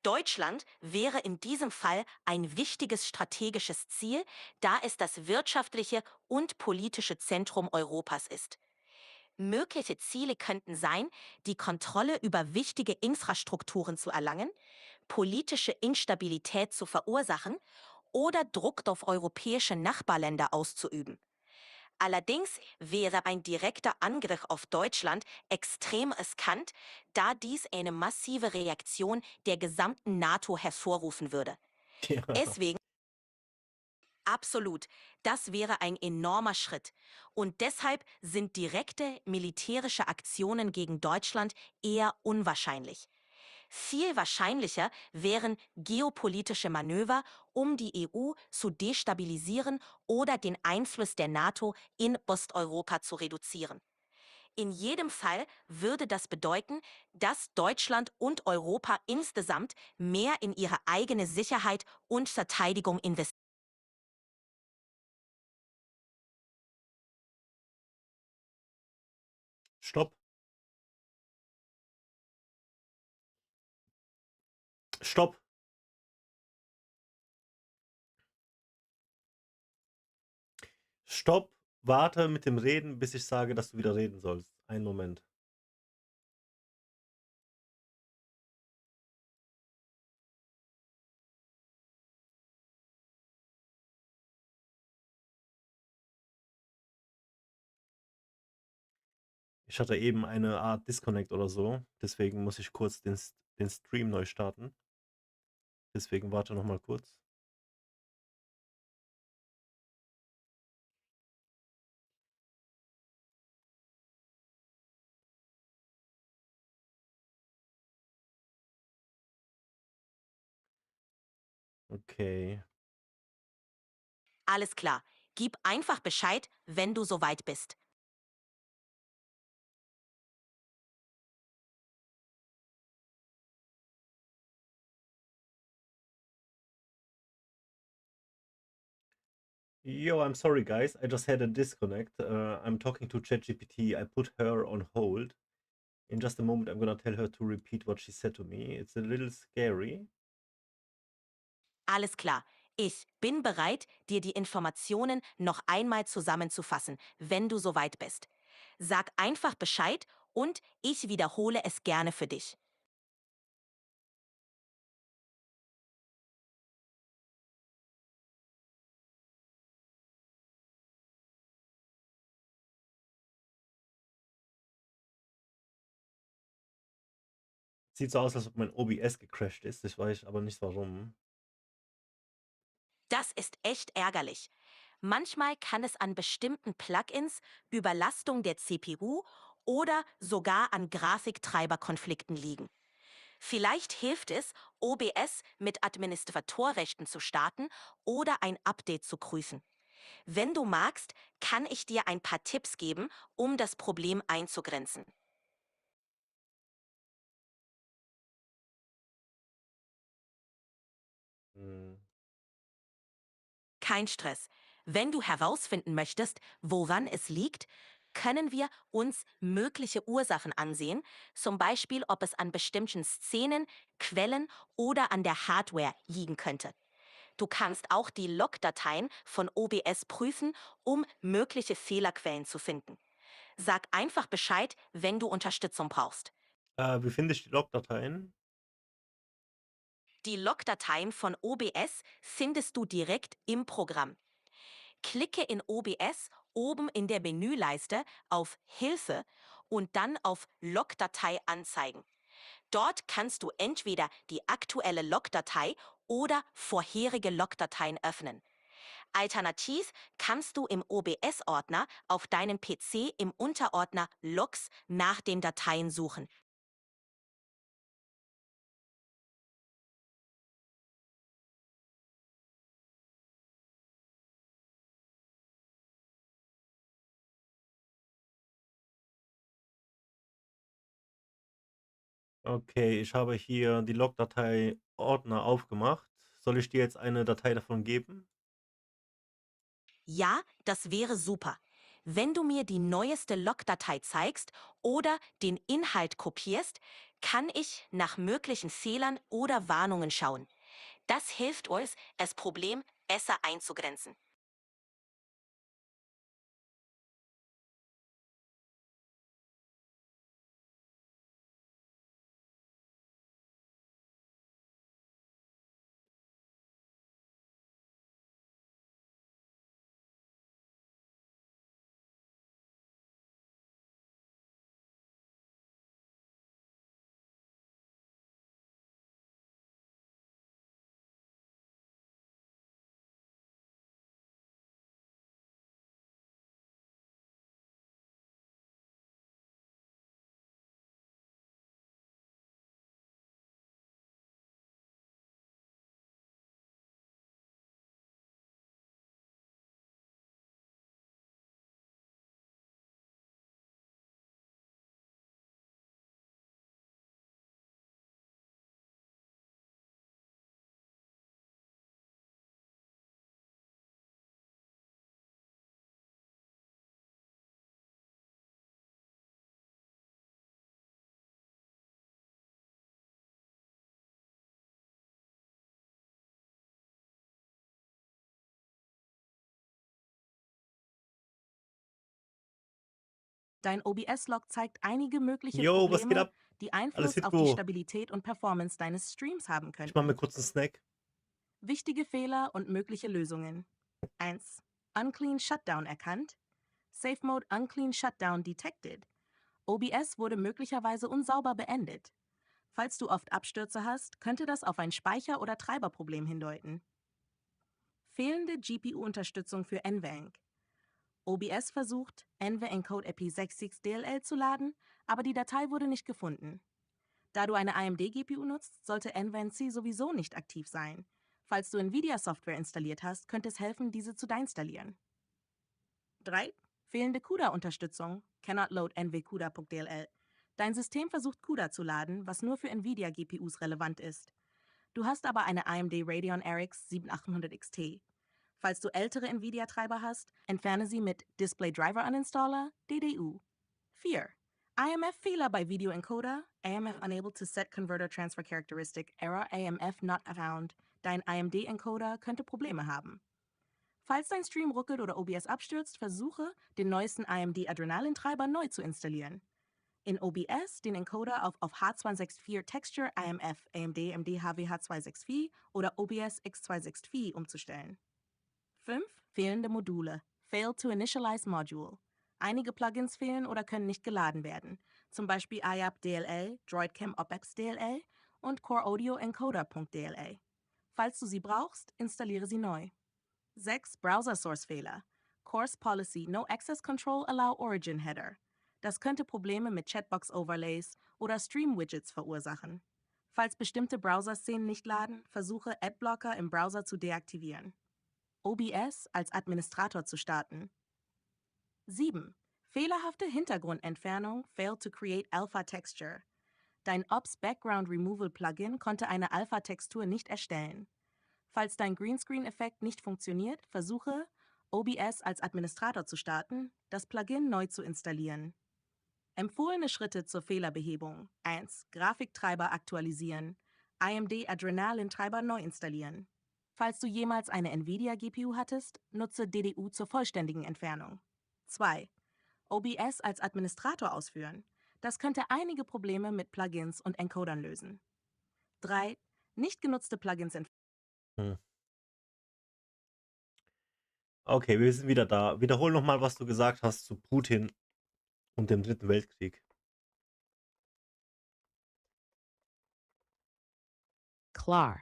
Deutschland wäre in diesem Fall ein wichtiges strategisches Ziel, da es das wirtschaftliche und politische Zentrum Europas ist. Mögliche Ziele könnten sein, die Kontrolle über wichtige Infrastrukturen zu erlangen, politische Instabilität zu verursachen oder Druck auf europäische Nachbarländer auszuüben. Allerdings wäre ein direkter Angriff auf Deutschland extrem riskant, da dies eine massive Reaktion der gesamten NATO hervorrufen würde. Ja. Deswegen absolut, das wäre ein enormer Schritt. Und deshalb sind direkte militärische Aktionen gegen Deutschland eher unwahrscheinlich. Viel wahrscheinlicher wären geopolitische Manöver, um die EU zu destabilisieren oder den Einfluss der NATO in Osteuropa zu reduzieren. In jedem Fall würde das bedeuten, dass Deutschland und Europa insgesamt mehr in ihre eigene Sicherheit und Verteidigung investieren. Stopp. Stopp. Stopp. Warte mit dem Reden, bis ich sage, dass du wieder reden sollst. Einen Moment. Ich hatte eben eine Art Disconnect oder so. Deswegen muss ich kurz den Stream neu starten. Deswegen warte noch mal kurz. Okay. Alles klar. Gib einfach Bescheid, wenn du soweit bist. Yo, I'm sorry guys, I just had a disconnect. I'm talking to ChatGPT. I put her on hold. In just a moment, I'm gonna tell her to repeat what she said to me. It's a little scary. Alles klar. Ich bin bereit, dir die Informationen noch einmal zusammenzufassen, wenn du soweit bist. Sag einfach Bescheid und ich wiederhole es gerne für dich. Sieht so aus, als ob mein OBS gecrashed ist. Ich weiß aber nicht warum. Das ist echt ärgerlich. Manchmal kann es an bestimmten Plugins, Überlastung der CPU oder sogar an Grafiktreiberkonflikten liegen. Vielleicht hilft es, OBS mit Administratorrechten zu starten oder ein Update zu prüfen. Wenn du magst, kann ich dir ein paar Tipps geben, um das Problem einzugrenzen. Kein Stress. Wenn du herausfinden möchtest, woran es liegt, können wir uns mögliche Ursachen ansehen, zum Beispiel ob es an bestimmten Szenen, Quellen oder an der Hardware liegen könnte. Du kannst auch die Logdateien von OBS prüfen, um mögliche Fehlerquellen zu finden. Sag einfach Bescheid, wenn du Unterstützung brauchst. Wie finde ich die Logdateien? Die Logdateien von OBS findest du direkt im Programm. Klicke in OBS oben in der Menüleiste auf Hilfe und dann auf Logdatei anzeigen. Dort kannst du entweder die aktuelle Logdatei oder vorherige Logdateien öffnen. Alternativ kannst du im OBS-Ordner auf deinem PC im Unterordner Logs nach den Dateien suchen. Okay, ich habe hier die Logdatei Ordner aufgemacht. Soll ich dir jetzt eine Datei davon geben? Ja, das wäre super. Wenn du mir die neueste Logdatei zeigst oder den Inhalt kopierst, kann ich nach möglichen Fehlern oder Warnungen schauen. Das hilft uns, das Problem besser einzugrenzen. Dein OBS-Log zeigt einige mögliche Yo, was geht Probleme, ab? die Alles Einfluss fit, auf die wo? Stabilität und Performance deines Streams haben Ich mach mir könnten. kurz einen Snack. Wichtige Fehler und mögliche Lösungen. 1. Unclean Shutdown erkannt. Safe Mode Unclean Shutdown detected. OBS wurde möglicherweise unsauber beendet. Falls du oft Abstürze hast, könnte das auf ein Speicher- oder Treiberproblem hindeuten. Fehlende GPU-Unterstützung für NVENC. OBS versucht, NVENC-Code EP66 DLL zu laden, aber die Datei wurde nicht gefunden. Da du eine AMD-GPU nutzt, sollte NVENC sowieso nicht aktiv sein. Falls du Nvidia-Software installiert hast, könnte es helfen, diese zu deinstallieren. 3. Fehlende CUDA-Unterstützung. Cannot load nvcuda.dll. Dein System versucht CUDA zu laden, was nur für Nvidia-GPUs relevant ist. Du hast aber eine AMD Radeon RX 7800 XT. Falls du ältere Nvidia-Treiber hast, entferne sie mit Display Driver Uninstaller, DDU. 4. IMF-Fehler bei Video Encoder, AMF unable to set converter transfer characteristic, error AMF not found. Dein AMD-Encoder könnte Probleme haben. Falls dein Stream ruckelt oder OBS abstürzt, versuche, den neuesten AMD Adrenalin-Treiber neu zu installieren. In OBS den Encoder auf H264 Texture IMF AMD MDHW-H264 oder OBS X264 umzustellen. 5. Fehlende Module. Fail to initialize Module. Einige Plugins fehlen oder können nicht geladen werden, zum Beispiel IAP DLL, DroidCam OpEx DLL und Core Audio Encoder.dll. Falls du sie brauchst, installiere sie neu. 6. Browser-Source-Fehler. Course Policy No Access Control Allow Origin Header. Das könnte Probleme mit Chatbox-Overlays oder Stream-Widgets verursachen. Falls bestimmte Browser-Szenen nicht laden, versuche Adblocker im Browser zu deaktivieren. OBS als Administrator zu starten. 7. Fehlerhafte Hintergrundentfernung Failed to create Alpha Texture. Dein Ops Background Removal Plugin konnte eine Alpha-Textur nicht erstellen. Falls dein Greenscreen-Effekt nicht funktioniert, versuche, OBS als Administrator zu starten, das Plugin neu zu installieren. Empfohlene Schritte zur Fehlerbehebung. 1. Grafiktreiber aktualisieren. AMD Adrenalin-Treiber neu installieren. Falls du jemals eine Nvidia-GPU hattest, nutze DDU zur vollständigen Entfernung. 2. OBS als Administrator ausführen. Das könnte einige Probleme mit Plugins und Encodern lösen. 3. Nicht genutzte Plugins entfernen. Okay, wir sind wieder da. Wiederhol nochmal, was du gesagt hast zu Putin und dem Dritten Weltkrieg. Klar.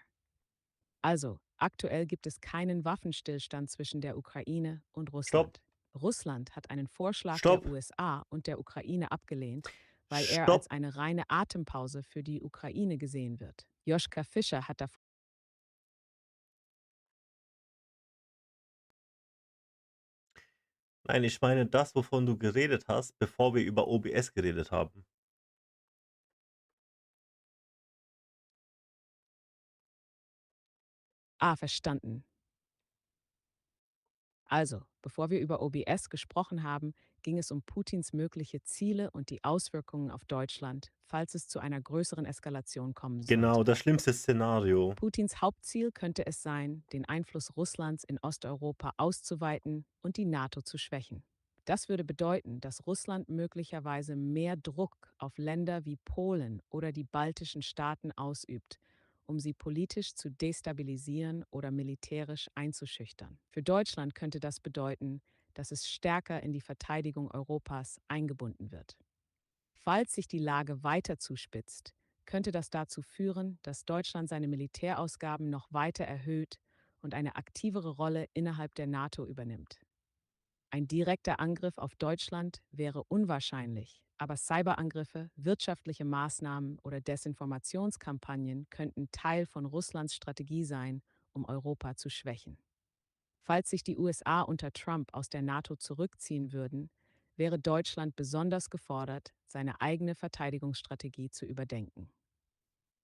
Also, aktuell gibt es keinen Waffenstillstand zwischen der Ukraine und Russland. Russland hat einen Vorschlag der USA und der Ukraine abgelehnt, weil er als eine reine Atempause für die Ukraine gesehen wird. Joschka Fischer hat davor. Nein, ich meine das, wovon du geredet hast, bevor wir über OBS geredet haben. Verstanden. Also, bevor wir über OBS gesprochen haben, ging es um Putins mögliche Ziele und die Auswirkungen auf Deutschland, falls es zu einer größeren Eskalation kommen sollte. Genau, das schlimmste Szenario. Putins Hauptziel könnte es sein, den Einfluss Russlands in Osteuropa auszuweiten und die NATO zu schwächen. Das würde bedeuten, dass Russland möglicherweise mehr Druck auf Länder wie Polen oder die baltischen Staaten ausübt, um sie politisch zu destabilisieren oder militärisch einzuschüchtern. Für Deutschland könnte das bedeuten, dass es stärker in die Verteidigung Europas eingebunden wird. Falls sich die Lage weiter zuspitzt, könnte das dazu führen, dass Deutschland seine Militärausgaben noch weiter erhöht und eine aktivere Rolle innerhalb der NATO übernimmt. Ein direkter Angriff auf Deutschland wäre unwahrscheinlich, aber Cyberangriffe, wirtschaftliche Maßnahmen oder Desinformationskampagnen könnten Teil von Russlands Strategie sein, um Europa zu schwächen. Falls sich die USA unter Trump aus der NATO zurückziehen würden, wäre Deutschland besonders gefordert, seine eigene Verteidigungsstrategie zu überdenken.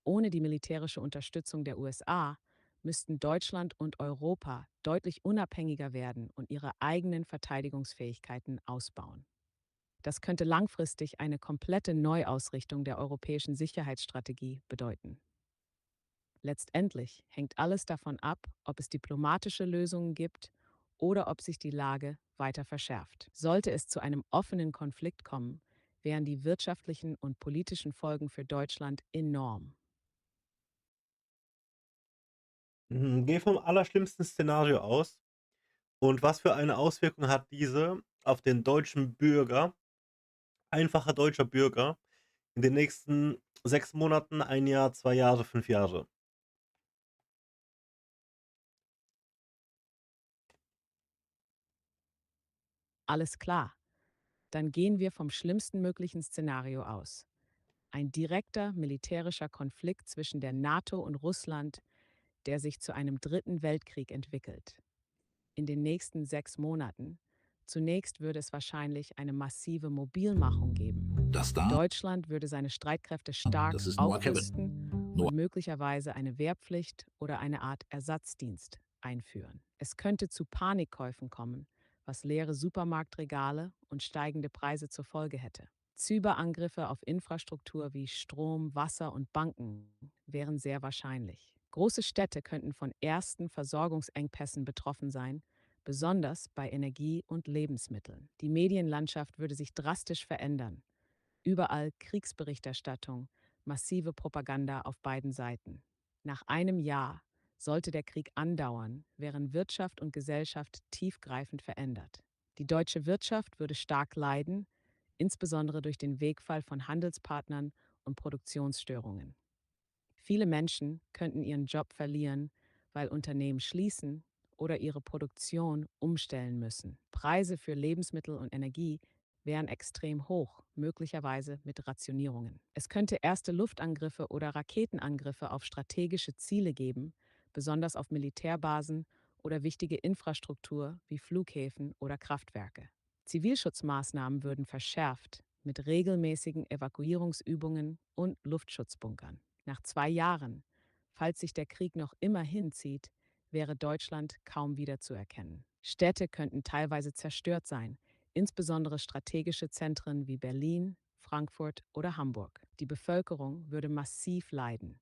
Ohne die militärische Unterstützung der USA müssten Deutschland und Europa deutlich unabhängiger werden und ihre eigenen Verteidigungsfähigkeiten ausbauen. Das könnte langfristig eine komplette Neuausrichtung der europäischen Sicherheitsstrategie bedeuten. Letztendlich hängt alles davon ab, ob es diplomatische Lösungen gibt oder ob sich die Lage weiter verschärft. Sollte es zu einem offenen Konflikt kommen, wären die wirtschaftlichen und politischen Folgen für Deutschland enorm. Geh vom allerschlimmsten Szenario aus. Und was für eine Auswirkung hat diese auf den deutschen Bürger, einfacher deutscher Bürger, in den nächsten 6 Monaten, 1 Jahr, 2 Jahre, 5 Jahre? Alles klar. Dann gehen wir vom schlimmsten möglichen Szenario aus. Ein direkter militärischer Konflikt zwischen der NATO und Russland, der sich zu einem dritten Weltkrieg entwickelt. In den nächsten 6 Monaten. Zunächst würde es wahrscheinlich eine massive Mobilmachung geben. Deutschland würde seine Streitkräfte stark aufrüsten und möglicherweise eine Wehrpflicht oder eine Art Ersatzdienst einführen. Es könnte zu Panikkäufen kommen, was leere Supermarktregale und steigende Preise zur Folge hätte. Cyberangriffe auf Infrastruktur wie Strom, Wasser und Banken wären sehr wahrscheinlich. Große Städte könnten von ersten Versorgungsengpässen betroffen sein, besonders bei Energie und Lebensmitteln. Die Medienlandschaft würde sich drastisch verändern. Überall Kriegsberichterstattung, massive Propaganda auf beiden Seiten. Nach einem Jahr sollte der Krieg andauern, wären Wirtschaft und Gesellschaft tiefgreifend verändert. Die deutsche Wirtschaft würde stark leiden, insbesondere durch den Wegfall von Handelspartnern und Produktionsstörungen. Viele Menschen könnten ihren Job verlieren, weil Unternehmen schließen oder ihre Produktion umstellen müssen. Preise für Lebensmittel und Energie wären extrem hoch, möglicherweise mit Rationierungen. Es könnte erste Luftangriffe oder Raketenangriffe auf strategische Ziele geben, besonders auf Militärbasen oder wichtige Infrastruktur wie Flughäfen oder Kraftwerke. Zivilschutzmaßnahmen würden verschärft mit regelmäßigen Evakuierungsübungen und Luftschutzbunkern. Nach 2 Jahren, falls sich der Krieg noch immer hinzieht, wäre Deutschland kaum wiederzuerkennen. Städte könnten teilweise zerstört sein, insbesondere strategische Zentren wie Berlin, Frankfurt oder Hamburg. Die Bevölkerung würde massiv leiden.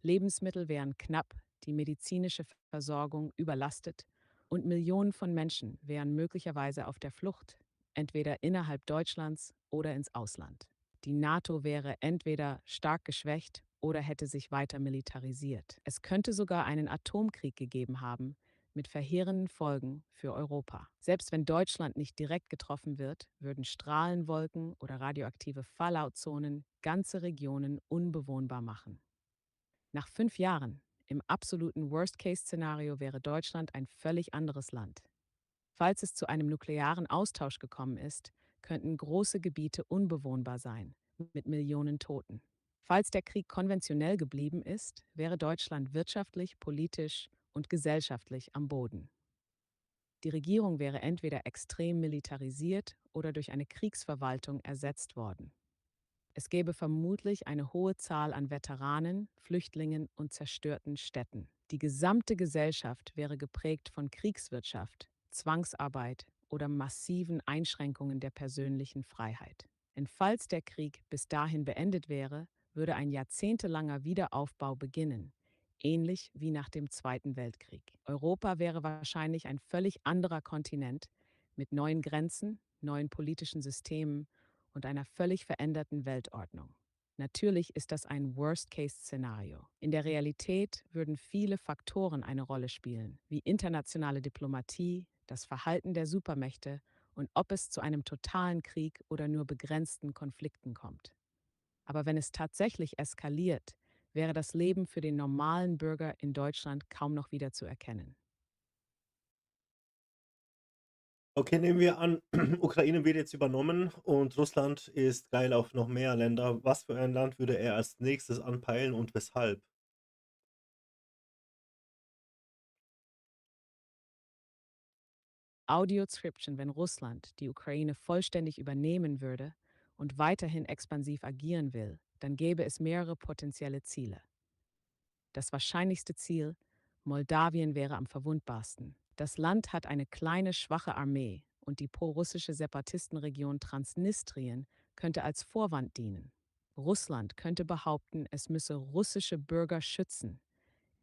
Lebensmittel wären knapp, die medizinische Versorgung überlastet und Millionen von Menschen wären möglicherweise auf der Flucht, entweder innerhalb Deutschlands oder ins Ausland. Die NATO wäre entweder stark geschwächt oder hätte sich weiter militarisiert. Es könnte sogar einen Atomkrieg gegeben haben, mit verheerenden Folgen für Europa. Selbst wenn Deutschland nicht direkt getroffen wird, würden Strahlenwolken oder radioaktive Fallout-Zonen ganze Regionen unbewohnbar machen. Nach 5 Jahren, im absoluten Worst-Case-Szenario, wäre Deutschland ein völlig anderes Land. Falls es zu einem nuklearen Austausch gekommen ist, könnten große Gebiete unbewohnbar sein, mit Millionen Toten. Falls der Krieg konventionell geblieben ist, wäre Deutschland wirtschaftlich, politisch und gesellschaftlich am Boden. Die Regierung wäre entweder extrem militarisiert oder durch eine Kriegsverwaltung ersetzt worden. Es gäbe vermutlich eine hohe Zahl an Veteranen, Flüchtlingen und zerstörten Städten. Die gesamte Gesellschaft wäre geprägt von Kriegswirtschaft, Zwangsarbeit oder massiven Einschränkungen der persönlichen Freiheit. Falls der Krieg bis dahin beendet wäre, würde ein jahrzehntelanger Wiederaufbau beginnen, ähnlich wie nach dem Zweiten Weltkrieg. Europa wäre wahrscheinlich ein völlig anderer Kontinent mit neuen Grenzen, neuen politischen Systemen und einer völlig veränderten Weltordnung. Natürlich ist das ein Worst-Case-Szenario. In der Realität würden viele Faktoren eine Rolle spielen, wie internationale Diplomatie, das Verhalten der Supermächte und ob es zu einem totalen Krieg oder nur begrenzten Konflikten kommt. Aber wenn es tatsächlich eskaliert, wäre das Leben für den normalen Bürger in Deutschland kaum noch wieder zu erkennen. Okay, nehmen wir an, Ukraine wird jetzt übernommen und Russland ist geil auf noch mehr Länder. Was für ein Land würde er als nächstes anpeilen und weshalb? Audio-Description, wenn Russland die Ukraine vollständig übernehmen würde und weiterhin expansiv agieren will, dann gäbe es mehrere potenzielle Ziele. Das wahrscheinlichste Ziel, Moldawien, wäre am verwundbarsten. Das Land hat eine kleine, schwache Armee und die pro-russische Separatistenregion Transnistrien könnte als Vorwand dienen. Russland könnte behaupten, es müsse russische Bürger schützen,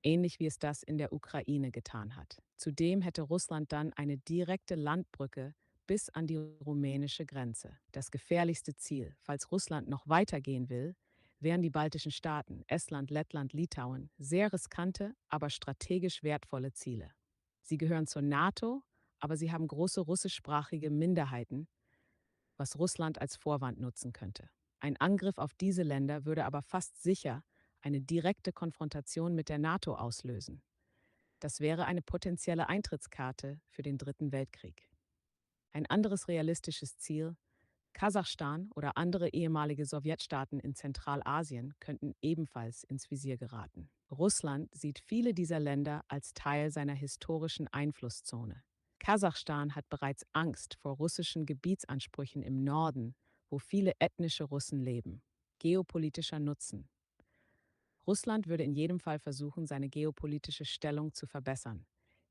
ähnlich wie es das in der Ukraine getan hat. Zudem hätte Russland dann eine direkte Landbrücke bis an die rumänische Grenze. Das gefährlichste Ziel, falls Russland noch weitergehen will, wären die baltischen Staaten, Estland, Lettland, Litauen, sehr riskante, aber strategisch wertvolle Ziele. Sie gehören zur NATO, aber sie haben große russischsprachige Minderheiten, was Russland als Vorwand nutzen könnte. Ein Angriff auf diese Länder würde aber fast sicher eine direkte Konfrontation mit der NATO auslösen. Das wäre eine potenzielle Eintrittskarte für den Dritten Weltkrieg. Ein anderes realistisches Ziel, Kasachstan oder andere ehemalige Sowjetstaaten in Zentralasien könnten ebenfalls ins Visier geraten. Russland sieht viele dieser Länder als Teil seiner historischen Einflusszone. Kasachstan hat bereits Angst vor russischen Gebietsansprüchen im Norden, wo viele ethnische Russen leben. Geopolitischer Nutzen. Russland würde in jedem Fall versuchen, seine geopolitische Stellung zu verbessern.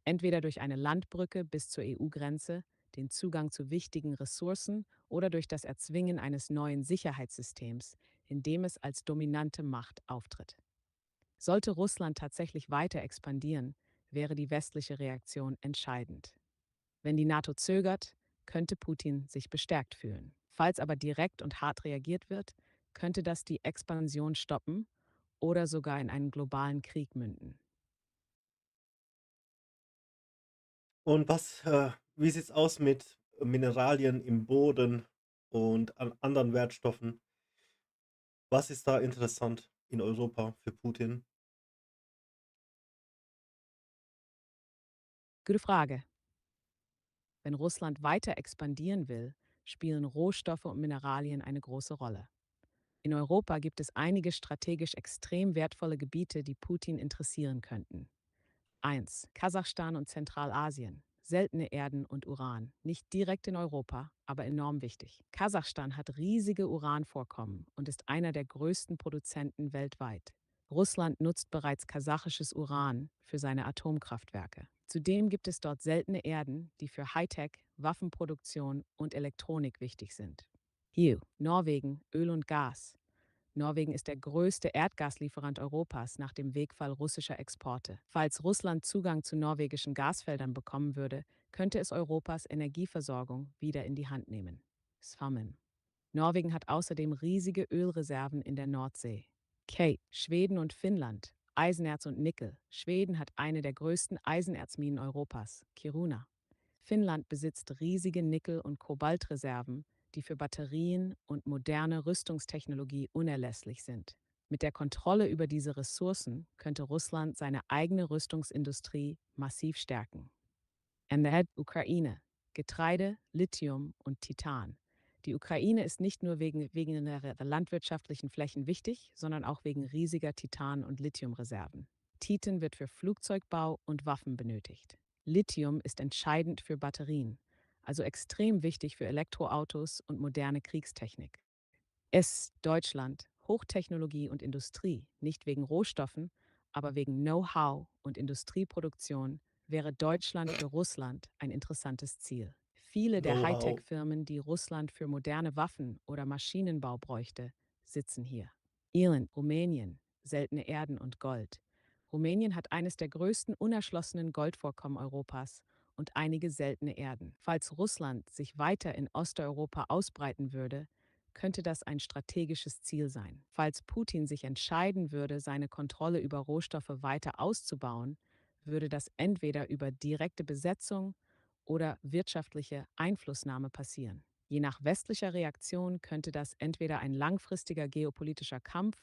Entweder durch eine Landbrücke bis zur EU-Grenze, den Zugang zu wichtigen Ressourcen oder durch das Erzwingen eines neuen Sicherheitssystems, in dem es als dominante Macht auftritt. Sollte Russland tatsächlich weiter expandieren, wäre die westliche Reaktion entscheidend. Wenn die NATO zögert, könnte Putin sich bestärkt fühlen. Falls aber direkt und hart reagiert wird, könnte das die Expansion stoppen oder sogar in einen globalen Krieg münden. Und wie sieht's aus mit Mineralien im Boden und an anderen Wertstoffen? Was ist da interessant in Europa für Putin? Gute Frage. Wenn Russland weiter expandieren will, spielen Rohstoffe und Mineralien eine große Rolle. In Europa gibt es einige strategisch extrem wertvolle Gebiete, die Putin interessieren könnten. 1. Kasachstan und Zentralasien. Seltene Erden und Uran. Nicht direkt in Europa, aber enorm wichtig. Kasachstan hat riesige Uranvorkommen und ist einer der größten Produzenten weltweit. Russland nutzt bereits kasachisches Uran für seine Atomkraftwerke. Zudem gibt es dort seltene Erden, die für Hightech, Waffenproduktion und Elektronik wichtig sind. Hier, Norwegen, Öl und Gas. Norwegen ist der größte Erdgaslieferant Europas nach dem Wegfall russischer Exporte. Falls Russland Zugang zu norwegischen Gasfeldern bekommen würde, könnte es Europas Energieversorgung wieder in die Hand nehmen. Svamen. Norwegen hat außerdem riesige Ölreserven in der Nordsee. Schweden und Finnland. Eisenerz und Nickel. Schweden hat eine der größten Eisenerzminen Europas, Kiruna. Finnland besitzt riesige Nickel- und Kobaltreserven, die für Batterien und moderne Rüstungstechnologie unerlässlich sind. Mit der Kontrolle über diese Ressourcen könnte Russland seine eigene Rüstungsindustrie massiv stärken. Ukraine. Getreide, Lithium und Titan. Die Ukraine ist nicht nur wegen der landwirtschaftlichen Flächen wichtig, sondern auch wegen riesiger Titan- und Lithiumreserven. Titan wird für Flugzeugbau und Waffen benötigt. Lithium ist entscheidend für Batterien, also extrem wichtig für Elektroautos und moderne Kriegstechnik. Deutschland, Hochtechnologie und Industrie, nicht wegen Rohstoffen, aber wegen Know-how und Industrieproduktion, wäre Deutschland für Russland ein interessantes Ziel. Viele der Hightech-Firmen, die Russland für moderne Waffen oder Maschinenbau bräuchte, sitzen hier. Irland, Rumänien, seltene Erden und Gold. Rumänien hat eines der größten unerschlossenen Goldvorkommen Europas und einige seltene Erden. Falls Russland sich weiter in Osteuropa ausbreiten würde, könnte das ein strategisches Ziel sein. Falls Putin sich entscheiden würde, seine Kontrolle über Rohstoffe weiter auszubauen, würde das entweder über direkte Besetzung oder wirtschaftliche Einflussnahme passieren. Je nach westlicher Reaktion könnte das entweder ein langfristiger geopolitischer Kampf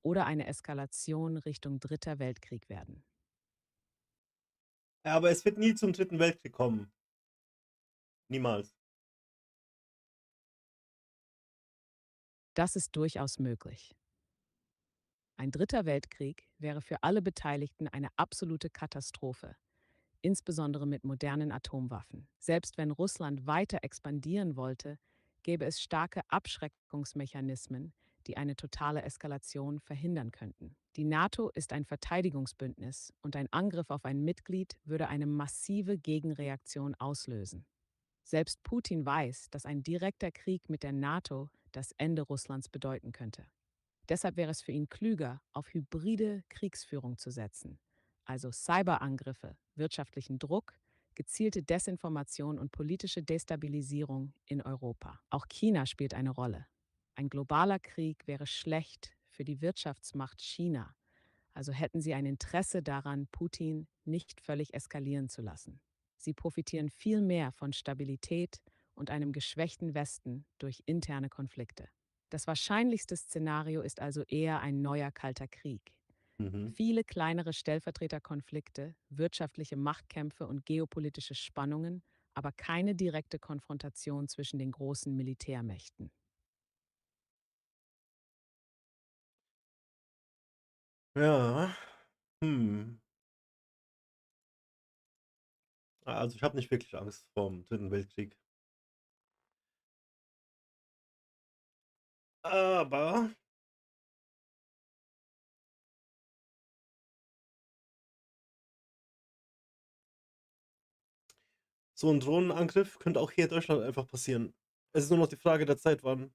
oder eine Eskalation Richtung Dritter Weltkrieg werden. Ja, aber es wird nie zum Dritten Weltkrieg kommen. Niemals. Das ist durchaus möglich. Ein Dritter Weltkrieg wäre für alle Beteiligten eine absolute Katastrophe, insbesondere mit modernen Atomwaffen. Selbst wenn Russland weiter expandieren wollte, gäbe es starke Abschreckungsmechanismen, die eine totale Eskalation verhindern könnten. Die NATO ist ein Verteidigungsbündnis und ein Angriff auf ein Mitglied würde eine massive Gegenreaktion auslösen. Selbst Putin weiß, dass ein direkter Krieg mit der NATO das Ende Russlands bedeuten könnte. Deshalb wäre es für ihn klüger, auf hybride Kriegsführung zu setzen, also Cyberangriffe, wirtschaftlichen Druck, gezielte Desinformation und politische Destabilisierung in Europa. Auch China spielt eine Rolle. Ein globaler Krieg wäre schlecht für die Wirtschaftsmacht China, also hätten sie ein Interesse daran, Putin nicht völlig eskalieren zu lassen. Sie profitieren viel mehr von Stabilität und einem geschwächten Westen durch interne Konflikte. Das wahrscheinlichste Szenario ist also eher ein neuer Kalter Krieg. Viele kleinere Stellvertreterkonflikte, wirtschaftliche Machtkämpfe und geopolitische Spannungen, aber keine direkte Konfrontation zwischen den großen Militärmächten. Ja. Also ich habe nicht wirklich Angst vorm Dritten Weltkrieg. Aber so ein Drohnenangriff könnte auch hier in Deutschland einfach passieren. Es ist nur noch die Frage der Zeit, wann.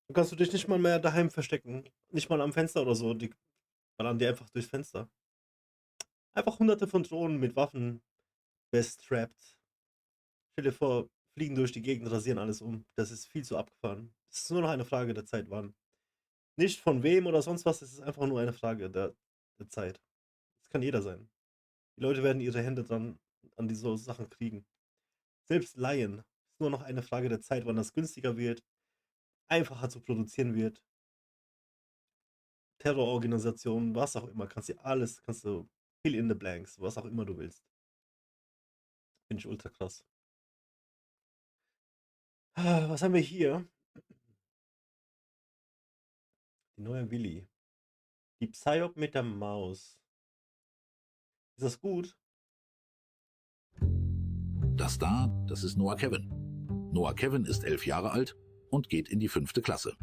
Dann kannst du dich nicht mal mehr daheim verstecken. Nicht mal am Fenster oder so. Die ballern dir einfach durchs Fenster. Einfach hunderte von Drohnen mit Waffen bestrapped. Stell dir vor, fliegen durch die Gegend, rasieren alles um. Das ist viel zu abgefahren. Es ist nur noch eine Frage der Zeit, wann. Nicht von wem oder sonst was, es ist einfach nur eine Frage der Zeit. Das kann jeder sein. Die Leute werden ihre Hände dran an diese Sachen kriegen. Selbst Laien. Ist nur noch eine Frage der Zeit, wann das günstiger wird, einfacher zu produzieren wird. Terrororganisationen, was auch immer, kannst du fill in the blanks, was auch immer du willst. Finde ich ultra krass. Was haben wir hier? Die neue Willi. Die Psyop mit der Maus. Ist das gut? Das da, das ist Noah Kevin. Noah Kevin ist 11 Jahre alt und geht in die 5. Klasse.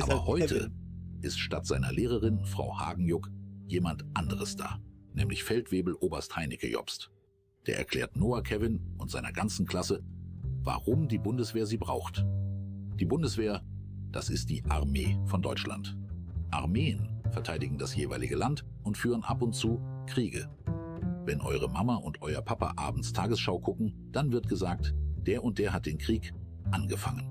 Aber heute ist statt seiner Lehrerin, Frau Hagenjuck, jemand anderes da, nämlich Feldwebel Oberst Heinecke Jobst. Der erklärt Noah Kevin und seiner ganzen Klasse, warum die Bundeswehr sie braucht. Die Bundeswehr, das ist die Armee von Deutschland. Armeen verteidigen das jeweilige Land und führen ab und zu Kriege. Wenn eure Mama und euer Papa abends Tagesschau gucken, dann wird gesagt, der und der hat den Krieg angefangen.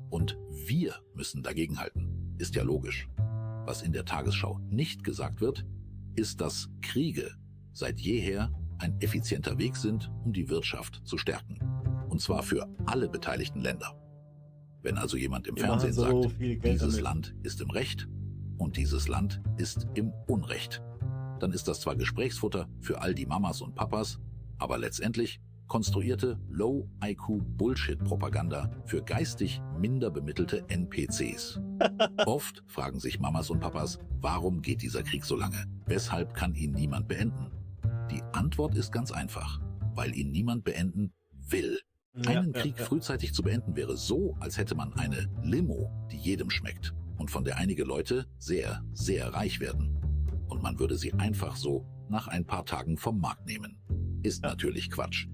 Und wir müssen dagegenhalten. Ist ja logisch. Was in der Tagesschau nicht gesagt wird, ist, dass Kriege seit jeher ein effizienter Weg sind, um die Wirtschaft zu stärken. Und zwar für alle beteiligten Länder. Wenn also jemand im Fernsehen sagt, dieses Land ist im Recht und dieses Land ist im Unrecht, dann ist das zwar Gesprächsfutter für all die Mamas und Papas, aber letztendlich konstruierte Low-IQ-Bullshit-Propaganda für geistig minder bemittelte NPCs. Oft fragen sich Mamas und Papas, warum geht dieser Krieg so lange? Weshalb kann ihn niemand beenden? Die Antwort ist ganz einfach, weil ihn niemand beenden will. Einen Krieg frühzeitig zu beenden wäre so, als hätte man eine Limo, die jedem schmeckt und von der einige Leute sehr, sehr reich werden. Und man würde sie einfach so nach ein paar Tagen vom Markt nehmen. Ist natürlich Quatsch.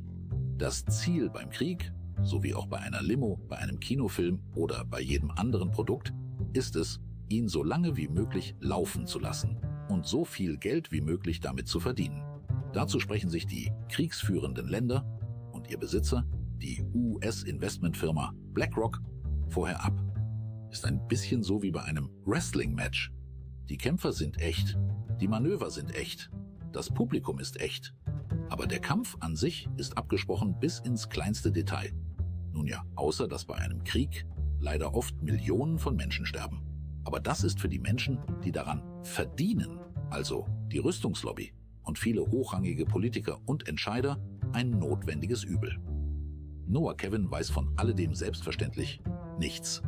Das Ziel beim Krieg so wie auch bei einer Limo, bei einem Kinofilm oder bei jedem anderen Produkt, ist es, ihn so lange wie möglich laufen zu lassen und so viel Geld wie möglich damit zu verdienen. Dazu sprechen sich die kriegsführenden Länder und ihr Besitzer, die US-Investmentfirma BlackRock, vorher ab. Ist ein bisschen so wie bei einem Wrestling-Match. Die Kämpfer sind echt, die Manöver sind echt, das Publikum ist echt. Aber der Kampf an sich ist abgesprochen bis ins kleinste Detail. Nun ja, außer dass bei einem Krieg leider oft Millionen von Menschen sterben. Aber das ist für die Menschen, die daran verdienen, also die Rüstungslobby und viele hochrangige Politiker und Entscheider, ein notwendiges Übel. Noah Kevin weiß von alledem selbstverständlich nichts.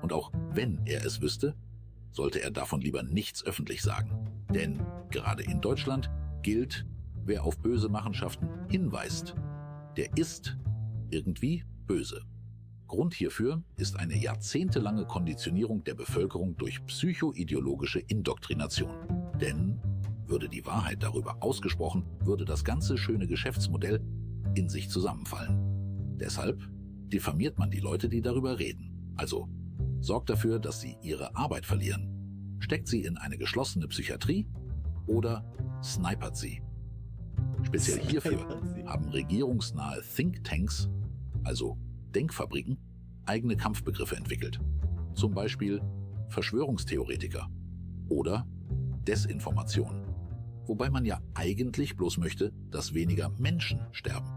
Und auch wenn er es wüsste, sollte er davon lieber nichts öffentlich sagen. Denn gerade in Deutschland gilt, wer auf böse Machenschaften hinweist, der ist irgendwie böse. Grund hierfür ist eine jahrzehntelange Konditionierung der Bevölkerung durch psychoideologische Indoktrination. Denn würde die Wahrheit darüber ausgesprochen, würde das ganze schöne Geschäftsmodell in sich zusammenfallen. Deshalb diffamiert man die Leute, die darüber reden. Also sorgt dafür, dass sie ihre Arbeit verlieren, steckt sie in eine geschlossene Psychiatrie oder snipert sie. Speziell hierfür haben regierungsnahe Thinktanks, also Denkfabriken, eigene Kampfbegriffe entwickelt. Zum Beispiel Verschwörungstheoretiker oder Desinformation. Wobei man ja eigentlich bloß möchte, dass weniger Menschen sterben.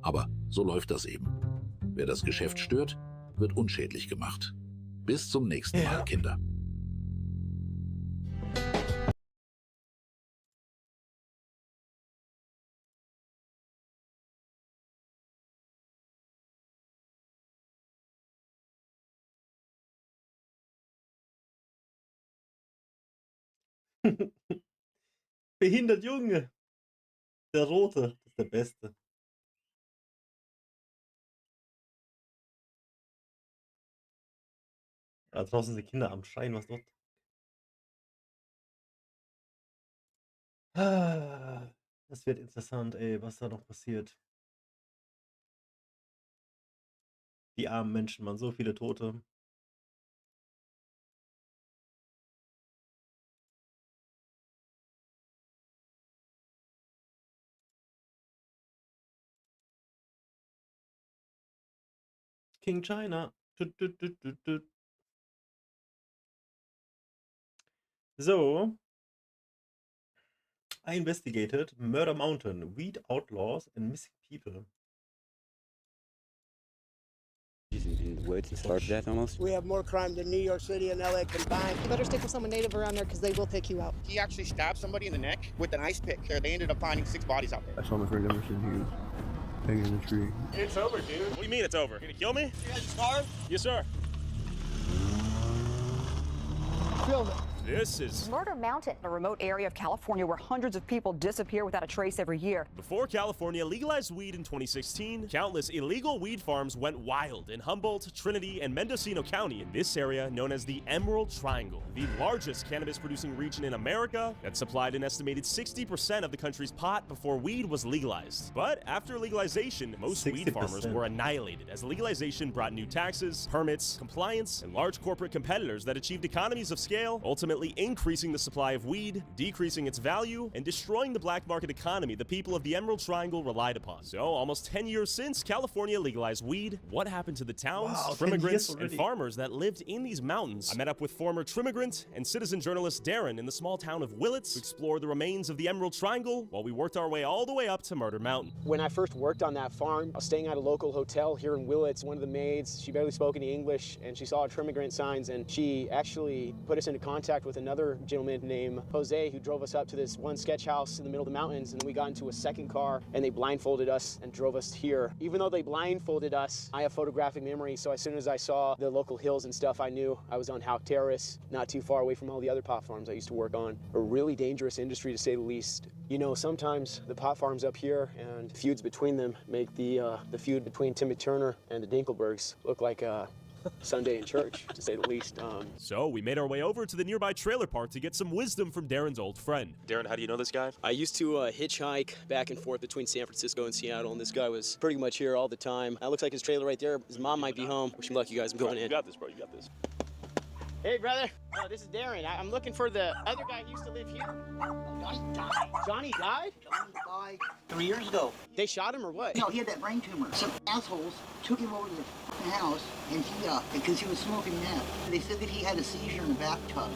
Aber so läuft das eben. Wer das Geschäft stört, wird unschädlich gemacht. Bis zum nächsten Mal, Kinder. Behindert Junge. Der Rote. Das ist der Beste. Da draußen sind Kinder am Schreien, was dort. Das wird interessant, ey, was da noch passiert. Die armen Menschen, man, so viele Tote. King China. So. I investigated Murder Mountain, weed outlaws and missing people. In the woods and starve to death almost. We have more crime than New York City and LA combined. You better stick with someone native around there because they will take you out. He actually stabbed somebody in the neck with an ice pick. They ended up finding 6 bodies out there. I saw my friend Emerson. He was hanging in the tree. It's over, dude. What do you mean it's over? You gonna kill me? You guys starved? Yes, sir. Film it. This is Murder Mountain, a remote area of California where hundreds of people disappear without a trace every year. Before California legalized weed in 2016, countless illegal weed farms went wild in Humboldt, Trinity, and Mendocino County in this area known as the Emerald Triangle, the largest cannabis-producing region in America that supplied an estimated 60% of the country's pot before weed was legalized. But after legalization, most weed farmers were annihilated as legalization brought new taxes, permits, compliance, and large corporate competitors that achieved economies of scale, ultimately increasing the supply of weed, decreasing its value, and destroying the black market economy the people of the Emerald Triangle relied upon. So, almost 10 years since California legalized weed, what happened to the towns, trimmigrants, and farmers that lived in these mountains? I met up with former trimmigrant and citizen journalist Darren in the small town of Willits to explore the remains of the Emerald Triangle while we worked our way all the way up to Murder Mountain. When I first worked on that farm, I was staying at a local hotel here in Willits. One of the maids, she barely spoke any English, and she saw our trimmigrant signs, and she actually put us into contact with another gentleman named Jose who drove us up to this one sketch house in the middle of the mountains, and then we got into a second car and they blindfolded us and drove us here. Even though they blindfolded us, I have photographic memory, so as soon as I saw the local hills and stuff, I knew I was on Houck Terrace, not too far away from all the other pot farms I used to work on. A really dangerous industry to say the least. You know, sometimes the pot farms up here and feuds between them make the feud between Timmy Turner and the Dinkelbergs look like Sunday in church, to say the least. So we made our way over to the nearby trailer park to get some wisdom from Darren's old friend. Darren, how do you know this guy? I used to hitchhike back and forth between San Francisco and Seattle, and this guy was pretty much here all the time. That looks like his trailer right there. His mom might be home. Wish him luck, you guys. I'm going in. You got this, bro. You got this. Hey, brother. Oh, this is Darren. I'm looking for the other guy who used to live here. Johnny died. Johnny died? Johnny died 3 years ago. They shot him or what? No, he had that brain tumor. Some assholes took him over to the fucking house, and because he was smoking meth. They said that he had a seizure in the bathtub.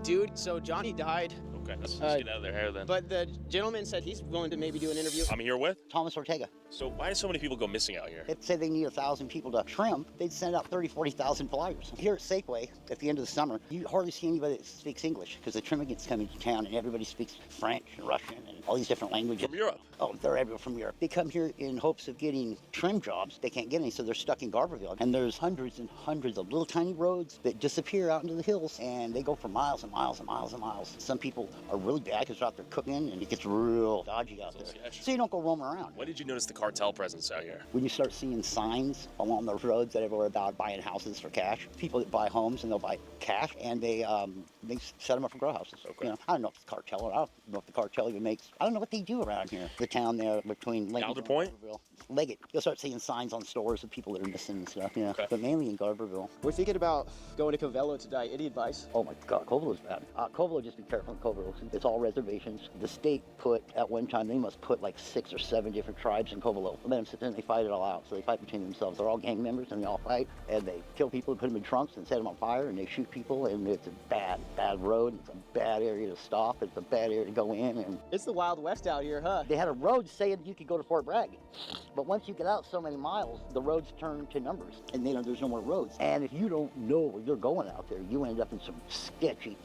Dude, so Johnny died. Okay, let's just get out of their hair then. But the gentleman said he's willing to maybe do an interview. I'm here with? Thomas Ortega. So why do so many people go missing out here? They say they need 1,000 people to trim. They'd send out 40,000 flyers. Here at Safeway, at the end of the summer, you hardly see anybody that speaks English because the trimming gets coming to town and everybody speaks French and Russian and all these different languages. From Europe? Oh, they're everywhere from Europe. They come here in hopes of getting trim jobs. They can't get any, so they're stuck in Garberville. And there's hundreds and hundreds of little tiny roads that disappear out into the hills, and they go for miles and miles and miles and miles. Some people are really bad because they're out there cooking, and it gets real dodgy out there. So you don't go roaming around. When did you notice the cartel presence out here? When you start seeing signs along those roads that everywhere about buying houses for cash, people that buy homes and they'll buy cash, and they set them up for grow houses. Okay. You know, I don't know if it's cartel or I don't know if the cartel even makes. I don't know what they do around here. The town there between Lincoln and Point? Garberville. Leggett. You'll start seeing signs on stores of people that are missing and stuff. Yeah, but mainly in Garberville. We're thinking about going to Covello to die. Any advice? Oh my God, Covello's bad. Covello, just be careful in Covello. It's all reservations. The state put, at one time, they must put like 6 or 7 different tribes in Covello. And then sit there and they fight it all out. So they fight between themselves. They're all gang members and they all fight. And they kill people and put them in trunks and set them on fire and they shoot people. And it's a bad, bad road. It's a bad area to stop. It's a bad area to go in. And it's the Wild West out here, huh? They had a road saying you could go to Fort Bragg. But once you get out so many miles, the roads turn to numbers. And there's no more roads. And if you don't know where you're going out there, you end up in some sketchy,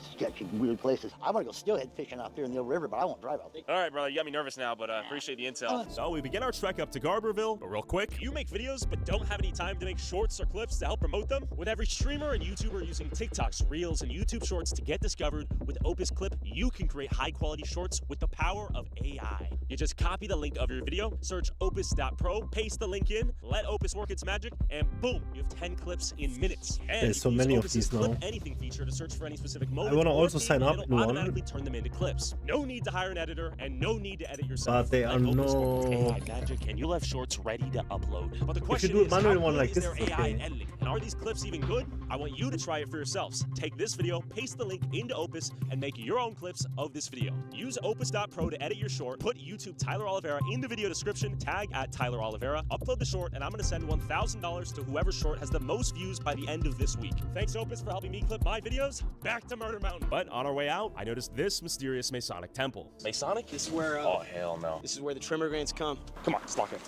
weird places. I want to go steelhead fishing out there in the Mill River, but I won't drive out there. All right, brother, you got me nervous now, but appreciate the intel. So we begin our trek up to Garberville, but real quick, you make videos but don't have any time to make shorts or clips to help promote them? With every streamer and YouTuber using TikToks, Reels, and YouTube Shorts to get discovered, with Opus Clip, you can create high-quality shorts with the power of AI. You just copy the link of your video, search opus.pro, paste the link in, let Opus work its magic, and boom, you have 10 clips in minutes. And there's so many of these now. Anything feature to search for any specific moment. I want to also sign up in one. Automatically turn them into clips. No need to hire an editor and no need to edit yourself. But they are no AI magic, and you'll have shorts ready to upload. But the question if you do is, a manual how one good like is this, their it's AI okay. editing? And are these clips even good? I want you to try it for yourselves. Take this video, paste the link into Opus, and make your own clips of this video. Use opus.pro to edit your short, put YouTube Tyler Oliveira in the video description, tag at Tyler Oliveira, upload the short, and I'm going to send $1,000 to whoever's short has the most views by the end of this week. Thanks, Opus, for helping me clip my videos. Back to Murder Mountain. But on our way out, I noticed this mysterious Masonic temple. Masonic? This is where. Oh, hell no. This is where the Trimmergrants come. Come on, let's lock it.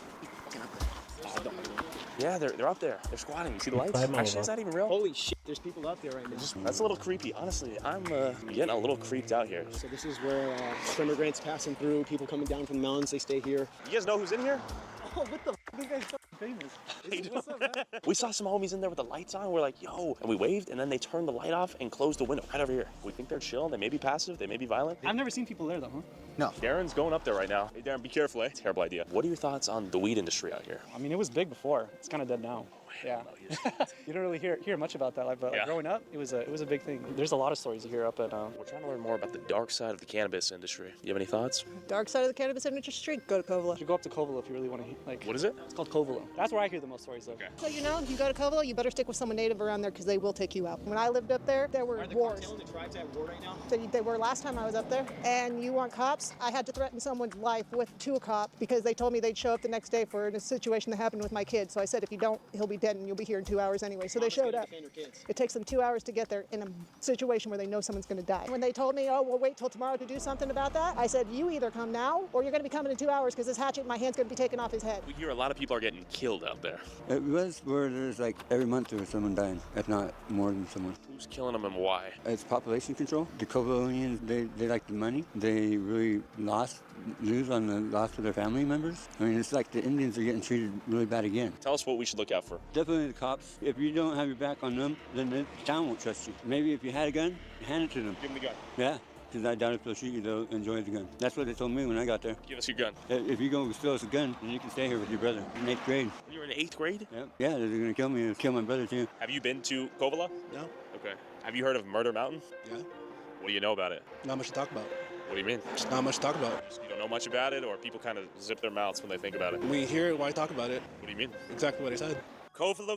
Yeah, they're up there. They're squatting. You see the lights? Actually, is that even real? Holy shit, there's people up there right now. That's a little creepy. Honestly, I'm getting a little creeped out here. So this is where Trimmergrants passing through, people coming down from the mountains, they stay here. You guys know who's in here? Oh, what the f***? This guy's fucking famous. What's up, man? We saw some homies in there with the lights on. We're like, yo. And we waved, and then they turned the light off and closed the window right over here. We think they're chill. They may be passive. They may be violent. I've never seen people there, though, huh? No. Darren's going up there right now. Hey, Darren, be careful, eh? Terrible idea. What are your thoughts on the weed industry out here? I mean, it was big before. It's kind of dead now. Yeah. You don't really hear much about that, but like, growing up, it was a big thing. There's a lot of stories you hear up at. We're trying to learn more about the dark side of the cannabis industry. You have any thoughts? Dark side of the cannabis industry, go to Covello. You should go up to Covello if you really want to. Like, what is it? It's called Covello. That's where I hear the most stories, though. Okay. So you know, you go to Covello, you better stick with someone native around there because they will take you out. When I lived up there, there were wars. Are the tribes at war right now? So they were last time I was up there. And you want cops? I had to threaten someone's life to a cop because they told me they'd show up the next day for a situation that happened with my kid. So I said, if you don't, he'll be dead and you'll be here in 2 hours anyway. So they showed up. It takes them 2 hours to get there in a situation where they know someone's going to die. When they told me, oh, we'll wait till tomorrow to do something about that, I said, you either come now or you're going to be coming in 2 hours because this hatchet in my hand's going to be taken off his head. We hear a lot of people are getting killed out there. It was where there's like every month there was someone dying, if not more than someone. Who's killing them and why? It's population control. The Covellians, they like the money. They really lose on the loss of their family members. I mean, it's like the Indians are getting treated really bad again. Tell us what we should look out for. Definitely the cops. If you don't have your back on them, then the town won't trust you. Maybe if you had a gun, hand it to them. Give them the gun. Yeah. because I doubt if they'll shoot you, they'll enjoy the gun. That's what they told me when I got there. Give us your gun. If you go steal us a gun, then you can stay here with your brother in 8th grade. You were in 8th grade? Yep. Yeah, they're going to kill me and kill my brother too. Have you been to Kovala? No. Okay. Have you heard of Murder Mountain? Yeah. What do you know about it? Not much to talk about. What do you mean? Just not much to talk about. You don't know much about it, or people kind of zip their mouths when they think about it? We hear it, why talk about it? What do you mean? Exactly what I said. Kovala.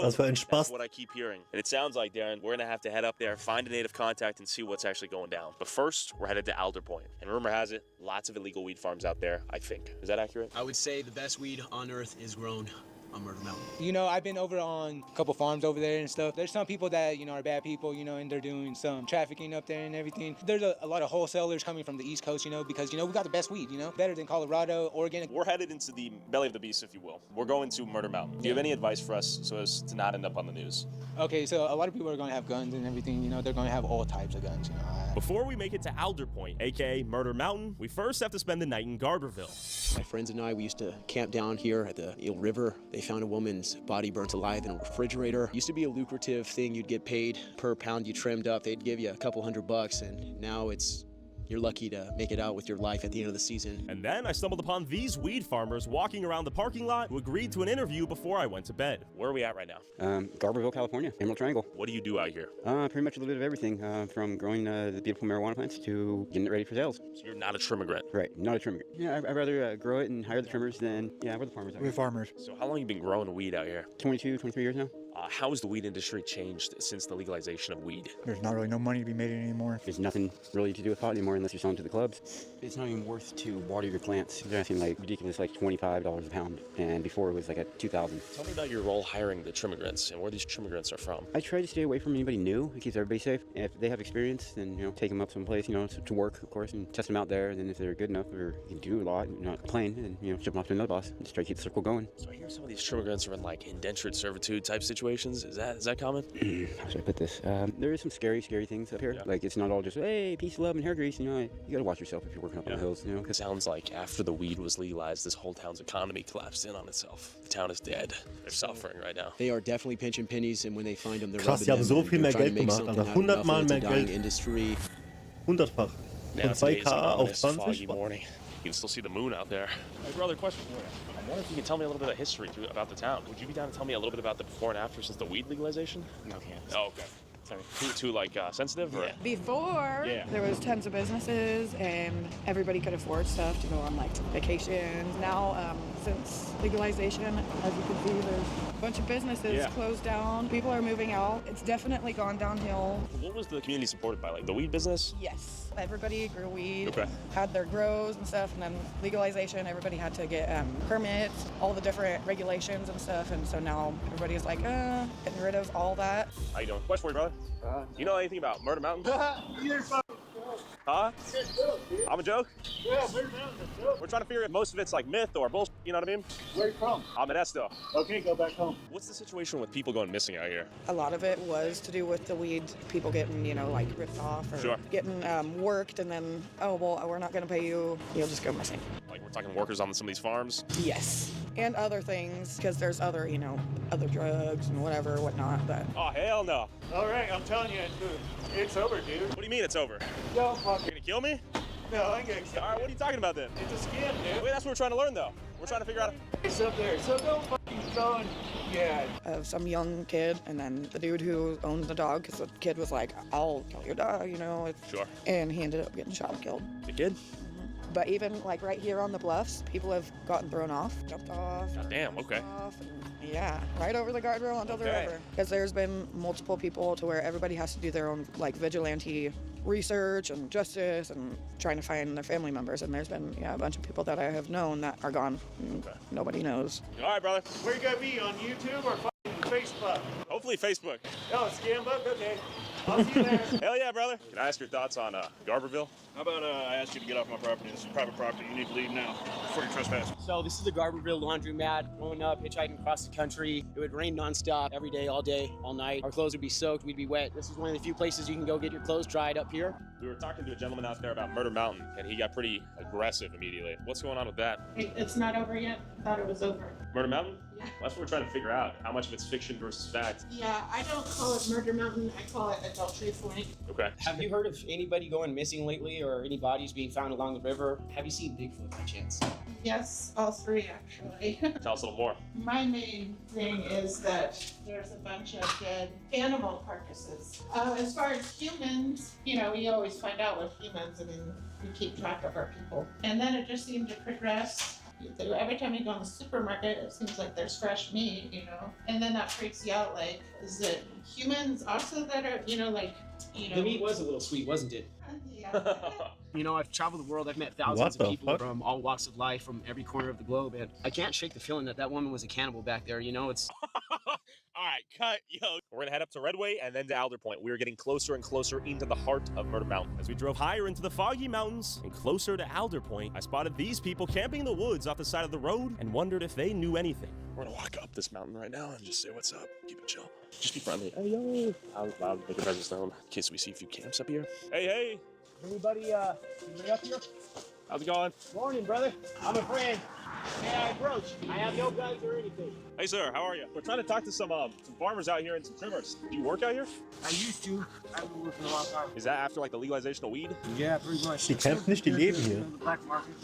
Das war ein Spaß. That's what I keep hearing. And it sounds like, Darren, we're going to have to head up there, find a native contact, and see what's actually going down. But first, we're headed to Alder Point. And rumor has it, lots of illegal weed farms out there, I think. Is that accurate? I would say the best weed on earth is grown on Murder Mountain. You know, I've been over on a couple farms over there and stuff. There's some people that, you know, are bad people, you know, and they're doing some trafficking up there and everything. There's a lot of wholesalers coming from the East Coast, you know, because, you know, we got the best weed, you know, better than Colorado, Oregon. We're headed into the belly of the beast, if you will. We're going to Murder Mountain. Do you have any advice for us so as to not end up on the news? Okay, so a lot of people are going to have guns and everything, you know, they're going to have all types of guns, you know. Before we make it to Alder Point, aka Murder Mountain, we first have to spend the night in Garberville. My friends and I, we used to camp down here at the Eel River. They found a woman's body burnt alive in a refrigerator. Used to be a lucrative thing. You'd get paid per pound you trimmed up. They'd give you a couple $100, and now you're lucky to make it out with your life at the end of the season. And then I stumbled upon these weed farmers walking around the parking lot who agreed to an interview before I went to bed. Where are we at right now? Garberville, California, Emerald Triangle. What do you do out here? Pretty much a little bit of everything, from growing the beautiful marijuana plants to getting it ready for sales. So you're not a trimmigrant? Right, not a trimmigrant. Yeah, I'd rather grow it and hire the trimmers than, we're the farmers out here. We're farmers. So how long have you been growing weed out here? 22, 23 years now. How has the weed industry changed since the legalization of weed? There's not really no money to be made anymore. There's nothing really to do with pot anymore unless you're selling to the clubs. It's not even worth to water your plants. They're asking like ridiculous, like $25 a pound, and before it was like at $2,000. Tell me about your role hiring the trimmigrants and where these trimmigrants are from. I try to stay away from anybody new. It keeps everybody safe. If they have experience, then take them up someplace, to work, of course, and test them out there. And then if they're good enough or can do a lot, not complain, and ship them off to another boss and just try to keep the circle going. So I hear some of these trimmigrants are in like indentured servitude type situations. Is that common? How should I put this? There is some scary things up here. Yeah. Like it's not all just hey, peace, love, and hair grease. You gotta watch yourself if you're working up on the hills. It sounds like after the weed was legalized, this whole town's economy collapsed in on itself. The town is dead. They're suffering right now. They are definitely pinching pennies, and when they find them, they're Krass, die haben so viel mehr Geld gemacht, Alter. 100-mal mehr Geld. 100-fach. Von 2K auf 20. Morning. You can still see the moon out there. My brother, question for you. I wonder if you can tell me a little bit of history about the town. Would you be down to tell me a little bit about the before and after since the weed legalization? No, can't. Oh, okay. Too sensitive? Or? Yeah. Before, there was tons of businesses and everybody could afford stuff to go on like vacations. Now, since legalization, as you can see, there's a bunch of businesses closed down. People are moving out. It's definitely gone downhill. What was the community supported by? Like the weed business? Yes. Everybody grew weed, had their grows and stuff, and then legalization, everybody had to get permits, all the different regulations and stuff, and so now everybody's like, getting rid of all that. How you doing? Question for you, brother. Do you know anything about Murder Mountain? Huh? I'm a joke? Yeah, Murder Mountain, a joke. We're trying to figure if most of it's like myth or bullshit, you know what I mean? Where you from? I'm in Esto. Okay, go back home. What's the situation with people going missing out here? A lot of it was to do with the weed, people getting, like ripped off or getting worked, and then, we're not going to pay you, you'll just go missing. Like we're talking workers on some of these farms? Yes. And other things, because there's other, other drugs and whatnot. But oh, hell no. All right, I'm telling you, it's over, dude. What do you mean it's over? Don't fuck. You're gonna kill me? No, I ain't gonna kill you. All right, what are you talking about then? It's a scam, dude. Wait, that's what we're trying to learn, though. We're trying to figure out. It's up there, so don't fucking go and of some young kid, and then the dude who owned the dog, because the kid was like, I'll kill your dog, Sure. And he ended up getting shot and killed. The kid? But even like right here on the bluffs, people have gotten thrown off, jumped off. God damn, okay. Right over the guardrail onto the river. Because there's been multiple people to where everybody has to do their own like vigilante research and justice and trying to find their family members. And there's been a bunch of people that I have known that are gone. Nobody knows. All right, brother. Where you gonna be, on YouTube or Facebook? Hopefully Facebook. Oh, scam book? Okay. I'll see you there. Hell yeah, brother. Can I ask your thoughts on Garberville? How about I ask you to get off my property? This is private property. You need to leave now before you trespass. So this is the Garberville laundromat. Growing up, hitchhiking across the country, it would rain nonstop every day, all day, all night. Our clothes would be soaked, we'd be wet. This is one of the few places you can go get your clothes dried up here. We were talking to a gentleman out there about Murder Mountain, and he got pretty aggressive immediately. What's going on with that? It's not over yet. I thought it was over. Murder Mountain? Yeah. That's what we're trying to figure out. How much of it's fiction versus fact. Yeah, I don't call it Murder Mountain. I call it Adultery Point. Okay. Have you heard of anybody going missing lately or any bodies being found along the river? Have you seen Bigfoot by chance? Yes, all three actually. Tell us a little more. My main thing is that there's a bunch of dead animal carcasses. As far as humans, you know, we always find out with humans. I mean, we keep track of our people. And then it just seemed to progress. Every time you go in the supermarket, it seems like there's fresh meat, you know? And then that freaks you out, like, is it humans also that are, you know, like, you know... The meat was a little sweet, wasn't it? Yeah. You know, I've traveled the world. I've met thousands of people from all walks of life, from every corner of the globe, and I can't shake the feeling that that woman was a cannibal back there. You know, it's... All right, cut, yo. We're gonna head up to Redway and then to Alder Point. We are getting closer and closer into the heart of Murder Mountain. As we drove higher into the foggy mountains and closer to Alder Point, I spotted these people camping in the woods off the side of the road and wondered if they knew anything. We're gonna walk up this mountain right now and just say what's up. Keep it chill. Just be friendly. Hey, yo. Loud, make your presence known. In case we see a few camps up here. Hey, hey. Anybody up here? How's it going? Morning, brother. I'm a friend. May I approach? I have no guns or anything. Hey, sir, how are you? We're trying to talk to some farmers out here and some trimmers. Do you work out here? I used to. I've been working a long time. Is that after like the legalization of weed? Yeah, pretty much. Die kämpfen nicht, die leben hier. The black market.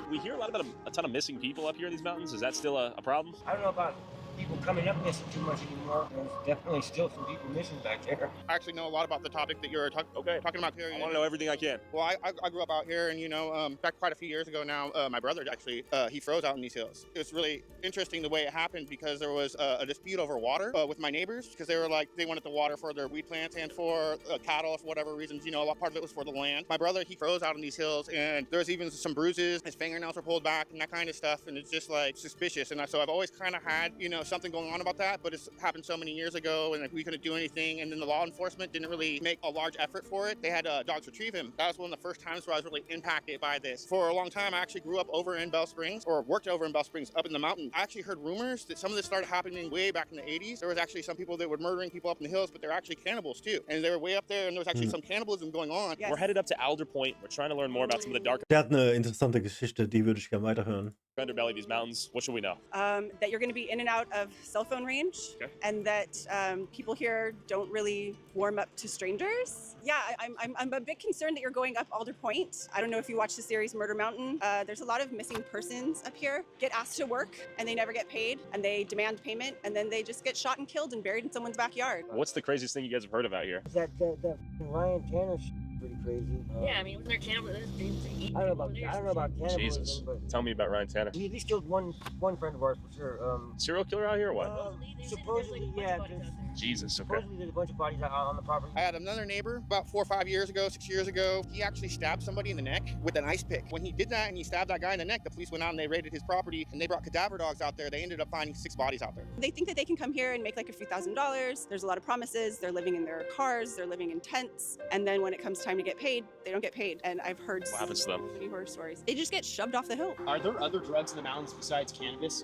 We hear a lot about a ton of missing people up here in these mountains. Is that still a problem? I don't know about people coming up missing too much anymore. There's definitely still some people missing back there. I actually know a lot about the topic that you're talking about here. I want to know everything I can. Well, I grew up out here, and you know, back quite a few years ago now, my brother actually he froze out in these hills. It was really interesting the way it happened because there was a dispute over water with my neighbors because they were like they wanted the water for their weed plants and for cattle for whatever reasons. You know, a lot part of it was for the land. My brother he froze out in these hills, and there was even some bruises. His fingernails were pulled back and that kind of stuff, and it's just like suspicious. And so I've always kind of had something going on about that. But it's happened so many years ago and we couldn't do anything, and then the law enforcement didn't really make a large effort for it. They had dogs retrieve him. That was one of the first times where I was really impacted by this. For a long time I actually grew up over in Bell Springs, or worked over in Bell Springs up in the mountain. I actually heard rumors that some of this started happening way back in the 80s. There was actually some people that were murdering people up in the hills, but they're actually cannibals too, and they were way up there, and there was actually some cannibalism going on. We're headed up to Alder Point. We're trying to learn more about some of the dark Der hat eine interessante Geschichte, die würde ich gerne weiterhören. underbelly of these mountains. What should we know? That you're going to be in and out of cell phone range, and that people here don't really warm up to strangers. Yeah, I'm a bit concerned that you're going up Alder Point. I don't know if you watched the series Murder Mountain. There's a lot of missing persons up here. Get asked to work and they never get paid, and they demand payment, and then they just get shot and killed and buried in someone's backyard. What's the craziest thing you guys have heard about here? That Ryan Tanner pretty crazy. Yeah, I mean, wasn't there cannibalism? I don't know about cannibalism. Jesus. But Tell me about Ryan Tanner. he at least killed one friend of ours for sure. Serial killer out here or what? Supposedly, yeah. Jesus, okay. Supposedly there's a bunch of bodies out on the property. I had another neighbor about 4 or 5 years ago, 6 years ago. He actually stabbed somebody in the neck with an ice pick. When he did that and he stabbed that guy in the neck, the police went out and they raided his property, and they brought cadaver dogs out there. They ended up finding 6 bodies out there. They think that they can come here and make like a few $1,000s. There's a lot of promises. They're living in their cars. They're living in tents. And then when it comes time to get paid, they don't get paid. And I've heard What happens to them? so many horror stories. They just get shoved off the hill. Are there other drugs in the mountains besides cannabis?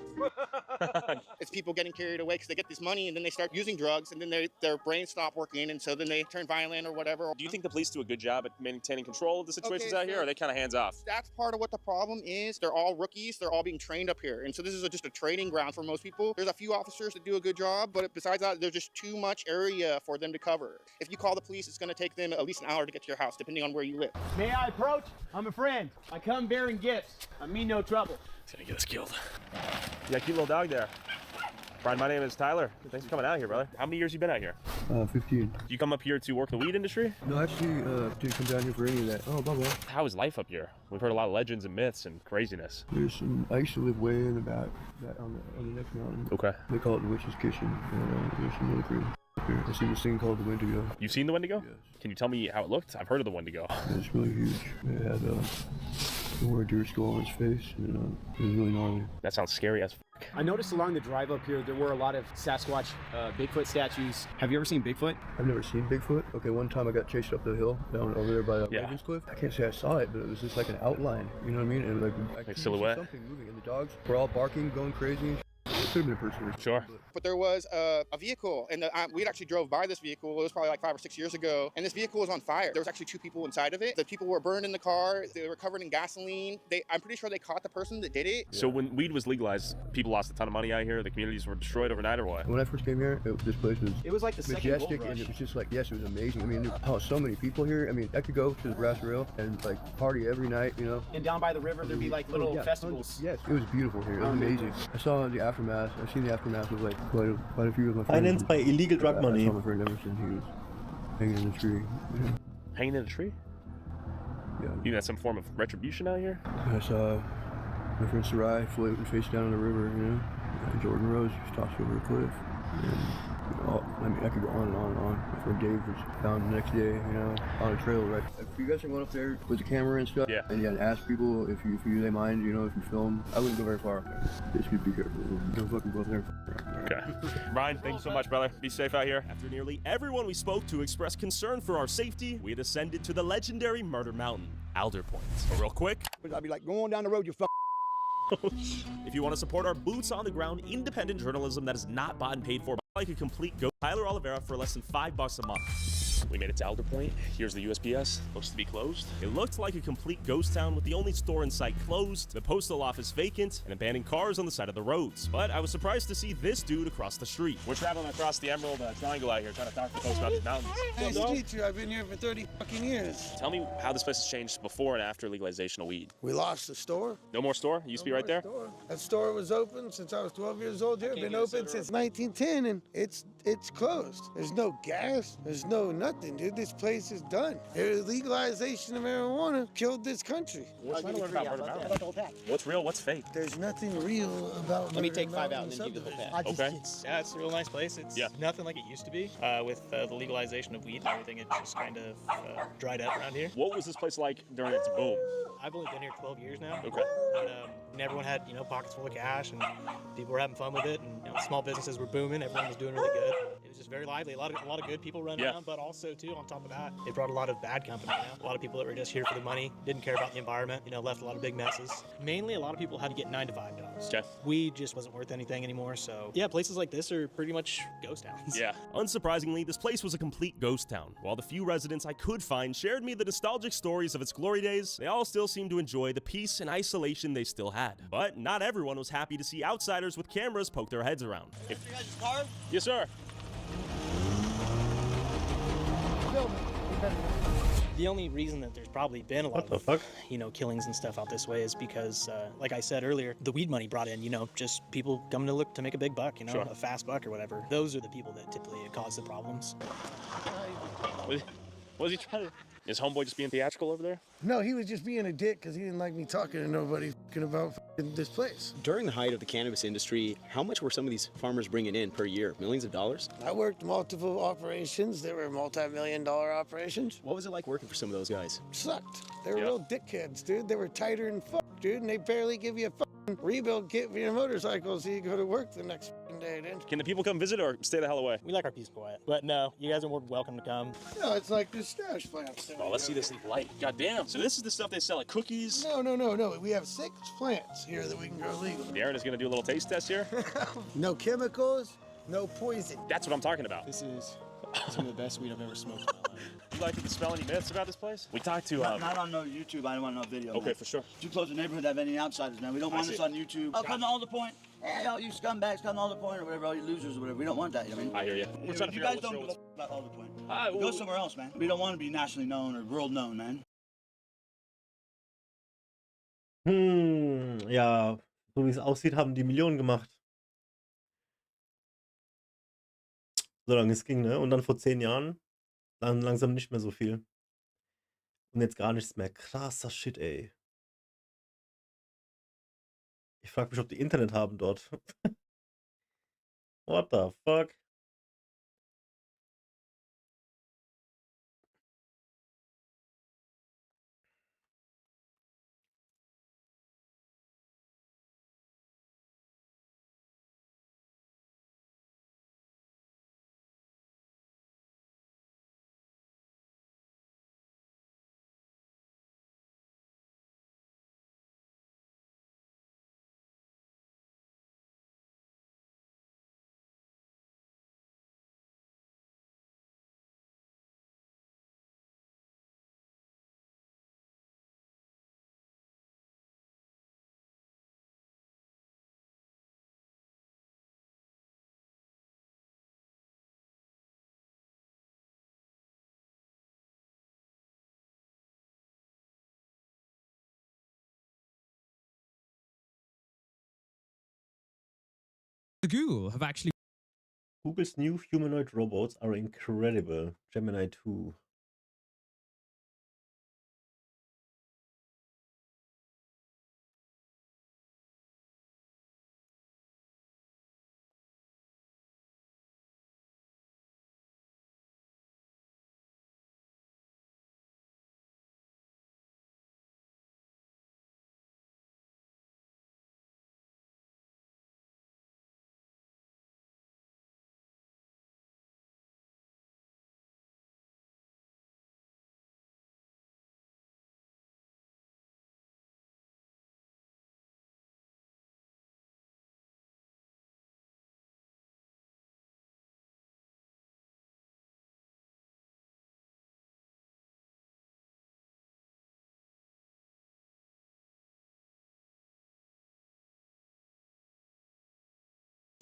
It's people getting carried away because they get this money and then they start using drugs, and then their brains stop working, and so then they turn violent or whatever. Do you think the police do a good job at maintaining control of the situations out here, or are they kind of hands off? That's part of what the problem is. They're all rookies. They're all being trained up here. And so this is just a training ground for most people. There's a few officers that do a good job, but besides that, there's just too much area for them to cover. If you call the police, it's going to take them at least an hour to get to your house, depending on where you live. May I approach? I'm a friend. I come bearing gifts. I mean no trouble. He's gonna get us killed. You got a cute little dog there. Brian, my name is Tyler. Thanks for coming out here, brother. How many years you been out here? 15. Do you come up here to work in the weed industry? No, actually, didn't come down here for any of that. Oh, bye-bye. How is life up here? We've heard a lot of legends and myths and craziness. I used to live way in the back, on the next mountain. Okay. They call it the Witch's Kitchen. There's some really crazy here. I seen this thing called the Wendigo. You've seen the Wendigo? Yes. Can you tell me how it looked? I've heard of the Wendigo. It's really huge. It had a deer skull on its face, and it was really gnarly. That sounds scary as fuck. I noticed along the drive up here, there were a lot of Sasquatch, Bigfoot statues. Have you ever seen Bigfoot? I've never seen Bigfoot. Okay, one time I got chased up the hill down over there by Ravenscliff. I can't say I saw it, but it was just like an outline. You know what I mean? And like silhouette. Something moving, and the dogs were all barking, going crazy. could have been a person. Sure. But there was a vehicle, and we actually drove by this vehicle. It was probably like 5 or 6 years ago, and this vehicle was on fire. There was actually 2 people inside of it. The people were burned in the car. They were covered in gasoline. I'm pretty sure they caught the person that did it. So when weed was legalized, people lost a ton of money out here. The communities were destroyed overnight, or what? When I first came here, this place was like the majestic, and it was just like, yes, it was amazing. I mean, so many people here. I mean, I could go to the brass rail and like party every night, you know. And down by the river, there'd be like little festivals. Yes, it was beautiful here. It was amazing. I saw the aftermath. I've seen the aftermath of like quite a few of my friends. Financed by illegal drug money. I saw my friend Emerson. He was hanging in a tree. Yeah. Hanging in a tree? Yeah. You think that's some form of retribution out here? I saw my friend Sarai floating face down in the river, you know. Jordan Rose was tossed over a cliff. And, I mean, I could go on and on and on. My friend Dave was found the next day, you know, on a trail, right? If you guys are going up there with the camera and stuff, and ask people if they mind, you know, if you film, I wouldn't go very far up there. Just be careful. Don't fucking go up there. Okay. Ryan, thank you so much, brother. Be safe out here. After nearly everyone we spoke to expressed concern for our safety, we had ascended to the legendary Murder Mountain, Alder Point. But real quick, I'd be like, going down the road, you fuck. if you want to support our boots on the ground independent journalism that is not bought and paid for by like a complete ghost, Tyler Oliveira for less than $5 a month. We made it to Alder Point. Here's the USPS. Looks to be closed. It looked like a complete ghost town with the only store in sight closed, the postal office vacant, and abandoned cars on the side of the roads. But I was surprised to see this dude across the street. We're traveling across the Emerald Triangle out here, trying to talk to folks about these mountains. Nice to meet you. I've been here for 30 fucking years. Tell me how this place has changed before and after legalization of weed. We lost the store. No more store? It used to be right there? Store. That store was open since I was 12 years old here. Been open since 1910, and it's closed. There's no gas. There's no nothing, dude. This place is done. The legalization of marijuana killed this country. What's real? What's fake? There's nothing real about. Let me take 5 out and then give you the whole pack. Okay. Yeah, it's a real nice place. It's nothing like it used to be. With the legalization of weed and everything, it just kind of dried up around here. What was this place like during its boom? I've only been here 12 years now. Okay. And everyone had, pockets full of cash, and people were having fun with it, and small businesses were booming. Everyone was doing really good. It was just very lively. A lot of good people running around, but also too, on top of that, it brought a lot of bad company. A lot of people that were just here for the money, didn't care about the environment. Left a lot of big messes. Mainly, a lot of people had to get 9 to 5 jobs. Okay. Weed just wasn't worth anything anymore. So yeah, places like this are pretty much ghost towns. Yeah. Unsurprisingly, this place was a complete ghost town. While the few residents I could find shared me the nostalgic stories of its glory days, they all still seemed to enjoy the peace and isolation they still had. But not everyone was happy to see outsiders with cameras poke their heads around. Yes, sir. The only reason that there's probably been a lot of, killings and stuff out this way is because, like I said earlier, the weed money brought in, just people coming to look to make a big buck, a fast buck or whatever. Those are the people that typically cause the problems. Was he trying to... Is homeboy just being theatrical over there? No, he was just being a dick because he didn't like me talking to nobody about this place. During the height of the cannabis industry, how much were some of these farmers bringing in per year? Millions of dollars? I worked multiple operations. They were multi-million-dollar operations. What was it like working for some of those guys? Sucked. They were real dickheads, dude. They were tighter than fuck, dude, and they barely give you a fucking rebuild kit for your motorcycle so you go to work the next day, dude. Can the people come visit or stay the hell away? We like our peace and quiet. But no, you guys are more than welcome to come. No, it's like this stash plants. Oh, let's see this light. God damn. So this is the stuff they sell at cookies? No. We have 6 plants here that we can grow legally. Aaron is going to do a little taste test here. No chemicals, no poison. That's what I'm talking about. This is some of the best weed I've ever smoked in my life. You like to dispel any myths about this place? We talked to... Not on no YouTube. I don't want no video. Okay, man. for sure. Too close to the neighborhood to have any outsiders, man. We don't want this on YouTube. Oh, come to Alder Point. Hey, all you scumbags, come to Alder Point or whatever, all you losers or whatever. We don't want that, I hear you. You guys don't give a about Alder Point. Go somewhere else, man. We don't want to be nationally known or world known, man. Ja, so wie es aussieht, haben die Millionen gemacht. Solange es ging, ne? Und dann vor 10 Jahren, dann langsam nicht mehr so viel. Und jetzt gar nichts mehr. Krasser Shit, ey. Ich frage mich, ob die Internet haben dort. What the fuck? Google have actually Google's new humanoid robots are incredible. Gemini 2.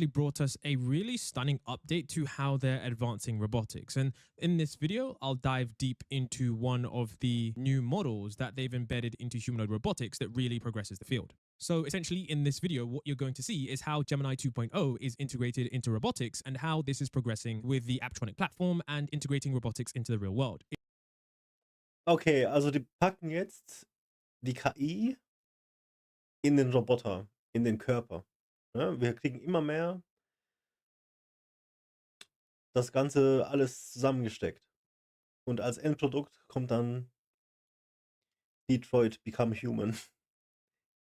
brought us a really stunning update to how they're advancing robotics. And in this video, I'll dive deep into one of the new models that they've embedded into humanoid robotics that really progresses the field. So essentially in this video, what you're going to see is how Gemini 2.0 is integrated into robotics and how this is progressing with the Aficionado platform and integrating robotics into the real world. Okay, also die packen jetzt die KI in den Roboter, in den Körper. Ja, wir kriegen immer mehr das Ganze alles zusammengesteckt. Und als Endprodukt kommt dann Detroit Become Human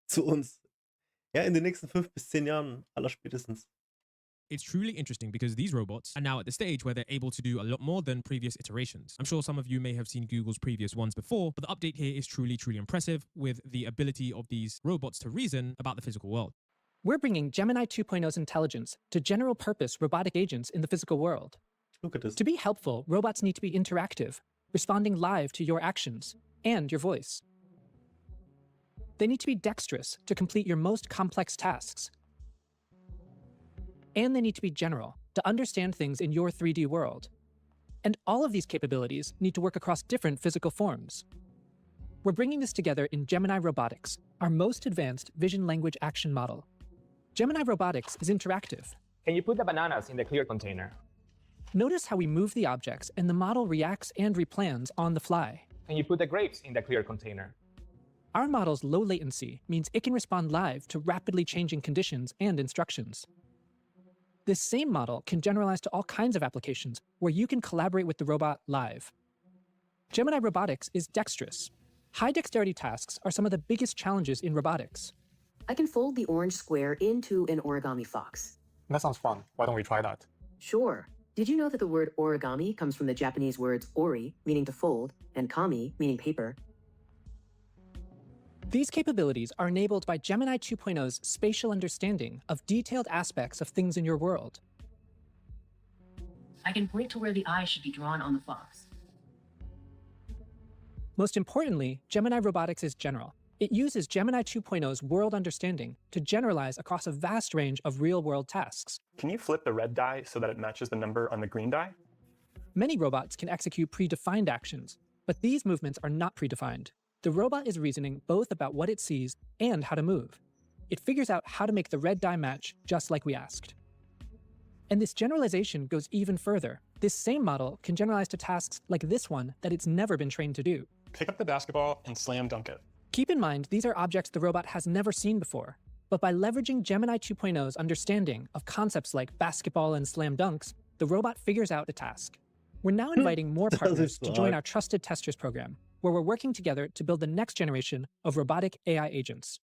zu uns. Ja, in den nächsten 5 bis 10 Jahren, allerspätestens. It's truly interesting because these robots are now at the stage where they're able to do a lot more than previous iterations. I'm sure some of you may have seen Google's previous ones before, but the update here is truly, truly impressive with the ability of these robots to reason about the physical world. We're bringing Gemini 2.0's intelligence to general-purpose robotic agents in the physical world. Look at this. To be helpful, robots need to be interactive, responding live to your actions and your voice. They need to be dexterous to complete your most complex tasks. And they need to be general, to understand things in your 3D world. And all of these capabilities need to work across different physical forms. We're bringing this together in Gemini Robotics, our most advanced vision language action model. Gemini Robotics is interactive. Can you put the bananas in the clear container? Notice how we move the objects and the model reacts and replans on the fly. Can you put the grapes in the clear container? Our model's low latency means it can respond live to rapidly changing conditions and instructions. This same model can generalize to all kinds of applications where you can collaborate with the robot live. Gemini Robotics is dexterous. High dexterity tasks are some of the biggest challenges in robotics. I can fold the orange square into an origami fox. That sounds fun. Why don't we try that? Sure. Did you know that the word origami comes from the Japanese words ori, meaning to fold, and kami, meaning paper? These capabilities are enabled by Gemini 2.0's spatial understanding of detailed aspects of things in your world. I can point to where the eye should be drawn on the fox. Most importantly, Gemini Robotics is general. It uses Gemini 2.0's world understanding to generalize across a vast range of real-world tasks. Can you flip the red die so that it matches the number on the green die? Many robots can execute predefined actions, but these movements are not predefined. The robot is reasoning both about what it sees and how to move. It figures out how to make the red die match just like we asked. And this generalization goes even further. This same model can generalize to tasks like this one that it's never been trained to do. Pick up the basketball and slam dunk it. Keep in mind, these are objects the robot has never seen before. But by leveraging Gemini 2.0's understanding of concepts like basketball and slam dunks, the robot figures out the task. We're now inviting more partners to join our Trusted Testers program, where we're working together to build the next generation of robotic AI agents.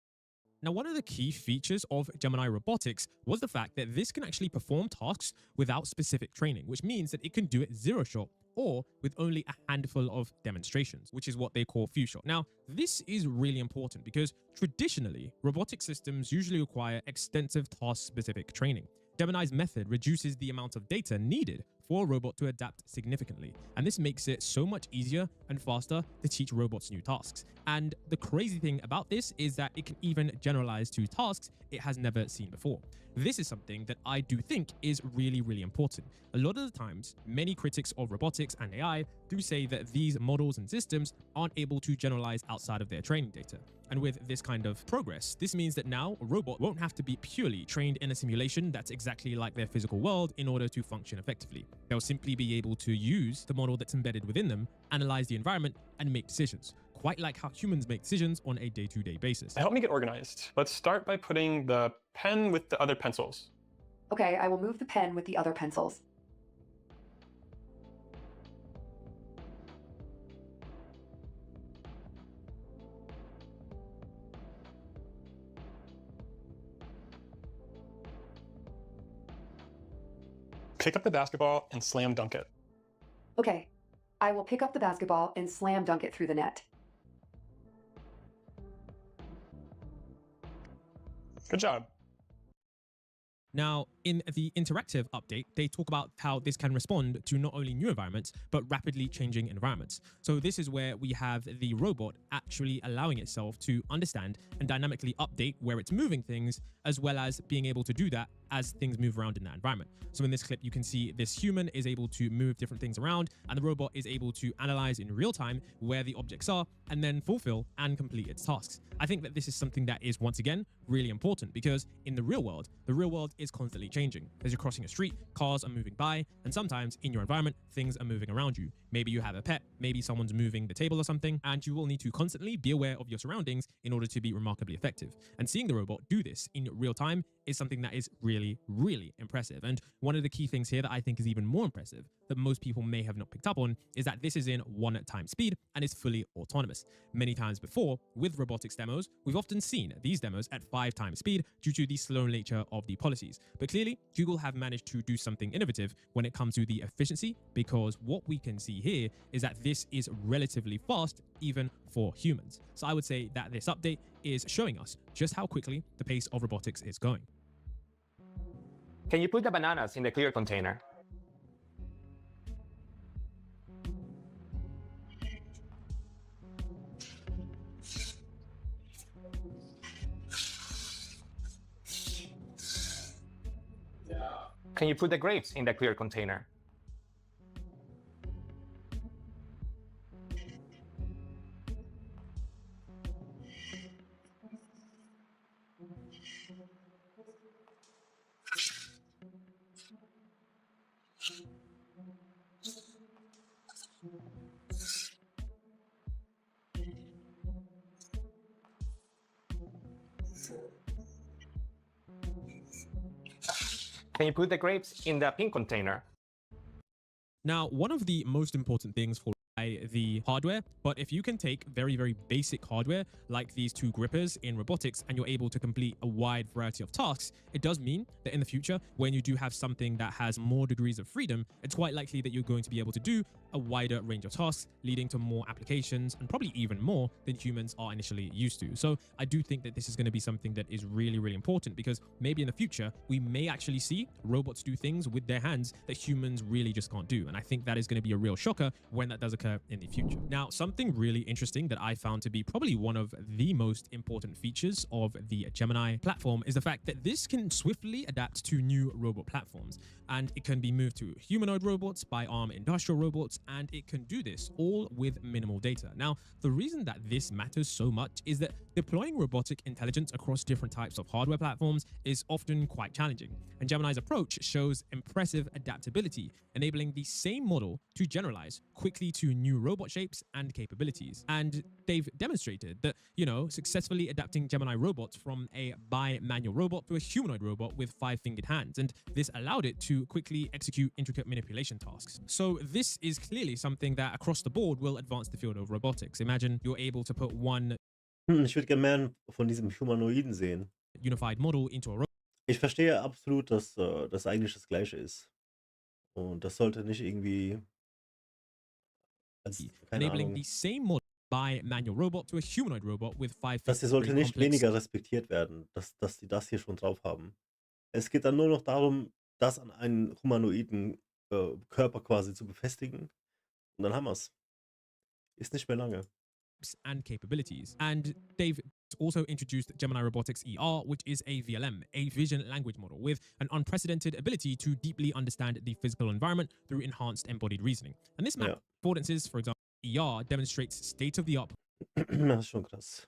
Now, one of the key features of Gemini Robotics was the fact that this can actually perform tasks without specific training, which means that it can do it zero-shot or with only a handful of demonstrations, which is what they call few shot. Now, this is really important because traditionally, robotic systems usually require extensive task-specific training. Gemini's method reduces the amount of data needed for a robot to adapt significantly, and this makes it so much easier and faster to teach robots new tasks. And the crazy thing about this is that it can even generalize to tasks it has never seen before. This is something that I do think is really, really important. A lot of the times, many critics of robotics and AI do say that these models and systems aren't able to generalize outside of their training data. And with this kind of progress, this means that now a robot won't have to be purely trained in a simulation that's exactly like their physical world in order to function effectively. They'll simply be able to use the model that's embedded within them, analyze the environment, and make decisions, quite like how humans make decisions on a day-to-day basis. Help me get organized. Let's start by putting the pen with the other pencils. Okay, I will move the pen with the other pencils. Pick up the basketball and slam dunk it. Okay, I will pick up the basketball and slam dunk it through the net. Good job. Now, in the interactive update, they talk about how this can respond to not only new environments, but rapidly changing environments. So this is where we have the robot actually allowing itself to understand and dynamically update where it's moving things, as well as being able to do that as things move around in that environment. So in this clip, you can see this human is able to move different things around, and the robot is able to analyze in real time where the objects are, and then fulfill and complete its tasks. I think that this is something that is, once again, really important, because in the real world is constantly changing. As you're crossing a street, cars are moving by, and sometimes in your environment, things are moving around you. Maybe you have a pet, maybe someone's moving the table or something, and you will need to constantly be aware of your surroundings in order to be remarkably effective. And seeing the robot do this in real time is something that is really, really impressive. And one of the key things here that I think is even more impressive that most people may have not picked up on is that this is in 1x speed and is fully autonomous. Many times before, with robotics demos, we've often seen these demos at 5x speed due to the slow nature of the policies. But clearly, Google have managed to do something innovative when it comes to the efficiency, because what we can see here is that this is relatively fast even for humans. So I would say that this update is showing us just how quickly the pace of robotics is going. Can you put the bananas in the clear container? Can you put the grapes in the clear container? Can you put the grapes in the pink container? Now, one of the most important things for the hardware, but if you can take very, very basic hardware like these two grippers in robotics and you're able to complete a wide variety of tasks, it does mean that in the future, when you do have something that has more degrees of freedom, it's quite likely that you're going to be able to do a wider range of tasks, leading to more applications and probably even more than humans are initially used to. So I do think that this is going to be something that is really, really important, because maybe in the future, we may actually see robots do things with their hands that humans really just can't do. And I think that is going to be a real shocker when that does occur in the future. Now, something really interesting that I found to be probably one of the most important features of the Gemini platform is the fact that this can swiftly adapt to new robot platforms, and it can be moved to humanoid robots by ARM industrial robots, and it can do this all with minimal data. Now, the reason that this matters so much is that deploying robotic intelligence across different types of hardware platforms is often quite challenging, and Gemini's approach shows impressive adaptability, enabling the same model to generalize quickly to new robot shapes and capabilities. And they've demonstrated that, successfully adapting Gemini robots from a bi-manual robot to a humanoid robot with 5-fingered hands, and this allowed it to quickly execute intricate manipulation tasks. So this is clearly something that across the board will advance the field of robotics. Imagine you're able to put one Ich würde gerne mehr von diesem Humanoiden sehen. unified model into a robot. Ich verstehe absolut, dass das eigentlich das Gleiche ist. Und das sollte nicht irgendwie als, keine enabling Ahnung, the same model by manual robot to a humanoid robot with 5 das hier sollte nicht weniger respektiert werden, dass die das hier schon drauf haben. Es geht dann nur noch darum, das an einen humanoiden Körper quasi zu befestigen. Und dann haben wir es. Ist nicht mehr lange. And capabilities. And they've also introduced Gemini Robotics ER, which is a VLM, a vision language model with an unprecedented ability to deeply understand the physical environment through enhanced embodied reasoning. And this map, affordances, for example, ER demonstrates state-of-the-art. Das ist schon krass.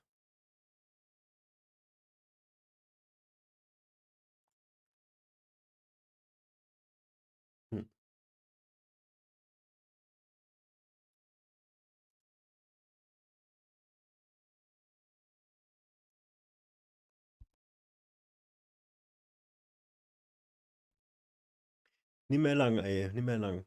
Nicht mehr lang, ey. Nicht mehr lang.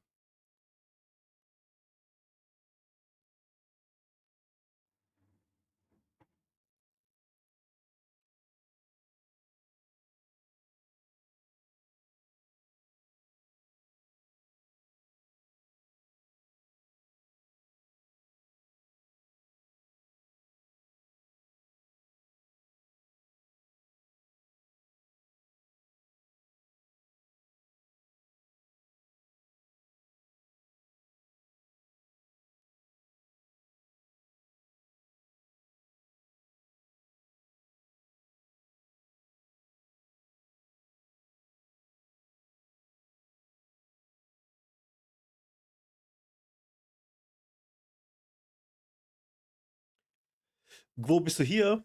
Wo bist du hier?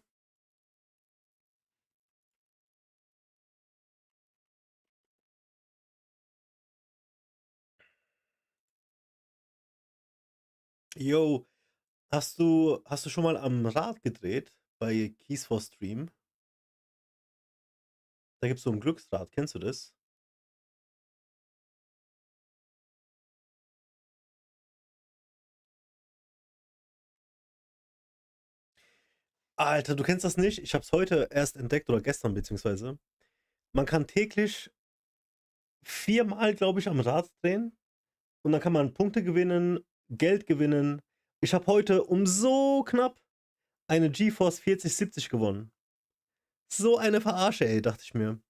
Yo, hast du schon mal am Rad gedreht bei Keys for Stream? Da gibt's so ein Glücksrad, kennst du das? Alter, du kennst das nicht? Ich habe es heute erst entdeckt oder gestern beziehungsweise. Man kann täglich 4-mal, glaube ich, am Rad drehen und dann kann man Punkte gewinnen, Geld gewinnen. Ich habe heute um so knapp eine GeForce 4070 gewonnen. So eine Verarsche, ey, dachte ich mir.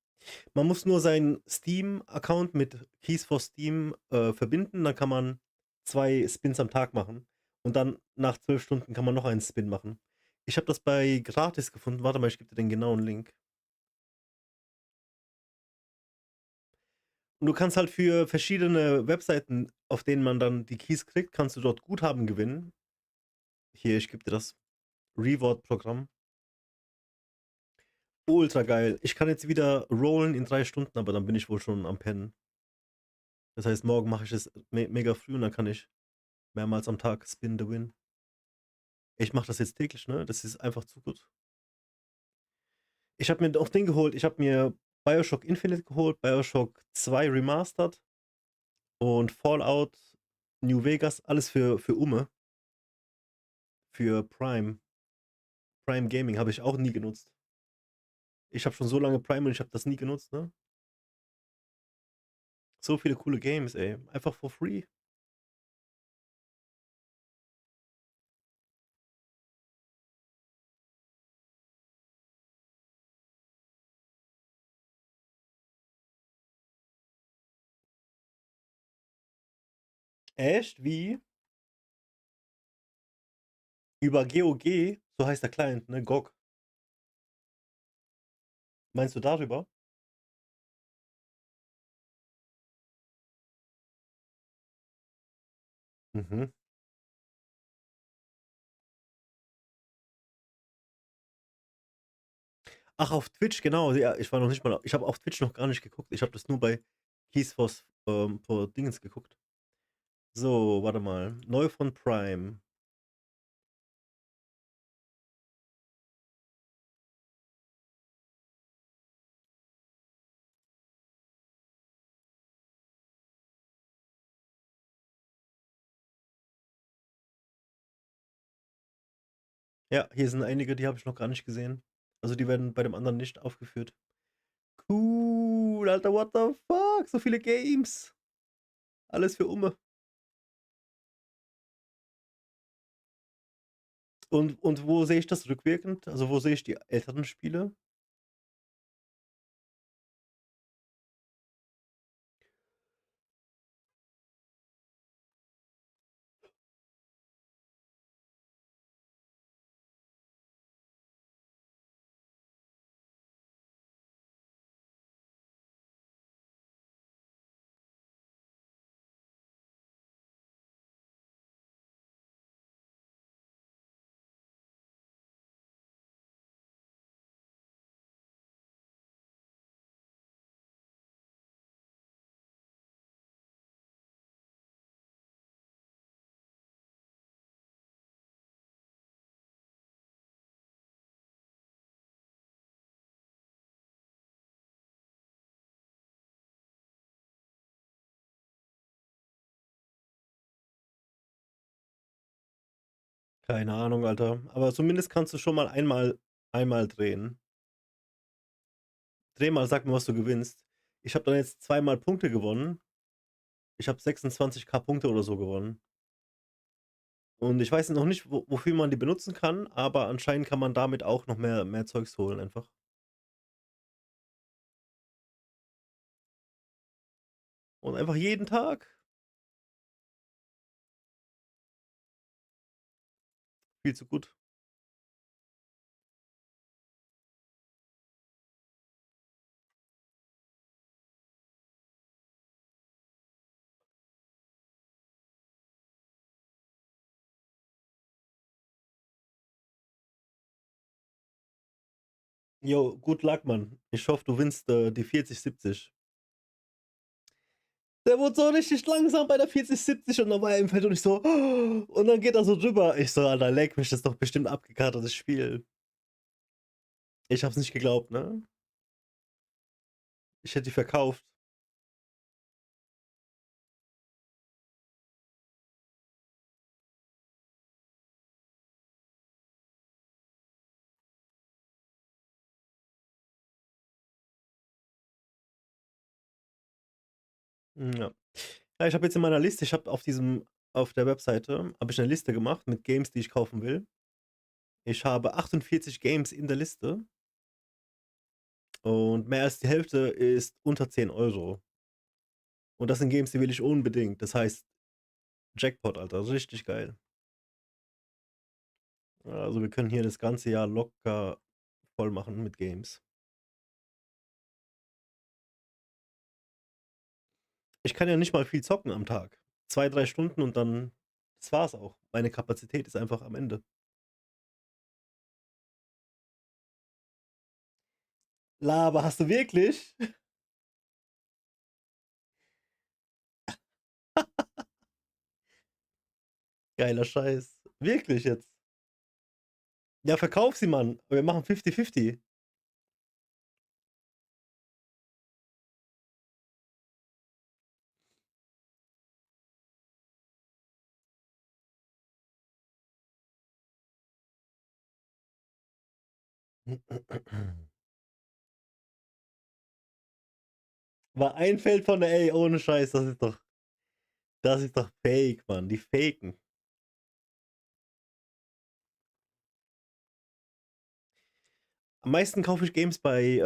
Man muss nur seinen Steam-Account mit Keys for Steam verbinden, dann kann man 2 Spins am Tag machen. Und dann nach 12 Stunden kann man noch einen Spin machen. Ich habe das bei gratis gefunden. Warte mal, ich gebe dir den genauen Link. Und du kannst halt für verschiedene Webseiten, auf denen man dann die Keys kriegt, kannst du dort Guthaben gewinnen. Hier, ich gebe dir das Reward-Programm. Ultra geil. Ich kann jetzt wieder rollen in 3 Stunden, aber dann bin ich wohl schon am Pennen. Das heißt, morgen mache ich es mega früh und dann kann ich mehrmals am Tag Spin the Win. Ich mache das jetzt täglich, ne? Das ist einfach zu gut. Ich habe mir auch den geholt. Ich habe mir Bioshock Infinite geholt, Bioshock 2 Remastered und Fallout New Vegas. Alles für Umme. Für Prime. Prime Gaming habe ich auch nie genutzt. Ich habe schon so lange Prime und ich habe das nie genutzt, ne? So viele coole Games, ey. Einfach for free. Echt? Wie? Über GOG, so heißt der Client, ne? GOG. Meinst du darüber? Mhm. Ach, auf Twitch, genau. Ja, ich war noch nicht mal. Ich habe auf Twitch noch gar nicht geguckt. Ich habe das nur bei Keys for Dingens geguckt. So, warte mal. Neu von Prime. Ja, hier sind einige, die habe ich noch gar nicht gesehen. Also die werden bei dem anderen nicht aufgeführt. Cool, Alter, what the fuck? So viele Games. Alles für Umme. Und wo sehe ich das rückwirkend? Also wo sehe ich die älteren Spiele? Keine Ahnung, Alter. Aber zumindest kannst du schon mal einmal drehen. Dreh mal, sag mir, was du gewinnst. Ich habe dann jetzt zweimal Punkte gewonnen. Ich habe 26.000 Punkte oder so gewonnen. Und ich weiß noch nicht, wofür man die benutzen kann, aber anscheinend kann man damit auch noch mehr Zeugs holen einfach. Und einfach jeden Tag. Viel zu gut. Jo, good luck, Mann. Ich hoffe, du gewinnst die 40-70. Der wurde so richtig langsam bei der 40-70 und dann war er im Feld und ich so, und dann geht er so drüber. Ich so, Alter, leck mich, das ist doch bestimmt abgekartetes Spiel. Ich hab's nicht geglaubt, ne? Ich hätte die verkauft. Ja. Ja, ich habe jetzt in meiner Liste, ich habe auf der Webseite, habe ich eine Liste gemacht mit Games, die ich kaufen will. Ich habe 48 Games in der Liste und mehr als die Hälfte ist unter 10 Euro. Und das sind Games, die will ich unbedingt. Das heißt, Jackpot, Alter, richtig geil. Also wir können hier das ganze Jahr locker voll machen mit Games. Ich kann ja nicht mal viel zocken am Tag. 2, 3 Stunden und dann, das war's auch. Meine Kapazität ist einfach am Ende. Laber, hast du wirklich? Geiler Scheiß. Wirklich jetzt? Ja, verkauf sie, Mann. Wir machen 50-50. War ein Feld von der, ey, ohne Scheiß, das ist doch fake, Mann. Die faken. Am meisten kaufe ich Games bei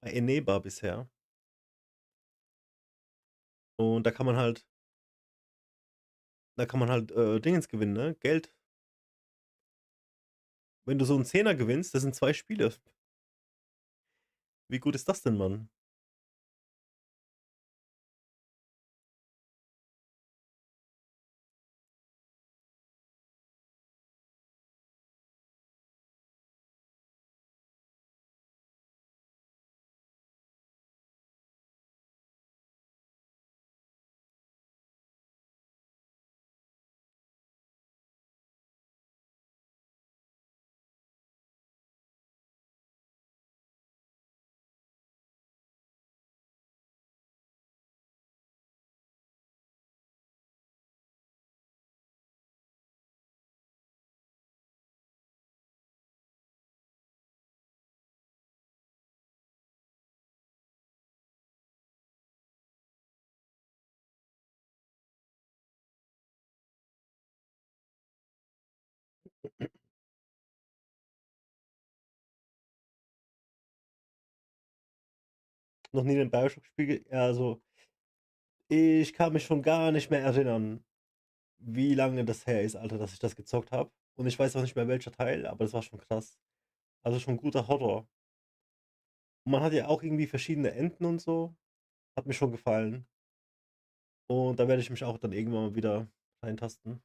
Eneba bisher. Und da kann man halt Dingens gewinnen, ne? Geld. Wenn du so einen Zehner gewinnst, das sind 2 Spiele. Wie gut ist das denn, Mann? Noch nie den Bioshock-Spiel. Ja, also, ich kann mich schon gar nicht mehr erinnern, wie lange das her ist, Alter, dass ich das gezockt habe. Und ich weiß auch nicht mehr welcher Teil, aber das war schon krass. Also schon guter Horror. Und man hat ja auch irgendwie verschiedene Enden und so. Hat mir schon gefallen. Und da werde ich mich auch dann irgendwann mal wieder reintasten.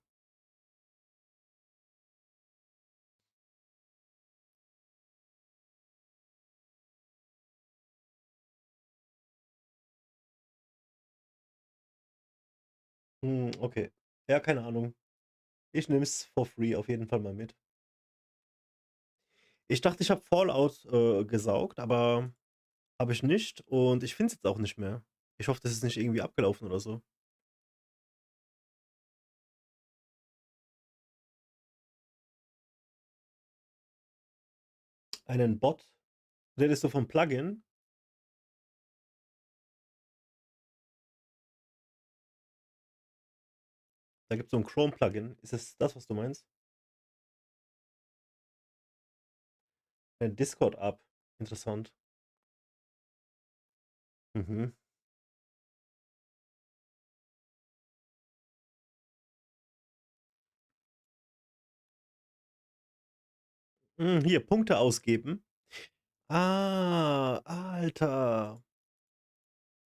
Okay. Ja, keine Ahnung. Ich nehme es for free auf jeden Fall mal mit. Ich dachte, ich habe Fallout gesaugt, aber habe ich nicht. Und ich finde es jetzt auch nicht mehr. Ich hoffe, das ist nicht irgendwie abgelaufen oder so. Einen Bot? Redest du vom Plugin? Da gibt es so ein Chrome-Plugin. Ist es das, was du meinst? Ein Discord-App. Interessant. Mhm. Hier, Punkte ausgeben. Ah, Alter.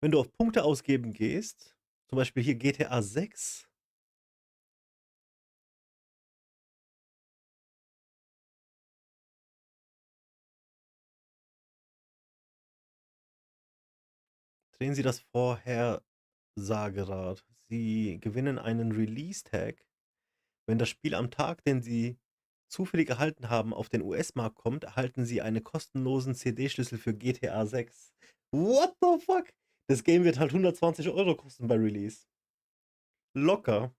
Wenn du auf Punkte ausgeben gehst, zum Beispiel hier GTA 6. Drehen Sie das Vorhersagerad. Sie gewinnen einen Release-Tag. Wenn das Spiel am Tag, den Sie zufällig erhalten haben, auf den US-Markt kommt, erhalten Sie einen kostenlosen CD-Schlüssel für GTA 6. What the fuck? Das Game wird halt 120 € kosten bei Release. Locker.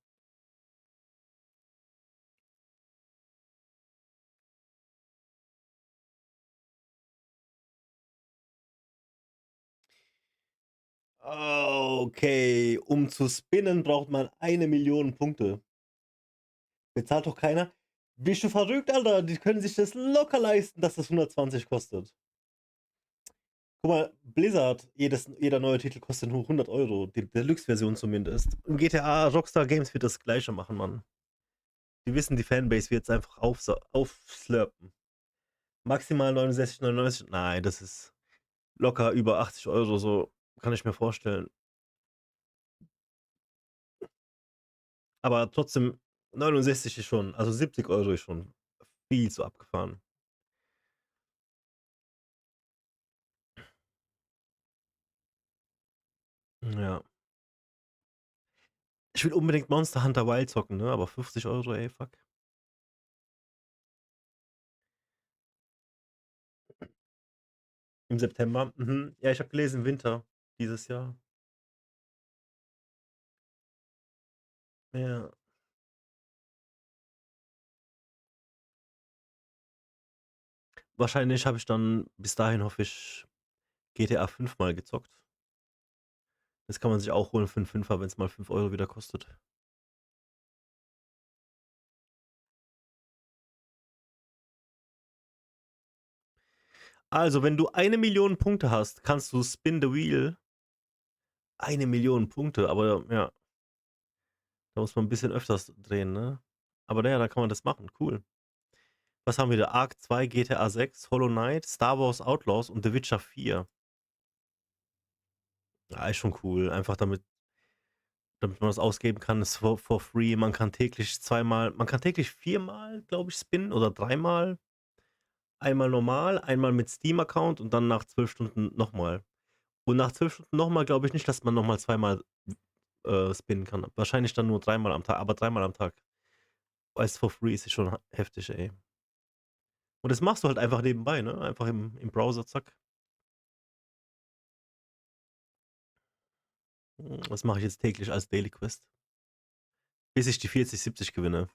Okay, um zu spinnen, braucht man 1.000.000 Punkte. Bezahlt doch keiner. Bist du verrückt, Alter? Die können sich das locker leisten, dass das 120 kostet. Guck mal, Blizzard, jeder neue Titel kostet nur 100 €. Die Deluxe-Version zumindest. Und GTA, Rockstar Games wird das Gleiche machen, Mann. Die wissen, die Fanbase wird es einfach aufslurpen. Maximal 69,99. Nein, das ist locker über 80 €, so kann ich mir vorstellen. Aber trotzdem, 69 ist schon, also 70 € ist schon viel zu abgefahren. Ja. Ich will unbedingt Monster Hunter Wild zocken, ne? Aber 50 €, ey, fuck. Im September. Mhm. Ja, ich habe gelesen, Winter dieses Jahr. Ja. Wahrscheinlich habe ich dann, bis dahin hoffe ich, GTA 5 mal gezockt. Das kann man sich auch holen für 'n 5er, wenn's mal 5 € wieder kostet. Also, wenn du 1.000.000 Punkte hast, kannst du Spin the Wheel. 1.000.000 Punkte, aber ja. Da muss man 'n bisschen öfters drehen, ne? Aber na ja, da kann man das machen, cool. Was haben wir da? Ark 2, GTA 6, Hollow Knight, Star Wars Outlaws und The Witcher 4. Ja, ist schon cool. Einfach damit man das ausgeben kann, ist for free. Man kann täglich viermal, glaube ich, spinnen oder dreimal. Einmal normal, einmal mit Steam-Account und dann nach 12 Stunden nochmal. Und nach 12 Stunden nochmal glaube ich nicht, dass man nochmal zweimal spinnen kann. Wahrscheinlich dann nur dreimal am Tag, aber dreimal am Tag. Weil's for free ist schon heftig, ey. Und das machst du halt einfach nebenbei, ne? Einfach im Browser, zack. Das mache ich jetzt täglich als Daily Quest. Bis ich die 40, 70 gewinne.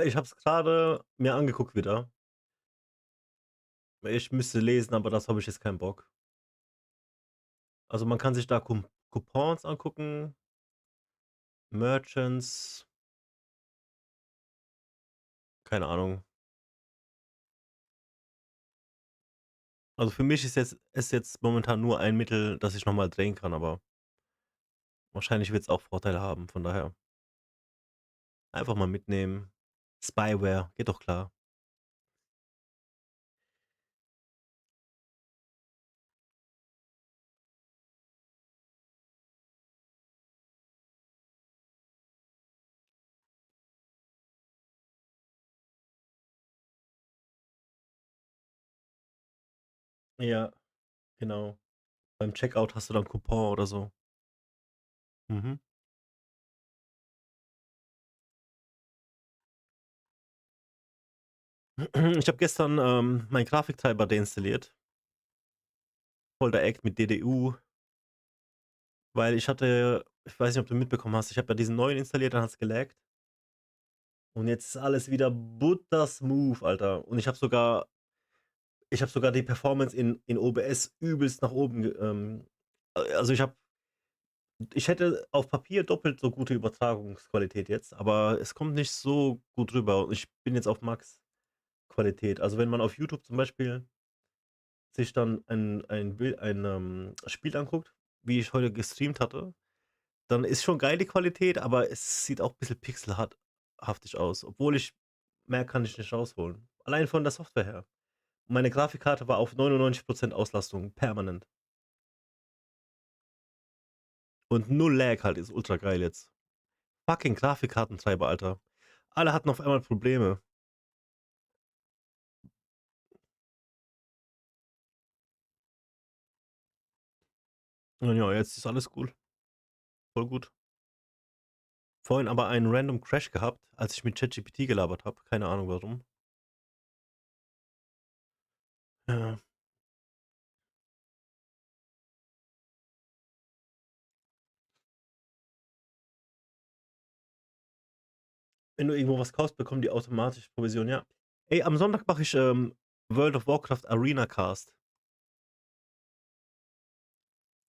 Ich habe es grade mir angeguckt wieder. Ich müsste lesen, aber das habe ich jetzt keinen Bock. Also, man kann sich da Coupons angucken. Merchants. Keine Ahnung. Also, für mich ist jetzt momentan nur ein Mittel, dass ich nochmal drehen kann, aber wahrscheinlich wird's auch Vorteile haben, von daher. Einfach mal mitnehmen. Spyware, geht doch klar. Ja, genau. Beim Checkout hast du dann Coupon oder so. Mhm. Ich habe gestern meinen Grafiktreiber deinstalliert. Voll der Act mit DDU. Weil ich weiß nicht, ob du mitbekommen hast, ich habe ja diesen neuen installiert, dann hat es gelaggt. Und jetzt ist alles wieder buttersmooth, Alter. Und ich habe sogar die Performance in OBS übelst nach oben. Also ich hätte auf Papier doppelt so gute Übertragungsqualität jetzt, aber es kommt nicht so gut rüber. Und ich bin jetzt auf Max-Qualität. Also wenn man auf YouTube zum Beispiel sich dann ein Spiel anguckt, wie ich heute gestreamt hatte, dann ist schon geil die Qualität, aber es sieht auch ein bisschen pixelhaftig aus. Obwohl mehr kann ich nicht rausholen. Allein von der Software her. Meine Grafikkarte war auf 99% Auslastung, permanent. Und null Lag halt, ist ultra geil jetzt. Fucking Grafikkartentreiber, Alter. Alle hatten auf einmal Probleme. Und ja, jetzt ist alles cool. Voll gut. Vorhin aber einen random Crash gehabt, als ich mit ChatGPT gelabert habe. Keine Ahnung warum. Ja. Wenn du irgendwo was kaufst, bekommen die automatisch Provision, ja. Ey, am Sonntag mache ich World of Warcraft Arena Cast.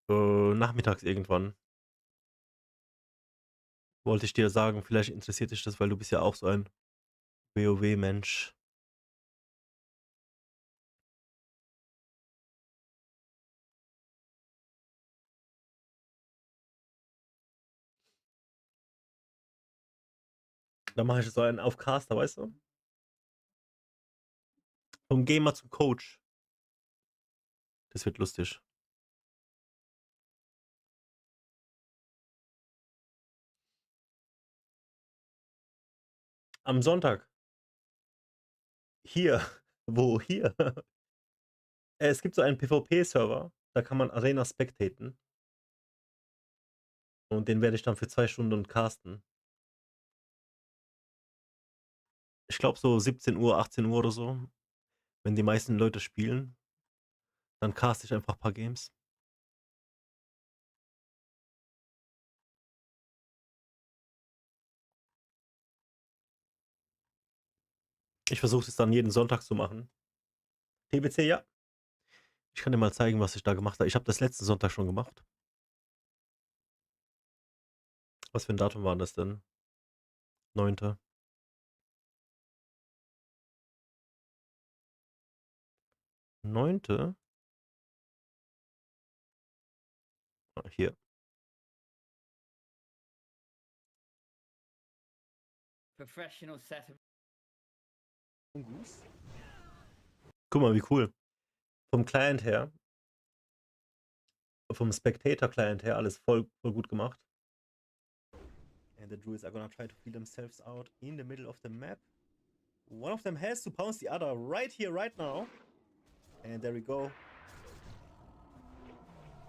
Nachmittags irgendwann. Wollte ich dir sagen, vielleicht interessiert dich das, weil du bist ja auch so ein WoW-Mensch. Da mache ich so einen auf Caster, weißt du? Vom Gamer zum Coach. Das wird lustig. Am Sonntag. Hier. Wo? Hier. Es gibt so einen PvP-Server, da kann man Arena spectaten. Und den werde ich dann für 2 Stunden casten. Ich glaube so 17 Uhr, 18 Uhr oder so. Wenn die meisten Leute spielen, dann caste ich einfach ein paar Games. Ich versuche es dann jeden Sonntag zu machen. TBC, ja. Ich kann dir mal zeigen, was ich da gemacht habe. Ich habe das letzten Sonntag schon gemacht. Was für ein Datum war das denn? 9. 9. Ah, hier. Professional set of Guck mal, wie cool. Vom Client her, vom Spectator-Client her, alles voll gut gemacht. And the druids are gonna try to feel themselves out in the middle of the map. One of them has to pounce the other right here, right now. And there we go.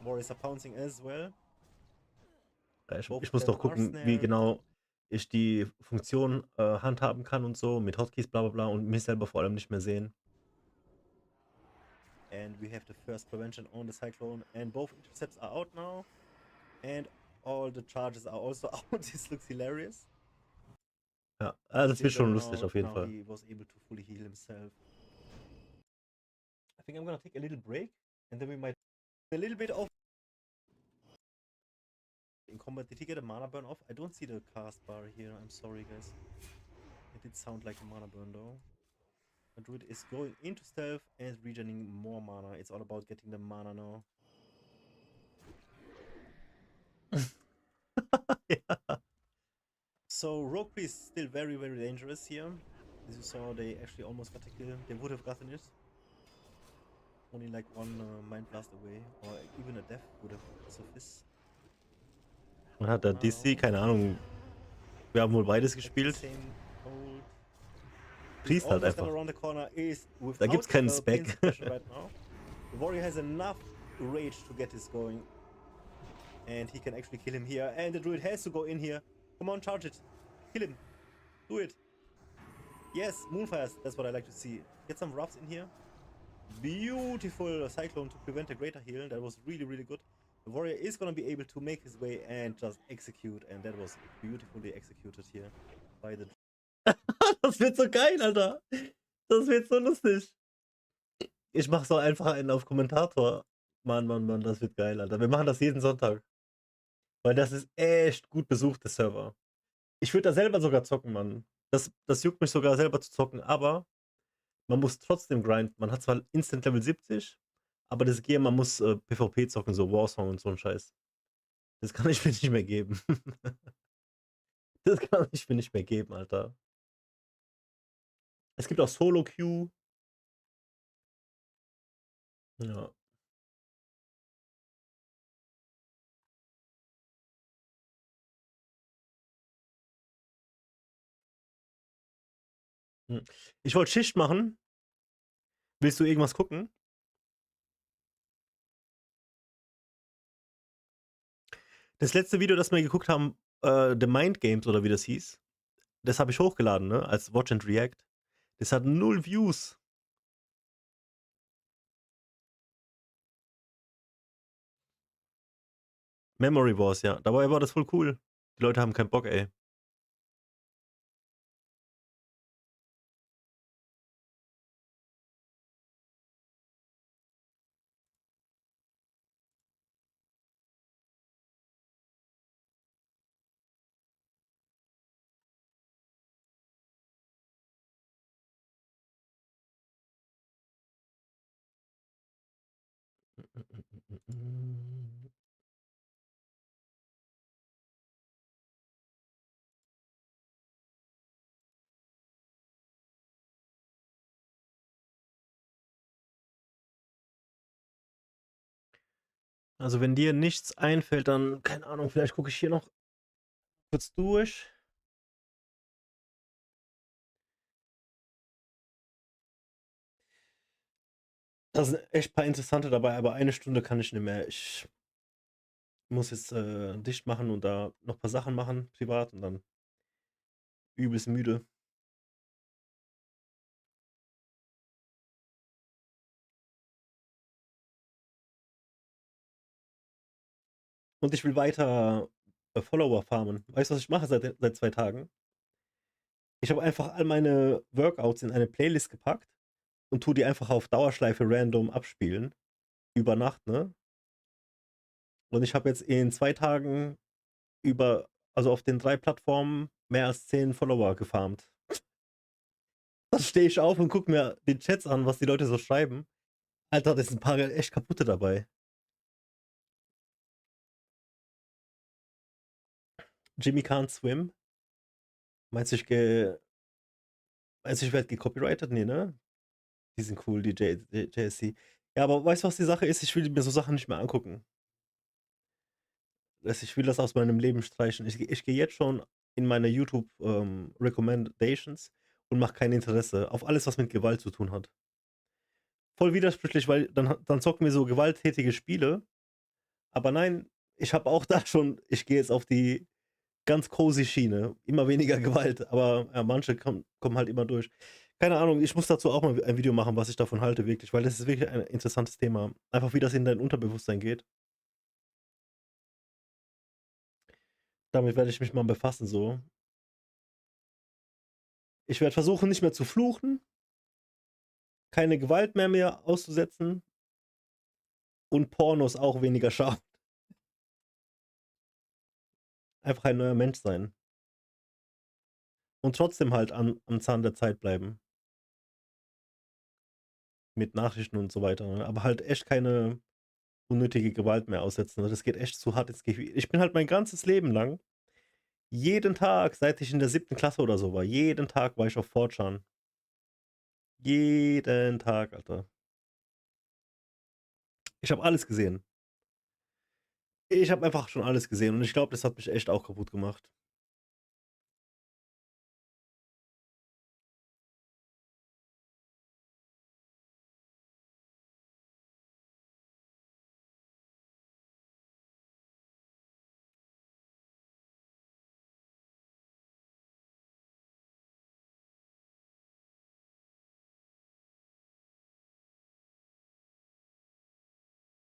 Warriors are pouncing as well. Ich muss doch gucken, wie genau ich die Funktion handhaben kann und so, mit Hotkeys, bla bla bla, und mich selber vor allem nicht mehr sehen. And we have the first prevention on the cyclone, and both intercepts are out now. And all the charges are also out. This looks hilarious. Ja, also das wird schon lustig auf jeden Fall. He was able to fully heal himself. I think I'm gonna take a little break, and then we might a little bit of in combat. Did he get a mana burn off? I don't see the cast bar here. I'm sorry, guys. It did sound like a mana burn though. The druid is going into stealth and regening more mana. It's all about getting the mana now. Yeah. So Rogue Priest is still very, very dangerous here. As you saw, they actually almost got a kill. They would have gotten it. Only like one Mind Blast away. Or even a death would have sufficed. Man hat da DC, keine Ahnung. Wir haben wohl beides gespielt. Priest halt einfach. Da gibt's keinen Spec. The warrior has enough rage to get this going. And he can actually kill him here. And the druid has to go in here. Come on, charge it. Kill him. Do it. Yes, moonfires. That's what I like to see. Get some roughs in here. Beautiful cyclone to prevent a greater heal. That was really, really good. The warrior is going to be able to make his way and just execute. And that was beautifully executed here by the... Das wird so geil, Alter. Das wird so lustig. Ich mach so einfach einen auf Kommentator. Mann, das wird geil, Alter. Wir machen das jeden Sonntag. Weil das ist echt gut besucht, der Server. Ich würde da selber sogar zocken, Mann. Das juckt mich sogar selber zu zocken, aber man muss trotzdem grinden. Man hat zwar Instant Level 70, aber das Gear, man muss PvP zocken, so Warsong und so ein Scheiß. Das kann ich mir nicht mehr geben. Das kann ich mir nicht mehr geben, Alter. Es gibt auch Solo-Queue. Ja. Ich wollte Schicht machen. Willst du irgendwas gucken? Das letzte Video, das wir geguckt haben, The Mind Games oder wie das hieß, das habe ich hochgeladen, ne, als Watch and React. Das hat 0 Views. Memory Wars, ja. Dabei war das voll cool. Die Leute haben keinen Bock, ey. Also wenn dir nichts einfällt, dann, keine Ahnung, vielleicht gucke ich hier noch kurz durch. Da sind echt ein paar interessante dabei, aber eine Stunde kann ich nicht mehr. Ich muss jetzt dicht machen und da noch ein paar Sachen machen, privat, und dann übelst müde. Und ich will weiter Follower farmen. Weißt du, was ich mache seit 2 Tagen? Ich habe einfach all meine Workouts in eine Playlist gepackt und tue die einfach auf Dauerschleife random abspielen. Über Nacht, ne? Und ich habe jetzt in 2 Tagen also auf den 3 Plattformen mehr als 10 Follower gefarmt. Dann stehe ich auf und gucke mir die Chats an, was die Leute so schreiben. Alter, da sind ein paar echt kaputte dabei. Jimmy can't swim. Meinst du, ich werde gecopyrighted? Nee, ne? Die sind cool, die JSC. Ja, aber weißt du, was die Sache ist? Ich will mir so Sachen nicht mehr angucken. Ich will das aus meinem Leben streichen. Ich gehe jetzt schon in meine YouTube Recommendations und mache kein Interesse auf alles, was mit Gewalt zu tun hat. Voll widersprüchlich, weil dann zocken wir so gewalttätige Spiele. Aber nein, ich habe auch da schon, ich gehe jetzt auf die ganz cozy Schiene. Immer weniger Gewalt, aber ja, manche kommen halt immer durch. Keine Ahnung, ich muss dazu auch mal ein Video machen, was ich davon halte, wirklich, weil das ist wirklich ein interessantes Thema. Einfach, wie das in dein Unterbewusstsein geht. Damit werde ich mich mal befassen, so. Ich werde versuchen, nicht mehr zu fluchen, keine Gewalt mehr auszusetzen und Pornos auch weniger schauen. Einfach ein neuer Mensch sein. Und trotzdem halt am Zahn der Zeit bleiben. Mit Nachrichten und so weiter. Ne? Aber halt echt keine unnötige Gewalt mehr aussetzen. Das geht echt zu hart ins Gehirn. Ich bin halt mein ganzes Leben lang, jeden Tag, seit ich in der 7. Klasse oder so war, jeden Tag war ich auf 4chan. Jeden Tag, Alter. Ich habe alles gesehen. Ich habe einfach schon alles gesehen und ich glaube, das hat mich echt auch kaputt gemacht.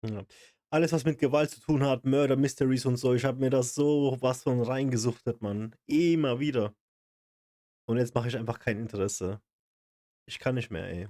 Ja. Alles, was mit Gewalt zu tun hat, Murder Mysteries und so, ich habe mir das so was von reingesuchtet, Mann. Immer wieder. Und jetzt mache ich einfach kein Interesse. Ich kann nicht mehr, ey.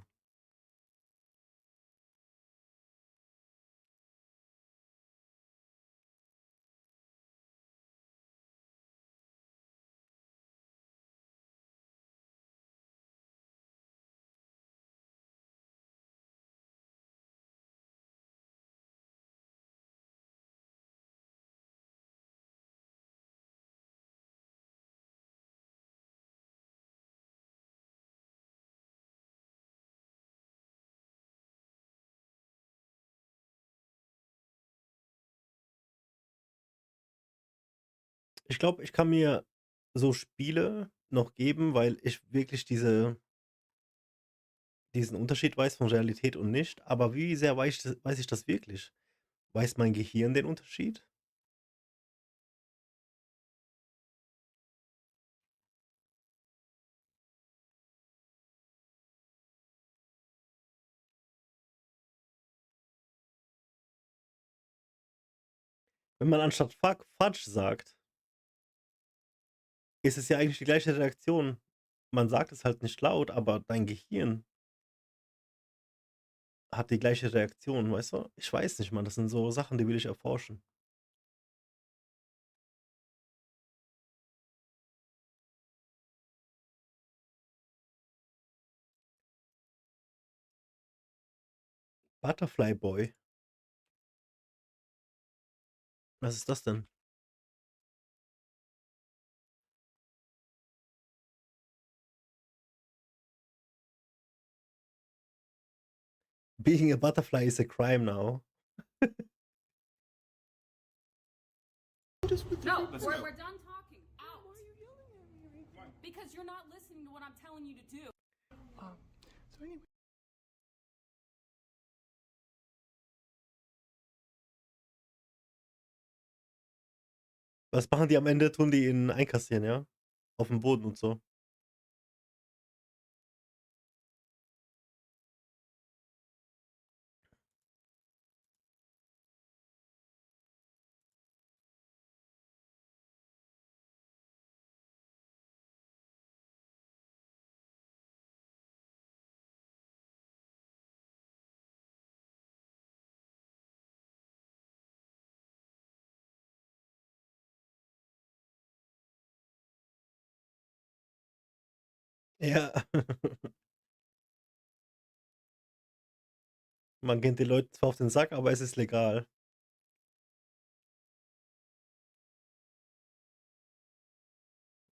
Ich glaube, ich kann mir so Spiele noch geben, weil ich wirklich diesen Unterschied weiß von Realität und nicht. Aber wie sehr weiß ich das wirklich? Weiß mein Gehirn den Unterschied? Wenn man anstatt Fuck Fudge sagt, ist es ja eigentlich die gleiche Reaktion. Man sagt es halt nicht laut, aber dein Gehirn hat die gleiche Reaktion, weißt du? Ich weiß nicht, Mann. Das sind so Sachen, die will ich erforschen. Butterfly Boy. Was ist das denn? Being a butterfly is a crime now. No, we're done talking. Out. Why are you yelling at me? Because you're not listening to what I'm telling you to do. So anyway. Was machen die am Ende? Tun die ihn einkassieren, ja? Auf dem Boden und so. Ja. Man geht den Leuten zwar auf den Sack, aber es ist legal.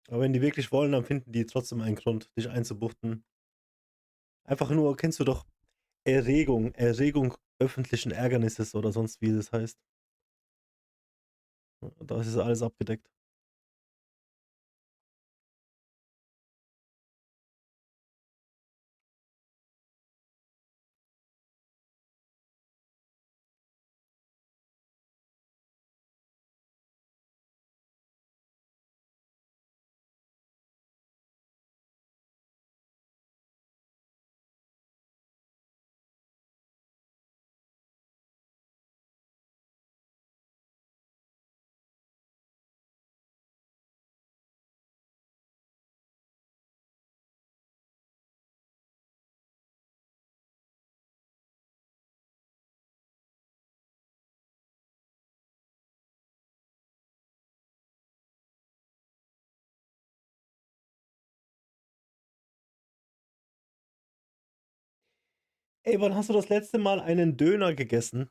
Aber wenn die wirklich wollen, dann finden die trotzdem einen Grund, dich einzubuchten. Einfach nur, kennst du doch Erregung öffentlichen Ärgernisses oder sonst wie das heißt. Da ist alles abgedeckt. Ey, wann hast du das letzte Mal einen Döner gegessen?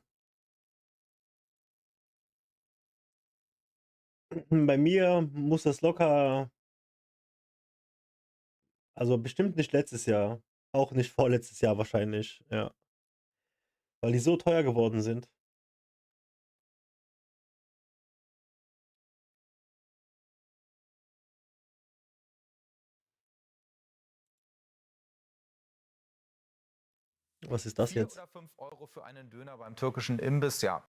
Bei mir muss das locker, also bestimmt nicht letztes Jahr, auch nicht vorletztes Jahr wahrscheinlich, ja. Weil die so teuer geworden sind. Was ist das 4 jetzt? oder 5 Euro für einen Döner beim türkischen Imbiss, ja.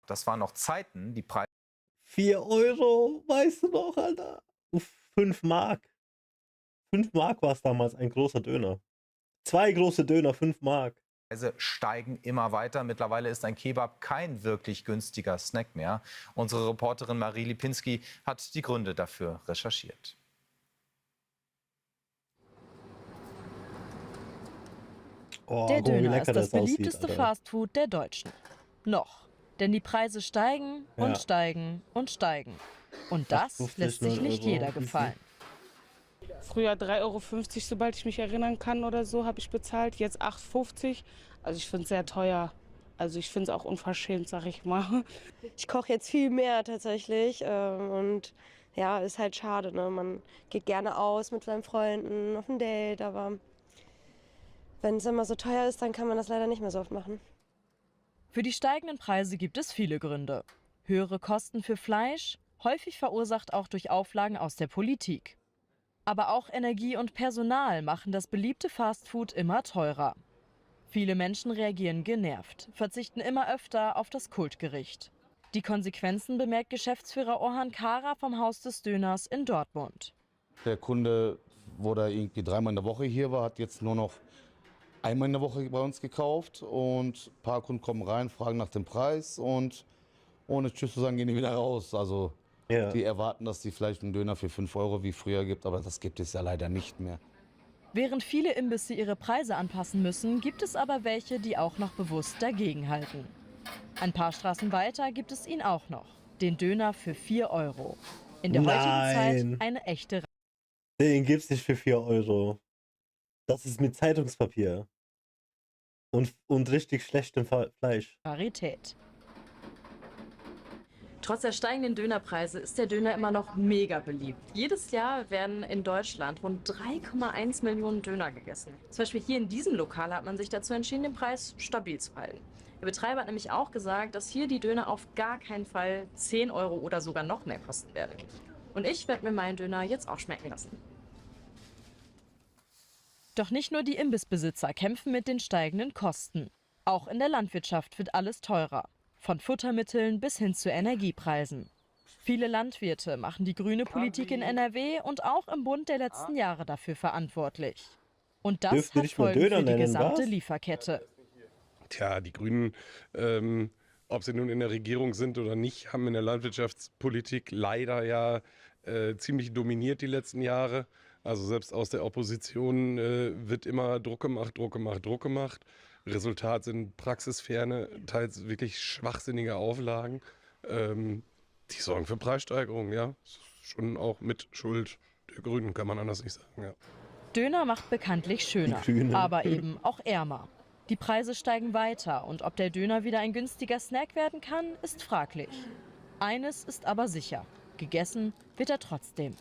Das waren noch Zeiten, die Preise. 4 Euro, weißt du noch, Alter? 5 Mark. 5 Mark war es damals, ein großer Döner. 2 große Döner, 5 Mark. Preise steigen immer weiter. Mittlerweile ist ein Kebab kein wirklich günstiger Snack mehr. Unsere Reporterin Marie Lipinski hat die Gründe dafür recherchiert. Oh, Der guck mal, wie Döner lecker ist das das aussieht, beliebteste Alter. Fastfood der Deutschen. Noch. Denn die Preise steigen und Ja. steigen und steigen. Und das 8,50, lässt sich 9 nicht Euro, jeder easy. gefallen. Früher 3,50 €, sobald ich mich erinnern kann oder so, habe ich bezahlt. Jetzt 8,50 €. Also ich finde es sehr teuer. Also ich finde es auch unverschämt, sag ich mal. Ich koche jetzt viel mehr tatsächlich und ja, ist halt schade, ne? Man geht gerne aus mit seinen Freunden auf ein Date, aber wenn es immer so teuer ist, dann kann man das leider nicht mehr so oft machen. Für die steigenden Preise gibt es viele Gründe. Höhere Kosten für Fleisch, häufig verursacht auch durch Auflagen aus der Politik. Aber auch Energie und Personal machen das beliebte Fastfood immer teurer. Viele Menschen reagieren genervt, verzichten immer öfter auf das Kultgericht. Die Konsequenzen bemerkt Geschäftsführer Orhan Kara vom Haus des Döners in Dortmund. Der Kunde, wo der irgendwie 3-mal in der Woche hier war, hat jetzt nur noch einmal in der Woche bei uns gekauft. Und ein paar Kunden kommen rein, fragen nach dem Preis und ohne Tschüss zu sagen, gehen die wieder raus. Also die erwarten, dass die vielleicht einen Döner für 5 € wie früher gibt, aber das gibt es ja leider nicht mehr. Während viele Imbisse ihre Preise anpassen müssen, gibt es aber welche, die auch noch bewusst dagegenhalten. Ein paar Straßen weiter gibt es ihn auch noch. Den Döner für 4 €. In der heutigen Zeit eine echte Den gibt's nicht für 4 €. Das ist mit Zeitungspapier. Und richtig schlechtem Fleisch. Rarität. Trotz der steigenden Dönerpreise ist der Döner immer noch mega beliebt. Jedes Jahr werden in Deutschland rund 3,1 Millionen Döner gegessen. Zum Beispiel hier in diesem Lokal hat man sich dazu entschieden, den Preis stabil zu halten. Der Betreiber hat nämlich auch gesagt, dass hier die Döner auf gar keinen Fall 10 € oder sogar noch mehr kosten werden. Und ich werde mir meinen Döner jetzt auch schmecken lassen. Doch nicht nur die Imbissbesitzer kämpfen mit den steigenden Kosten. Auch in der Landwirtschaft wird alles teurer. Von Futtermitteln bis hin zu Energiepreisen. Viele Landwirte machen die grüne Politik in NRW und auch im Bund der letzten Jahre dafür verantwortlich. Und das Dürfen die hat nicht mal Folgen Döner für die nennen, gesamte was? Lieferkette. Tja, die Grünen, ob sie nun in der Regierung sind oder nicht, haben in der Landwirtschaftspolitik leider ja ziemlich dominiert die letzten Jahre. Also selbst aus der Opposition wird immer Druck gemacht, Druck gemacht, Druck gemacht. Resultat sind praxisferne, teils wirklich schwachsinnige Auflagen. Die sorgen für Preissteigerungen, ja. Das ist schon auch mit Schuld der Grünen, kann man anders nicht sagen, ja. Döner macht bekanntlich schöner, Grünen. aber eben auch ärmer. Die Preise steigen weiter und ob der Döner wieder ein günstiger Snack werden kann, ist fraglich. Eines ist aber sicher, gegessen wird er trotzdem.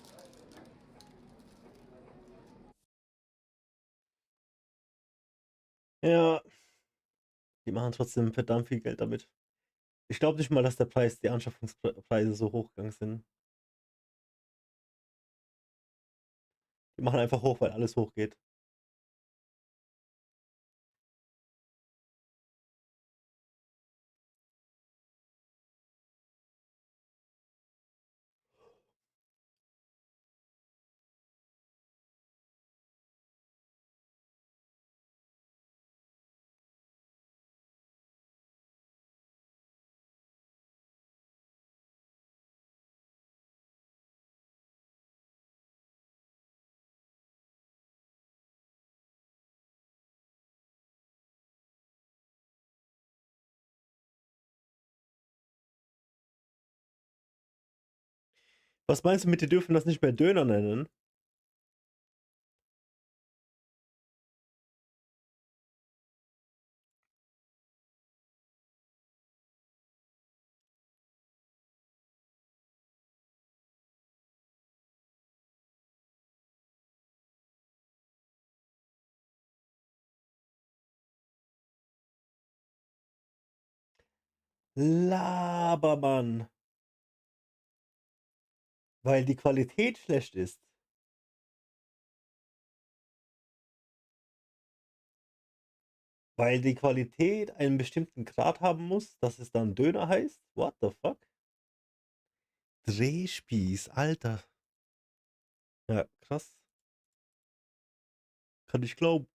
Ja. Die machen trotzdem verdammt viel Geld damit. Ich glaube nicht mal, dass die Anschaffungspreise so hochgegangen sind. Die machen einfach hoch, weil alles hochgeht. Was meinst du mit, die dürfen das nicht mehr Döner nennen? Labermann. Weil die Qualität schlecht ist. Weil die Qualität einen bestimmten Grad haben muss, dass es dann Döner heißt? What the fuck? Drehspieß, Alter. Ja, krass. Kann ich glauben.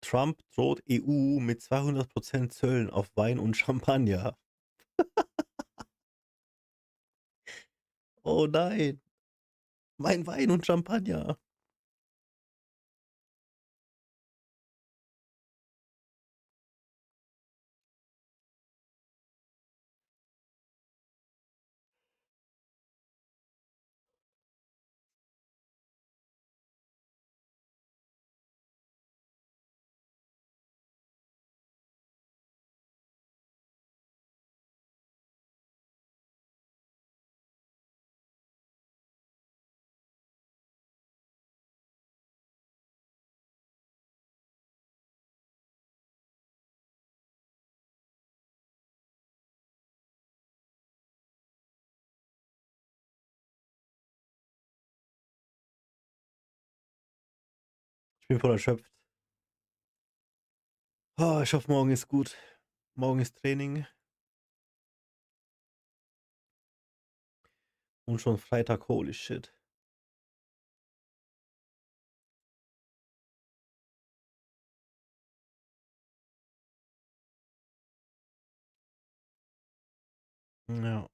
Trump droht EU mit 200% Zöllen auf Wein und Champagner. Oh nein. Mein Wein und Champagner. Ich bin voll erschöpft. Oh, ich hoffe, morgen ist gut. Morgen ist Training. Und schon Freitag, holy shit. Ja.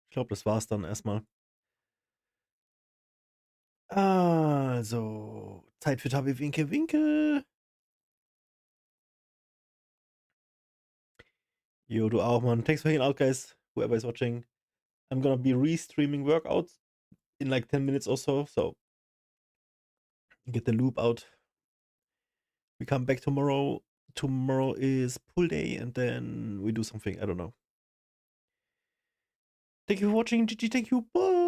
Ich glaube, das war's dann erstmal. Also, Zeit für Tabi Winke Winke. Jo, du auch, man. Thanks for hanging out, guys. Whoever is watching. I'm gonna be re-streaming workouts in like 10 minutes or so. So, get the loop out. We come back tomorrow. Tomorrow is pull day, and then we do something. I don't know. Thank you for watching. GG. Thank you. Bye.